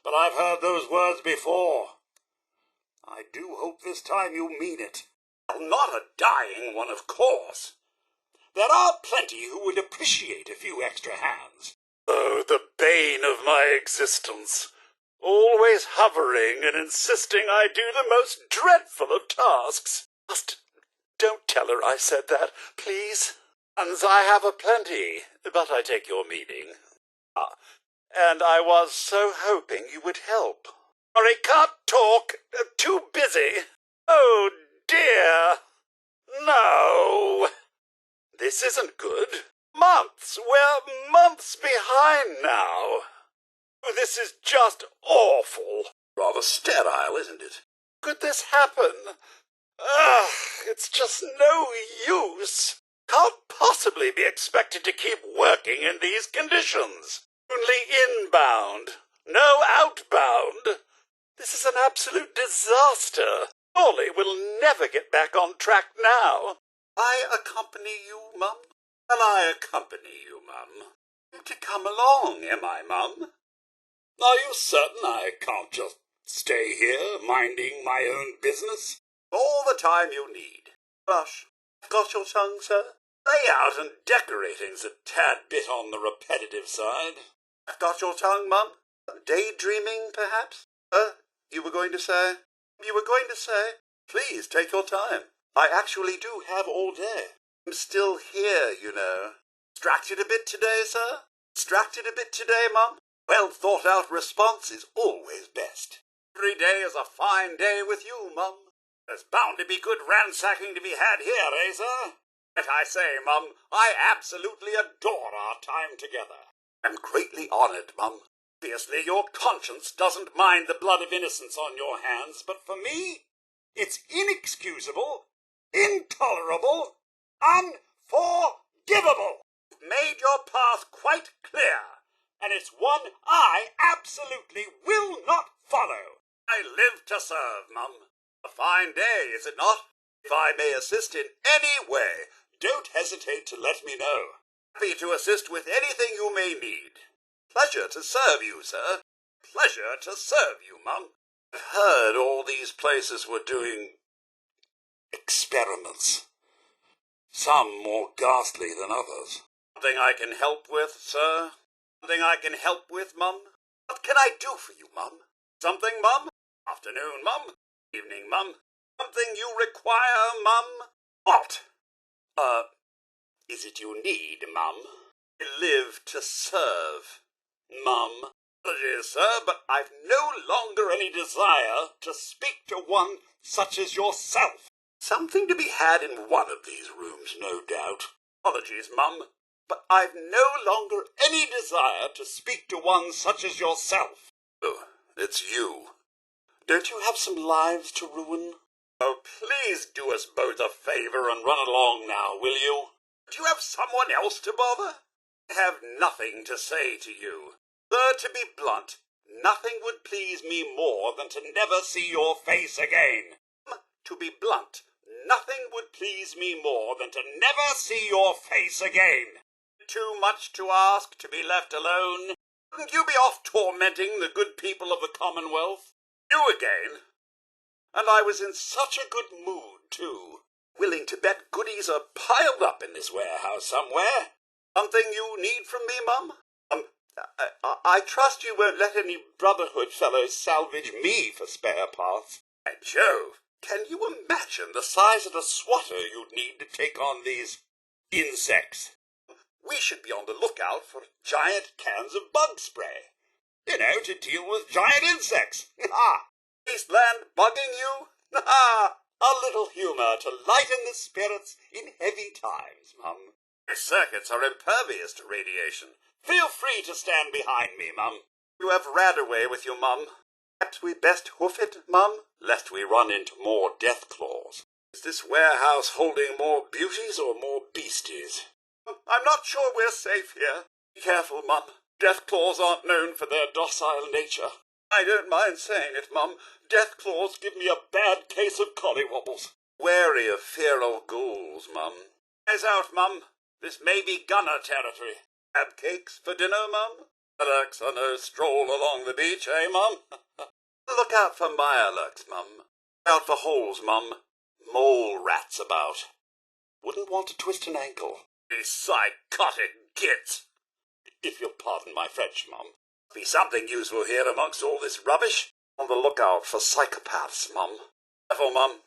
but I've heard those words before. I do hope this time you mean it. Well, not a dying one, of course. There are plenty who would appreciate a few extra hands. Oh, the bane of my existence. Always hovering and insisting I do the most dreadful of tasks. Just don't tell her I said that, please. Hands I have aplenty, but I take your meaning. And I was so hoping you would help. Sorry, can't talk. Too busy. Oh, dear. No. This isn't good. We're months behind now. Oh, this is just awful. Rather sterile, isn't it? Could this happen? It's just no use. Can't possibly be expected to keep working in these conditions. Only inbound, no outbound. This is an absolute disaster. Surely we'll never get back on track now. I accompany you, Mum? Shall I accompany you, Mum? To come along, am I, Mum? Are you certain I can't just stay here, minding my own business? All the time you need. Rush, got your tongue, sir? Layout and decorating's a tad bit on the repetitive side. Got your tongue, Mum? Daydreaming, perhaps? You were going to say? You were going to say? Please, take your time. I actually do have all day. I'm still here, you know. Distracted a bit today, sir? Distracted a bit today, Mum? Well thought out response is always best. Every day is a fine day with you, Mum. There's bound to be good ransacking to be had here, eh, sir? But I say, Mum, I absolutely adore our time together. I'm greatly honoured, Mum. Obviously, your conscience doesn't mind the blood of innocence on your hands, but for me, it's inexcusable, intolerable, unforgivable. You've made your path quite clear, and it's one I absolutely will not follow. I live to serve, Mum. A fine day, is it not? If I may assist in any way, don't hesitate to let me know. Happy to assist with anything you may need. Pleasure to serve you, sir. Pleasure to serve you, Mum. I've heard all these places were doing experiments. Some more ghastly than others. Something I can help with, sir? Something I can help with, Mum? What can I do for you, Mum? Something, Mum? Afternoon, Mum? Evening, Mum? Something you require, Mum? What? Is it you need, Mum? I live to serve, Mum. Apologies, sir, but I've no longer any desire to speak to one such as yourself. Something to be had in one of these rooms, no doubt. Apologies, Mum, but I've no longer any desire to speak to one such as yourself. Oh, it's you. Don't you have some lives to ruin? Oh, please do us both a favour and run along now, will you? Do you have someone else to bother? I have nothing to say to you. Sir, to be blunt, nothing would please me more than to never see your face again. To be blunt, nothing would please me more than to never see your face again. Too much to ask to be left alone? Couldn't you be off tormenting the good people of the Commonwealth? You again? And I was in such a good mood, too. Willing to bet goodies are piled up in this warehouse somewhere. Something you need from me, Mum? I trust you won't let any Brotherhood fellows salvage me for spare parts. By Jove, can you imagine the size of the swatter you'd need to take on these insects? We should be on the lookout for giant cans of bug spray. You know, to deal with giant insects. Ha! Wasteland bugging you? Ha! A little humour to lighten the spirits in heavy times, Mum. My circuits are impervious to radiation. Feel free to stand behind me, Mum. You have Radaway with you, Mum. Perhaps we best hoof it, Mum, lest we run into more death claws. Is this warehouse holding more beauties or more beasties? I'm not sure we're safe here. Be careful, Mum. Death claws aren't known for their docile nature. I don't mind saying it, Mum. Death claws give me a bad case of collywobbles. Wary of feral ghouls, Mum. Eyes out, Mum. This may be gunner territory. Crab cakes for dinner, Mum? Lilacs on a stroll along the beach, eh, Mum? Look out for mirelurks, Mum. Out for holes, Mum. Mole rats about. Wouldn't want to twist an ankle. These psychotic gits. If you'll pardon my French, Mum. Be something useful here amongst all this rubbish. On the lookout for psychopaths, Mum. Careful, Mum.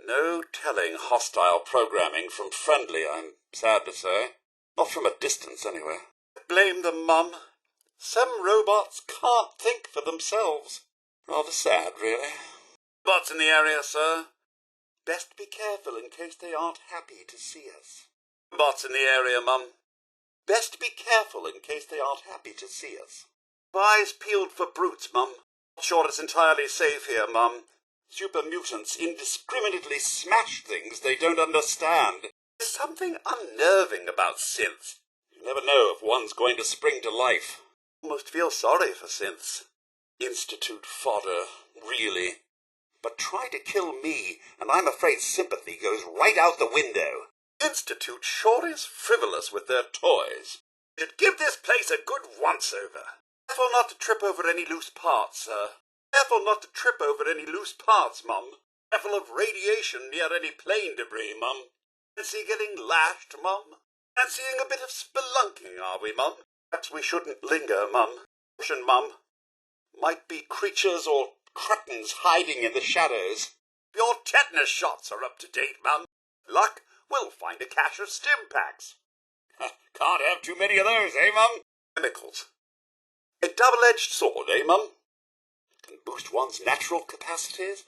No telling hostile programming from friendly, I'm sad to say. Not from a distance, anyway. Blame them, Mum. Some robots can't think for themselves. Rather sad, really. Robots in the area, sir? Best be careful in case they aren't happy to see us. Robots in the area, Mum. Best be careful in case they aren't happy to see us. Eyes peeled for brutes, Mum. Not sure it's entirely safe here, Mum. Super mutants indiscriminately smash things they don't understand. There's something unnerving about synths. You never know if one's going to spring to life. Almost feel sorry for synths. Institute fodder, really. But try to kill me, and I'm afraid sympathy goes right out the window. Institute sure is frivolous with their toys. Should give this place a good once-over. Careful not to trip over any loose parts, sir. Careful not to trip over any loose parts, Mum. Careful of radiation near any plane debris, Mum. Fancy getting lashed, Mum? Fancying a bit of spelunking, are we, Mum? Perhaps we shouldn't linger, Mum. Caution, Mum. Might be creatures or cretins hiding in the shadows. Your tetanus shots are up to date, Mum. Luck, we'll find a cache of stim packs. Can't have too many of those, eh, Mum? Chemicals. A double-edged sword, eh, Mum? Can boost one's natural capacities,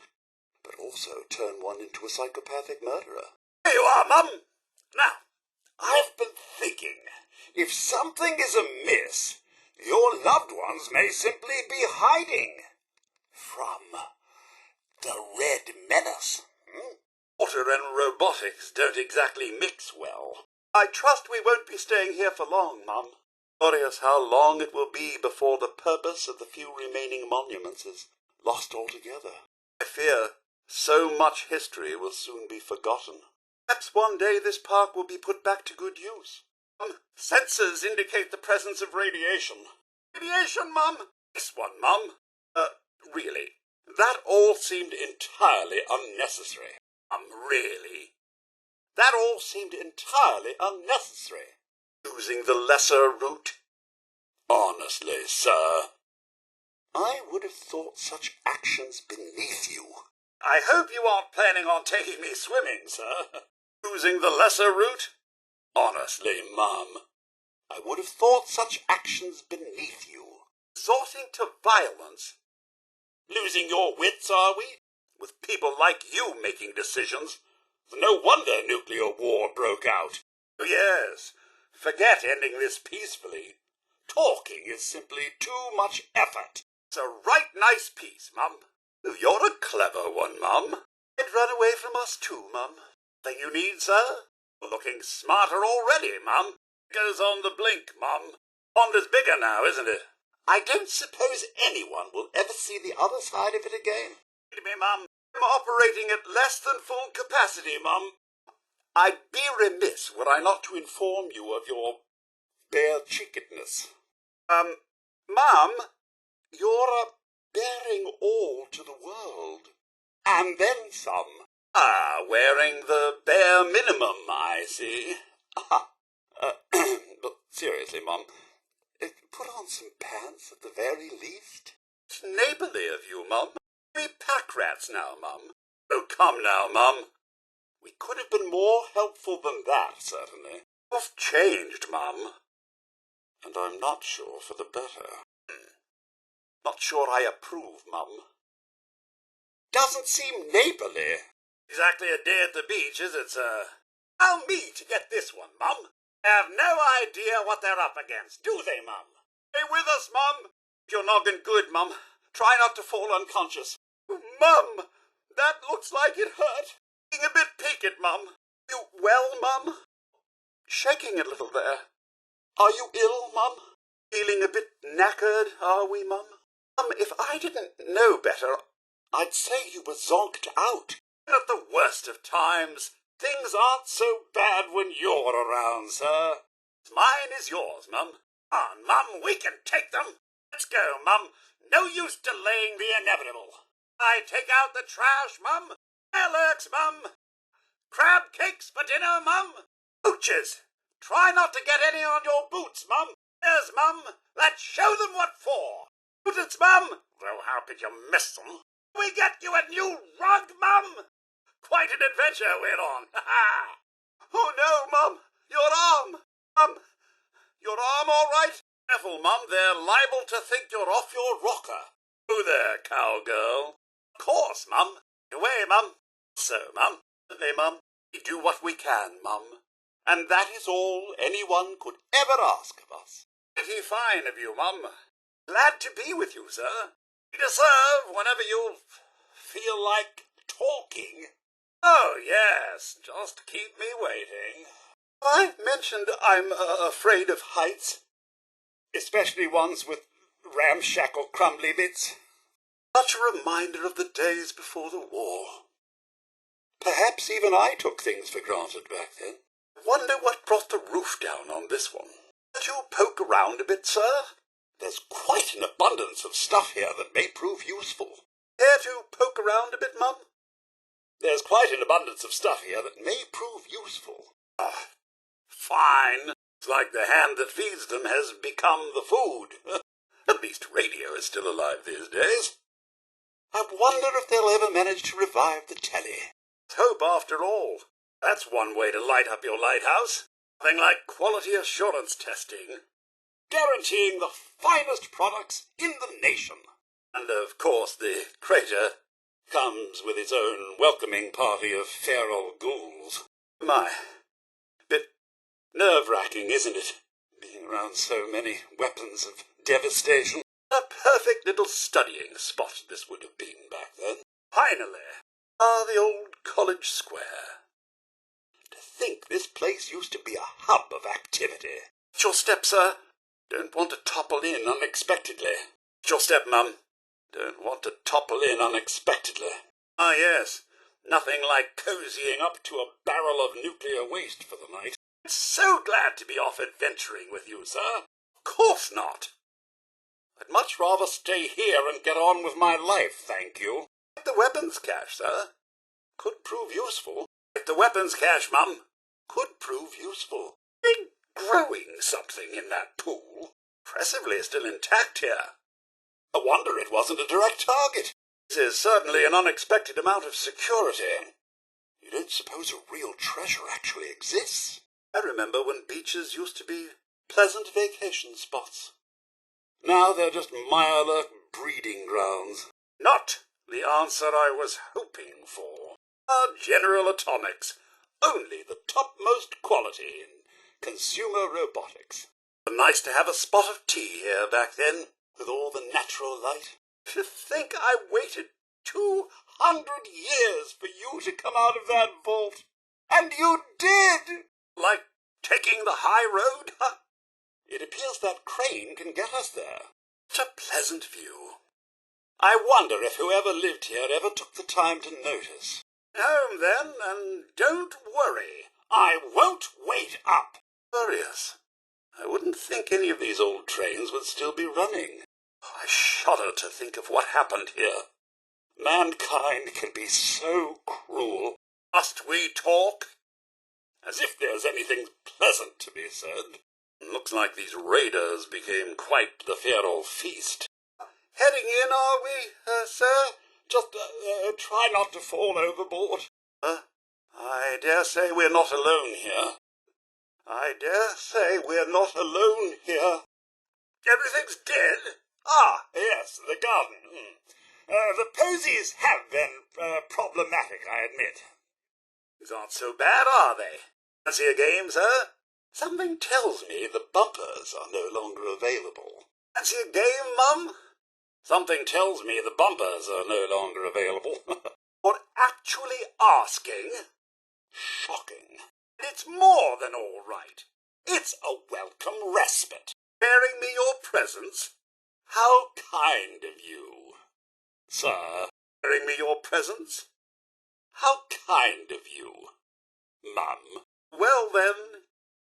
but also turn one into a psychopathic murderer. Here you are, Mum! Now, I've been thinking, if something is amiss, your loved ones may simply be hiding from the Red Menace. Water and robotics don't exactly mix well. I trust we won't be staying here for long, Mum. Curious how long it will be before the purpose of the few remaining monuments is lost altogether. I fear so much history will soon be forgotten. Perhaps one day this park will be put back to good use. Sensors indicate the presence of radiation. Radiation, Mum? This one, Mum. Really, that all seemed entirely unnecessary. Really. That all seemed entirely unnecessary. Using the lesser route? Honestly, sir. I would have thought such actions beneath you. I hope you aren't planning on taking me swimming, sir. Using the lesser route? Honestly, Mum, I would have thought such actions beneath you. Resorting to violence? Losing your wits, are we? With people like you making decisions. No wonder nuclear war broke out. Yes, forget ending this peacefully. Talking is simply too much effort. It's a right nice piece, Mum. You're a clever one, Mum. You'd run away from us too, Mum. Thing you need, sir? Looking smarter already, Mum. Goes on the blink, Mum. Pond is bigger now, isn't it? I don't suppose anyone will ever see the other side of it again. Read me, Mum. I'm operating at less than full capacity, Mum. I'd be remiss were I not to inform you of your bare-cheekedness. Mum, you're bearing all to the world. And then some. Wearing the bare minimum, I see. But seriously, Mum, put on some pants at the very least. It's neighbourly of you, Mum. We pack rats now, Mum. Oh, come now, Mum. We could have been more helpful than that, certainly. You've changed, Mum. And I'm not sure for the better. Not sure I approve, Mum. Doesn't seem neighbourly. Exactly a day at the beach, is it, sir? Allow me to get this one, Mum. I have no idea what they're up against, do they, Mum? Stay with us, Mum. You're noggin good, Mum. Try not to fall unconscious. Mum, that looks like it hurt. Being a bit peaked, Mum. You well, Mum? Shaking a little there. Are you ill, Mum? Feeling a bit knackered, are we, Mum? Mum, if I didn't know better, I'd say you were zonked out. At the worst of times, things aren't so bad when you're around, sir. Mine is yours, Mum. On, Mum, we can take them. Let's go, Mum. No use delaying the inevitable. I take out the trash, Mum. Alex, Mum. Crab cakes for dinner, Mum. Pooches. Try not to get any on your boots, Mum. Yes, Mum. Let's show them what for. Boots, Mum. Though how could you miss them? We get you a new rug, Mum. Quite an adventure we're on. Oh, no, Mum. Your arm. Mum. Your arm all right? Careful, Mum. They're liable to think you're off your rocker. Oh, there, cowgirl. Of course, Mum. Away, Mum. So, Mum. Hey, Mum. We do what we can, Mum. And that is all anyone could ever ask of us. Pretty fine of you, Mum. Glad to be with you, sir. You deserve whenever you feel like talking. Oh, yes. Just keep me waiting. I mentioned I'm afraid of heights, especially ones with ramshackle crumbly bits. Such a reminder of the days before the war. Perhaps even I took things for granted back then. Wonder what brought the roof down on this one. Could you poke around a bit, sir? There's quite an abundance of stuff here that may prove useful. Care to poke around a bit, Mum? There's quite an abundance of stuff here that may prove useful. Fine. It's like the hand that feeds them has become the food. At least radio is still alive these days. I wonder if they'll ever manage to revive the telly. Hope, after all. That's one way to light up your lighthouse. Nothing like quality assurance testing. Guaranteeing the finest products in the nation. And, of course, the greater Comes with its own welcoming party of feral ghouls. My, bit nerve-wracking, isn't it? Being around so many weapons of devastation. A perfect little studying spot this would have been back then. Finally, the old college square. To think this place used to be a hub of activity. Watch your step, sir. Don't want to topple in unexpectedly. Watch your step, Mum. Don't want to topple in unexpectedly. Ah, yes. Nothing like cozying up to a barrel of nuclear waste for the night. So glad to be off adventuring with you, sir. Of course not. I'd much rather stay here and get on with my life, thank you. The weapons cache, sir. Could prove useful. The weapons cache, Mum. Could prove useful. Been growing something in that pool. Impressively still intact here. I wonder it wasn't a direct target. This is certainly an unexpected amount of security. You don't suppose a real treasure actually exists? I remember when beaches used to be pleasant vacation spots. Now they're just mirelurk breeding grounds. Not the answer I was hoping for. General Atomics. Only the topmost quality in consumer robotics. Nice to have a spot of tea here back then, with all the natural light. To think I waited 200 years for you to come out of that vault. And you did! Like taking the high road? It appears that crane can get us there. What a pleasant view. I wonder if whoever lived here ever took the time to notice. Home then, and don't worry. I won't wait up. Curious. I wouldn't think any of these old trains would still be running. I shudder to think of what happened here. Mankind can be so cruel. Must we talk? As if there's anything pleasant to be said. Looks like these raiders became quite the feral feast. Heading in, are we, sir? Just try not to fall overboard. I dare say we're not alone here. I dare say we're not alone here. Everything's dead? Ah, yes, the garden. The posies have been problematic, I admit. These aren't so bad, are they? Fancy a game, sir? Something tells me the bumpers are no longer available. Fancy a game, Mum? Something tells me the bumpers are no longer available. You're actually asking? Shocking. It's more than all right. It's a welcome respite. Bearing me your presents? How kind of you. Sir, bearing me your presents? How kind of you. Mum. Well then,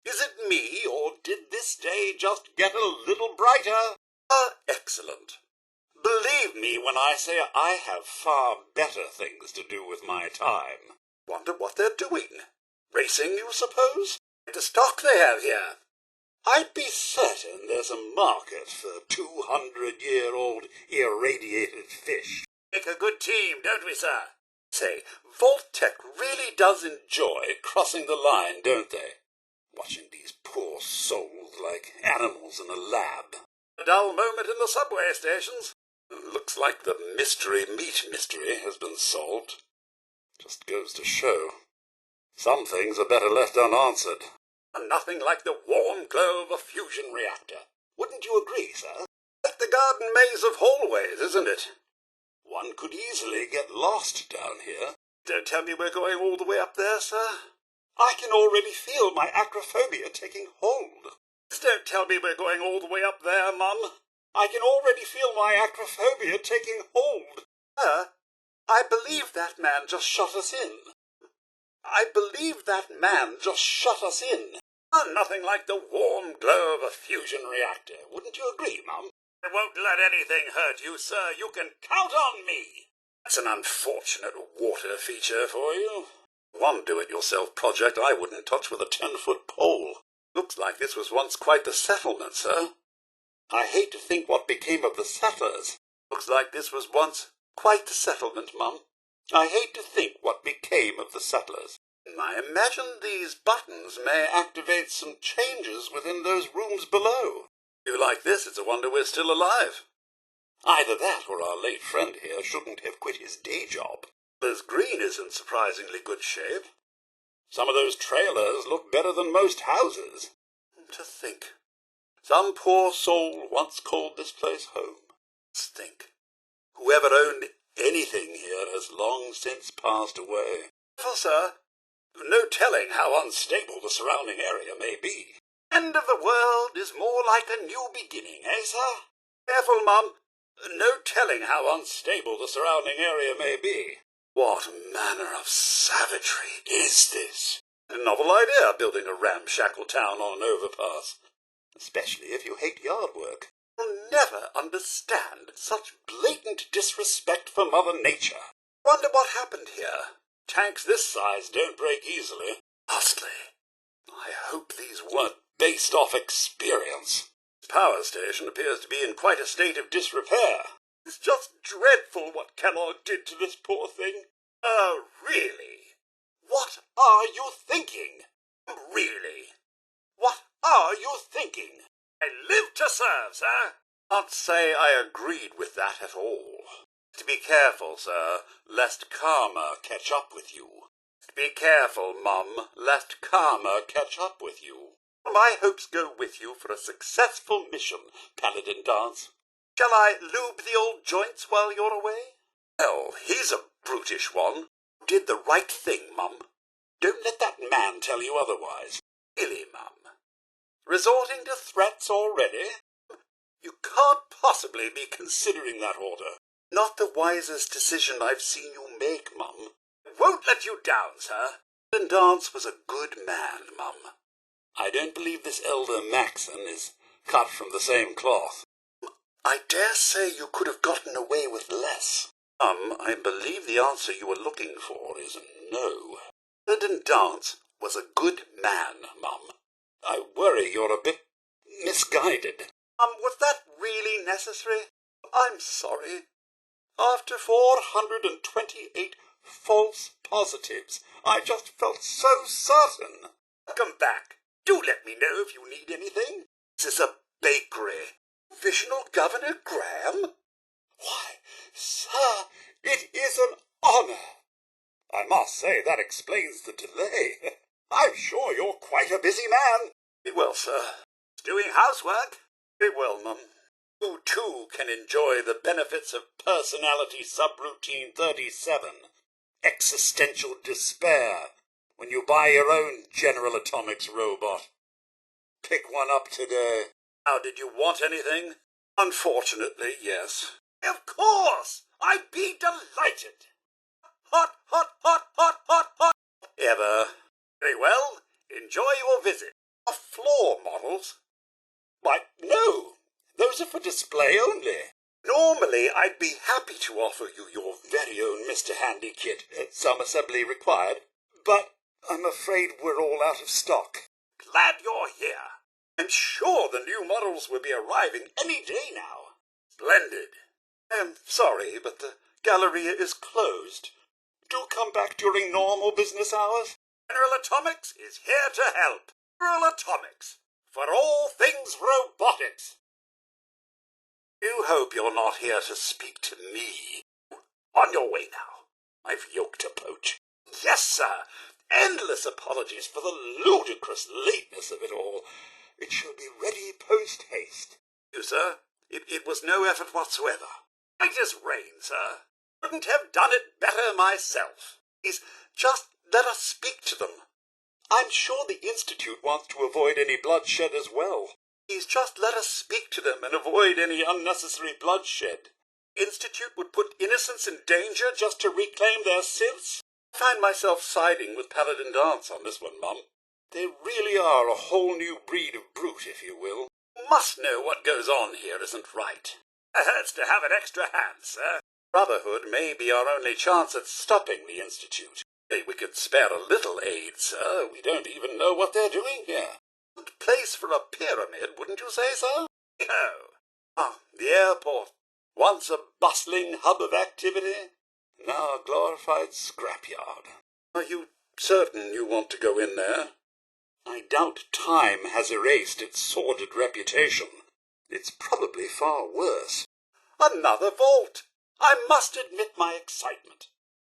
is it me, or did this day just get a little brighter? Excellent. Believe me when I say I have far better things to do with my time. Wonder what they're doing. Racing, you suppose? The stock they have here. I'd be certain there's a market for 200-year-old irradiated fish. Make a good team, don't we, sir? Say, Vault-Tech really does enjoy crossing the line, don't they? Watching these poor souls like animals in a lab. A dull moment in the subway stations. Looks like the meat mystery has been solved. Just goes to show. Some things are better left unanswered. Nothing like the warm glow of a fusion reactor. Wouldn't you agree, sir? Like the garden maze of hallways, isn't it? One could easily get lost down here. Don't tell me we're going all the way up there, sir. I can already feel my acrophobia taking hold. Don't tell me we're going all the way up there, Mum. I can already feel my acrophobia taking hold. I believe that man just shut us in. Nothing like the warm glow of a fusion reactor. Wouldn't you agree, Mum? I won't let anything hurt you, sir. You can count on me. That's an unfortunate water feature for you. One do-it-yourself project I wouldn't touch with a 10-foot pole. Looks like this was once quite the settlement, sir. I hate to think what became of the settlers. Looks like this was once quite the settlement, Mum. I hate to think what became of the settlers. I imagine these buttons may activate some changes within those rooms below. You like this, it's a wonder we're still alive. Either that or our late friend here shouldn't have quit his day job. His green is in surprisingly good shape. Some of those trailers look better than most houses. To think, some poor soul once called this place home. Let's think. Whoever owned anything here has long since passed away. Well, sir, no telling how unstable the surrounding area may be. End of the world is more like a new beginning, eh, sir? Careful, Mum. No telling how unstable the surrounding area may be. What manner of savagery is this? A novel idea, building a ramshackle town on an overpass. Especially if you hate yard work. You'll never understand such blatant disrespect for Mother Nature. Wonder what happened here. Tanks this size don't break easily. Lastly, I hope these weren't based off experience. This power station appears to be in quite a state of disrepair. It's just dreadful what Kellogg did to this poor thing. Really? What are you thinking? Really? What are you thinking? I live to serve, sir. Can't say I agreed with that at all. To be careful, sir, lest karma catch up with you. Be careful, Mum, lest karma catch up with you. My hopes go with you for a successful mission, Paladin Dance. Shall I lube the old joints while you're away? Well, he's a brutish one. Did the right thing, Mum. Don't let that man tell you otherwise. Really, Mum. Resorting to threats already? You can't possibly be considering that order. Not the wisest decision I've seen you make, Mum. Won't let you down, sir. Paladin Dance was a good man, Mum. I don't believe this elder Maxon is cut from the same cloth. I dare say you could have gotten away with less. I believe the answer you were looking for is no. Paladin Dance was a good man, Mum. I worry you're a bit misguided. Was that really necessary? I'm sorry. After 428 false positives, I just felt so certain. Come back. Do let me know if you need anything. This is a bakery. Provisional Governor Graham? Why, sir, it is an honour. I must say that explains the delay. I'm sure you're quite a busy man. Very well, sir. Doing housework? Very well, Mum. You too can enjoy the benefits of personality subroutine 37. Existential despair. When you buy your own General Atomics robot. Pick one up today. Now, did you want anything? Unfortunately, yes. Of course! I'd be delighted. Hot, hot, hot, hot, hot, hot. Ever. Very well. Enjoy your visit. Are floor models? Why, no. Those are for display only. Normally, I'd be happy to offer you your very own Mr. Handy kit, some assembly required, but I'm afraid we're all out of stock. Glad you're here. I'm sure the new models will be arriving any day now. Splendid. I'm sorry, but the Galleria is closed. Do come back during normal business hours. General Atomics is here to help. General Atomics, for all things robotics. You hope you're not here to speak to me. On your way now. I've yoked to poach. Yes, sir. Endless apologies for the ludicrous lateness of it all. It shall be ready post-haste. You, sir, it was no effort whatsoever. Right as rain, sir. Couldn't have done it better myself. Please, just let us speak to them. I'm sure the Institute wants to avoid any bloodshed as well. Please, just let us speak to them and avoid any unnecessary bloodshed. The Institute would put innocents in danger just to reclaim their sins? I find myself siding with Paladin Dance on this one, Mum. They really are a whole new breed of brute, if you will. You must know what goes on here isn't right. It hurts to have an extra hand, sir. Brotherhood may be our only chance at stopping the Institute. We could spare a little aid, sir. We don't even know what they're doing here. Good place for a pyramid, wouldn't you say so? No. The airport. Once a bustling hub of activity, now a glorified scrapyard. Are you certain you want to go in there? I doubt time has erased its sordid reputation. It's probably far worse. Another vault! I must admit my excitement.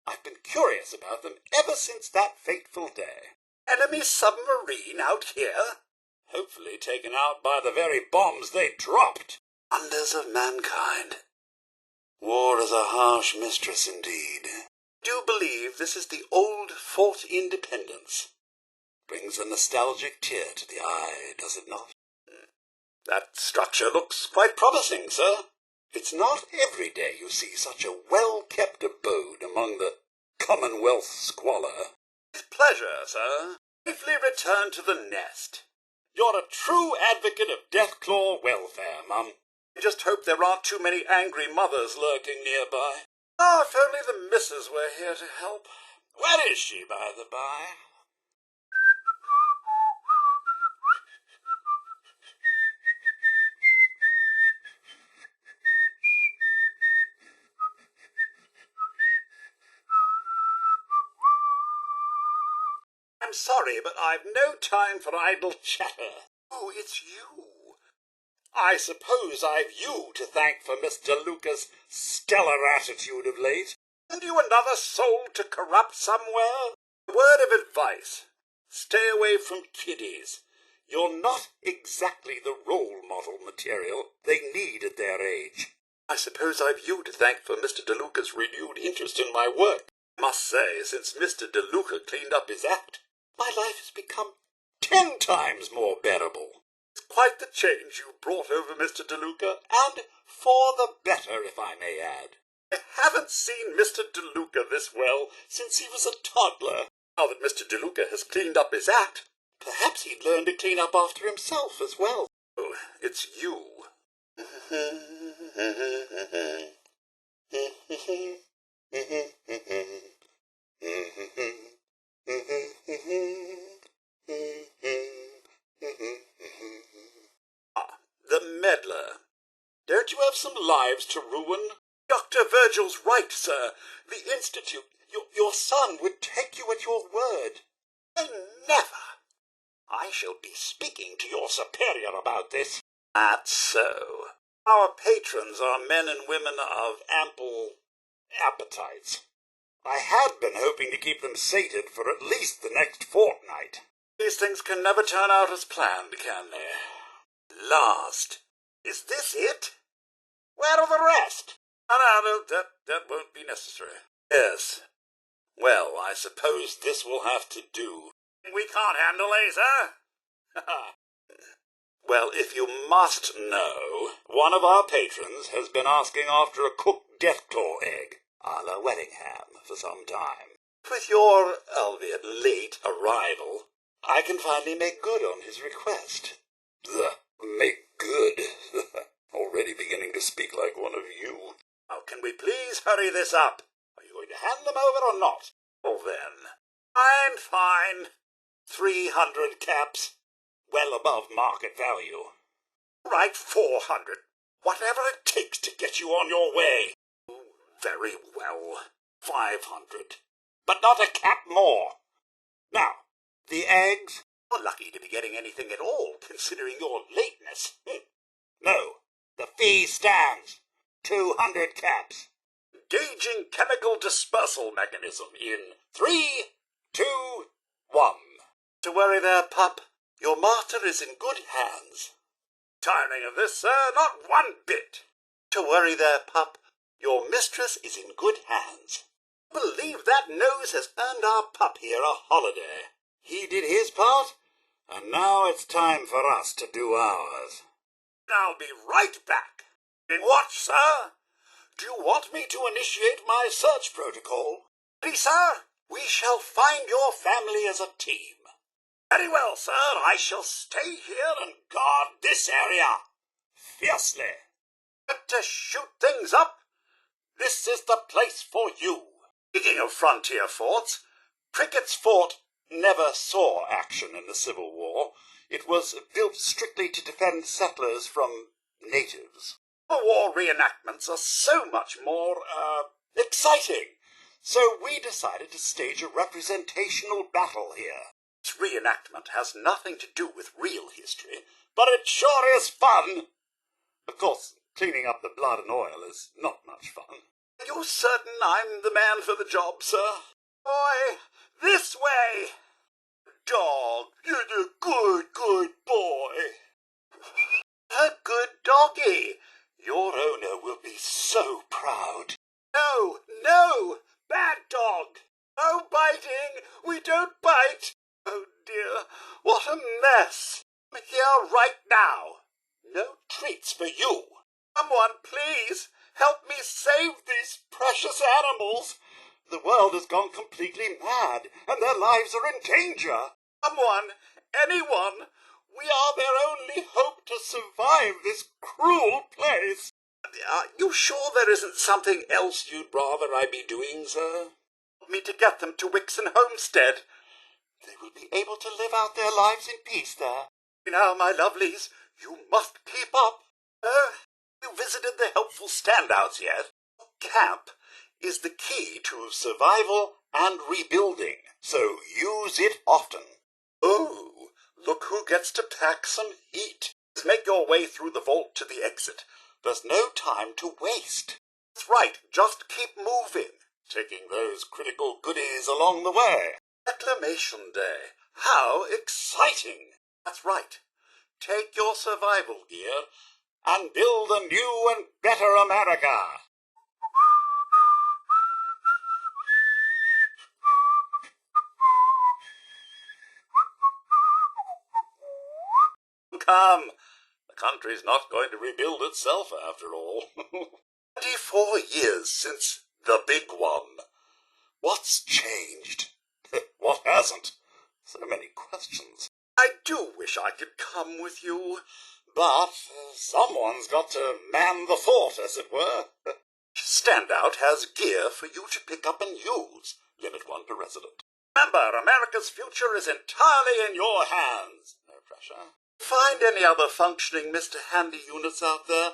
I've been curious about them ever since that fateful day. Enemy submarine out here? Hopefully taken out by the very bombs they dropped. Wonders of mankind. War is a harsh mistress indeed. Do believe this is the old Fort Independence. Brings a nostalgic tear to the eye, does it not? That structure looks quite promising, sir. It's not every day you see such a well-kept abode among the Commonwealth squalor. With pleasure, sir. Safely return to the nest. You're a true advocate of Deathclaw welfare, Mum. I just hope there aren't too many angry mothers lurking nearby. Oh, if only the missus were here to help. Where is she, by the by? I'm sorry, but I've no time for idle chatter. Oh, it's you. I suppose I've you to thank for Miss DeLuca's stellar attitude of late. And you another soul to corrupt somewhere? A word of advice. Stay away from kiddies. You're not exactly the role model material they need at their age. I suppose I've you to thank for Mr. DeLuca's renewed interest in my work. I must say, since Mr. DeLuca cleaned up his act, my life has become 10 times more bearable. It's quite the change you brought over, Mr. DeLuca, and for the better, if I may add. I haven't seen Mr. DeLuca this well since he was a toddler. Now that Mr. DeLuca has cleaned up his act, perhaps he'd learn to clean up after himself as well. Oh, it's you. The meddler. Don't you have some lives to ruin? Dr. Virgil's right, sir. The Institute, your son would take you at your word. Never. I shall be speaking to your superior about this. That's so. Our patrons are men and women of ample appetites. I had been hoping to keep them sated for at least the next fortnight. These things can never turn out as planned, can they? Last. Is this it? Where are the rest? No, that won't be necessary. Yes. Well, I suppose this will have to do. We can't handle laser. Well, if you must know, one of our patrons has been asking after a cooked Deathclaw egg, a la Weddingham, for some time. With your, albeit late, arrival, I can finally make good on his request. Make good? Already beginning to speak like one of you. Now, can we please hurry this up? Are you going to hand them over or not? Well then. Fine. 300 caps. Well above market value. Right, 400. Whatever it takes to get you on your way. Very well. 500. But not a cap more. Now, the eggs? You're lucky to be getting anything at all, considering your lateness. No, the fee stands. 200 caps. Gauging chemical dispersal mechanism in 3, 2, 1. To worry there, pup. Your master is in good hands. Tiring of this, sir? Not one bit. To worry there, pup. Your mistress is in good hands. Believe that nose has earned our pup here a holiday. He did his part, and now it's time for us to do ours. I'll be right back. What, sir? Do you want me to initiate my search protocol? Ready, sir? We shall find your family as a team. Very well, sir. I shall stay here and guard this area. Fiercely. But to shoot things up, this is the place for you. Speaking of frontier forts, Prickett's Fort never saw action in the Civil War. It was built strictly to defend settlers from natives. The war reenactments are so much more, exciting. So we decided to stage a representational battle here. This reenactment has nothing to do with real history, but it sure is fun. Of course, Cleaning up the blood and oil is not much fun. Are you certain I'm the man for the job, sir? Boy, this way! Dog, you're a good boy. A good doggy. Your owner will be so proud. No, bad dog. No biting. We don't bite. Oh dear, what a mess. I'm here right now. No treats for you. Someone, please, help me save these precious animals. The world has gone completely mad, and their lives are in danger. Someone, anyone, we are their only hope to survive this cruel place. Are you sure there isn't something else you'd rather I be doing, sir? Want me to get them to Wixon Homestead? They will be able to live out their lives in peace there. Now, my lovelies, you must keep up. You visited the helpful standouts yet? Camp is the key to survival and rebuilding, so use it often. Oh, look who gets to pack some heat. Make your way through the vault to the exit. There's no time to waste. That's right, just keep moving, taking those critical goodies along the way. Acclamation Day. How exciting! That's right. Take your survival gear and build a new and better America. Come, the country's not going to rebuild itself after all. 24 years since the big one. What's changed? What hasn't? So many questions. I do wish I could come with you, but someone's got to man the fort, as it were. Standout has gear for you to pick up and use. Limit 1 per resident. Remember, America's future is entirely in your hands. No pressure. Find any other functioning Mr. Handy units out there.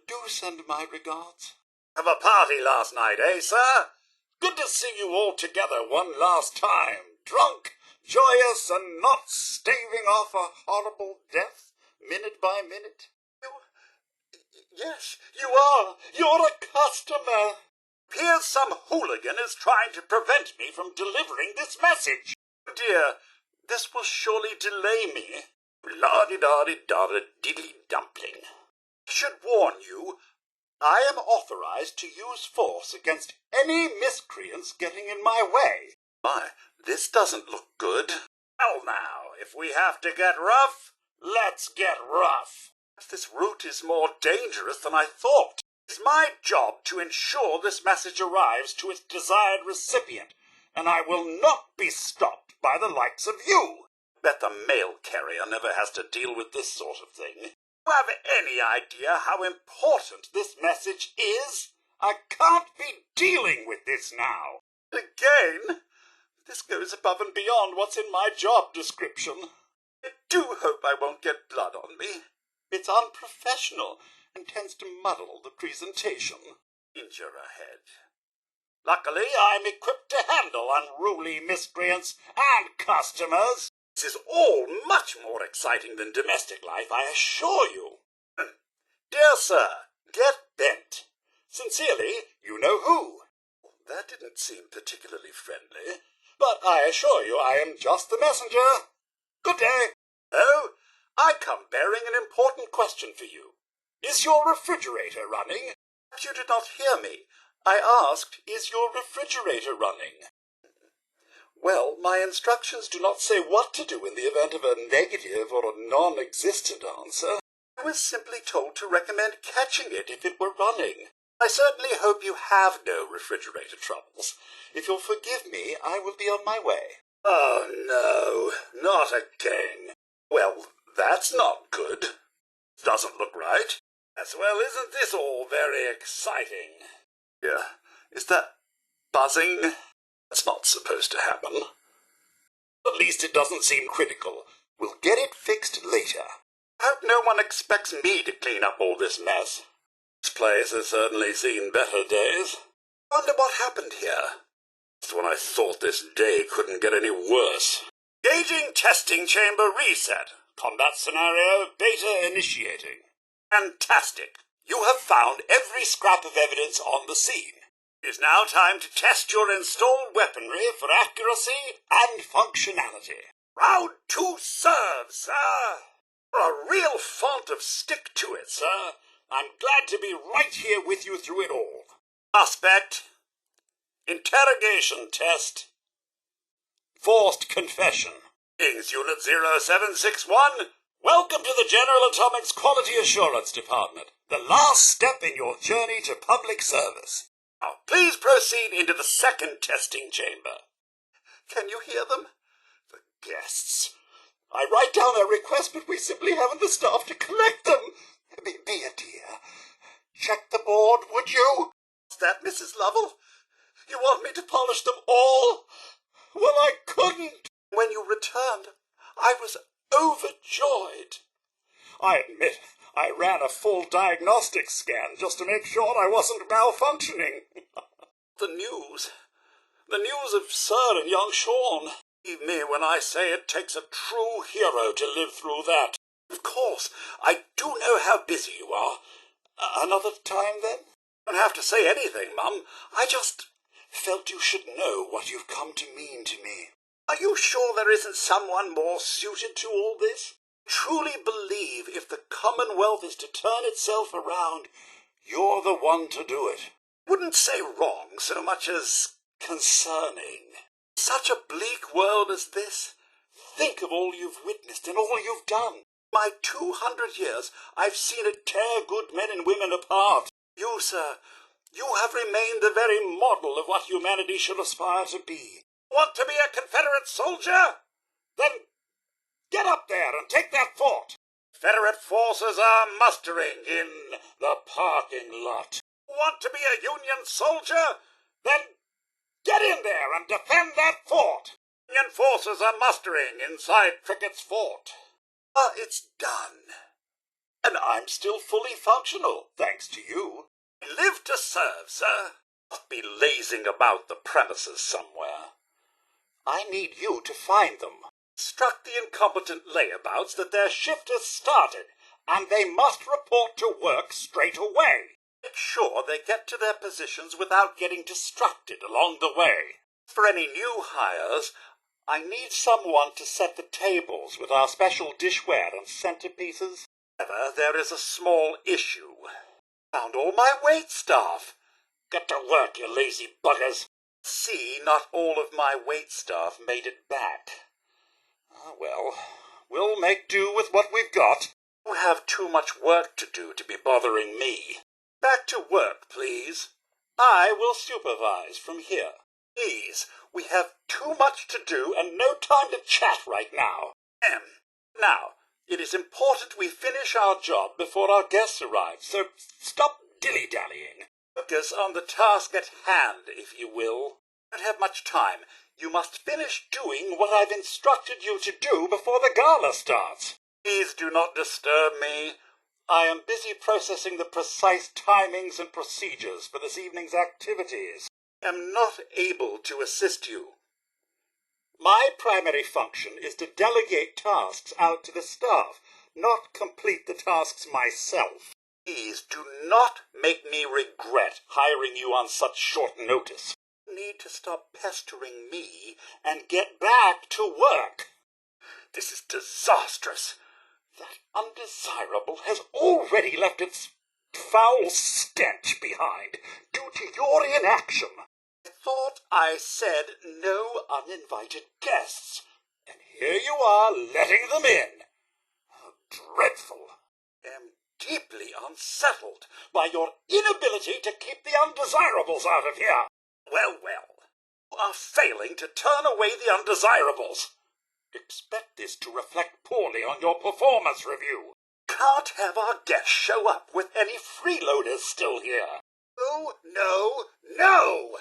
Do send my regards. Have a party last night, eh, sir? Good to see you all together one last time. Drunk, joyous, and not staving off a horrible death, minute by minute. Yes, you are. You're a customer. Here's some hooligan is trying to prevent me from delivering this message. Dear, this will surely delay me. La-di-da-di-da-di-diddly-dumpling. I should warn you, I am authorized to use force against any miscreants getting in my way. My, this doesn't look good. Well now, if we have to get rough, let's get rough. This route is more dangerous than I thought. It's my job to ensure this message arrives to its desired recipient, and I will not be stopped by the likes of you. Bet the mail carrier never has to deal with this sort of thing. Do you have any idea how important this message is? I can't be dealing with this now. Again? This goes above and beyond what's in my job description. I do hope I won't get blood on me. It's unprofessional and tends to muddle the presentation. Injure ahead. Luckily, I'm equipped to handle unruly miscreants and customers. This is all much more exciting than domestic life, I assure you. Dear sir, get bent. Sincerely, you know who. That didn't seem particularly friendly, but I assure you I am just the messenger. Good day. Oh, I come bearing an important question for you. Is your refrigerator running? You did not hear me. I asked, is your refrigerator running? Well, my instructions do not say what to do in the event of a negative or a non-existent answer. I was simply told to recommend catching it if it were running. I certainly hope you have no refrigerator troubles. If you'll forgive me, I will be on my way. Oh, no, not again. Well, that's not good. Doesn't look right. As well, isn't this all very exciting? Yeah, is that buzzing? That's not supposed to happen. At least it doesn't seem critical. We'll get it fixed later. I hope no one expects me to clean up all this mess. This place has certainly seen better days. I wonder what happened here. Just when I thought this day couldn't get any worse. Gauging testing chamber reset. Combat scenario beta initiating. Fantastic. You have found every scrap of evidence on the scene. It is now time to test your installed weaponry for accuracy and functionality. Round 2, serve, sir. You're a real font of stick to it, sir. I'm glad to be right here with you through it all. Suspect. Interrogation test. Forced confession. King's Unit 0761. Welcome to the General Atomics Quality Assurance Department, the last step in your journey to public service. Now, please proceed into the second testing chamber. Can you hear them? The guests. I write down their requests, but we simply haven't the staff to collect them. Be a dear. Check the board, would you? What's that, Mrs. Lovell? You want me to polish them all? Well, I couldn't. When you returned, I was overjoyed. I admit I ran a full diagnostic scan just to make sure I wasn't malfunctioning. The news of Sir and young Sean. Believe me when I say it takes a true hero to live through that. Of course, I do know how busy you are. Another time, then? You don't have to say anything, Mum. I just felt you should know what you've come to mean to me. Are you sure there isn't someone more suited to all this? Truly believe if the Commonwealth is to turn itself around, you're the one to do it. Wouldn't say wrong so much as concerning. Such a bleak world as this. Think of all you've witnessed and all you've done. My 200 years, I've seen it tear good men and women apart. You, sir, you have remained the very model of what humanity should aspire to be. Want to be a Confederate soldier? Then get up there and take that fort. Confederate forces are mustering in the parking lot. Want to be a Union soldier? Then get in there and defend that fort. Union forces are mustering inside Crickett's fort. It's done. And I'm still fully functional, thanks to you. I live to serve, sir. Must be lazing about the premises somewhere. I need you to find them. Instruct the incompetent layabouts that their shift has started, and they must report to work straight away. Make sure they get to their positions without getting distracted along the way. For any new hires, I need someone to set the tables with our special dishware and centerpieces. However, there is a small issue. Found all my wait staff. Get to work, you lazy buggers. See, not all of my wait staff made it back. Well, we'll make do with what we've got. You have too much work to do to be bothering me. Back to work, please. I will supervise from here. Please, we have too much to do and no time to chat right now. Now, it is important we finish our job before our guests arrive, so stop dilly-dallying. Focus on the task at hand, if you will. Don't have much time. You must finish doing what I've instructed you to do before the gala starts. Please do not disturb me. I am busy processing the precise timings and procedures for this evening's activities. I am not able to assist you. My primary function is to delegate tasks out to the staff, not complete the tasks myself. Please do not make me regret hiring you on such short notice. You need to stop pestering me and get back to work. This is disastrous. That undesirable has already left its foul stench behind due to your inaction. I thought I said no uninvited guests, and here you are letting them in. How dreadful. I am deeply unsettled by your inability to keep the undesirables out of here. Well, you are failing to turn away the undesirables. Expect this to reflect poorly on your performance review. Can't have our guests show up with any freeloaders still here. Oh, no!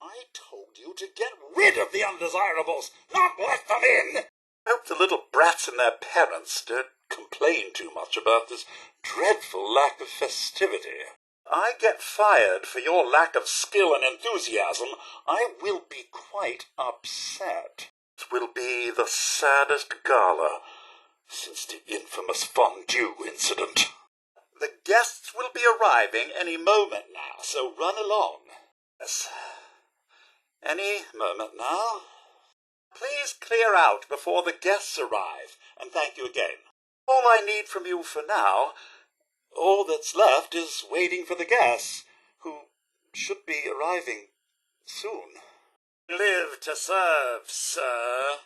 I told you to get rid of the undesirables, not let them in. I hope the little brats and their parents don't complain too much about this dreadful lack of festivity. I get fired for your lack of skill and enthusiasm, I will be quite upset. It will be the saddest gala since the infamous fondue incident. The guests will be arriving any moment now, so run along. Yes. Any moment now. Please clear out before the guests arrive, and thank you again. All I need from you for now, all that's left is waiting for the guests, who should be arriving soon. Live to serve, sir.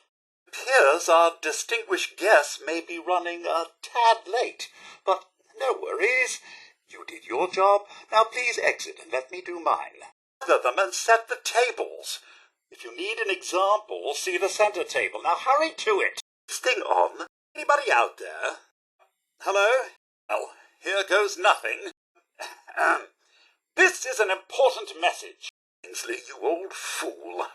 Appears our distinguished guests may be running a tad late, but no worries. You did your job, now please exit and let me do mine. Gather them and set the tables. If you need an example, see the center table. Now hurry to it. Is this thing on? Anybody out there? Hello? Well, here goes nothing. This is an important message. Ainsley, you old fool.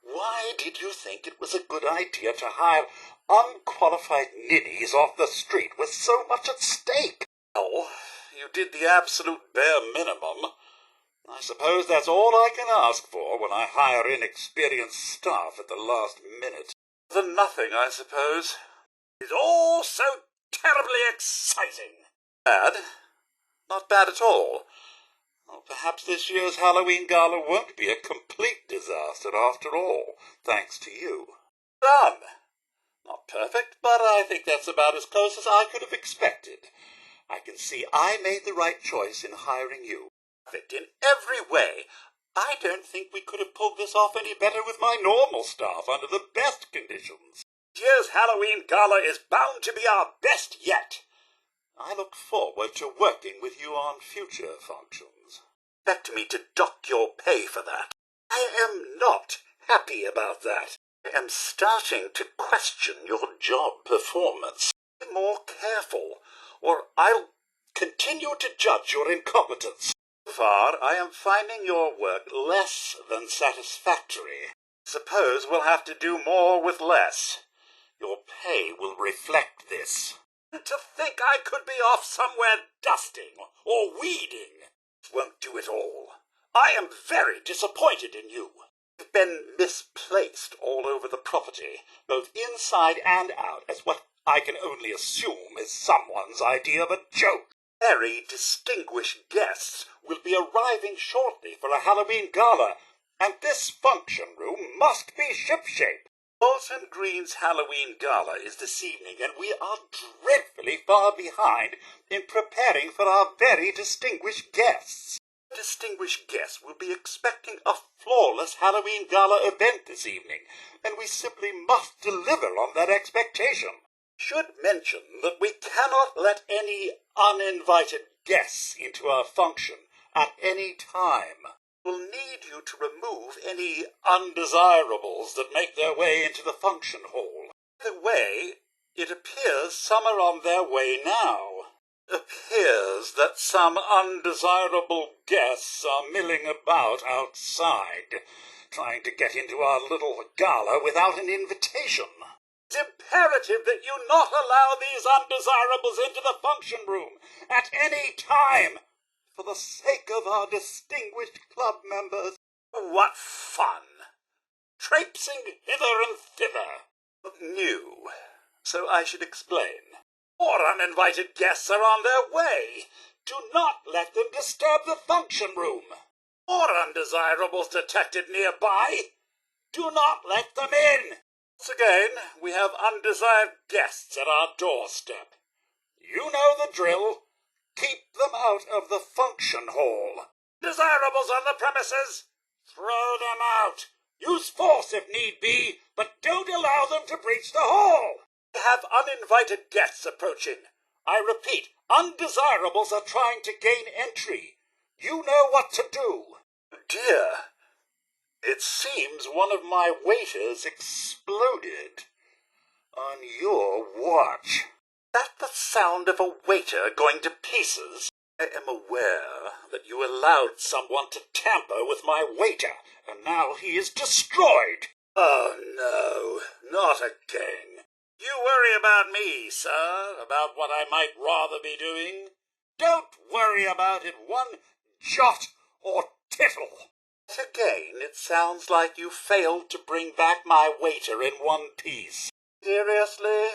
Why did you think it was a good idea to hire unqualified ninnies off the street with so much at stake? Oh, you did the absolute bare minimum. I suppose that's all I can ask for when I hire inexperienced staff at the last minute. Than nothing, I suppose. It's all so terribly exciting. Bad? Not bad at all. Well, perhaps this year's Halloween Gala won't be a complete disaster after all, thanks to you. Done. Not perfect, but I think that's about as close as I could have expected. I can see I made the right choice in hiring you. Perfect in every way. I don't think we could have pulled this off any better with my normal staff under the best conditions. This year's Halloween Gala is bound to be our best yet. I look forward to working with you on future functions. Expect me to dock your pay for that. I am not happy about that. I am starting to question your job performance. Be more careful, or I'll continue to judge your incompetence. So far, I am finding your work less than satisfactory. Suppose we'll have to do more with less. Your pay will reflect this. To think I could be off somewhere dusting or weeding won't do it all. I am very disappointed in you. You've been misplaced all over the property, both inside and out, as what I can only assume is someone's idea of a joke. Very distinguished guests will be arriving shortly for a Halloween Gala, and this function room must be shipshape. Walton Green's Halloween Gala is this evening, and we are dreadfully far behind in preparing for our very distinguished guests. The distinguished guests will be expecting a flawless Halloween Gala event this evening, and we simply must deliver on that expectation. Should mention that we cannot let any uninvited guests into our function at any time. We'll need you to remove any undesirables that make their way into the function hall. By the way, it appears some are on their way now. It appears that some undesirable guests are milling about outside, trying to get into our little gala without an invitation. It's imperative that you not allow these undesirables into the function room at any time. For the sake of our distinguished club members. What fun! Traipsing hither and thither. New, so I should explain. More uninvited guests are on their way. Do not let them disturb the function room. More undesirables detected nearby. Do not let them in. Once again, we have undesired guests at our doorstep. You know the drill. Keep them out of the function hall. Desirables on the premises. Throw them out. Use force if need be, but don't allow them to breach the hall. We have uninvited guests approaching. I repeat, undesirables are trying to gain entry. You know what to do. Dear, it seems one of my waiters exploded on your watch. That the sound of a waiter going to pieces? I am aware that you allowed someone to tamper with my waiter, and now he is destroyed. Oh, no, not again. You worry about me, sir, about what I might rather be doing. Don't worry about it one jot or tittle. Again, it sounds like you failed to bring back my waiter in one piece. Seriously?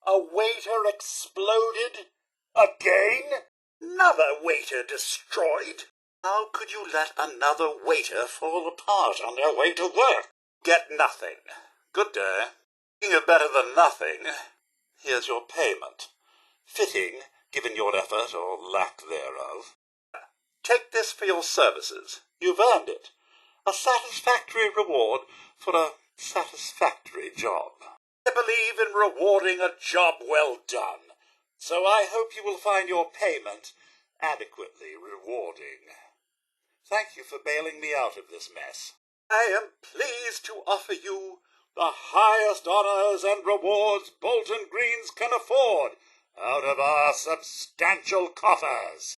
A waiter exploded? Again? Another waiter destroyed. How could you let another waiter fall apart on their way to work? Get nothing. Good day. Speaking of better than nothing, here's your payment. Fitting, given your effort or lack thereof. Take this for your services. You've earned it. A satisfactory reward for a satisfactory job. I believe in rewarding a job well done, so I hope you will find your payment adequately rewarding. Thank you for bailing me out of this mess. I am pleased to offer you the highest honors and rewards Bolton Greens can afford out of our substantial coffers.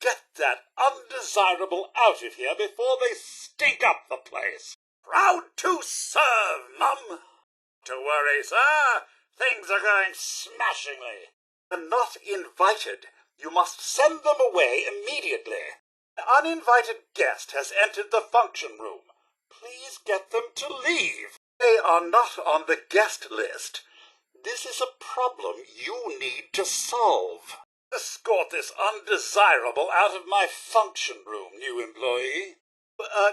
Get that undesirable out of here before they stink up the place. Proud to serve, Mum. Don't worry, sir. Things are going smashingly. They're not invited. You must send them away immediately. An uninvited guest has entered the function room. Please get them to leave. They are not on the guest list. This is a problem you need to solve. Escort this undesirable out of my function room, new employee.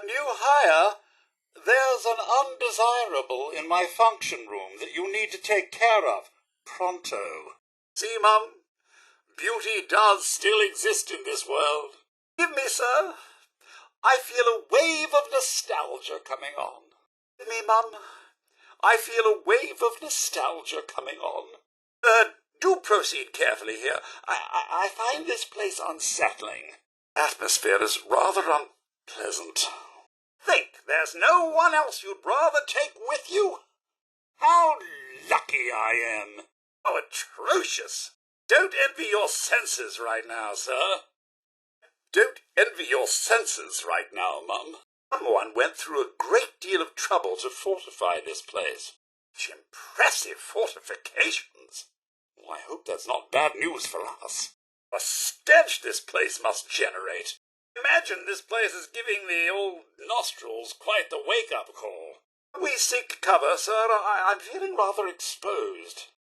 New hire? There's an undesirable in my function room that you need to take care of. Pronto. See, Mum? Beauty does still exist in this world. Give me, sir. I feel a wave of nostalgia coming on. Give me, Mum. I feel a wave of nostalgia coming on. Do proceed carefully here. I find this place unsettling. Atmosphere is rather unpleasant. Think there's no one else you'd rather take with you? How lucky I am. How atrocious. Don't envy your senses right now, sir. Don't envy your senses right now, Mum. Someone went through a great deal of trouble to fortify this place. Such impressive fortifications. I hope that's not bad news for us. A stench this place must generate. Imagine this place is giving the old nostrils quite the wake-up call. We seek cover, sir. I'm feeling rather exposed.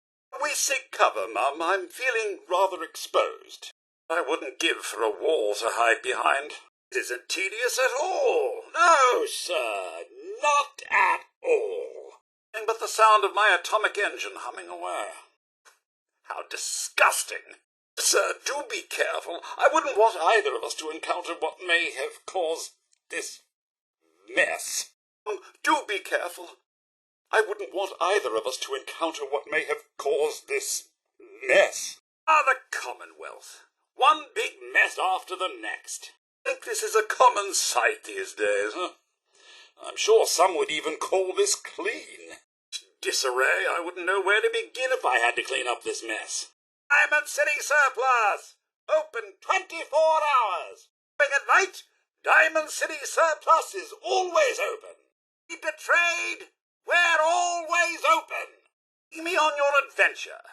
We seek cover, Mum. I'm feeling rather exposed. I wouldn't give for a wall to hide behind. It isn't tedious at all. No, sir, not at all. Nothing but the sound of my atomic engine humming away. How disgusting. Sir, do be careful. I wouldn't want either of us to encounter what may have caused this mess. Do be careful. I wouldn't want either of us to encounter what may have caused this mess. The Commonwealth. One big mess after the next. I think this is a common sight these days, huh? I'm sure some would even call this clean. Disarray, I wouldn't know where to begin if I had to clean up this mess. Diamond City Surplus! Open 24 hours! Open at night? Diamond City Surplus is always open. Be betrayed? We're always open. See me on your adventure.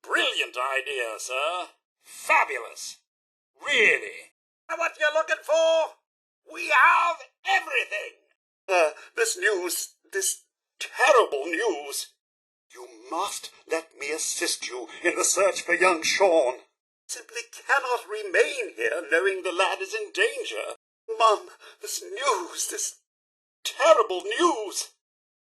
Brilliant idea, sir. Fabulous. Really. Know what you're looking for? We have everything. This terrible news. You must let me assist you in the search for young Sean. Simply cannot remain here knowing the lad is in danger. Mum, this terrible news.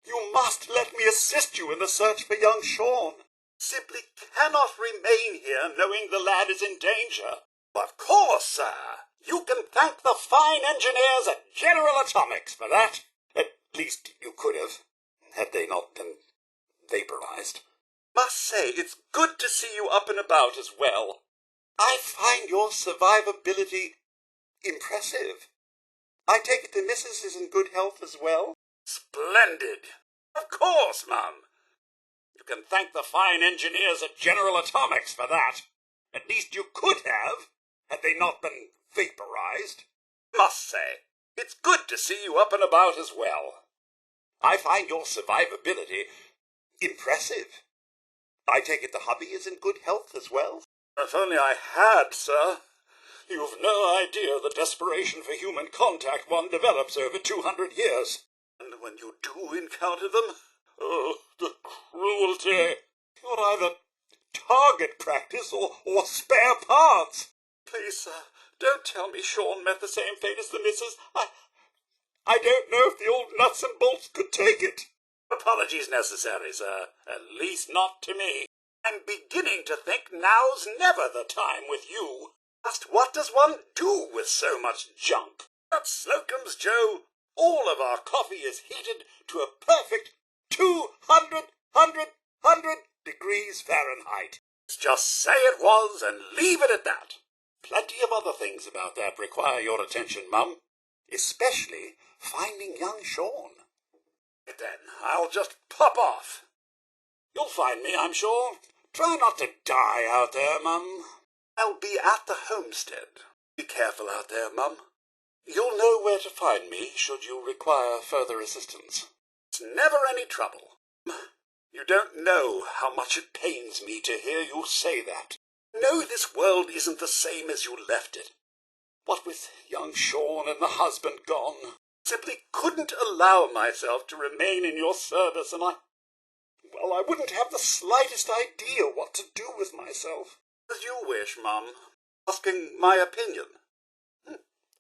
You must let me assist you in the search for young Sean. Simply cannot remain here knowing the lad is in danger. Of course, sir. You can thank the fine engineers at General Atomics for that. At least you could have, had they not been vaporized. Must say, it's good to see you up and about as well. I find your survivability impressive. I take it the missus is in good health as well? Splendid. Of course, Mum. You can thank the fine engineers at General Atomics for that. At least you could have, had they not been vaporized. Must say, it's good to see you up and about as well. I find your survivability impressive. I take it the hubby is in good health as well? If only I had, sir. You've no idea the desperation for human contact one develops over 200 years. And when you do encounter them, oh, the cruelty. You're either target practice or spare parts. Please, sir, don't tell me Sean met the same fate as the missus. I don't know if the old nuts and bolts could take it. Apologies necessary, sir. At least not to me. I'm beginning to think now's never the time with you. Just what does one do with so much junk? At Slocum's, Joe, all of our coffee is heated to a perfect 200 degrees Fahrenheit. Just say it was and leave it at that. Plenty of other things about that require your attention, Mum. Especially finding young Sean. Then I'll just pop off. You'll find me, I'm sure. Try not to die out there, Mum. I'll be at the homestead. Be careful out there, Mum. You'll know where to find me should you require further assistance. It's never any trouble. You don't know how much it pains me to hear you say that. No, this world isn't the same as you left it. What with young Sean and the husband gone, simply couldn't allow myself to remain in your service, and I wouldn't have the slightest idea what to do with myself. As you wish, Mum. Asking my opinion.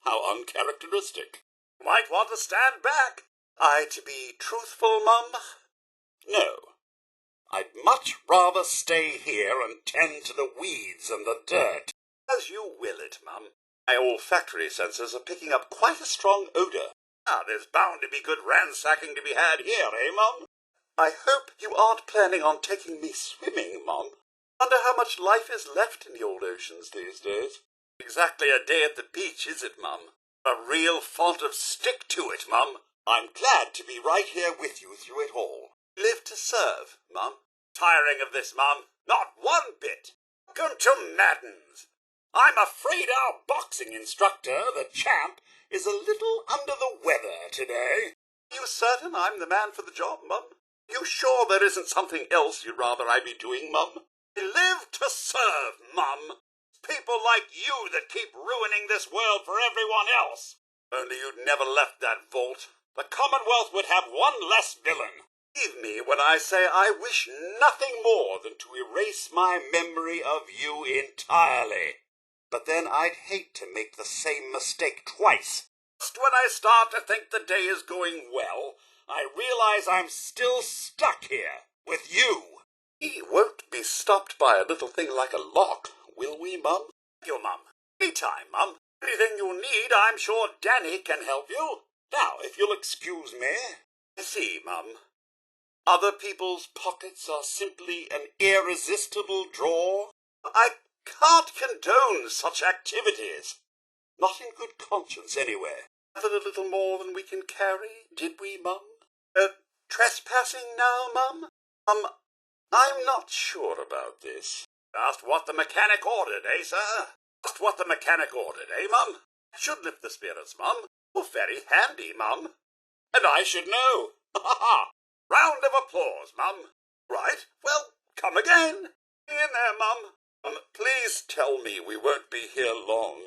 How uncharacteristic. Might want to stand back. To be truthful, Mum? No. I'd much rather stay here and tend to the weeds and the dirt. As you will it, Mum. My olfactory sensors are picking up quite a strong odour. There's bound to be good ransacking to be had here, Mum? I hope you aren't planning on taking me swimming, Mum. Wonder how much life is left in the old oceans these days. Exactly a day at the beach, is it, Mum? A real fault of stick to it, Mum. I'm glad to be right here with you through it all. Live to serve, Mum. Tiring of this, Mum. Not one bit. Welcome to Madden's. I'm afraid our boxing instructor, the champ, is a little under the weather today. You certain I'm the man for the job, Mum? You sure there isn't something else you'd rather I be doing, Mum? I live to serve, Mum. People like you that keep ruining this world for everyone else. Only you'd never left that vault. The Commonwealth would have one less villain. Believe me when I say I wish nothing more than to erase my memory of you entirely. But then I'd hate to make the same mistake twice. Just when I start to think the day is going well, I realize I'm still stuck here with you. We won't be stopped by a little thing like a lock, will we, Mum? Thank you, Mum. Anytime, Mum. Anything you need, I'm sure Danny can help you. Now, if you'll excuse me. I see, Mum. Other people's pockets are simply an irresistible draw. I can't condone such activities. Not in good conscience, anyway. Gathered a little more than we can carry, did we, Mum? Trespassing now, Mum? I'm not sure about this. Just what the mechanic ordered, sir? Just what the mechanic ordered, Mum? Should lift the spirits, Mum. Oh, very handy, Mum. And I should know. Ha ha! Round of applause, Mum. Right, well, come again. In there, Mum. Please tell me we won't be here long.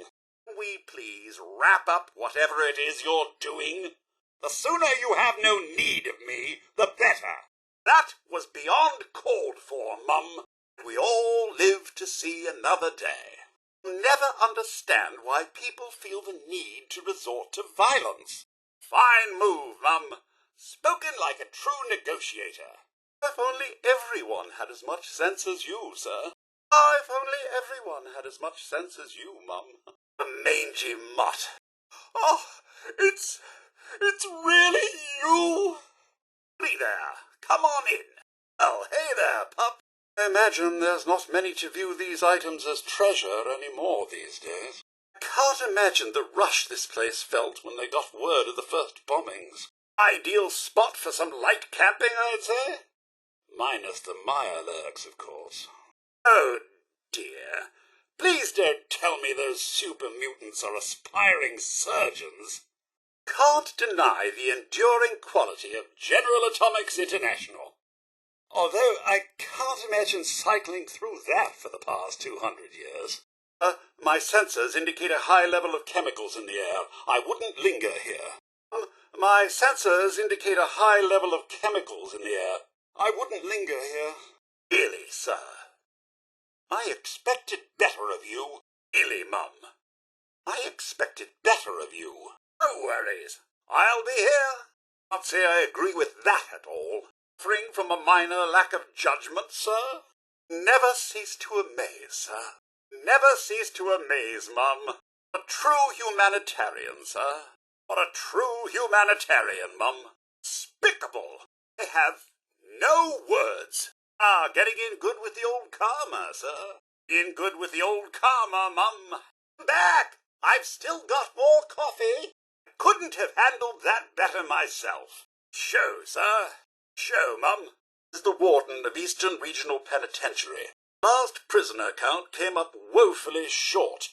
Can we please wrap up whatever it is you're doing? The sooner you have no need of me, the better. That was beyond called for, Mum. We all live to see another day. Never understand why people feel the need to resort to violence. Fine move, Mum. Spoken like a true negotiator. If only everyone had as much sense as you, sir. If only everyone had as much sense as you, Mum. The mangy mutt. Oh, it's really you. Be there. Come on in. Oh, hey there, pup. I imagine there's not many to view these items as treasure any more these days. I can't imagine the rush this place felt when they got word of the first bombings. Ideal spot for some light camping, I'd say. Minus the Mirelurks, of course. Oh, dear. Please don't tell me those super mutants are aspiring surgeons. Can't deny the enduring quality of General Atomics International. Although I can't imagine cycling through that for the past 200 years. My sensors indicate a high level of chemicals in the air. I wouldn't linger here. My sensors indicate a high level of chemicals in the air. I wouldn't linger here. Really, sir? I expected better of you. Really, Mum. I expected better of you. No worries. I'll be here. Can't say I agree with that at all. Suffering from a minor lack of judgment, sir? Never cease to amaze, sir. Never cease to amaze, Mum. A true humanitarian, sir. What a true humanitarian, Mum. Despicable. I have no words. Getting in good with the old karma, sir. In good with the old karma, Mum. Back! I've still got more coffee. Couldn't have handled that better myself. Show, sir. Show, Mum. This is the warden of Eastern Regional Penitentiary. Last prisoner count came up woefully short.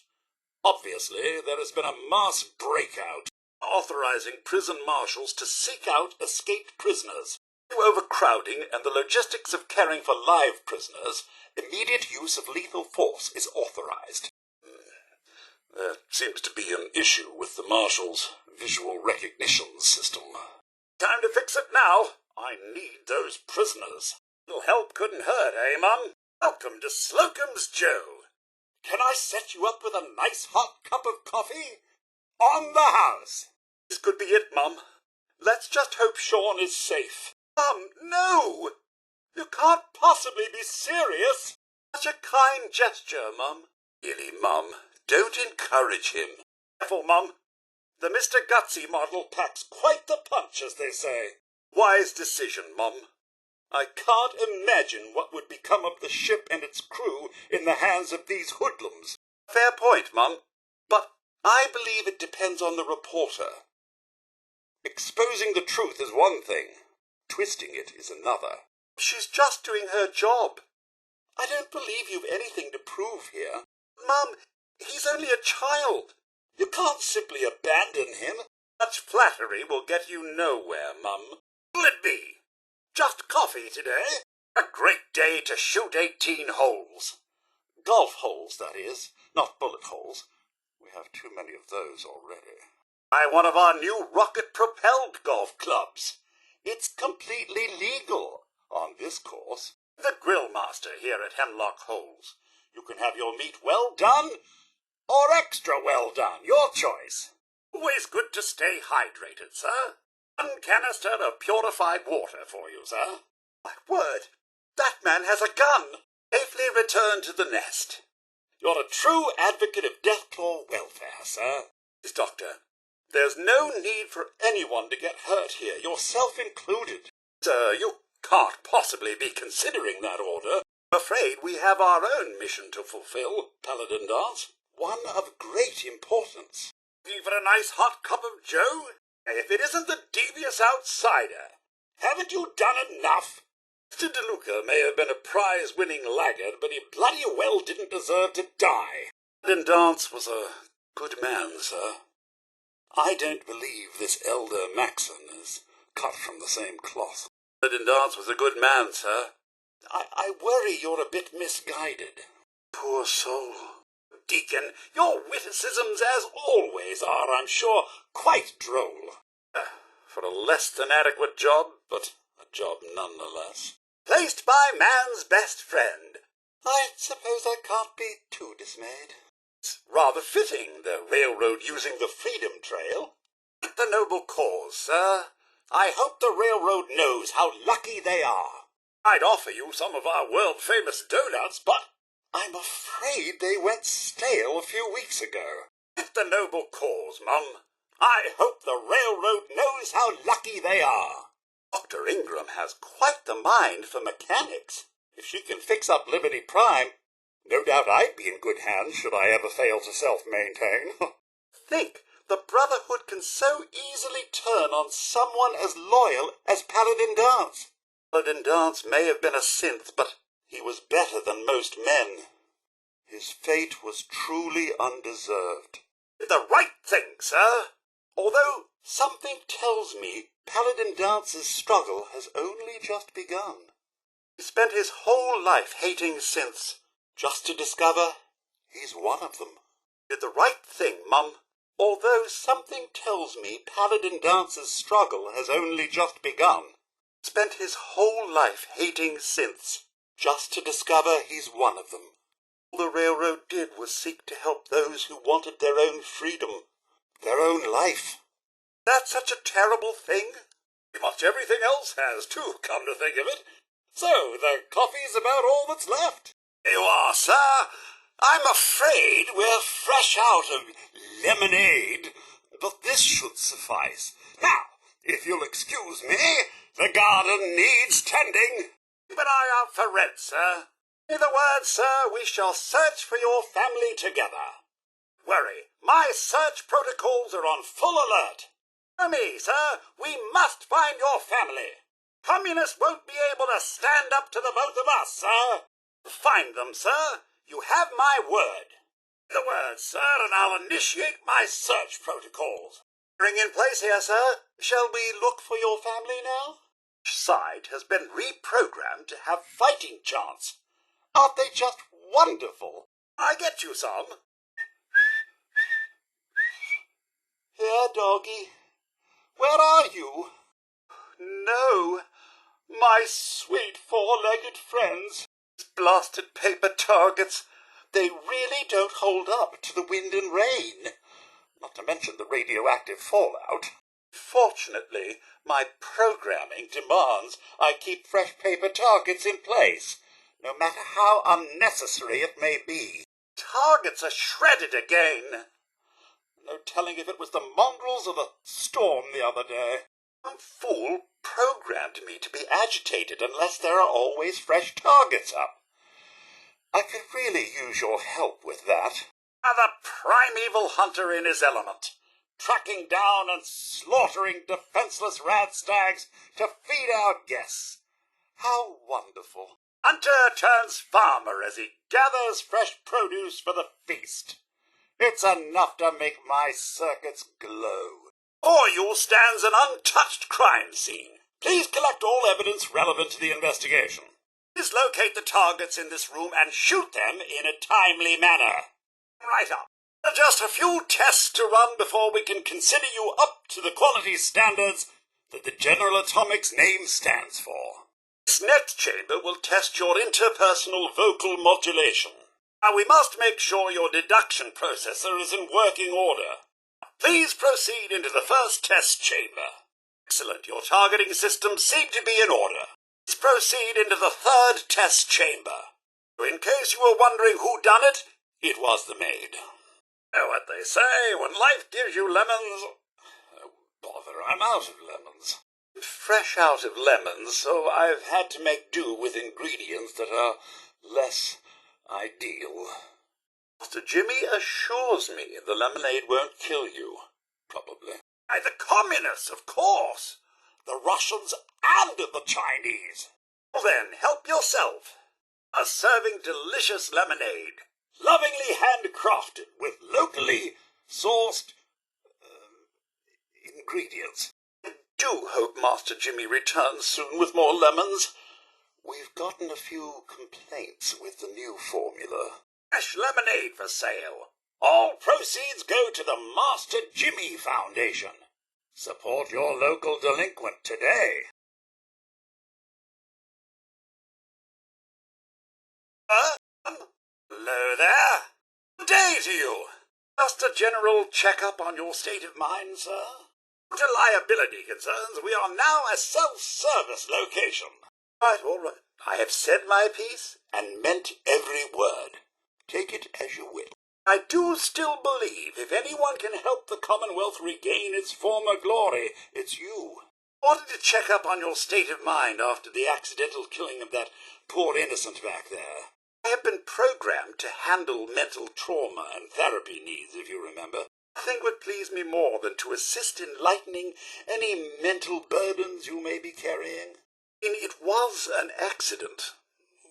Obviously, there has been a mass breakout, authorizing prison marshals to seek out escaped prisoners. Due overcrowding and the logistics of caring for live prisoners, immediate use of lethal force is authorized. There seems to be an issue with the marshal's visual recognition system. Time to fix it now. I need those prisoners. Little help couldn't hurt, eh, Mum? Welcome to Slocum's Joe. Can I set you up with a nice hot cup of coffee? On the house. This could be it, Mum. Let's just hope Sean is safe. Mum, no! You can't possibly be serious. Such a kind gesture, Mum. Really, Mum, don't encourage him. Careful, Mum. The Mr. Gutsy model packs quite the punch, as they say. Wise decision, Mum. I can't imagine what would become of the ship and its crew in the hands of these hoodlums. Fair point, Mum. But I believe it depends on the reporter. Exposing the truth is one thing. Twisting it is another. She's just doing her job. I don't believe you've anything to prove here. Mum, he's only a child. You can't simply abandon him. Such flattery will get you nowhere, Mum. Will it be? Just coffee today? A great day to shoot 18 holes. Golf holes, that is, not bullet holes. We have too many of those already. Buy one of our new rocket-propelled golf clubs. It's completely legal on this course. The grill master here at Hemlock Holes. You can have your meat well done or extra well done, your choice. Always good to stay hydrated, sir. 1 canister of purified water for you, sir. My word, that man has a gun. Safely return to the nest. You're a true advocate of Deathclaw welfare, sir. Yes, Doctor, there's no need for anyone to get hurt here, yourself included. Sir, you can't possibly be considering that order. I'm afraid we have our own mission to fulfill, Paladin Dance. One of great importance. Even a nice hot cup of joe? If it isn't the devious outsider. Haven't you done enough? Mr. DeLuca may have been a prize-winning laggard, but he bloody well didn't deserve to die. Paladin Dance was a good man, sir. I don't believe this elder Maxon is cut from the same cloth. Paladin Dance was a good man, sir. I worry you're a bit misguided. Poor soul. Deacon, your witticisms, as always, are, I'm sure, quite droll. For a less than adequate job, but a job nonetheless. Placed by man's best friend. I suppose I can't be too dismayed. It's rather fitting, the railroad using the Freedom Trail. The noble cause, sir. I hope the railroad knows how lucky they are. I'd offer you some of our world-famous donuts, but I'm afraid they went stale a few weeks ago. The noble cause, Mum. I hope the railroad knows how lucky they are. Dr. Ingram has quite the mind for mechanics. If she can fix up Liberty Prime, no doubt I'd be in good hands should I ever fail to self-maintain. Think, the Brotherhood can so easily turn on someone as loyal as Paladin Dance. Paladin Dance may have been a synth, but he was better than most men. His fate was truly undeserved. Did the right thing, sir. Although something tells me Paladin Dance's struggle has only just begun. He spent his whole life hating synths, just to discover he's one of them. Did the right thing, Mum. Although something tells me Paladin Dance's struggle has only just begun. Spent his whole life hating synths, just to discover he's one of them. All the railroad did was seek to help those who wanted their own freedom, their own life. That's such a terrible thing. Pretty much everything else has, too, come to think of it. So, the coffee's about all that's left. Here you are, sir. I'm afraid we're fresh out of lemonade, but this should suffice. Now, if you'll excuse me, the garden needs tending. Keep an eye out for Red, sir. In other words, sir, we shall search for your family together. Worry, my search protocols are on full alert. For me, sir, we must find your family. Communists won't be able to stand up to the both of us, sir. Find them, sir. You have my word. The word, sir, and I'll initiate my search protocols. Ring in place here, sir. Shall we look for your family now? Each side has been reprogrammed to have fighting chance. Aren't they just wonderful? I get you some. Here, doggy. Where are you? No, my sweet four-legged friends. These blasted paper targets, they really don't hold up to the wind and rain. Not to mention the radioactive fallout. Fortunately, my programming demands I keep fresh paper targets in place, no matter how unnecessary it may be. Targets are shredded again. No telling if it was the mongrels or the storm the other day. Some fool programmed me to be agitated unless there are always fresh targets up. I could really use your help with that. The primeval hunter in his element, tracking down and slaughtering defenseless radstags to feed our guests. How wonderful. Hunter turns farmer as he gathers fresh produce for the feast. It's enough to make my circuits glow. Before you stands an untouched crime scene. Please collect all evidence relevant to the investigation. Please locate the targets in this room and shoot them in a timely manner. Right up. Just a few tests to run before we can consider you up to the quality standards that the General Atomics name stands for. This next chamber will test your interpersonal vocal modulation. Now we must make sure your deduction processor is in working order. Please proceed into the first test chamber. Excellent, your targeting systems seem to be in order. Please proceed into the third test chamber. In case you were wondering who done it, it was the maid. Know what they say, when life gives you lemons... Oh, bother, I'm out of lemons. Fresh out of lemons, so I've had to make do with ingredients that are less ideal. Mr. Jimmy assures me the lemonade won't kill you. Probably. By the communists, of course. The Russians and the Chinese. Well then, help yourself. Are serving delicious lemonade, lovingly handcrafted with locally sourced ingredients. I do hope Master Jimmy returns soon with more lemons. We've gotten a few complaints with the new formula. Fresh lemonade for sale. All proceeds go to the Master Jimmy Foundation. Support your local delinquent today. Hello there. Good day to you. Just a general check-up on your state of mind, sir. Due to liability concerns, we are now a self-service location. All right. I have said my piece and meant every word. Take it as you will. I do still believe if anyone can help the Commonwealth regain its former glory, it's you. I wanted to check up on your state of mind after the accidental killing of that poor innocent back there. I have been programmed to handle mental trauma and therapy needs, if you remember. Nothing would please me more than to assist in lightening any mental burdens you may be carrying. It was an accident,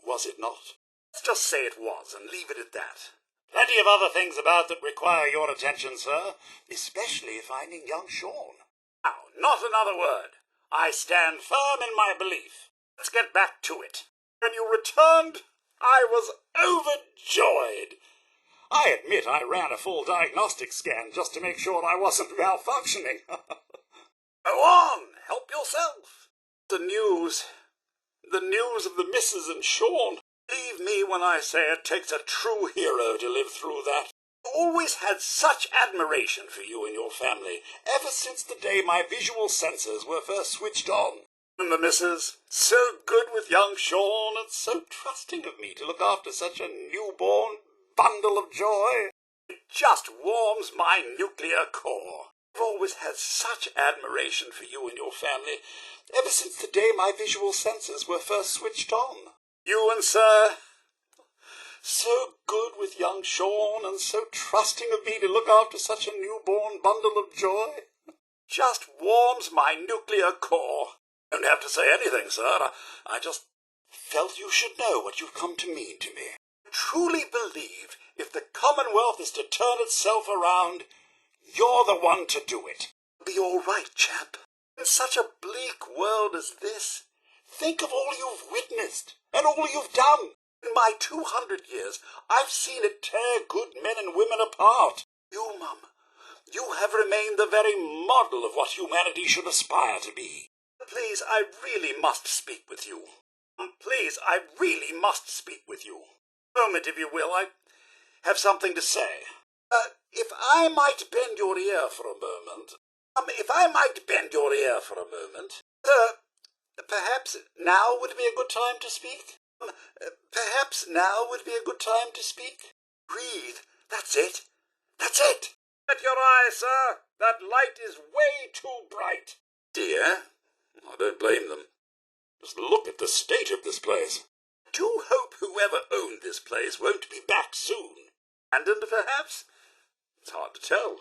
was it not? Let's just say it was and leave it at that. Plenty of other things about that require your attention, sir, especially finding young Sean. Now, not another word. I stand firm in my belief. Let's get back to it. When you returned, I was overjoyed. I admit I ran a full diagnostic scan just to make sure I wasn't malfunctioning. Go on, help yourself. The news of the missus and Sean. Believe me when I say it takes a true hero to live through that. I always had such admiration for you and your family, ever since the day my visual senses were first switched on. And the missus, so good with young Sean, and so trusting of me to look after such a newborn bundle of joy. It just warms my nuclear core. I've always had such admiration for you and your family, ever since the day my visual senses were first switched on. You and Sir, so good with young Sean, and so trusting of me to look after such a newborn bundle of joy. Just warms my nuclear core. Don't have to say anything, sir. I just felt you should know what you've come to mean to me. I truly believe if the Commonwealth is to turn itself around, you're the one to do it. Be all right, chap. In such a bleak world as this, think of all you've witnessed and all you've done. In my 200 years, I've seen it tear good men and women apart. You, Mum, you have remained the very model of what humanity should aspire to be. Please, I really must speak with you. Please, I really must speak with you. A moment, if you will. I have something to say. If I might bend your ear for a moment. Perhaps now would be a good time to speak? Perhaps now would be a good time to speak? Breathe. That's it. That's it. At your eye, sir. That light is way too bright. Dear? I don't blame them. Just look at the state of this place. I do hope whoever owned this place won't be back soon. And perhaps? It's hard to tell.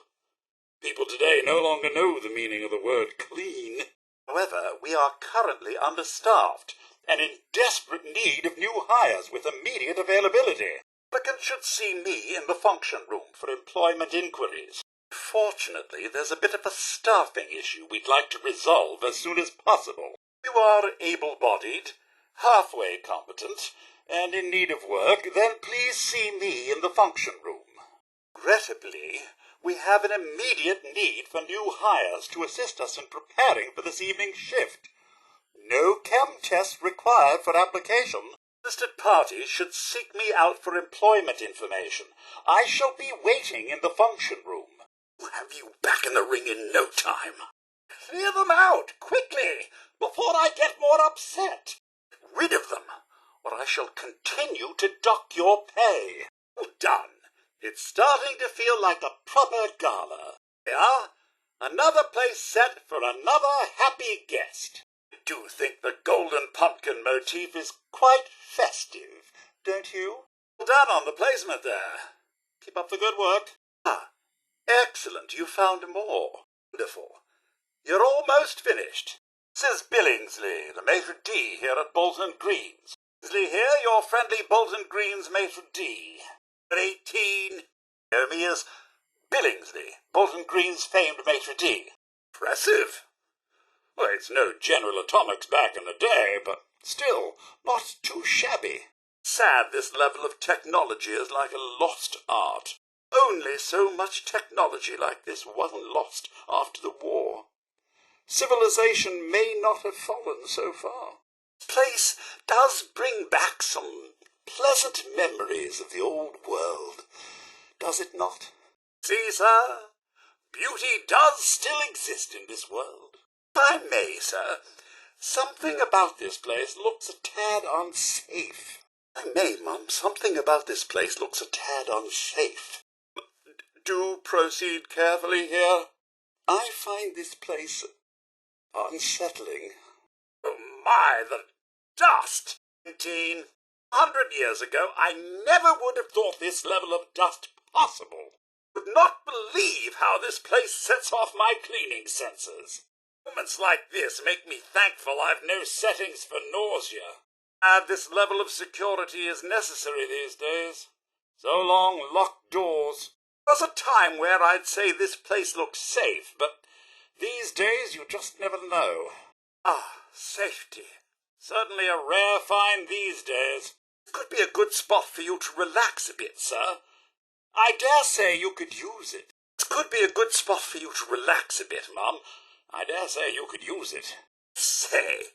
People today no longer know the meaning of the word clean. However, we are currently understaffed and in desperate need of new hires with immediate availability. Applicants should see me in the function room for employment inquiries. Fortunately, there's a bit of a staffing issue we'd like to resolve as soon as possible. If you are able-bodied, halfway competent, and in need of work, then please see me in the function room. Regrettably, we have an immediate need for new hires to assist us in preparing for this evening's shift. No chem test required for application. Interested parties should seek me out for employment information. I shall be waiting in the function room. We'll have you back in the ring in no time. Clear them out, quickly, before I get more upset. Get rid of them, or I shall continue to dock your pay. Well done. It's starting to feel like a proper gala. Yeah, another place set for another happy guest. I do think the golden pumpkin motif is quite festive, don't you? Well done on the placement there. Keep up the good work. Excellent, you found more. Wonderful. You're almost finished. This is Billingsley, the maitre d' here at Bolton Greens. Billingsley here, your friendly Bolton Greens maitre d'. 18. Know me as Billingsley, Bolton Greens' famed maitre d'. Impressive. Well, it's no General Atomics back in the day, but still, not too shabby. Sad this level of technology is like a lost art. Only so much technology like this wasn't lost after the war. Civilization may not have fallen so far. This place does bring back some pleasant memories of the old world, does it not? See, sir, beauty does still exist in this world. If I may, sir, something about this place looks a tad unsafe. If I may, Mum, something about this place looks a tad unsafe. Do proceed carefully here. I find this place unsettling. Oh my, the dust! 100 years ago, I never would have thought this level of dust possible. Would not believe how this place sets off my cleaning senses. Moments like this make me thankful I've no settings for nausea. This level of security is necessary these days. So long, locked doors. There was a time where I'd say this place looks safe, but these days you just never know. Safety. Certainly a rare find these days. It could be a good spot for you to relax a bit, sir. I dare say you could use it. It could be a good spot for you to relax a bit, Mum. I dare say you could use it. Say,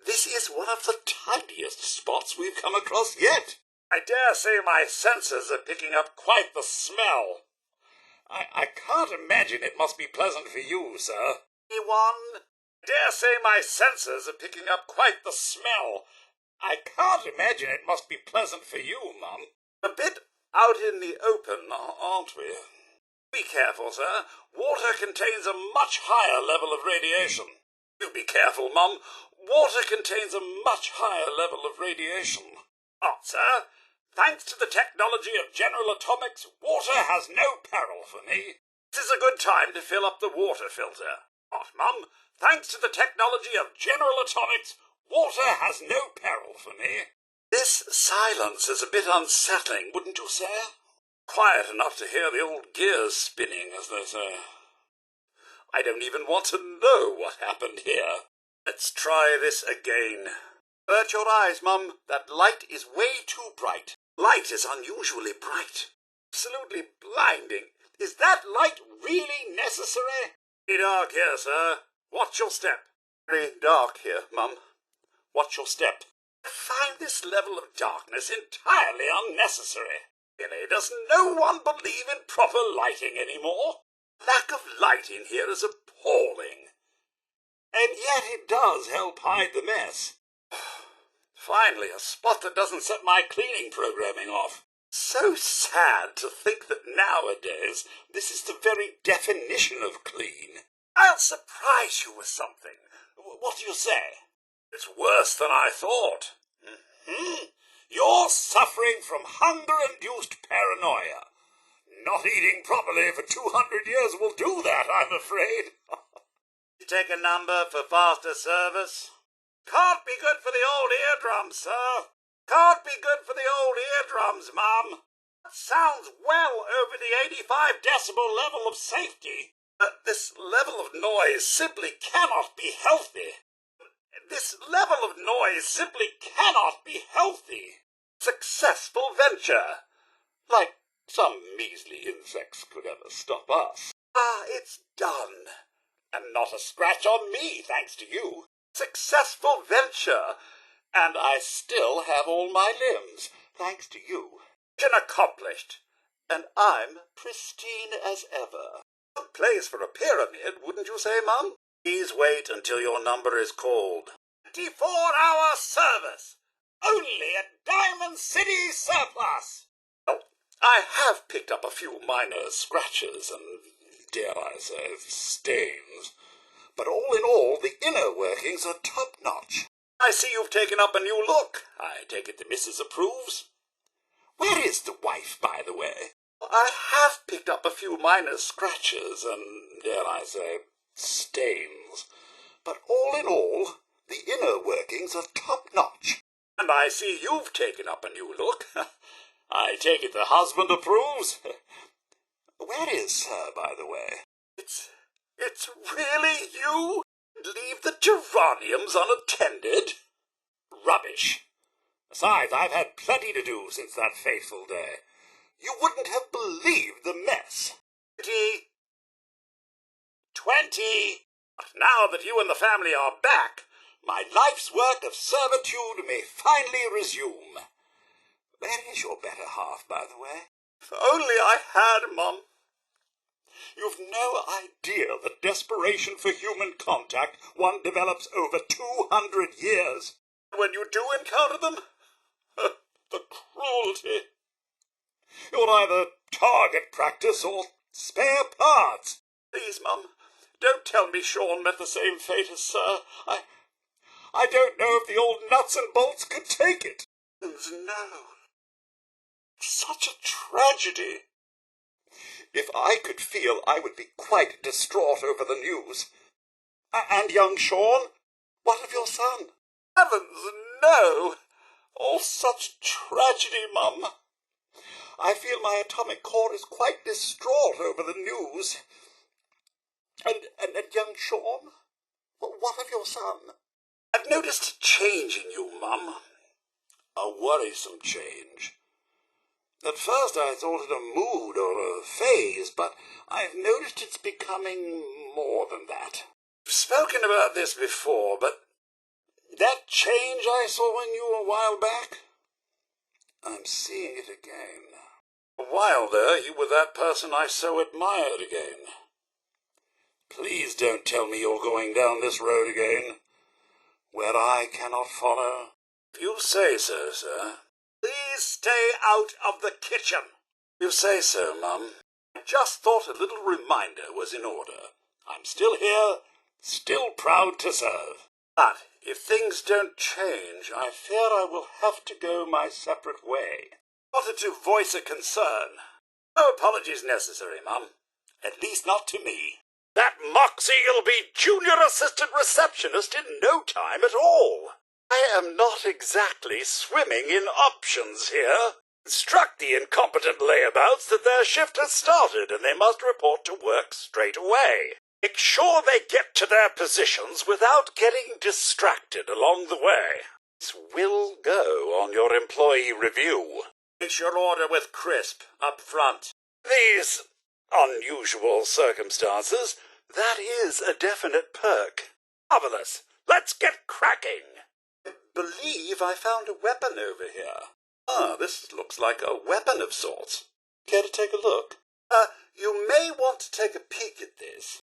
this is one of the tidiest spots we've come across yet. I dare say my senses are picking up quite the smell. I can't imagine it must be pleasant for you, sir. Anyone? I dare say my senses are picking up quite the smell. I can't imagine it must be pleasant for you, Mum. A bit out in the open, aren't we? Be careful, sir. Water contains a much higher level of radiation. You be careful, Mum. Water contains a much higher level of radiation. Oh, sir. Thanks to the technology of General Atomics, water has no peril for me. This is a good time to fill up the water filter. What, Mum? Thanks to the technology of General Atomics, water has no peril for me. This silence is a bit unsettling, wouldn't you say? Quiet enough to hear the old gears spinning, as they say. I don't even want to know what happened here. Let's try this again. Avert your eyes, Mum. That light is way too bright. Light is unusually bright. Absolutely blinding. Is that light really necessary? Very dark here, sir. Watch your step. Very dark here, Mum. Watch your step. I find this level of darkness entirely unnecessary. Really, does no one believe in proper lighting anymore? Lack of light in here is appalling. And yet it does help hide the mess. Finally, a spot that doesn't set my cleaning programming off. So sad to think that nowadays this is the very definition of clean. I'll surprise you with something. What do you say? It's worse than I thought. You're suffering from hunger-induced paranoia. Not eating properly for 200 years will do that, I'm afraid. You take a number for faster service? Can't be good for the old eardrums, sir. Can't be good for the old eardrums, Mum. That sounds well over the 85 decibel level of safety. This level of noise simply cannot be healthy. This level of noise simply cannot be healthy. Successful venture. Like some measly insects could ever stop us. It's done. And not a scratch on me, thanks to you. Successful venture. And I still have all my limbs, thanks to you. Mission accomplished. And I'm pristine as ever. Good place for a pyramid, wouldn't you say, Mum? Please wait until your number is called. 24-hour service. Only at Diamond City Surplus. Oh, I have picked up a few minor scratches and, dare I say, stains. But all in all, the inner workings are top-notch. I see you've taken up a new look. I take it the missus approves. Where is the wife, by the way? I have picked up a few minor scratches and, dare I say, stains. But all in all, the inner workings are top-notch. And I see you've taken up a new look. I take it the husband approves. Where is Sir, by the way? It's really you? Leave the geraniums unattended? Rubbish. Besides, I've had plenty to do since that fateful day. You wouldn't have believed the mess. 20. But now that you and the family are back, my life's work of servitude may finally resume. Where is your better half, by the way? If only I had, Mum. You've no idea the desperation for human contact one develops over 200 years. When you do encounter them, the cruelty. You're either target practice or spare parts. Please, Mum, don't tell me Sean met the same fate as Sir. I don't know if the old nuts and bolts could take it. No. Such a tragedy. If I could feel, I would be quite distraught over the news. And young Sean? What of your son? Heavens, no! All such tragedy, Mum. I feel my atomic core is quite distraught over the news. And young Sean? What of your son? I've noticed a change in you, Mum. A worrisome change. At first I thought it a mood or a phase, but I've noticed it's becoming more than that. I've spoken about this before, but that change I saw in you a while back, I'm seeing it again. A while there, you were that person I so admired again. Please don't tell me you're going down this road again, where I cannot follow. If you say so, sir. Please stay out of the kitchen. You say so, Mum. I just thought a little reminder was in order. I'm still here, still proud to serve. But if things don't change, I fear I will have to go my separate way. Wanted to voice a concern. No apologies necessary, Mum. At least not to me. That Moxie'll be junior assistant receptionist in no time at all. I am not exactly swimming in options here. Instruct the incompetent layabouts that their shift has started and they must report to work straight away. Make sure they get to their positions without getting distracted along the way. This will go on your employee review. Place your order with Crisp up front. These unusual circumstances, that is a definite perk. Marvelous. Let's get cracking. I believe I found a weapon over here. This looks like a weapon of sorts. Care to take a look? You may want to take a peek at this.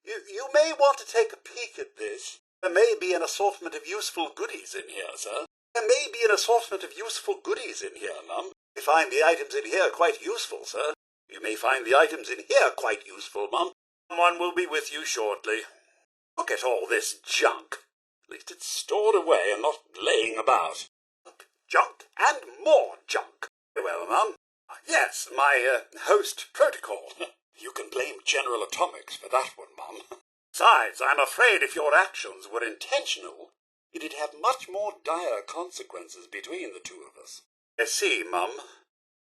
You may want to take a peek at this. There may be an assortment of useful goodies in here, sir. There may be an assortment of useful goodies in here, Mum. You find the items in here quite useful, sir. You may find the items in here quite useful, Mum. Someone will be with you shortly. Look at all this junk. At least it's stored away and not laying about. Junk and more junk. Well, Mum. Yes, my host protocol. You can blame General Atomics for that one, Mum. Besides, I'm afraid if your actions were intentional, it'd have much more dire consequences between the two of us. I see, Mum.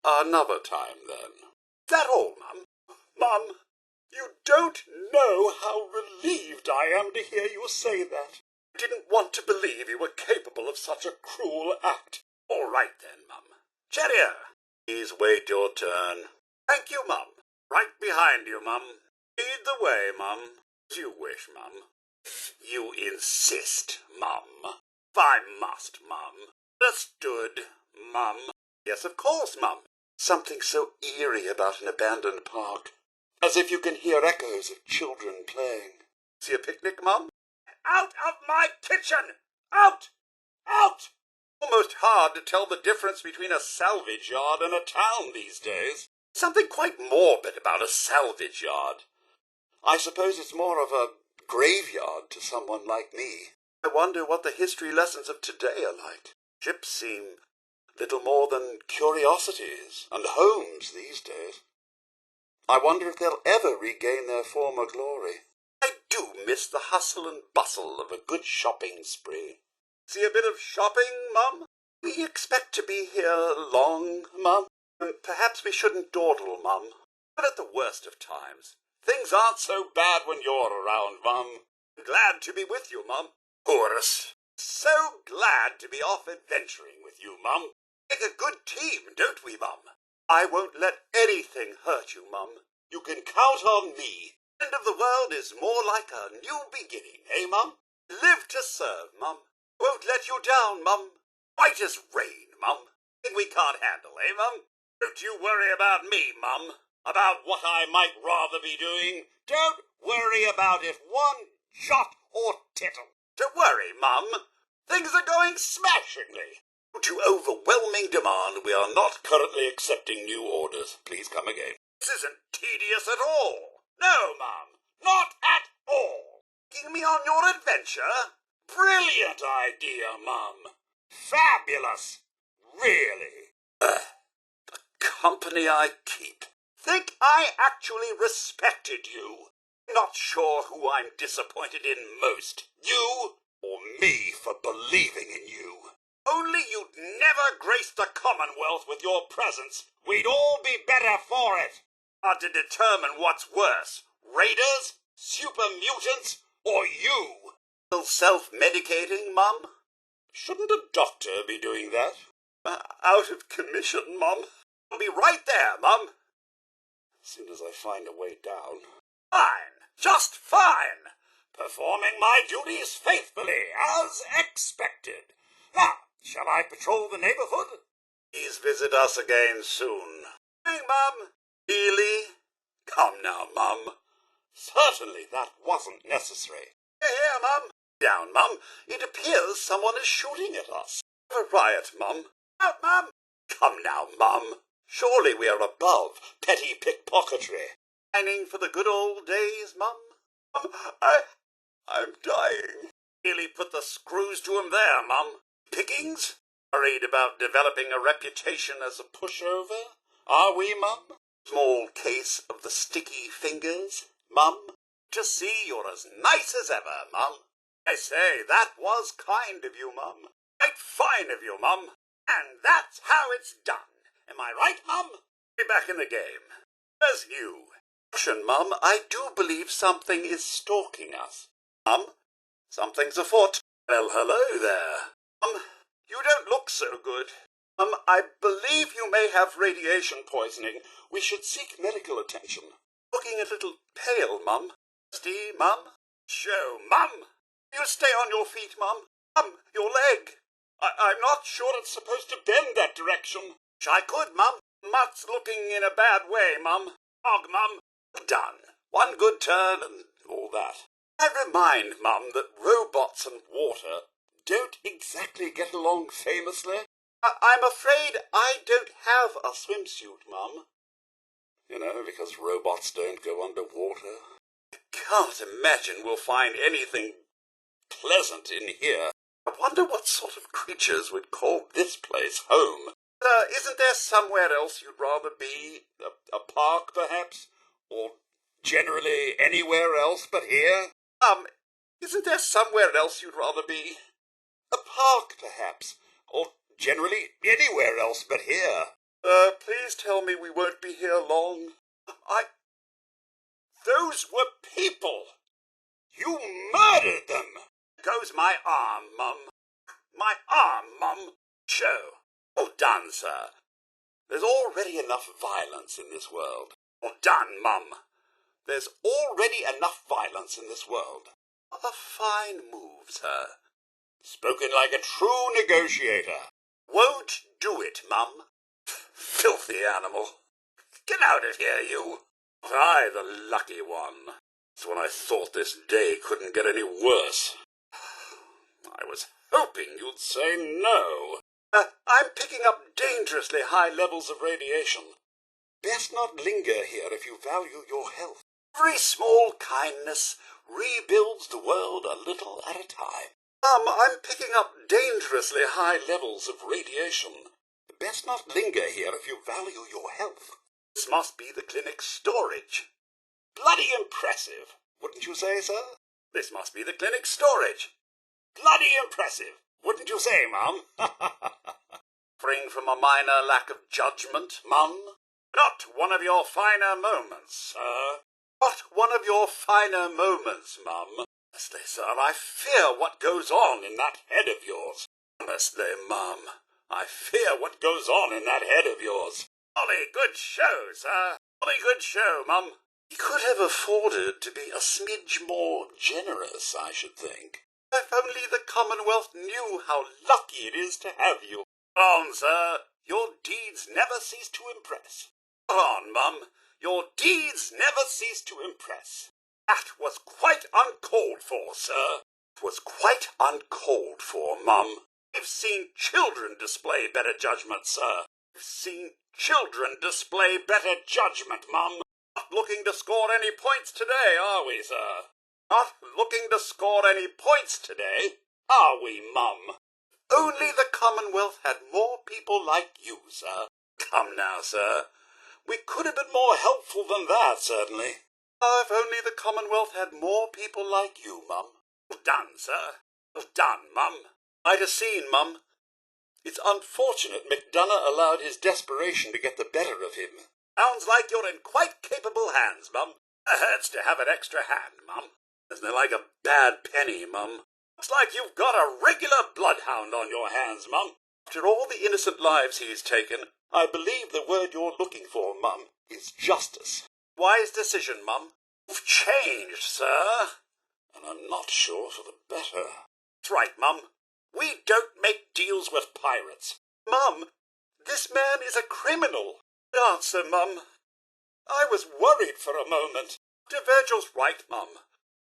Another time, then. Is that all, Mum? Mum, you don't know how relieved I am to hear you say that. I didn't want to believe you were capable of such a cruel act. All right, then, Mum. Cheerio. Please wait your turn. Thank you, Mum. Right behind you, Mum. Lead the way, Mum. As you wish, Mum. You insist, Mum. I must, Mum. Understood, Mum. Yes, of course, Mum. Something so eerie about an abandoned park. As if you can hear echoes of children playing. See a picnic, Mum? Out of my kitchen! Out! Out! Almost hard to tell the difference between a salvage yard and a town these days. Something quite morbid about a salvage yard. I suppose it's more of a graveyard to someone like me. I wonder what the history lessons of today are like. Ships seem little more than curiosities and homes these days. I wonder if they'll ever regain their former glory. I do miss the hustle and bustle of a good shopping spree. See a bit of shopping, Mum? We expect to be here long, Mum. Perhaps we shouldn't dawdle, Mum. But at the worst of times, things aren't so bad when you're around, Mum. Glad to be with you, Mum. Chorus. So glad to be off adventuring with you, Mum. Make a good team, don't we, Mum? I won't let anything hurt you, Mum. You can count on me. The end of the world is more like a new beginning, eh, Mum? Live to serve, Mum. Won't let you down, Mum. White as rain, Mum. Thing we can't handle, eh, Mum? Don't you worry about me, Mum. About what I might rather be doing. Don't worry about it one jot or tittle. Don't worry, Mum. Things are going smashingly. Due to overwhelming demand, we are not currently accepting new orders. Please come again. This isn't tedious at all. No, Mum. Not at all. Taking me on your adventure? Brilliant idea, Mum. Fabulous. Really. The company I keep. Think I actually respected you. Not sure who I'm disappointed in most. You or me for believing in you. Only you'd never grace the Commonwealth with your presence. We'd all be better for it. Hard to determine what's worse. Raiders? Super mutants? Or you? Still self-medicating, Mum? Shouldn't a doctor be doing that? Out of commission, Mum. I'll be right there, Mum. As soon as I find a way down. Fine. Just fine. Performing my duties faithfully, as expected. Now, shall I patrol the neighborhood? Please visit us again soon. Hey, Mum. Really? Come now, Mum. Certainly that wasn't necessary. Here, Mum. Down, Mum. It appears someone is shooting at us. A riot, Mum. Out, Mum. Come now, Mum. Surely we are above petty pickpocketry. Pining for the good old days, Mum? Mum, I'm dying. Really put the screws to him there, Mum. Pickings? Worried about developing a reputation as a pushover? Are we, Mum? Small case of the sticky fingers, Mum? To see you're as nice as ever, Mum. I say, that was kind of you, Mum. Quite fine of you, Mum. And that's how it's done. Am I right, Mum? Be back in the game. As you. Caution, Mum, I do believe something is stalking us. Mum, something's afoot. Well, hello there. Mum, you don't look so good. I believe you may have radiation poisoning. We should seek medical attention. Looking a little pale, Mum. Thirsty, Mum? Show, Mum! You stay on your feet, Mum. Mum, your leg. I'm not sure it's supposed to bend that direction. Wish I could, Mum. Mutt's looking in a bad way, Mum. Og, Mum. Done. One good turn and all that. I remind, Mum, that robots and water don't exactly get along famously. I'm afraid I don't have a swimsuit, Mum. You know, because robots don't go underwater. I can't imagine we'll find anything pleasant in here. I wonder what sort of creatures would call this place home. Isn't there somewhere else you'd rather be? A park, perhaps? Or generally anywhere else but here? Isn't there somewhere else you'd rather be? A park, perhaps? Or generally anywhere else but here? Please tell me we won't be here long. Those were people! You murdered them! Goes my arm, Mum. My arm, Mum. Show. Well done, sir. There's already enough violence in this world. Well done, Mum. There's already enough violence in this world. A fine move, sir. Spoken like a true negotiator. Won't do it, Mum. Filthy animal. Get out of here, you. I, the lucky one. It's when I thought this day couldn't get any worse. I was hoping you'd say no. I'm picking up dangerously high levels of radiation. Best not linger here if you value your health. Every small kindness rebuilds the world a little at a time. I'm picking up dangerously high levels of radiation. Best not linger here if you value your health. This must be the clinic's storage. Bloody impressive, wouldn't you say, sir? This must be the clinic's storage. Bloody impressive, wouldn't you say, Mum? Suffering from a minor lack of judgment, Mum? Not one of your finer moments, sir. Not one of your finer moments, Mum. Honestly, sir, I fear what goes on in that head of yours. Honestly, Mum, I fear what goes on in that head of yours. Jolly good show, sir. Jolly good show, Mum. He could have afforded to be a smidge more generous, I should think. If only the Commonwealth knew how lucky it is to have you. Go on, sir. Your deeds never cease to impress. Go on, Mum. Your deeds never cease to impress. That was quite uncalled for, sir. It was quite uncalled for, Mum. We've seen children display better judgment, sir. We've seen children display better judgment, Mum. Not looking to score any points today, are we, sir? Not looking to score any points today, are we, Mum? Only the Commonwealth had more people like you, sir. Come now, sir. We could have been more helpful than that, certainly. If only the Commonwealth had more people like you, Mum. Well done, sir. Well done, Mum. Might have seen, Mum. It's unfortunate McDonough allowed his desperation to get the better of him. Sounds like you're in quite capable hands, Mum. It hurts to have an extra hand, Mum. Isn't it like a bad penny, Mum? Looks like you've got a regular bloodhound on your hands, Mum. After all the innocent lives he's taken, I believe the word you're looking for, Mum, is justice. Wise decision, Mum. You've changed, sir. And I'm not sure for the better. That's right, Mum. We don't make deals with pirates. Mum, This man is a criminal. Answer, Mum. I was worried for a moment. Dr. Virgil's right, Mum.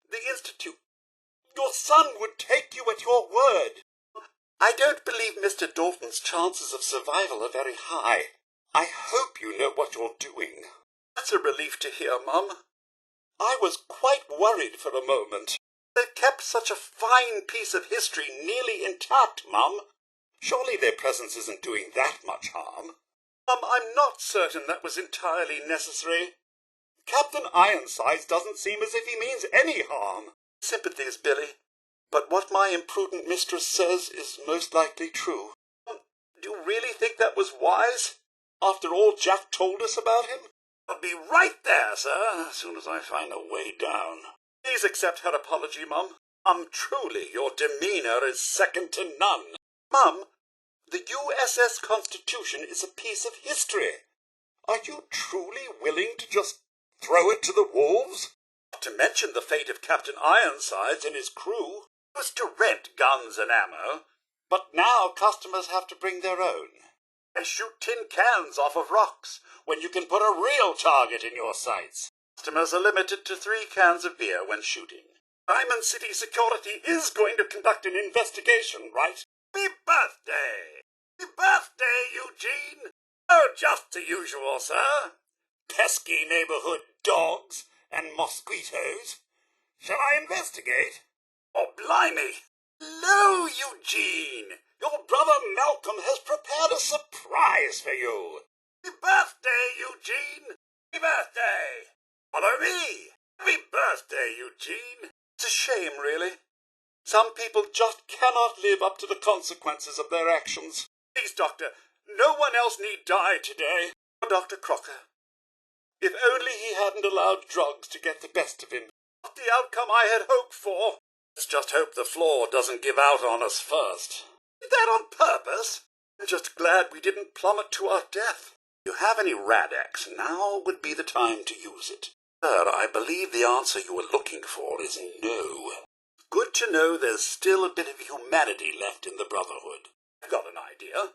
The Institute. Your son would take you at your word. I don't believe Mr. Dalton's chances of survival are very high. I hope you know what you're doing. That's a relief to hear, Mum. I was quite worried for a moment. They've kept such a fine piece of history nearly intact, Mum. Surely their presence isn't doing that much harm. Mum, I'm not certain that was entirely necessary. Captain Ironsides doesn't seem as if he means any harm. Sympathies, Billy. But what my imprudent mistress says is most likely true. Do you really think that was wise? After all Jack told us about him? I'll be right there, sir, as soon as I find a way down. Please accept her apology, Mum. Truly, your demeanour is second to none. Mum, the USS Constitution is a piece of history. Are you truly willing to just throw it to the wolves? Not to mention the fate of Captain Ironsides and his crew. He was to rent guns and ammo, but now customers have to bring their own. They shoot tin cans off of rocks when you can put a real target in your sights. Customers are limited to 3 cans of beer when shooting. Diamond City Security is going to conduct an investigation, right? Happy birthday! Happy birthday, Eugene! Oh, just the usual, sir. Pesky neighborhood dogs and mosquitoes. Shall I investigate? Oh, blimey! Hello, Eugene! Your brother Malcolm has prepared a surprise for you. Happy birthday, Eugene! Happy birthday! Follow me! Happy birthday, Eugene! It's a shame, really. Some people just cannot live up to the consequences of their actions. Please, Doctor, no one else need die today. Dr. Crocker. If only he hadn't allowed drugs to get the best of him. Not the outcome I had hoped for. Let's just hope the floor doesn't give out on us first. Did that on purpose? I'm just glad we didn't plummet to our death. If you have any Radex, now would be the time to use it. Sir, I believe the answer you were looking for is no. Good to know there's still a bit of humanity left in the Brotherhood. I've got an idea.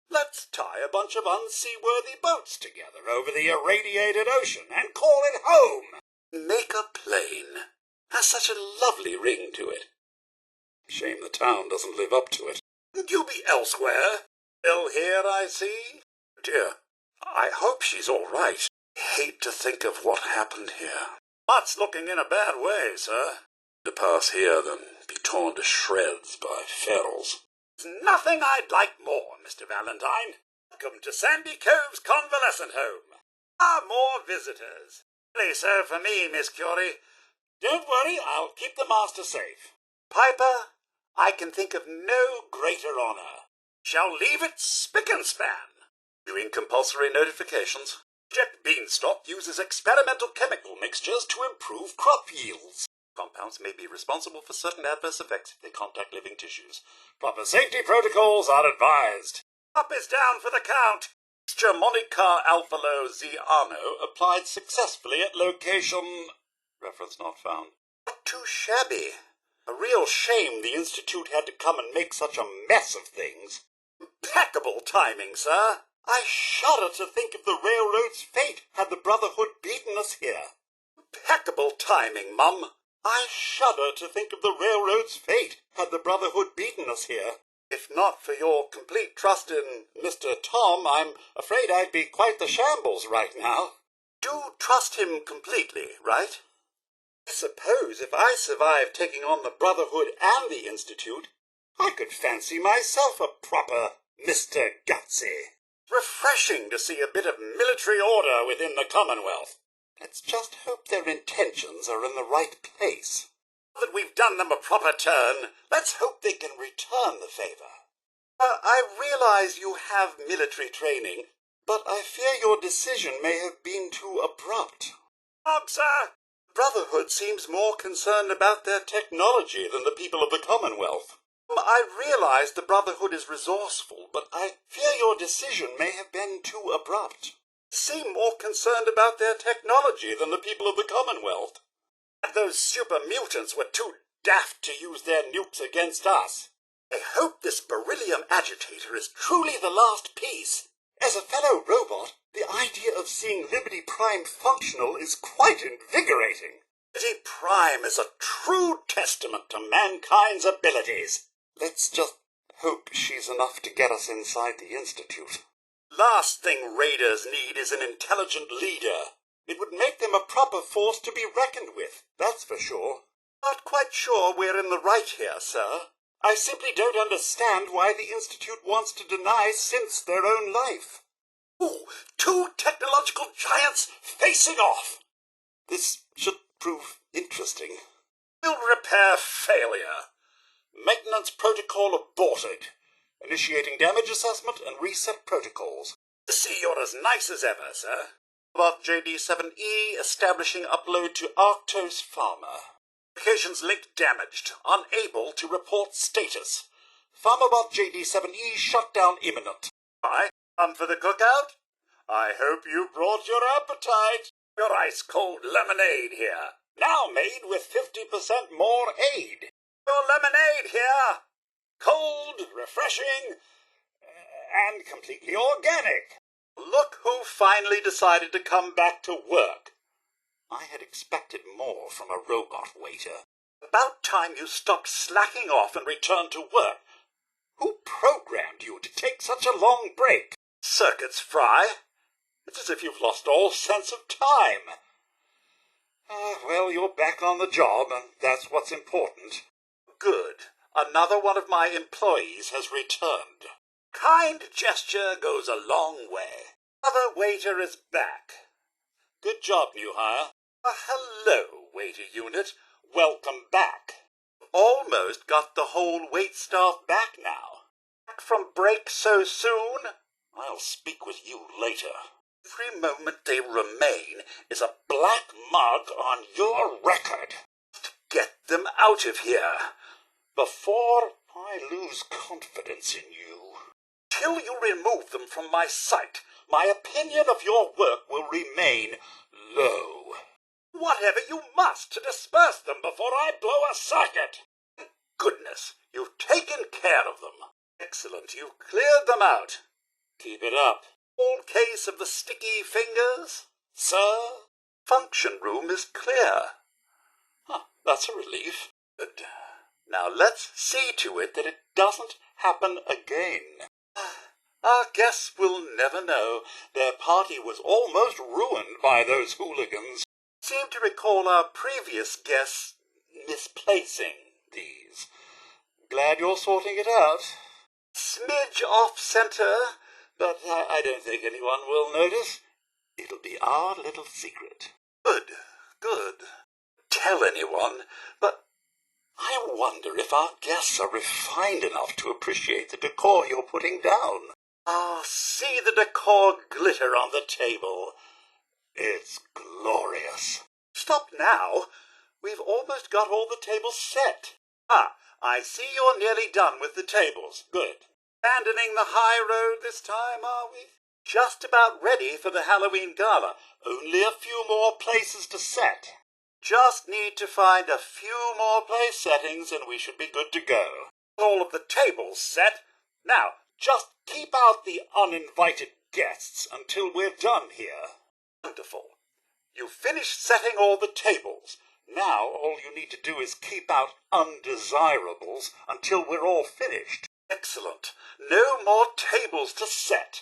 Let's tie a bunch of unseaworthy boats together over the irradiated ocean and call it home. Make a plane. Has such a lovely ring to it. Shame the town doesn't live up to it. Would you be elsewhere? Still here, I see. Dear, I hope she's all right. I hate to think of what happened here. That's looking in a bad way, sir. To pass here than be torn to shreds by ferals. There's nothing I'd like more, Mr. Valentine. Welcome to Sandy Cove's convalescent home. More visitors. Play so for me, Miss Curie. Don't worry, I'll keep the master safe. Piper, I can think of no greater honor. Shall leave it spick and span. Doing compulsory notifications. Project Beanstalk uses experimental chemical mixtures to improve crop yields. Compounds may be responsible for certain adverse effects if they contact living tissues. Proper safety protocols are advised. Up is down for the count. Mixture Monica Alphalo Ziano applied successfully at location... Reference not found. Not too shabby. A real shame the Institute had to come and make such a mess of things. Impeccable timing, sir. I shudder to think of the railroad's fate had the Brotherhood beaten us here. Impeccable timing, Mum. I shudder to think of the railroad's fate had the Brotherhood beaten us here. If not for your complete trust in Mr. Tom, I'm afraid I'd be quite the shambles right now. Do trust him completely, right? I suppose if I survive taking on the Brotherhood and the Institute, I could fancy myself a proper Mr. Gutsy. Refreshing to see a bit of military order within the Commonwealth. Let's just hope their intentions are in the right place. Now that we've done them a proper turn, let's hope they can return the favor. I realize you have military training, but I fear your decision may have been too abrupt. Sir. Brotherhood seems more concerned about their technology than the people of the Commonwealth. I realize the Brotherhood is resourceful, but I fear your decision may have been too abrupt. Seem more concerned about their technology than the people of the Commonwealth. And those super mutants were too daft to use their nukes against us. I hope this beryllium agitator is truly the last piece. As a fellow robot, the idea of seeing Liberty Prime functional is quite invigorating. Liberty Prime is a true testament to mankind's abilities. Let's just hope she's enough to get us inside the Institute. Last thing raiders need is an intelligent leader. It would make them a proper force to be reckoned with, that's for sure. Not quite sure we're in the right here, sir. I simply don't understand why the Institute wants to deny synths their own life. Ooh, two technological giants facing off. This should prove interesting. We'll repair failure. Maintenance protocol aborted. Initiating damage assessment and reset protocols. See, you're as nice as ever, sir. About JD7E establishing upload to Arctos Pharma. Applications link damaged. Unable to report status. PharmaBot JD7E shutdown imminent. Hi, come for the cookout? I hope you brought your appetite. Your ice-cold lemonade here. Now made with 50% more aid. Your lemonade here. Cold, refreshing, and completely organic. Look who finally decided to come back to work. I had expected more from a robot waiter. About time you stopped slacking off and returned to work. Who programmed you to take such a long break? Circuits fry. It's as if you've lost all sense of time. Well, you're back on the job, and that's what's important. Good. Another one of my employees has returned. Kind gesture goes a long way. Another waiter is back. Good job, new hire. Hello, waiter unit. Welcome back. Almost got the whole wait staff back now. Back from break so soon? I'll speak with you later. Every moment they remain is a black mark on your record. Get them out of here before I lose confidence in you. Till you remove them from my sight, my opinion of your work will remain low. Whatever you must to disperse them before I blow a circuit. Goodness, you've taken care of them. Excellent, you've cleared them out. Keep it up. Old case of the sticky fingers? Sir, function room is clear. That's a relief. Good. Now let's see to it that it doesn't happen again. Our guests will never know. Their party was almost ruined by those hooligans. Seem to recall our previous guests misplacing these. Glad you're sorting it out. Smidge off-center, but I don't think anyone will notice. It'll be our little secret. Good. Tell anyone, but I wonder if our guests are refined enough to appreciate the decor you're putting down. See the decor glitter on the table. It's glorious. Stop now. We've almost got all the tables set. I see you're nearly done with the tables. Good. Abandoning the high road this time, are we? Just about ready for the Halloween gala. Only a few more places to set. Just need to find a few more place settings and we should be good to go. All of the tables set. Now, just keep out the uninvited guests until we're done here. Wonderful. You've finished setting all the tables. Now all you need to do is keep out undesirables until we're all finished. Excellent. No more tables to set.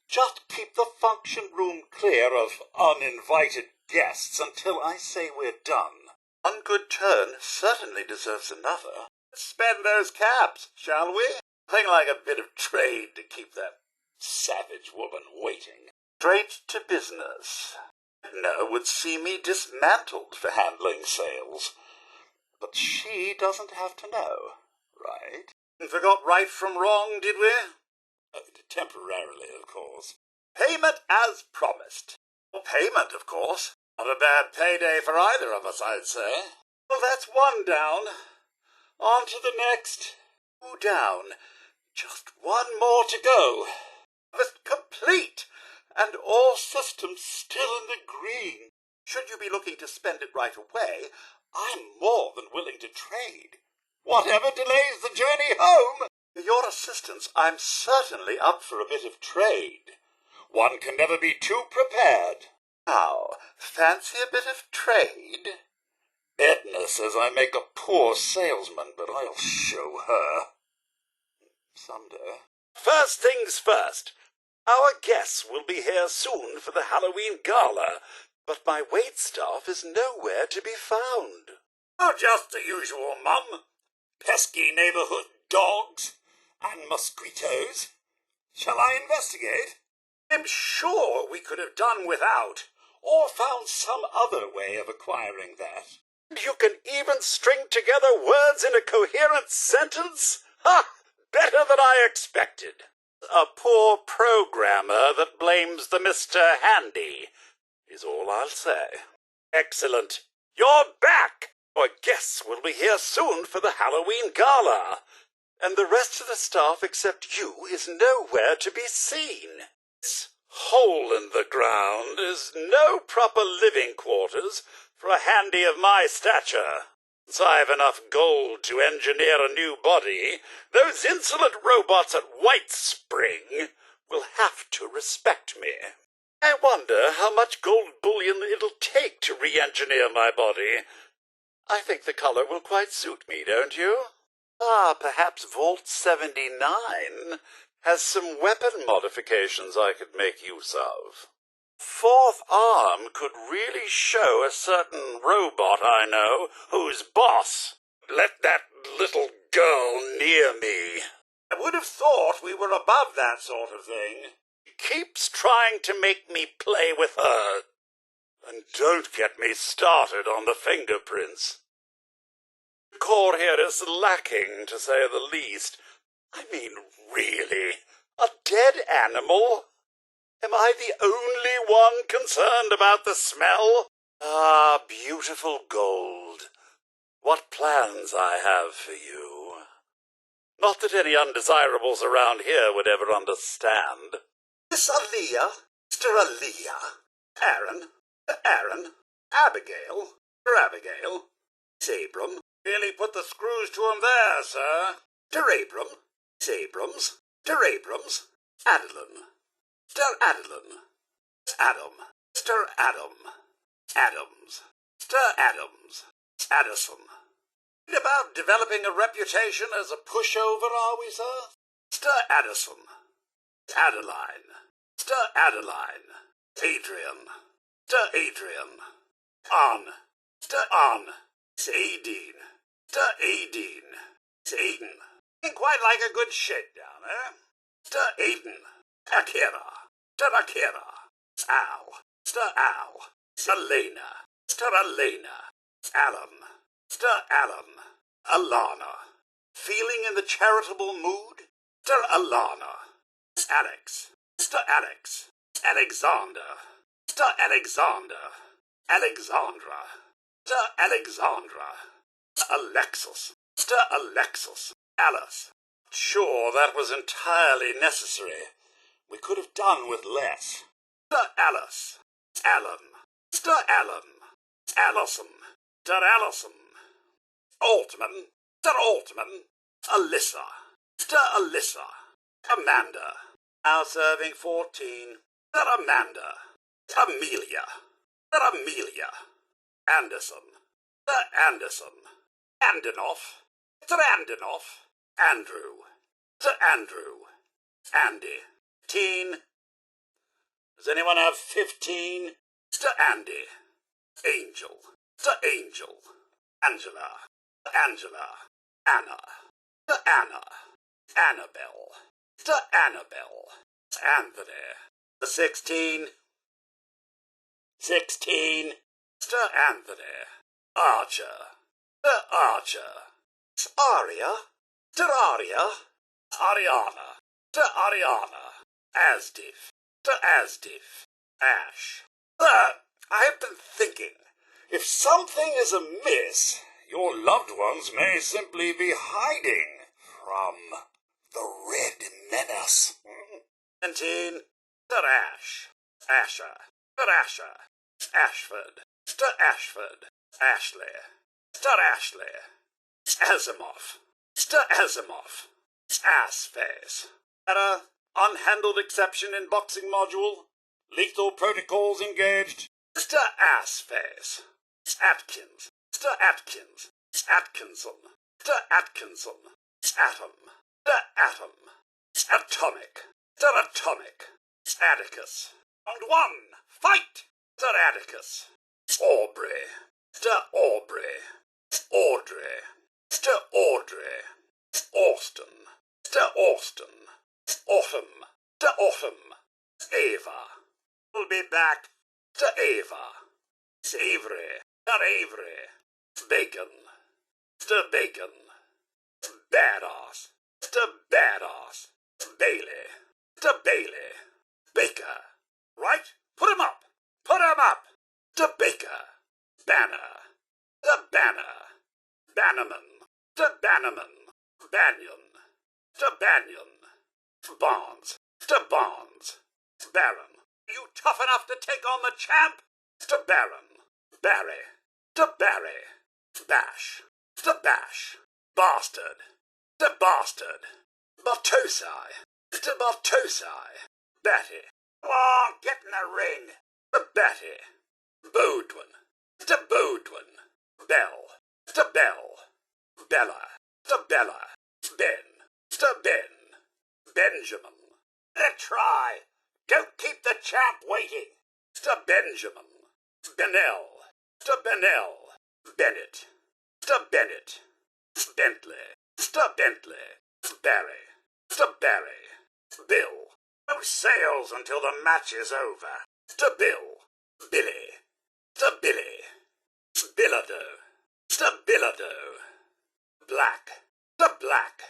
Just keep the function room clear of uninvited guests until I say we're done. One good turn certainly deserves another. Let's spend those caps, shall we? Nothing like a bit of trade to keep that savage woman waiting. Straight to business. Edna would see me dismantled for handling sales. But she doesn't have to know, right? Forgot right from wrong, did we? Temporarily, of course. Payment as promised. Payment, of course. Not a bad payday for either of us, I'd say. Well, that's one down. On to the next. Two down. Just one more to go. Harvest complete, and all systems still in the green. Should you be looking to spend it right away, I'm more than willing to trade. Whatever delays the journey home. For your assistance, I'm certainly up for a bit of trade. One can never be too prepared. Now, fancy a bit of trade? Edna says I make a poor salesman, but I'll show her. Someday. First things first. Our guests will be here soon for the Halloween gala, but my waitstaff is nowhere to be found. Oh, just the usual, Mum. Pesky neighborhood dogs and mosquitoes. Shall I investigate? I'm sure we could have done without, or found some other way of acquiring that. You can even string together words in a coherent sentence? Ha! Better than I expected. A poor programmer that blames the Mr. Handy is all I'll say. Excellent. You're back! Our guests will be here soon for the Halloween gala, and the rest of the staff except you is nowhere to be seen. This hole in the ground is no proper living quarters for a handy of my stature. Since I've enough gold to engineer a new body, those insolent robots at White Spring will have to respect me. I wonder how much gold bullion it'll take to re-engineer my body. I think the color will quite suit me, don't you? Perhaps Vault 79 has some weapon modifications I could make use of. Fourth arm could really show a certain robot I know who's boss. Let that little girl near me. I would have thought we were above that sort of thing. Keeps trying to make me play with her. And don't get me started on the fingerprints. The core here is lacking, to say the least. I mean, really, a dead animal? Am I the only one concerned about the smell? Ah, beautiful gold. What plans I have for you. Not that any undesirables around here would ever understand. Miss Aaliyah, Mr. Aaliyah, Aaron, Abigail, Abigail, Abram. Really put the screws to him there, sir. Abram, Abrams, Abrams, Adeline. Mr. Adeline, Adam, Mr. Adam, Adams, Mr. Adams, Addison. About developing a reputation as a pushover, are we, sir? Mr. Addison, Adeline, Mr. Adeline, Adrian, Mr. Adrian, On, Mr. On, Sadine, Mr. Adine, Aiden. Quite like a good shakedown, eh? Mr. Aiden. Akira, Mr. Akira, Al, Mr. Al, Elena, Mr. Elena, Alan, Mr. Alan, Alana. Feeling in the charitable mood? Mr. Alana, Alex, Mr. Alex, Alexander, Mr. Alexander, Alexandra, Mr. Alexandra, Alexis, Mr. Alexis, Alice. Sure, that was entirely necessary. We could have done with less. Mr. Alice, Alan, Mr. Alan, Allison, Mr. Allison, Altman, Mr. Altman, Alyssa, Mr. Alyssa, Amanda, now serving 14, Mr. Amanda, Amelia, Mr. Amelia, Anderson, Mr. Anderson, Andinoff, Mr. Andinoff, Andrew, Mr. Andrew, Andy. 15. Does anyone have 15? Mr. Andy. Angel. Mr. Angel. Angela. Angela. Anna. Mr. Anna. Annabelle. Mr. Annabelle. Anthony. The 16. 16. Mr. Anthony. Archer. The Archer. Aria. Mr. Aria. Ariana. Mr. Ariana. Asdiff, to Asdiff, Ash. I've been thinking, if something is amiss, your loved ones may simply be hiding from the Red Menace. 17, to Ash, Asher, to Asher, Ashford, to Ashford, Ashley, to Ashley, Asimov, to Asimov, Assface, Unhandled exception in boxing module. Lethal protocols engaged. Mr. Assface. Atkins. Mr. Atkins. Atkinson. Mr. Atkinson. Atom. Mr. Atom. Atomic. Mr. Atomic. Atticus. Round 1. Fight! Mr. Atticus. Aubrey. Mr. Aubrey. Audrey. Mr. Audrey. Austin. Mr. Austin. Autumn. Mr. Autumn. Ava. We'll be back. Mr. Ava. Avery. Mr. Avery. Bacon. Mr. Bacon. Badass. Mr. Badass. Bailey. Mr. Bailey. Baker. Right? Put him up. Put him up. Mr. Baker. Banner. The Banner. Bannerman. Mr. Bannerman. Banyan. Mr. Banyan. Barnes. Mr. Barnes. Baron. You tough enough to take on the champ? Mr. Baron. Barry. Mr. Barry. Bash. Mr. Bash. Bastard. Mr. Bastard. Bartosai. Mr. Bartosai. Batty. Come on, get in the ring. Mr. Batty. Bodwin. Mr. Bodwin. Bell. Mr. Bell. Bella. Mr. Bella. Ben. Mr. Ben. Benjamin. Try. Don't keep the champ waiting. Mr. Benjamin. Benell. Mr. Benell. Bennett. Mr. Bennett. Bentley. Mr. Bentley. Barry. Mr. Barry. Bill. No sales until the match is over. Mr. Bill. Billy. Mr. Billy. Bilodeau. Mr. Bilodeau. Black. Mr. Black.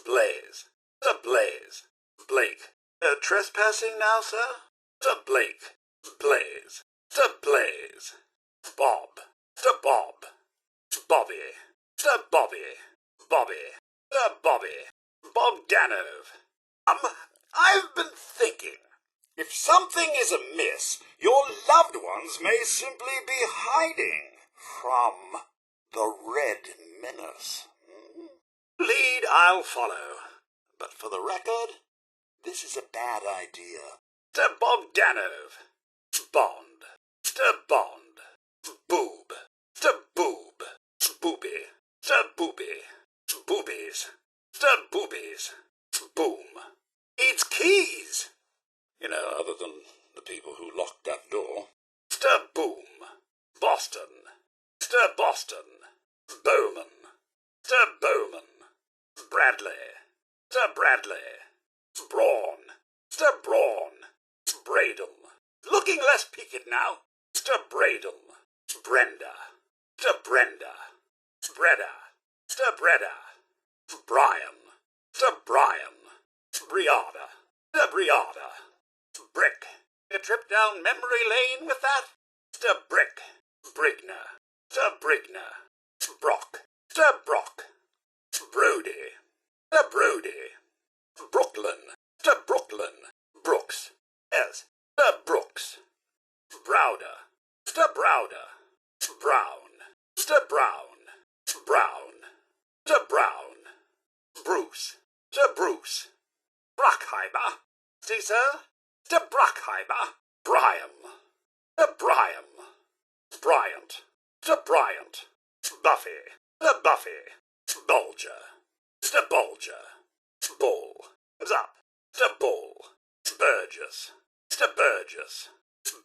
Blaze. Mr. Blaze. Blake. Trespassing now, sir? Mr. Blake. Blaze. Mr. Blaze. Bob. Mr. Bob. Bobby. Mr. Bobby. Bobby. Mr. Bobby. Bogdanov. I've been thinking. If something is amiss, your loved ones may simply be hiding from the Red Menace. Lead I'll follow. But for the record, this is a bad idea. Mr. Bogdanov. Bond. Mr. Bond. Boob. Mr. Boob. Booby. Mr. Booby. Boobies. Mr. Boobies. Boom. Needs keys. You know, other than the people who locked that door. Mr. Boom. Boston. Mr. Boston. Bowman. Mr. Bowman. Bradley. Mr. Bradley. Brawn. Mr. Brawn. Bradle. Looking less peaked now. Mr. Bradle. Brenda. Mr. Brenda. Breda. Mr. Breda. Brian. Mr. Brian. Briada. Mr. Briada. Brick. You trip down memory lane with that? Mr. Brick. Brigner. Mr. Brigner. Brock. Mr. Brock. Brody. Mr. Brody. Brooklyn. Mr. Brooklyn. Brooks. Yes. Mr. Brooks. Browder. Mr. Browder. Brown. Mr. Brown. Brown. Mr. Brown. Bruce. Mr. Bruce. Brackheimer. See, sir? Mr. Brackheimer. Brian. Mr. Brian. Bryant. Mr. Bryant. Buffy. Mr. Buffy. Bulger. Mr. Bulger. Bull. What's up? Mr. Bull. Burgess. Mr. Burgess.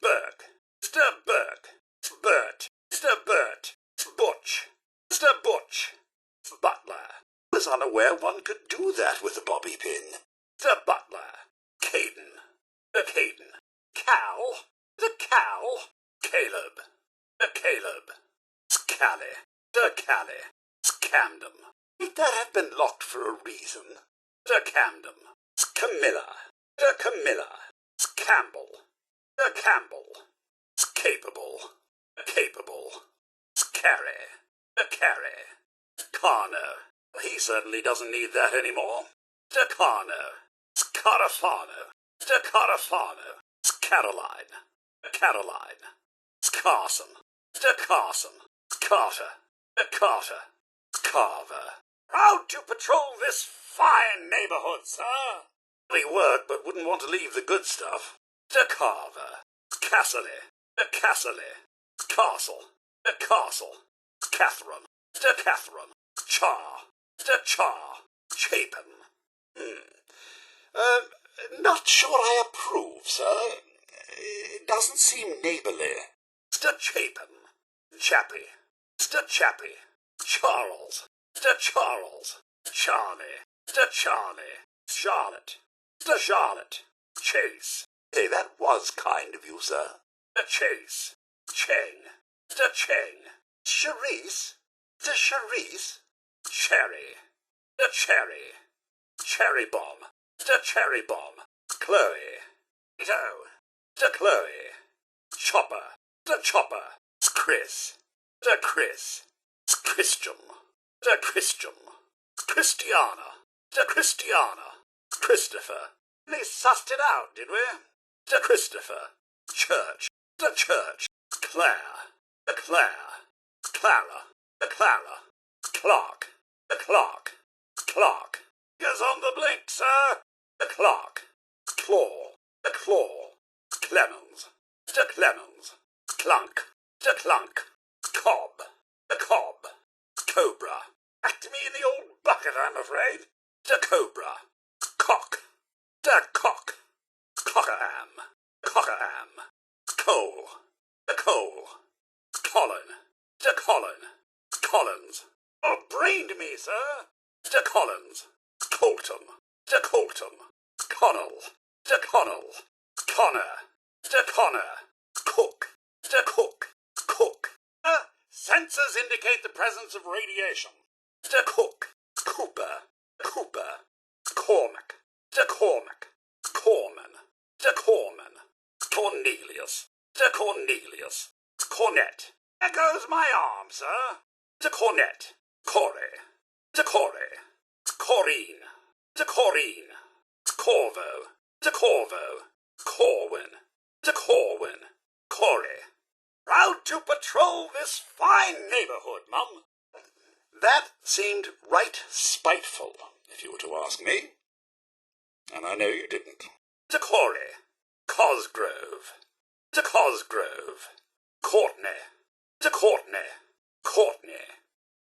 Burke. Mr. Burke. Bert. Mr. Bert. Butch. Mr. Butch. Butler. Was unaware one could do that with a bobby pin. Mr. Butler. Caden. The Caden. Cal. The Cal. Caleb. The Caleb. Scally. The Cally. Scamdom. Might that have been locked for a reason? The Camden. Camilla. The Camilla. Campbell. The Campbell. Capable. The capable. Carey. The Carey. Carno. He certainly doesn't need that anymore. The Carno. Scarafano. The Carafano. Caroline. The Caroline. Carson. The Carson. Carter. The Carter. Carver. Proud to patrol this fine neighborhood, sir. He worked but wouldn't want to leave the good stuff. The carver. Castle. The castle. Castle. The castle. Catherine. The Catherine. Char. The char. Chapin. Not sure I approve, sir. It doesn't seem neighbourly. Mr. Chapin. Chappie. Mr. Chappie. Charles. Mr. Charles. Charlie. Mr. Charlie. Charlotte. Mr. Charlotte. Chase. Hey, that was kind of you, sir. Mr. Chase. Chang. Mr. Chang. Charisse. Mr. Charisse. Cherry. The cherry. Cherry bomb. The cherry bomb. Chloe. Ito. The Chloe. Chopper. The chopper. Chris. The Chris. Christian. The Christian. Christiana. The Christiana. Christopher. We sussed it out, did we? The Christopher. Church. The church. Claire. The Claire. Clara. The Clara. Clark. The Clark. Clark. Goes on the blink, sir. The Clark. Claw. The claw. Clemens. The Clemens. Clunk. The clunk. Cobb. The cob. Cobra. Back to me in the old bucket, I'm afraid. The cobra. Cock. The cock. Cockerham. Cockerham. Coal. The coal. Colin. The Colin. Collins. Oh, brained me, sir. The Collins. Colton. The Colton. Connell. The Connell. Connor. The Connor. Cook. The cook. Cook. Sensors indicate the presence of radiation. The cook. Cooper. Cooper. Cormac. The Cormac. Corman. The Corman. Cornelius. The Cornelius. Cornet. There goes my arm, sir. The cornet. Corey. The Corey. Corrine. The Corrine. Corvo. The Corvo. Corwin. The Corwin. Corey. Proud to patrol this fine neighbourhood, Mum. That seemed right spiteful, if you were to ask me. And I know you didn't. The Corey. Cosgrove. The Cosgrove. Courtney. The Courtney. Courtney.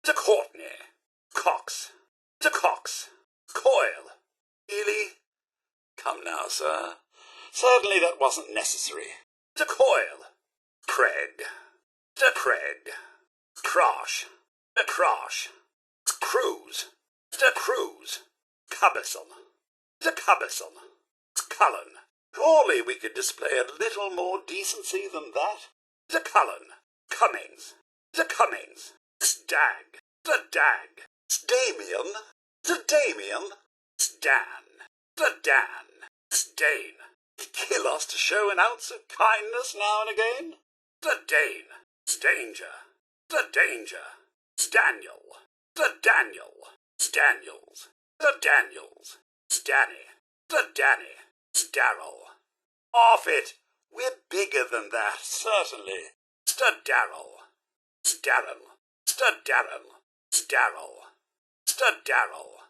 The Courtney. Cox. The Cox. Coil. Ely. Come now, sir. Certainly that wasn't necessary. The Coil. Craig. The Craig. Crash. The Crash. Cruise. The Cruise. Cubberson. The Cubberson. Cullen. Surely we could display a little more decency than that. The Cullen. Cummings. The Cummings. Stag. The Dag. Damien. The Damien. Stan. The Dan. Stain. Kill us to show an ounce of kindness now and again. The Dane. Danger. The Danger. Daniel. The Daniel. Daniels. The Daniels. Danny. The Danny. Darrell. Off it. We're bigger than that, certainly. The Darrell. Darren. The Darren. Darrell. The Darrell.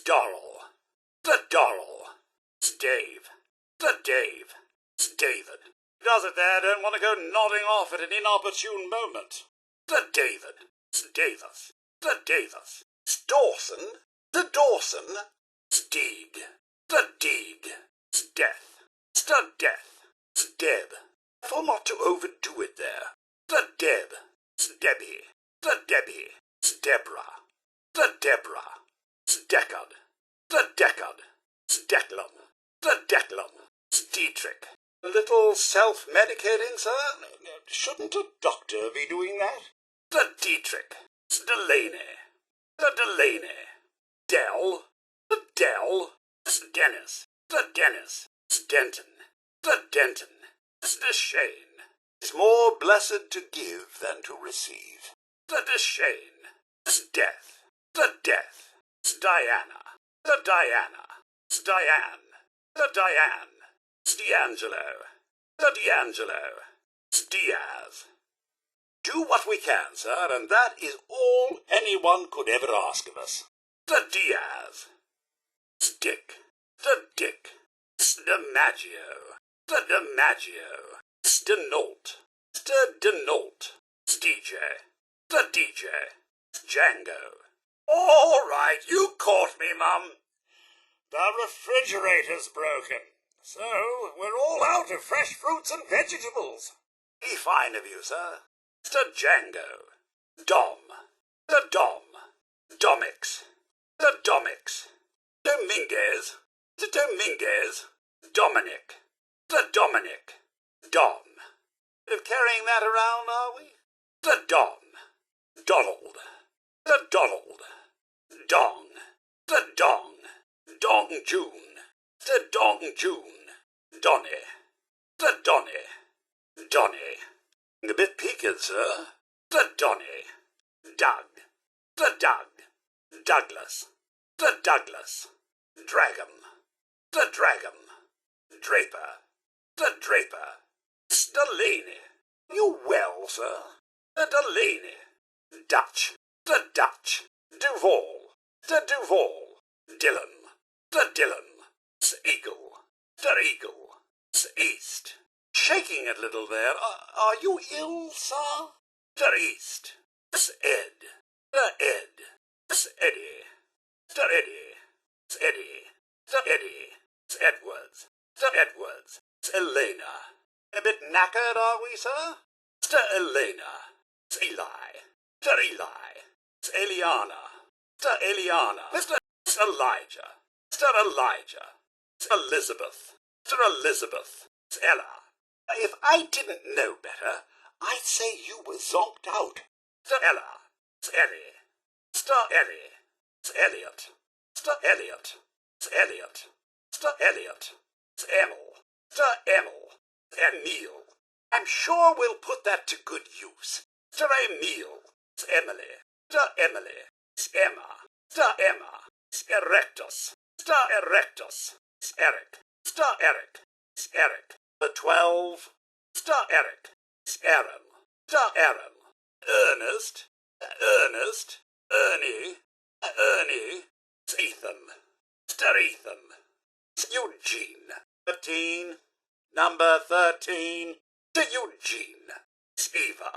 Dorrell. The Dorrell. Dave. The Dave. David. Does it there, don't want to go nodding off at an inopportune moment. The David. Davis. The Davis. Dawson. The Dawson. Deed. The Deed. Death. The Death. Deb. For not to overdo it there. The Deb. Debbie. The Debbie. Deborah. The Deborah. Deckard. The Deckard. Declan. The Declan. Dietrich. A little self-medicating, sir? Shouldn't a doctor be doing that? The Dietrich. Delaney. The Delaney. Dell. The Dell. Dennis. The Dennis. Denton. The Denton. Deshane. It's more blessed to give than to receive. The Deshane. Death. The Death. Diana. The Diana. Diane. The Diane. D'Angelo. The D'Angelo. Diaz. Do what we can, sir, and that is all anyone could ever ask of us. The Diaz. Dick. Dick, DiMaggio, DiMaggio, Denault, DJ, Django. All right, you caught me, Mum. The refrigerator's broken, so we're all out of fresh fruits and vegetables. Be fine of you, sir. Django, Dom, Domix, Dominguez, Dominic, Dom. Bit of carrying that around, are we? Donald, Dong, Dong June, Donny. A bit peaked, sir. Donny, Douglas, Dragon, Draper, Delaney. You well, sir? Delaney, Dutch, Duval, Dillon, Eagle, East. Shaking it little there. Are you ill, sir? East, Eddie, Edwards, Elena. A bit knackered, are we, sir? Elena, Eli, Eliana, Mr. Elijah, Elizabeth, Ella. If I didn't know better, I'd say you were zonked out. Ella, Ellie, Elliot, Emil, and Neil. I'm sure we'll put that to good use. Emil, Emily, Emma, Erectus, Eric, the 12, Eric, Aaron, Ernest, Ernie, Ethan, Eugene, 13, number 13, to Eugene, Eva,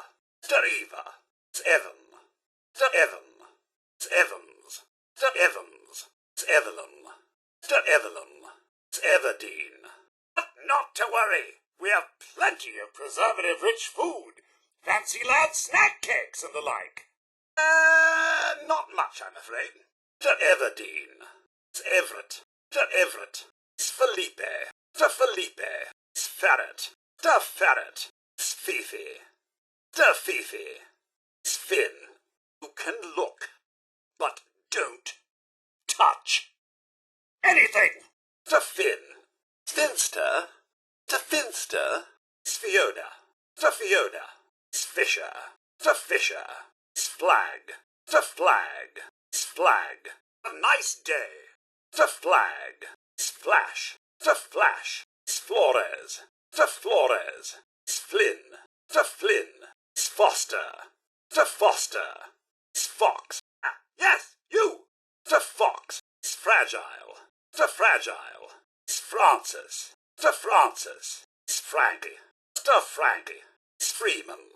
Evelyn, Everdeen. Not to worry, we have plenty of preservative-rich food. Fancy lad snack cakes and the like. Not much, I'm afraid. Everdeen, Everett, Felipe, Ferret, Fifi, Finn. You can look, but don't touch anything. Finn, Finster, Fiona, Fisher, Flag, a nice day, Flag, Splash, Flores, Flynn, Foster, Fox. Yes, you, Fox, Fragile, Francis, Frankie, Freeman,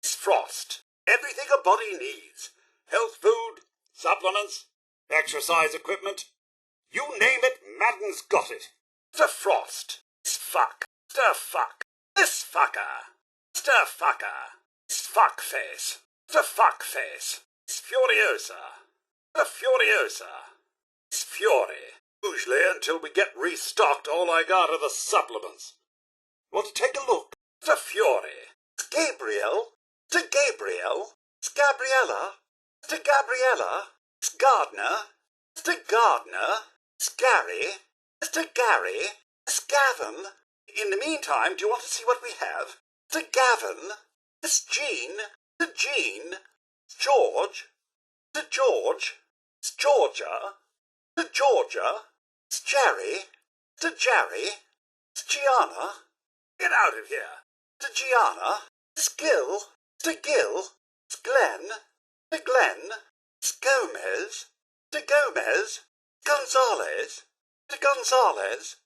Frost. Everything a body needs. Health food, supplements, exercise equipment. You name it, Madden's got it. Frost, fuck, this fucker, fuckface, Furiosa, Fury. Usually until we get restocked, all I got are the supplements. Want to take a look? Fury, Gabriel, Gabriella, Gardner, Gary, Gavin. In the meantime, do you want to see what we have? Gavin, Jean, George, Georgia, Jerry, Gianna. Get out of here. Gianna, Skill, Gil, Glenn, Gomez, Gonzales? Mr. Gonzales?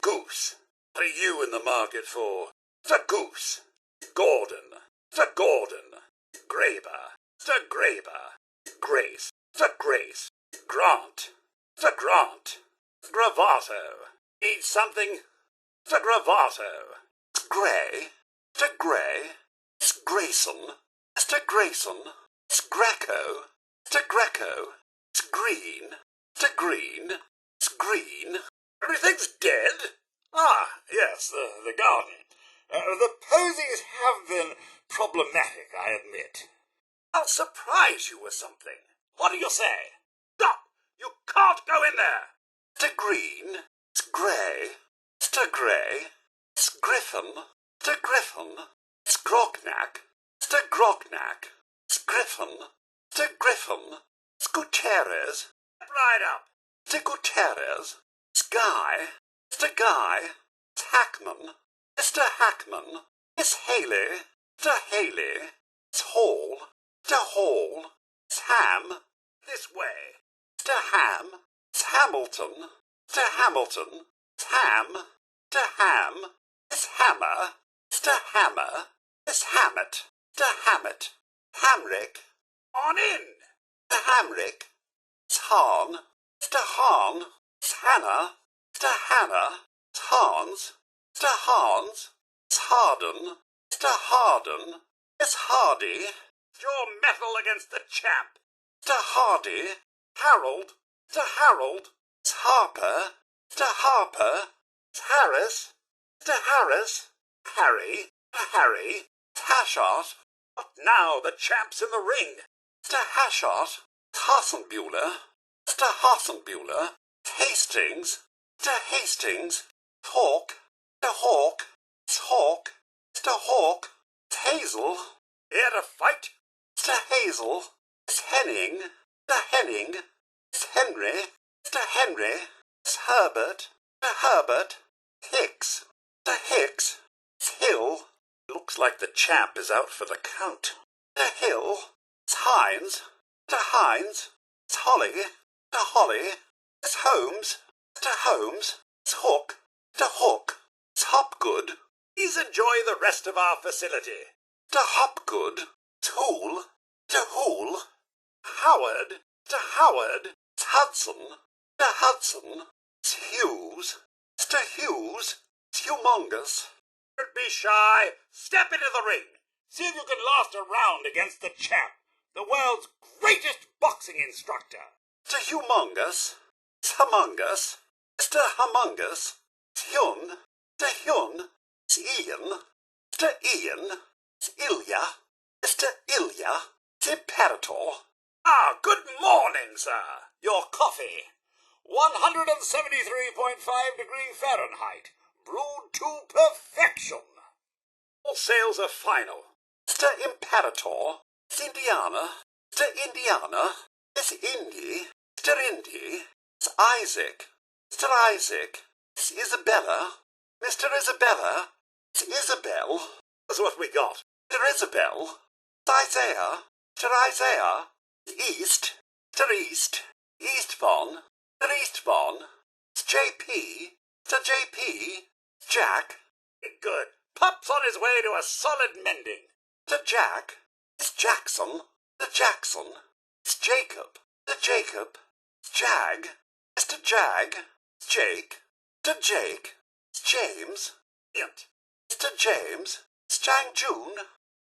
Goose. What are you in the market for? The goose. Gordon. The Gordon. Graber. The Graber. Grace. The Grace. Grant. The Grant. Gravato. Need something? The Gravato. Gray. The Gray. Grayson. Mr. Grayson. Greco. The Greco. Green. The Green. Green. Everything's dead? Ah, yes, the garden. The posies have been problematic, I admit. I'll surprise you with something. What do you say? Stop! You can't go in there! The green, grey, the grey, griffin, the griffin, grognac, the grognac, griffin, the griffin, Gutierrez, right up, the Gutierrez, Guy, the Guy, Hackman, Mr. Hackman, Miss Haley, the Haley, Hall, the Hall, Ham, this way, the Ham, Hamilton, the Hamilton, Ham, the Ham, Miss Hammer, the Hammer, Miss Hammett, the Hammett, Hamrick, on in, the Hamrick, Tarn, the Harn, Hannah, the Hannah, Tarns, the Harns, Harden, the Harden, Miss Hardy, your metal against the champ, the Hardy, Harold, the Harold, Harper, the Harper, Harris, the Harris, Harry, the Harry, Hashot, but now the champ's in the ring, the Hashot, Hassenbuehler, the Hassenbuehler, Hastings, the Hastings, Hawk, the Hawk, Hawk, the Hawk, Hazel, here to fight, the Hazel, Henning, the Henning, Henry, the Henry, Herbert, the Herbert, Hicks, the Hicks, Hill, looks like the champ is out for the count, the Hill, Hines, the Hines, Holly, the Holly, Holmes, the Holmes, Hook, the Hook, Hopgood, please enjoy the rest of our facility, the Hopgood, Tool, the Hool, Howard, the Howard, Hudson, the Hudson, Hughes, the Hughes, Humongous. Don't be shy, step into the ring, see if you can last a round against the champ, the world's greatest boxing instructor. The Humongous, Humongous, Mr. Humongous, Hyun, the Hyun, Ian, the Ian, Ilya, Mr. Ilya, the Imperator. Ah, good morning, sir. Your coffee. 173.5 Fahrenheit, brewed to perfection. All sales are final. Mr. Imperator, Indiana, Mr. Indiana, Miss Indy, Mr. Indy, Miss Isaac, Mr. Isaac, Miss Isabella, Mr. Isabella, Miss Isabel. That's what we got. Mr. Isabel, Isaiah, Mr. Isaiah, East, Mr. East, Eastbourne, Mr. Eastbourne, JP, Mr. JP, Jack. Good. Pup's on his way to a solid mending. Mr. Jack, Miss Jackson, the Jackson, Miss Jacob, the Jacob, Jag, Mr. Jag, Jake, Mr. Jake, James, Int, Mr. James, Jang June,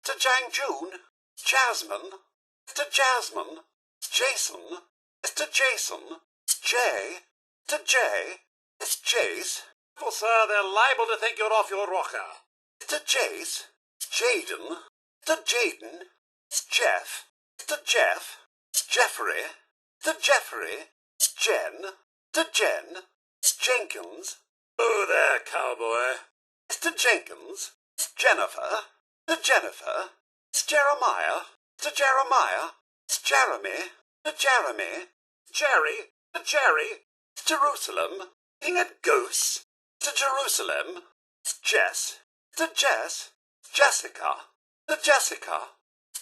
Mr. Jang June, Jasmine, Mr. Jasmine, Jason, Mr. Jason, Jay, Mr. Jay, Miss Jace. Well, sir, they're liable to think you're off your rocker. Mr. Jace, Jaden, Mr. Jaden, Jeff, Mr. Jeff, Jeffrey, Mr. Jeffrey, Jen, Mr. Jen, Jenkins. Oh, there, cowboy. Mr. Jenkins, Jennifer, Mr. Jennifer, Jeremiah, Mr. Jeremiah, Jeremy, Mr. Jeremy, Jerry, Mr. Jerry, Jerusalem, King and Goose, Mr. Jerusalem, Jess, Mr. Jess, Jessica, the Jessica,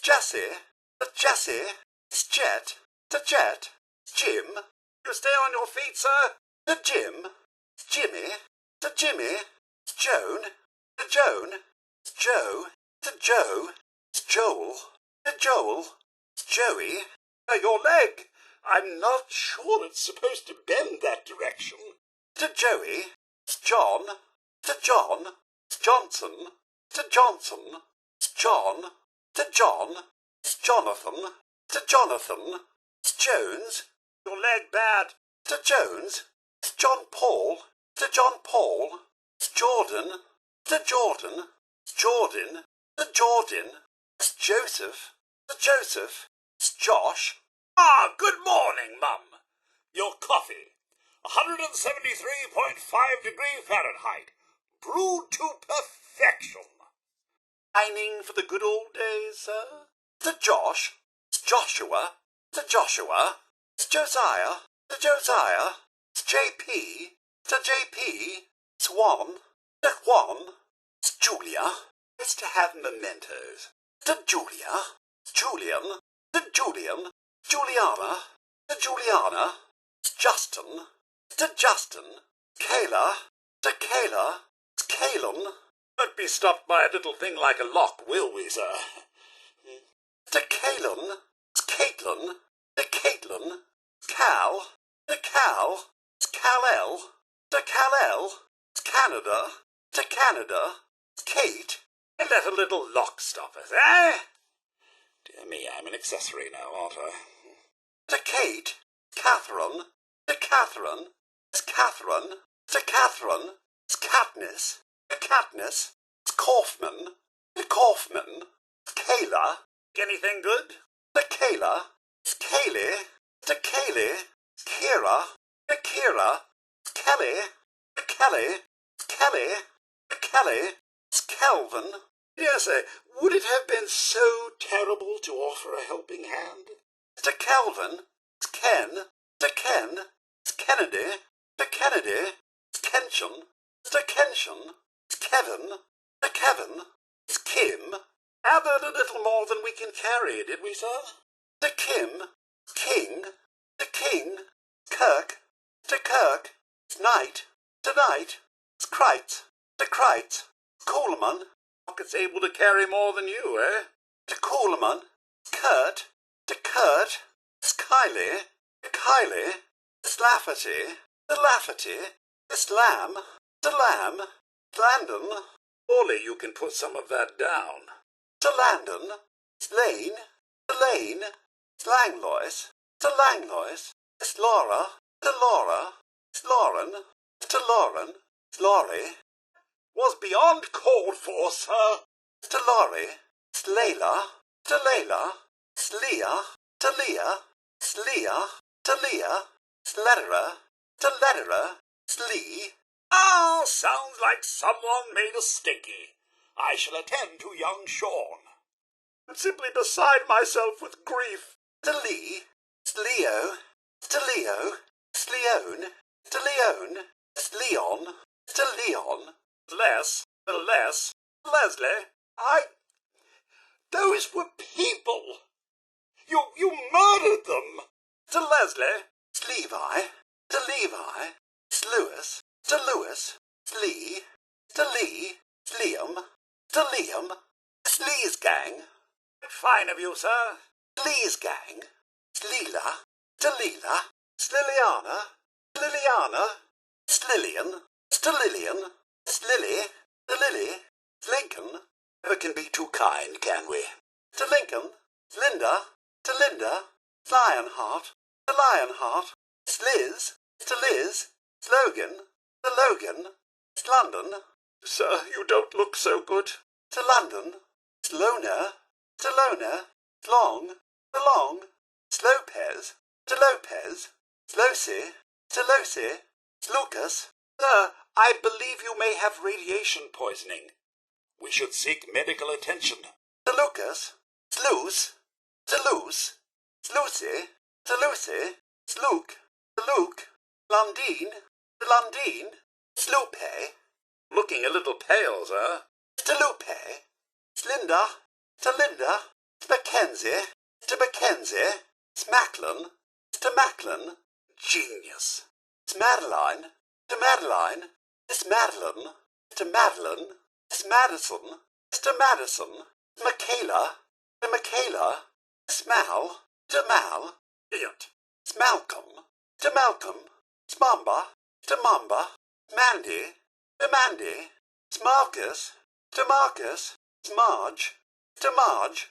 Jessie, the Jessie, Jet, the Jet, Jim, You stay on your feet, sir. To Jim. Jimmy. To Jimmy. Joan. To Joan. Joe. To Joe. Joel. To Joel. Joey. Your leg. I'm not sure it's supposed to bend that direction. To Joey. John. To John. Johnson. To Johnson. John. To John. Jonathan. To Jonathan. Jones. Your leg bad. To Jones. John Paul. To John Paul. Jordan. To Jordan. Jordan. To Jordan. Joseph. To Joseph. Josh. Good morning, Mum. Your coffee. 173.5 degree Fahrenheit. Brewed to perfection. Pining for the good old days, sir? To Josh. Joshua. To Joshua. Josiah. To Josiah. J.P. To J.P. Swan. To Juan. Julia. It's to have mementos. To Julia. Julian. To Julian. Juliana. To Juliana. Justin. To Justin. Kayla. To Kayla. Kalen. Won't be stopped by a little thing like a lock, will we, sir? To Kalen. Caitlin. To Caitlin. Cal. To Cal. Cal-El. To Cal-El. Canada. To Canada. Kate. And let a little lock stop us, eh? Dear me, I'm an accessory now, aren't I? To Kate. Catherine. To Catherine. It's Catherine. To Catherine. It's Katniss. To Katniss. It's Kaufman. To Kaufman. It's Kayla. Anything good? To Kayla. It's Kaylee. To Kaylee. It's Kira. To Kira. It's Kelly. To Kelly. It's Kelly. To Kelly. It's Kelvin. Yes, would it have been so terrible to offer a helping hand? To Kelvin. It's Ken. To Ken. It's Kennedy. To Kennedy. It's Kenshin. To Kenshin. It's Kevin. To Kevin. It's Kim. Added a little more than we can carry, did we, sir? To Kim. King. To King. Kirk. To Kirk. It's Knight. To Knight. It's Kreitz. To Kreitz. Coleman. Pocket's able to carry more than you, eh? To Coleman. Kurt. To Kurt. It's Kylie. To Kylie. It's Lafferty. To Lafferty. It's Lamb. To Lamb. Landon. Surely you can put some of that down. To Landon. It's Lane. To Lane. It's Langlois. To Langlois. It's Laura. To Laura. It's Lauren. To Lauren. It's Laurie. Was beyond called for, sir. To Laurie. It's Layla. To Layla. It's Leah. To Leah. It's Leah. To Leah. It's Lederer. To Lederer. It's Lee. Sounds like someone made a stinky. I shall attend to young Sean. I'm simply beside myself with grief. To Lee. It's Leo. To Leo. It's Leone. To Leone. It's Leon. To Leon. Les. To Les. Leslie. Those were people. You murdered them. To Leslie. It's Levi. To Levi. It's Lewis. To Lewis. It's Lee. To Lee. It's Liam. To Liam. It's Lee's gang. Fine of you, sir. Lee's gang. It's Leela. To Leela. It's Liliana. Liliana. It's Lillian. It's to Lillian. It's Lily. To Lily. It's Lincoln. Never can be too kind, can we? To Lincoln. It's Linda. To Linda. It's Lionheart. To Lionheart. It's Liz. To Liz. It's Logan. To Logan. It's London. Sir, you don't look so good. To London. It's Lona. To Lona. It's Long. To Long. It's Lopez. To Lopez. It's Losi. To Losi. It's Lucas. Sir, I believe you may have radiation poisoning. We should seek medical attention. To Lucas. It's Luce. To Luce. It's Lucy. To Lucy. It's Luke. To Luke. Lundine. To Lundine. It's Lupe. Looking a little pale, sir. To Lupe. It's Linda. To Linda. It's Mackenzie. To Mackenzie. It's Macklin. To Macklin. genius. It's Madeline. Mr. Madeline. Miss Madeline. Mr. Madeline. Miss Madison. Mr. Madison. Michaela. Mr. Michaela. Miss Mal. Mr. Mal. Brilliant. It's Malcolm. Mr. Malcolm. It's Mamba. Mr. Mamba. Mandy. Mr. Mandy. It's Marcus. Mr. Marcus. It's Marge. Mr. Marge.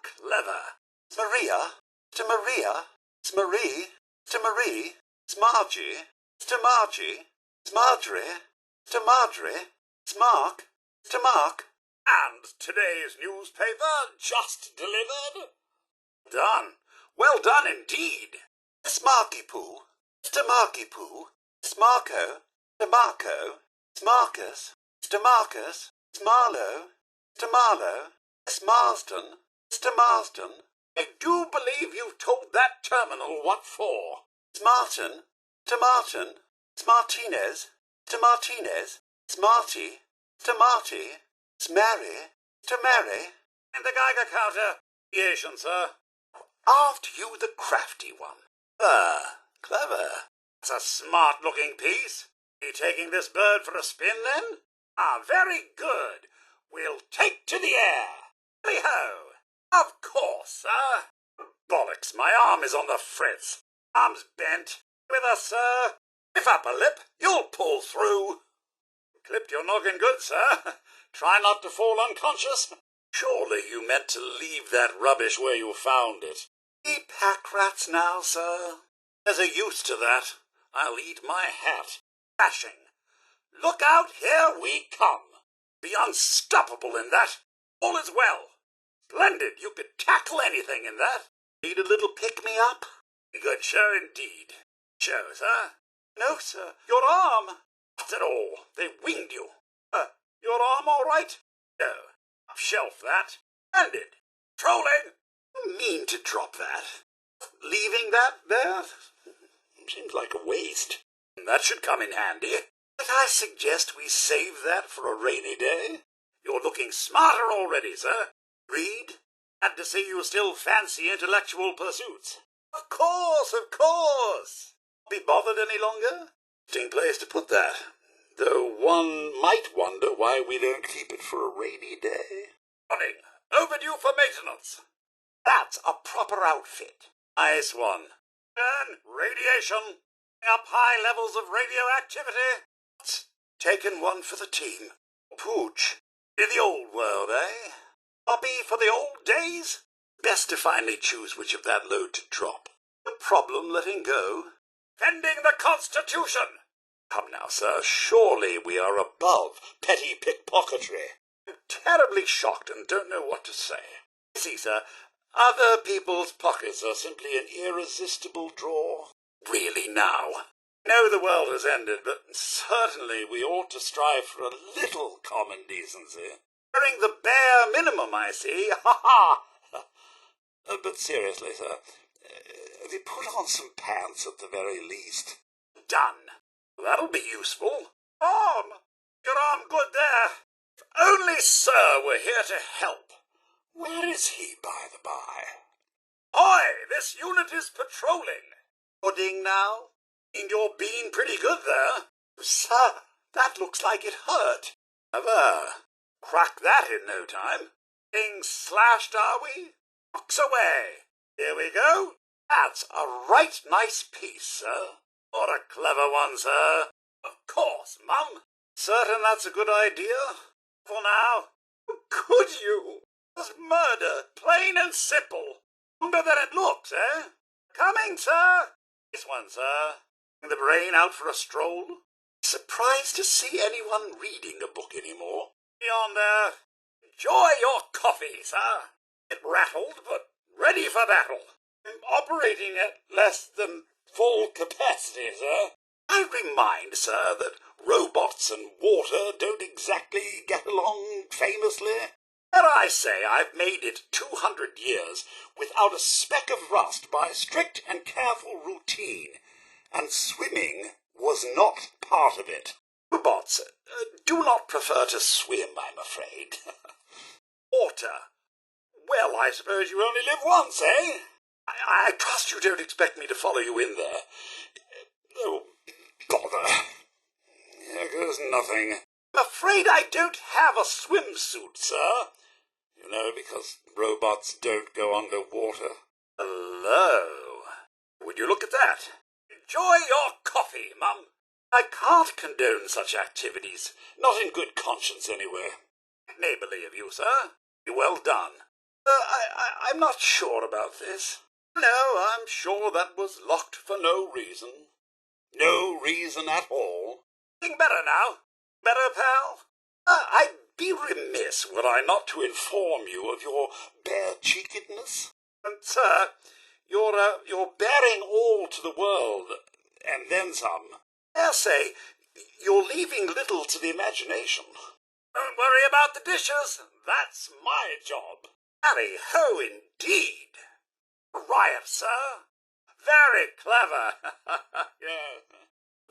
Clever. It's Maria. Mr. Maria. It's Marie. Mr. Marie. It's Margie. Mr. Margie. It's Marjorie. Mr. Marjorie. It's Mark. Mr. Mark. And today's newspaper just delivered. Done. Well done indeed. Miss Marky Poo. Mr. Marky Poo. It's Marco. Mr. Marco. It's Marcus. Mr. Marcus. It's Marlowe. Mr. Marlowe. Miss Marsden. Mr. Marsden. I do believe you've told that terminal what for. It's Martin. Mr. Martin. It's Martinez. Mr. Martinez. It's Marty. Mr. Marty. It's Mary. Mr. Mary. And the Geiger counter. Yes, sir. After you, the crafty one. Clever. It's a smart-looking piece. You taking this bird for a spin, then? Very good. We'll take to the air. Hilly-ho. Of course, sir. Bollocks, my arm is on the fritz. Arm's bent. With us, sir. Lift up a lip, you'll pull through. Clipped your noggin good, sir. Try not to fall unconscious. Surely you meant to leave that rubbish where you found it. We pack rats now, sir. There's a use to that. I'll eat my hat. Bashing. Look out, here we come. Be unstoppable in that. All is well. Splendid, you could tackle anything in that. Need a little pick-me-up? Good show indeed. Show, sir? No, sir. Your arm. Not at all. They winged you. Your arm all right? No. Shelf that. Splendid. Trolling. You mean to drop that? Leaving that there? Seems like a waste. That should come in handy. But I suggest we save that for a rainy day. You're looking smarter already, sir. Read? Glad to see you still fancy intellectual pursuits. Of course, of course. Be bothered any longer? Interesting place to put that. Though one might wonder why we don't keep it for a rainy day. Morning. Overdue for maintenance. That's a proper outfit. Nice one. And radiation. Up high levels of radioactivity. Taken one for the team. Pooch. In the old world, eh? Hobby for the old days? Best to finally choose which of that load to drop. No problem letting go. Defending the Constitution! Come now, sir, surely we are above petty pickpocketry. I'm terribly shocked and don't know what to say. You see, sir, other people's pockets are simply an irresistible draw. Really now. I know the world has ended, but certainly we ought to strive for a little common decency. Wearing the bare minimum, I see. Ha-ha! But seriously, sir, have you put on some pants at the very least? Done. That'll be useful. Arm! Your arm good there. If only Sir were here to help. Where is he, by the by? Oi! This unit is patrolling. Pudding now? And you're being pretty good there. Sir, that looks like it hurt. Never. Crack that in no time. Being slashed, are we? Box away. Here we go. That's a right nice piece, sir. What a clever one, sir. Of course, Mum. Certain that's a good idea? For now. Could you? It was murder, plain and simple. Longer than it looks, eh? Coming, sir. This one, sir. The brain out for a stroll. Surprised to see anyone reading a book anymore. Beyond there. Enjoy your coffee, sir. It rattled, but ready for battle. Operating at less than full capacity, sir. I remind, sir, that robots and water don't exactly get along famously. Dare I say I've made it 200 years without a speck of rust by strict and careful routine, and swimming was not part of it. Robots do not prefer to swim, I'm afraid. Water. Well, I suppose you only live once, eh? I trust you don't expect me to follow you in there. Bother. Here goes nothing. I'm afraid I don't have a swimsuit, sir. You know, because robots don't go underwater. Hello. Would you look at that? Enjoy your coffee, Mum. I can't condone such activities. Not in good conscience, anyway. Neighbourly of you, sir. Well done. I'm not sure about this. No, I'm sure that was locked for no reason. No reason at all. Getting better now. Better, pal? I'd be remiss were I not to inform you of your bare-cheekedness. And, sir, you're bearing all to the world, and then some. Dare say, you're leaving little to the imagination. Don't worry about the dishes. That's my job. Tally-ho, indeed. Riot, sir. Very clever. Yeah.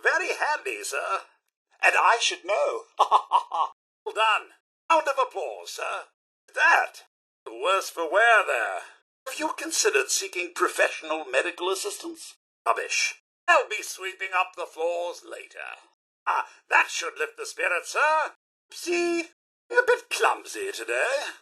Very handy, sir. And I should know. Well done. Round of applause, sir. That. The worse for wear there. Have you considered seeking professional medical assistance? Rubbish. I'll be sweeping up the floors later. That should lift the spirits, sir. See, a bit clumsy today.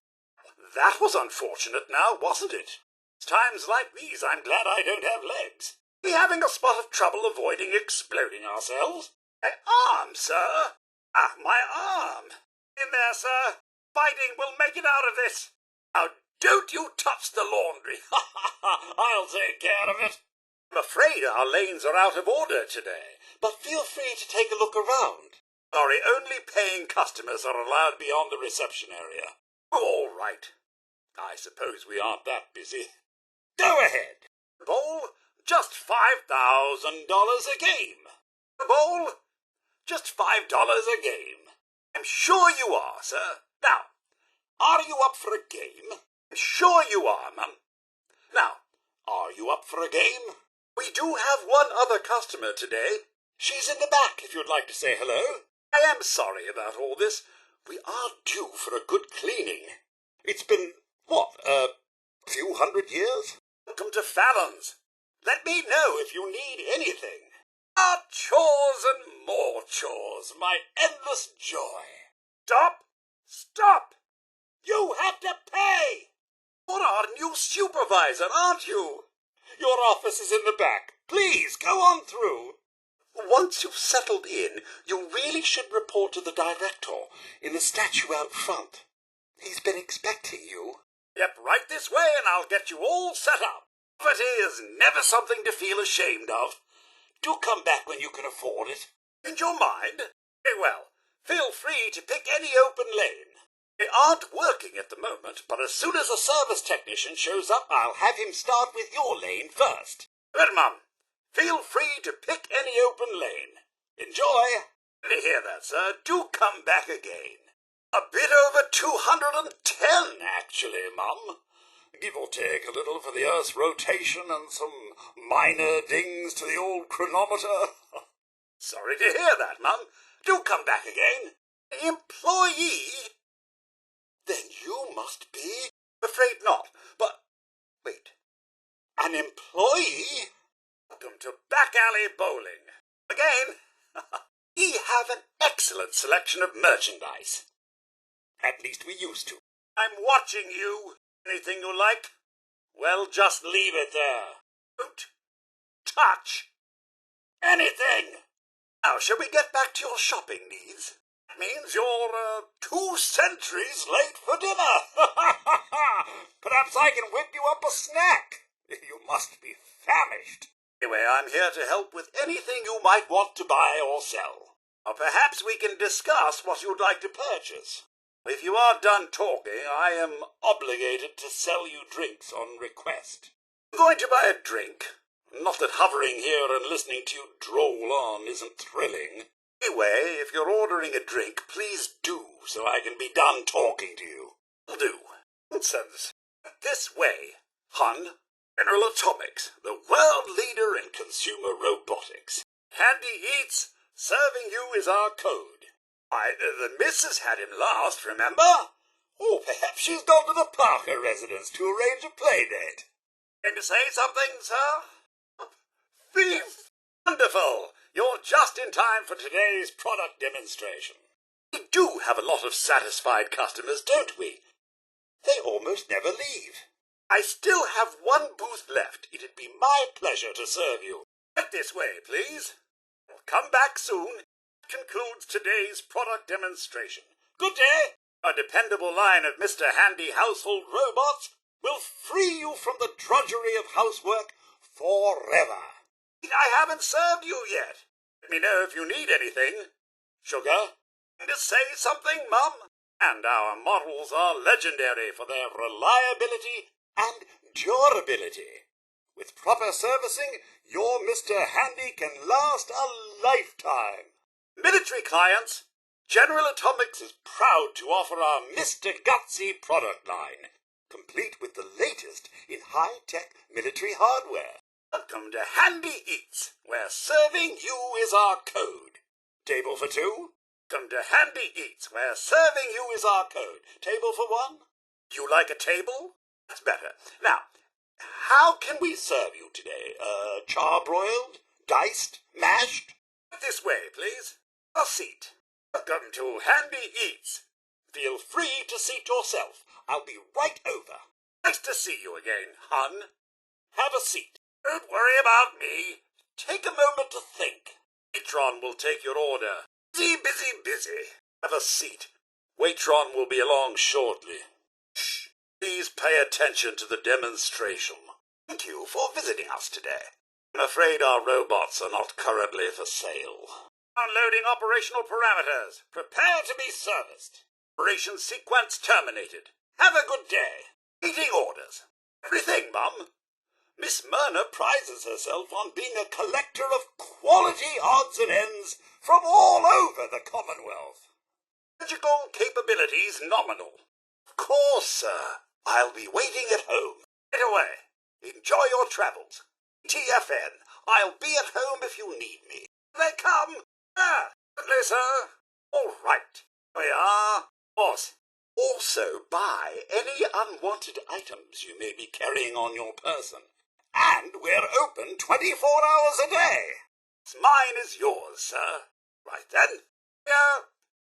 That was unfortunate now, wasn't it? It's times like these I'm glad I don't have legs. We having a spot of trouble avoiding exploding ourselves? My arm, sir. My arm. In there, sir. Fighting will make it out of this. Now, don't you touch the laundry. I'll take care of it. I'm afraid our lanes are out of order today, but feel free to take a look around. Sorry, only paying customers are allowed beyond the reception area. All right. I suppose we aren't that busy. Go ahead. The bowl, just $5,000 a game. The bowl, just $5 a game. I'm sure you are, sir. Now, are you up for a game? I'm sure you are, Mum. Now, are you up for a game? We do have one other customer today. She's in the back, if you'd like to say hello. I am sorry about all this. We are due for a good cleaning. It's been, a few hundred years? Welcome to Fallon's. Let me know if you need anything. Chores and more chores, my endless joy. Stop! Stop! You have to pay! You're our new supervisor, aren't you? Your office is in the back. Please, go on through. Once you've settled in, you really should report to the director in the statue out front. He's been expecting you. Yep, right this way and I'll get you all set up. Poverty is never something to feel ashamed of. Do come back when you can afford it. In your mind? Very well. Feel free to pick any open lane. They aren't working at the moment, but as soon as a service technician shows up, I'll have him start with your lane first. Good, Mum. Feel free to pick any open lane. Enjoy. To hear that, sir, do come back again. A bit over 210, actually, Mum. Give or take a little for the Earth's rotation and some minor dings to the old chronometer. Sorry to hear that, Mum. Do come back again. Employee? Then you must be... Afraid not, but... Wait. An employee? Welcome to Back Alley Bowling. Again, we have an excellent selection of merchandise. At least we used to. I'm watching you. Anything you like? Well, just leave it there. Don't touch anything. Now, shall we get back to your shopping needs? That means you're 2 centuries late for dinner. Perhaps I can whip you up a snack. You must be famished. Anyway, I'm here to help with anything you might want to buy or sell. Or perhaps we can discuss what you'd like to purchase. If you are done talking, I am obligated to sell you drinks on request. I'm going to buy a drink. Not that hovering here and listening to you droll on isn't thrilling. Anyway, if you're ordering a drink, please do, so I can be done talking to you. Will do. Nonsense. This way, Hun. General Atomics, the world leader in consumer robotics. Handy eats, serving you is our code. Why, the missus had him last, remember? Oh, perhaps she's gone to the Parker residence to arrange a play date. Going to say something, sir? Thief! Wonderful! You're just in time for today's product demonstration. We do have a lot of satisfied customers, don't we? They almost never leave. I still have one booth left. It'd be my pleasure to serve you. Right this way, please. Come back soon. That concludes today's product demonstration. Good day. A dependable line of Mr. Handy household robots will free you from the drudgery of housework forever. I haven't served you yet. Let me know if you need anything. Sugar? To say something, Mum? And our models are legendary for their reliability and durability. With proper servicing, your Mr. Handy can last a lifetime. Military clients, General Atomics is proud to offer our Mr. Gutsy product line, complete with the latest in high-tech military hardware. Welcome to Handy Eats, where serving you is our code. Table for two? Welcome to Handy Eats, where serving you is our code. Table for one? You like a table? That's better. Now, how can we serve you today? Charbroiled? Diced? Mashed? This way, please. A seat. Welcome to Handy Eats. Feel free to seat yourself. I'll be right over. Nice to see you again, hun. Have a seat. Don't worry about me. Take a moment to think. Waitron will take your order. Busy. Have a seat. Waitron will be along shortly. Shh. Please pay attention to the demonstration. Thank you for visiting us today. I'm afraid our robots are not currently for sale. Downloading operational parameters. Prepare to be serviced. Operation sequence terminated. Have a good day. Meeting orders. Everything, Mum. Miss Myrna prizes herself on being a collector of quality odds and ends from all over the Commonwealth. Surgical capabilities nominal. Of course, sir. I'll be waiting at home. Get away. Enjoy your travels. TFN. I'll be at home if you need me. They come. Certainly, sir. All right. We are. Boss. Also buy any unwanted items you may be carrying on your person. And we're open 24 hours a day. Mine is yours, sir. Right then.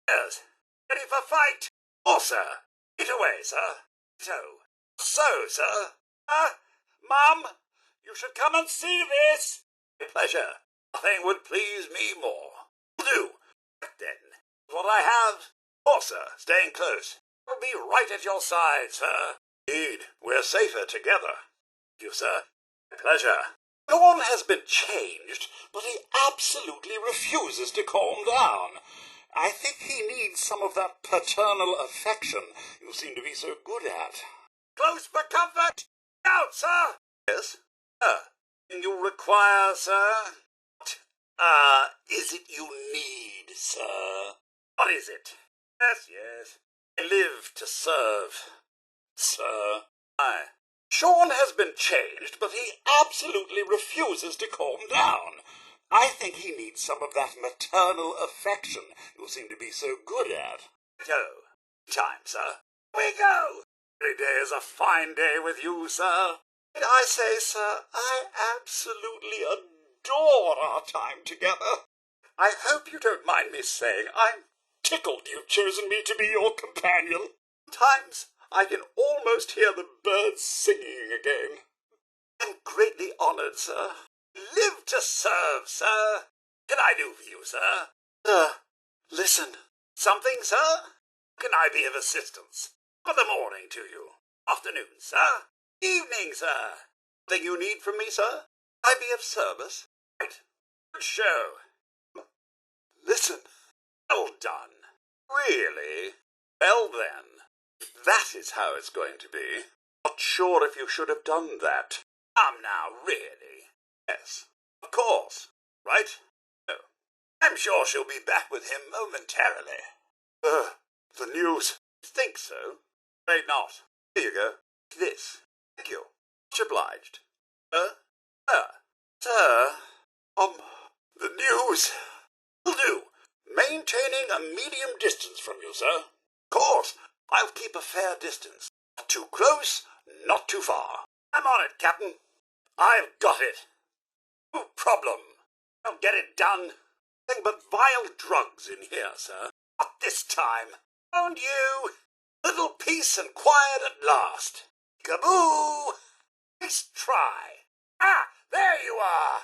Yes. Ready for fight? Oh, sir. Get away, sir. So, sir. Mum, you should come and see this. My pleasure. Nothing would please me more. Do. Then, what I have. Oh, sir, staying close. I'll be right at your side, sir. Indeed, we're safer together. Thank you, sir. My pleasure. Dawn has been changed, but he absolutely refuses to calm down. I think he needs some of that paternal affection you seem to be so good at. Close for comfort. Out, sir. Yes? Can you require, sir? What, is it you need, sir? What is it? Yes. I live to serve, sir. Aye. Sean has been changed, but he absolutely refuses to calm down. I think he needs some of that maternal affection you seem to be so good at. Time, sir. We go. Every day is a fine day with you, sir. And I say, sir, I absolutely adore our time together. I hope you don't mind me saying I'm tickled you've chosen me to be your companion. Sometimes I can almost hear the birds singing again. I'm greatly honoured, sir. Live to serve, sir. What can I do for you, sir? Listen. Something, sir? Can I be of assistance? For the morning to you. Afternoon, sir. Evening, sir. Something you need from me, sir? I be of service? Right. Good show. Listen. Well done. Really? Well then. That is how it's going to be. Not sure if you should have done that. Come now, really. Yes, of course. Right? No. I'm sure she'll be back with him momentarily. The news. Think so? Afraid not. Here you go. This. Thank you. Much obliged. Sir. The news. Will do. Maintaining a medium distance from you, sir. Of course, I'll keep a fair distance. Not too close, not too far. I'm on it, Captain. I've got it. No problem. I'll get it done. Nothing but vile drugs in here, sir. Not this time. Found you. Little peace and quiet at last. Kaboo! Nice try. Ah, there you are.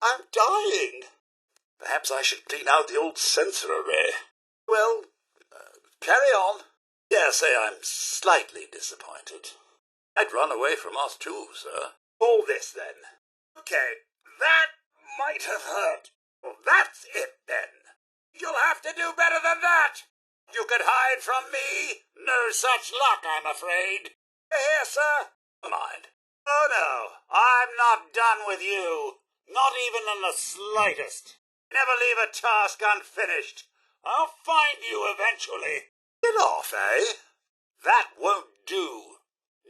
I'm dying. Perhaps I should clean out the old sensor array. Well, carry on. Dare say I'm slightly disappointed. I'd run away from us too, sir. All this, then. Okay, that might have hurt. Well, that's it, then. You'll have to do better than that. You could hide from me. No such luck, I'm afraid. Here, sir. Mind. Oh, no, I'm not done with you. Not even in the slightest. Never leave a task unfinished. I'll find you eventually. Get off, eh? That won't do.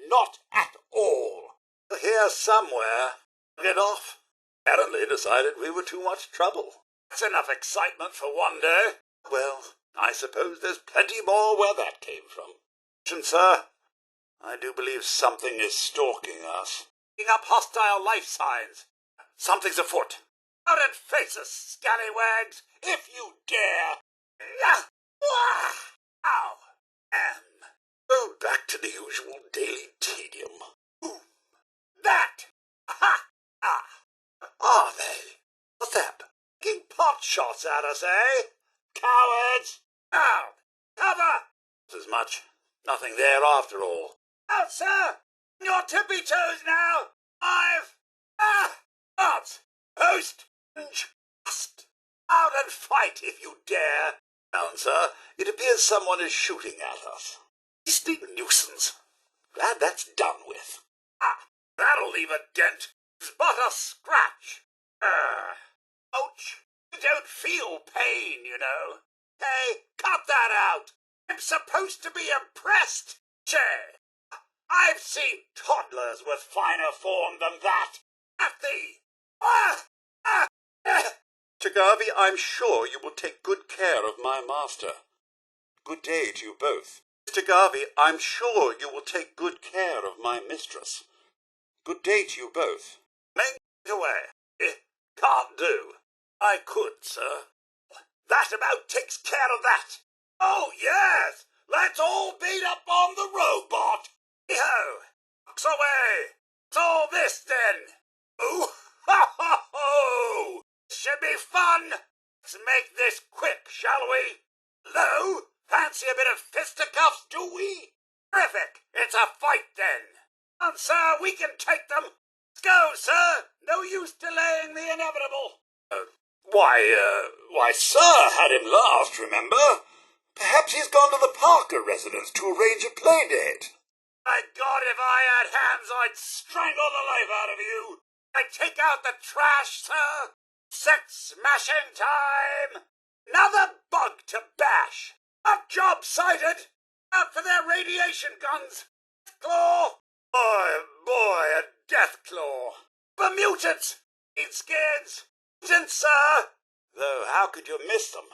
Not at all. Here somewhere. Get off. Apparently decided we were too much trouble. That's enough excitement for one day. Well, I suppose there's plenty more where that came from. Sir, I do believe something is stalking us. Picking up hostile life signs. Something's afoot. Out and face us, scallywags, if you dare. Ow. Go back to the usual daily tedium. That! Ha! Ah! Are they? What's that? Taking pot shots at us, eh? Cowards! Now! Cover! As much. Nothing there after all. Out, sir! Your tippy toes now! Not! Post! Just! Out and fight if you dare! Down, sir. It appears someone is shooting at us. Beastly nuisance. Glad that's done with. That'll leave a dent. It's but a scratch. Ouch. You don't feel pain, you know. Hey, cut that out. I'm supposed to be impressed. Che. I've seen toddlers with finer form than that. At thee. Chagavi, I'm sure you will take good care of my master. Good day to you both. Mr. Garvey, I'm sure you will take good care of my mistress. Good day to you both. Make away. Can't do. I could, sir. That about takes care of that. Oh, yes. Let's all beat up on the robot. Hey-ho. Box away. It's all this, then. Oh, ho. Should be fun. Let's make this quick, shall we? Lo, fancy a bit of fisticuffs, do we? Terrific. It's a fight, then. And, sir, we can take them. Let's go, sir. No use delaying the inevitable. Why, sir had him last, remember? Perhaps he's gone to the Parker residence to arrange a play date. My God, if I had hands, I'd strangle the life out of you. I'd take out the trash, sir. Set smashing time. Another bug to bash. A job sighted. Out for their radiation guns. Claw. Boy, a death claw. The mutants. Skins. Mutants, sir. Though, how could you miss them?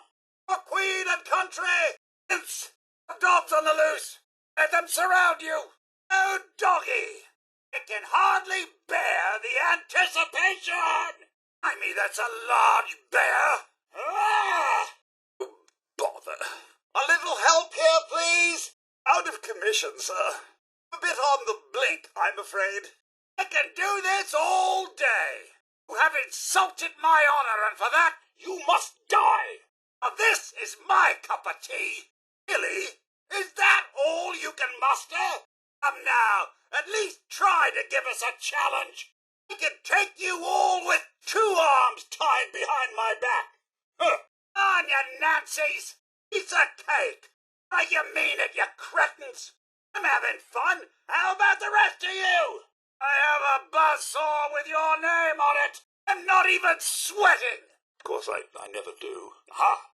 For queen and country. Imps. Dogs on the loose. Let them surround you. Oh, doggy. It can hardly bear the anticipation. I mean, that's a large bear. Bother. A little help here, please. Out of commission, sir. A bit on the blink, I'm afraid. I can do this all day. You have insulted my honor, and for that you must die. Now this is my cup of tea. Really? Is that all you can muster? Come now, at least try to give us a challenge. We can take you all with 2 arms tied behind my back. On you Nancy's. Piece of cake. Like you mean it, you cretins. I'm having fun. How about the rest of you? I have a buzzsaw with your name on it. I'm not even sweating. Of course, I never do. Ha!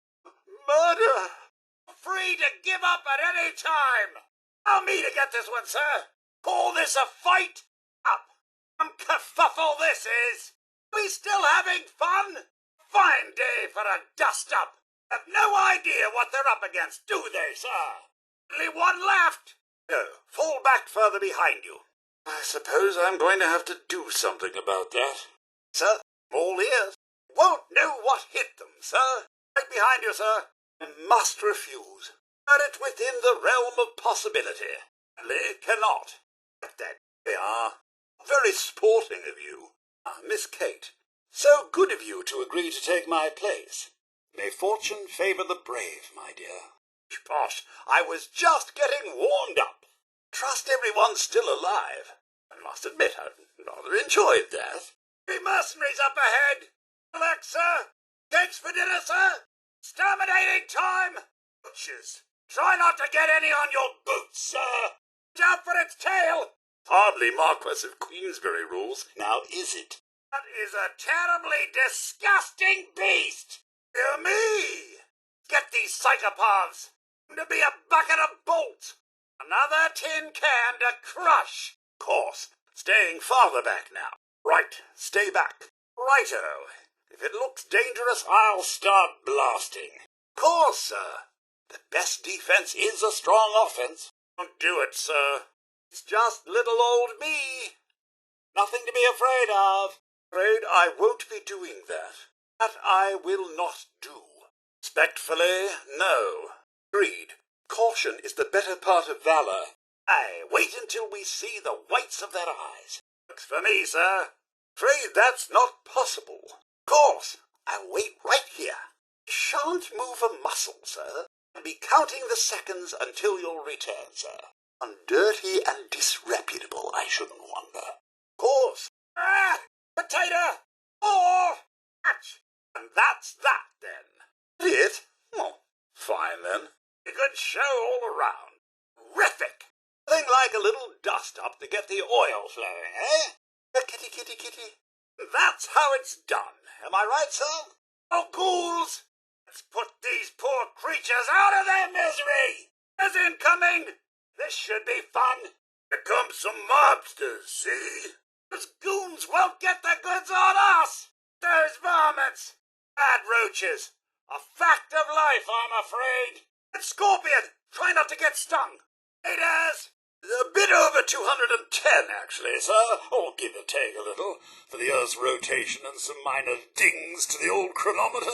Murder! Free to give up at any time. Allow me to get this one, sir. Call this a fight? Up. Some kerfuffle this is. We still having fun? Fine day for a dust-up. Have no idea what they're up against, do they, sir? Only one left. No, fall back further behind you. I suppose I'm going to have to do something about that. Sir, all ears. Won't know what hit them, sir. Right behind you, sir. I must refuse. But it's within the realm of possibility. They cannot. But then they are. Very sporting of you. Ah, Miss Kate, so good of you to agree to take my place. May fortune favour the brave, my dear. Posh, I was just getting warmed up. Trust everyone's still alive. I must admit I rather enjoyed that. The mercenaries up ahead. Relax, sir. Cakes for dinner, sir. Exterminating time. Butchers, try not to get any on your boots, sir. Jump for its tail. Hardly Marquess of Queensberry rules, now is it? That is a terribly disgusting beast. Hear me. Get these psychopaths. To be a bucket of bolts. Another tin can to crush. Course, staying farther back now. Right, stay back. Righto. If it looks dangerous, I'll start blasting. Course, sir. The best defense is a strong offense. Don't do it, sir. It's just little old me. Nothing to be afraid of. Afraid I won't be doing that. That I will not do. Respectfully, no. Agreed. Caution is the better part of valor. Aye, wait until we see the whites of their eyes. Looks for me, sir. Afraid that's not possible. Course, I'll wait right here. Shan't move a muscle, sir. I'll be counting the seconds until your return, sir. Undirty and disreputable, I shouldn't wonder. Course. Ah! Potato! Or catch! And that's that, then. It? Oh, fine, then. A good show all around. Terrific! Nothing like a little dust-up to get the oil flowing, eh? Kitty, kitty, kitty. That's how it's done. Am I right, sir? Oh, ghouls! Let's put these poor creatures out of their misery! As incoming! This should be fun. Here come some mobsters, see? Those goons won't get the goods on us! Those varmints! Bad roaches! A fact of life, I'm afraid. And Scorpion, try not to get stung. Haters! A bit over 210, actually, sir. Or give or take a little, for the Earth's rotation and some minor dings to the old chronometer.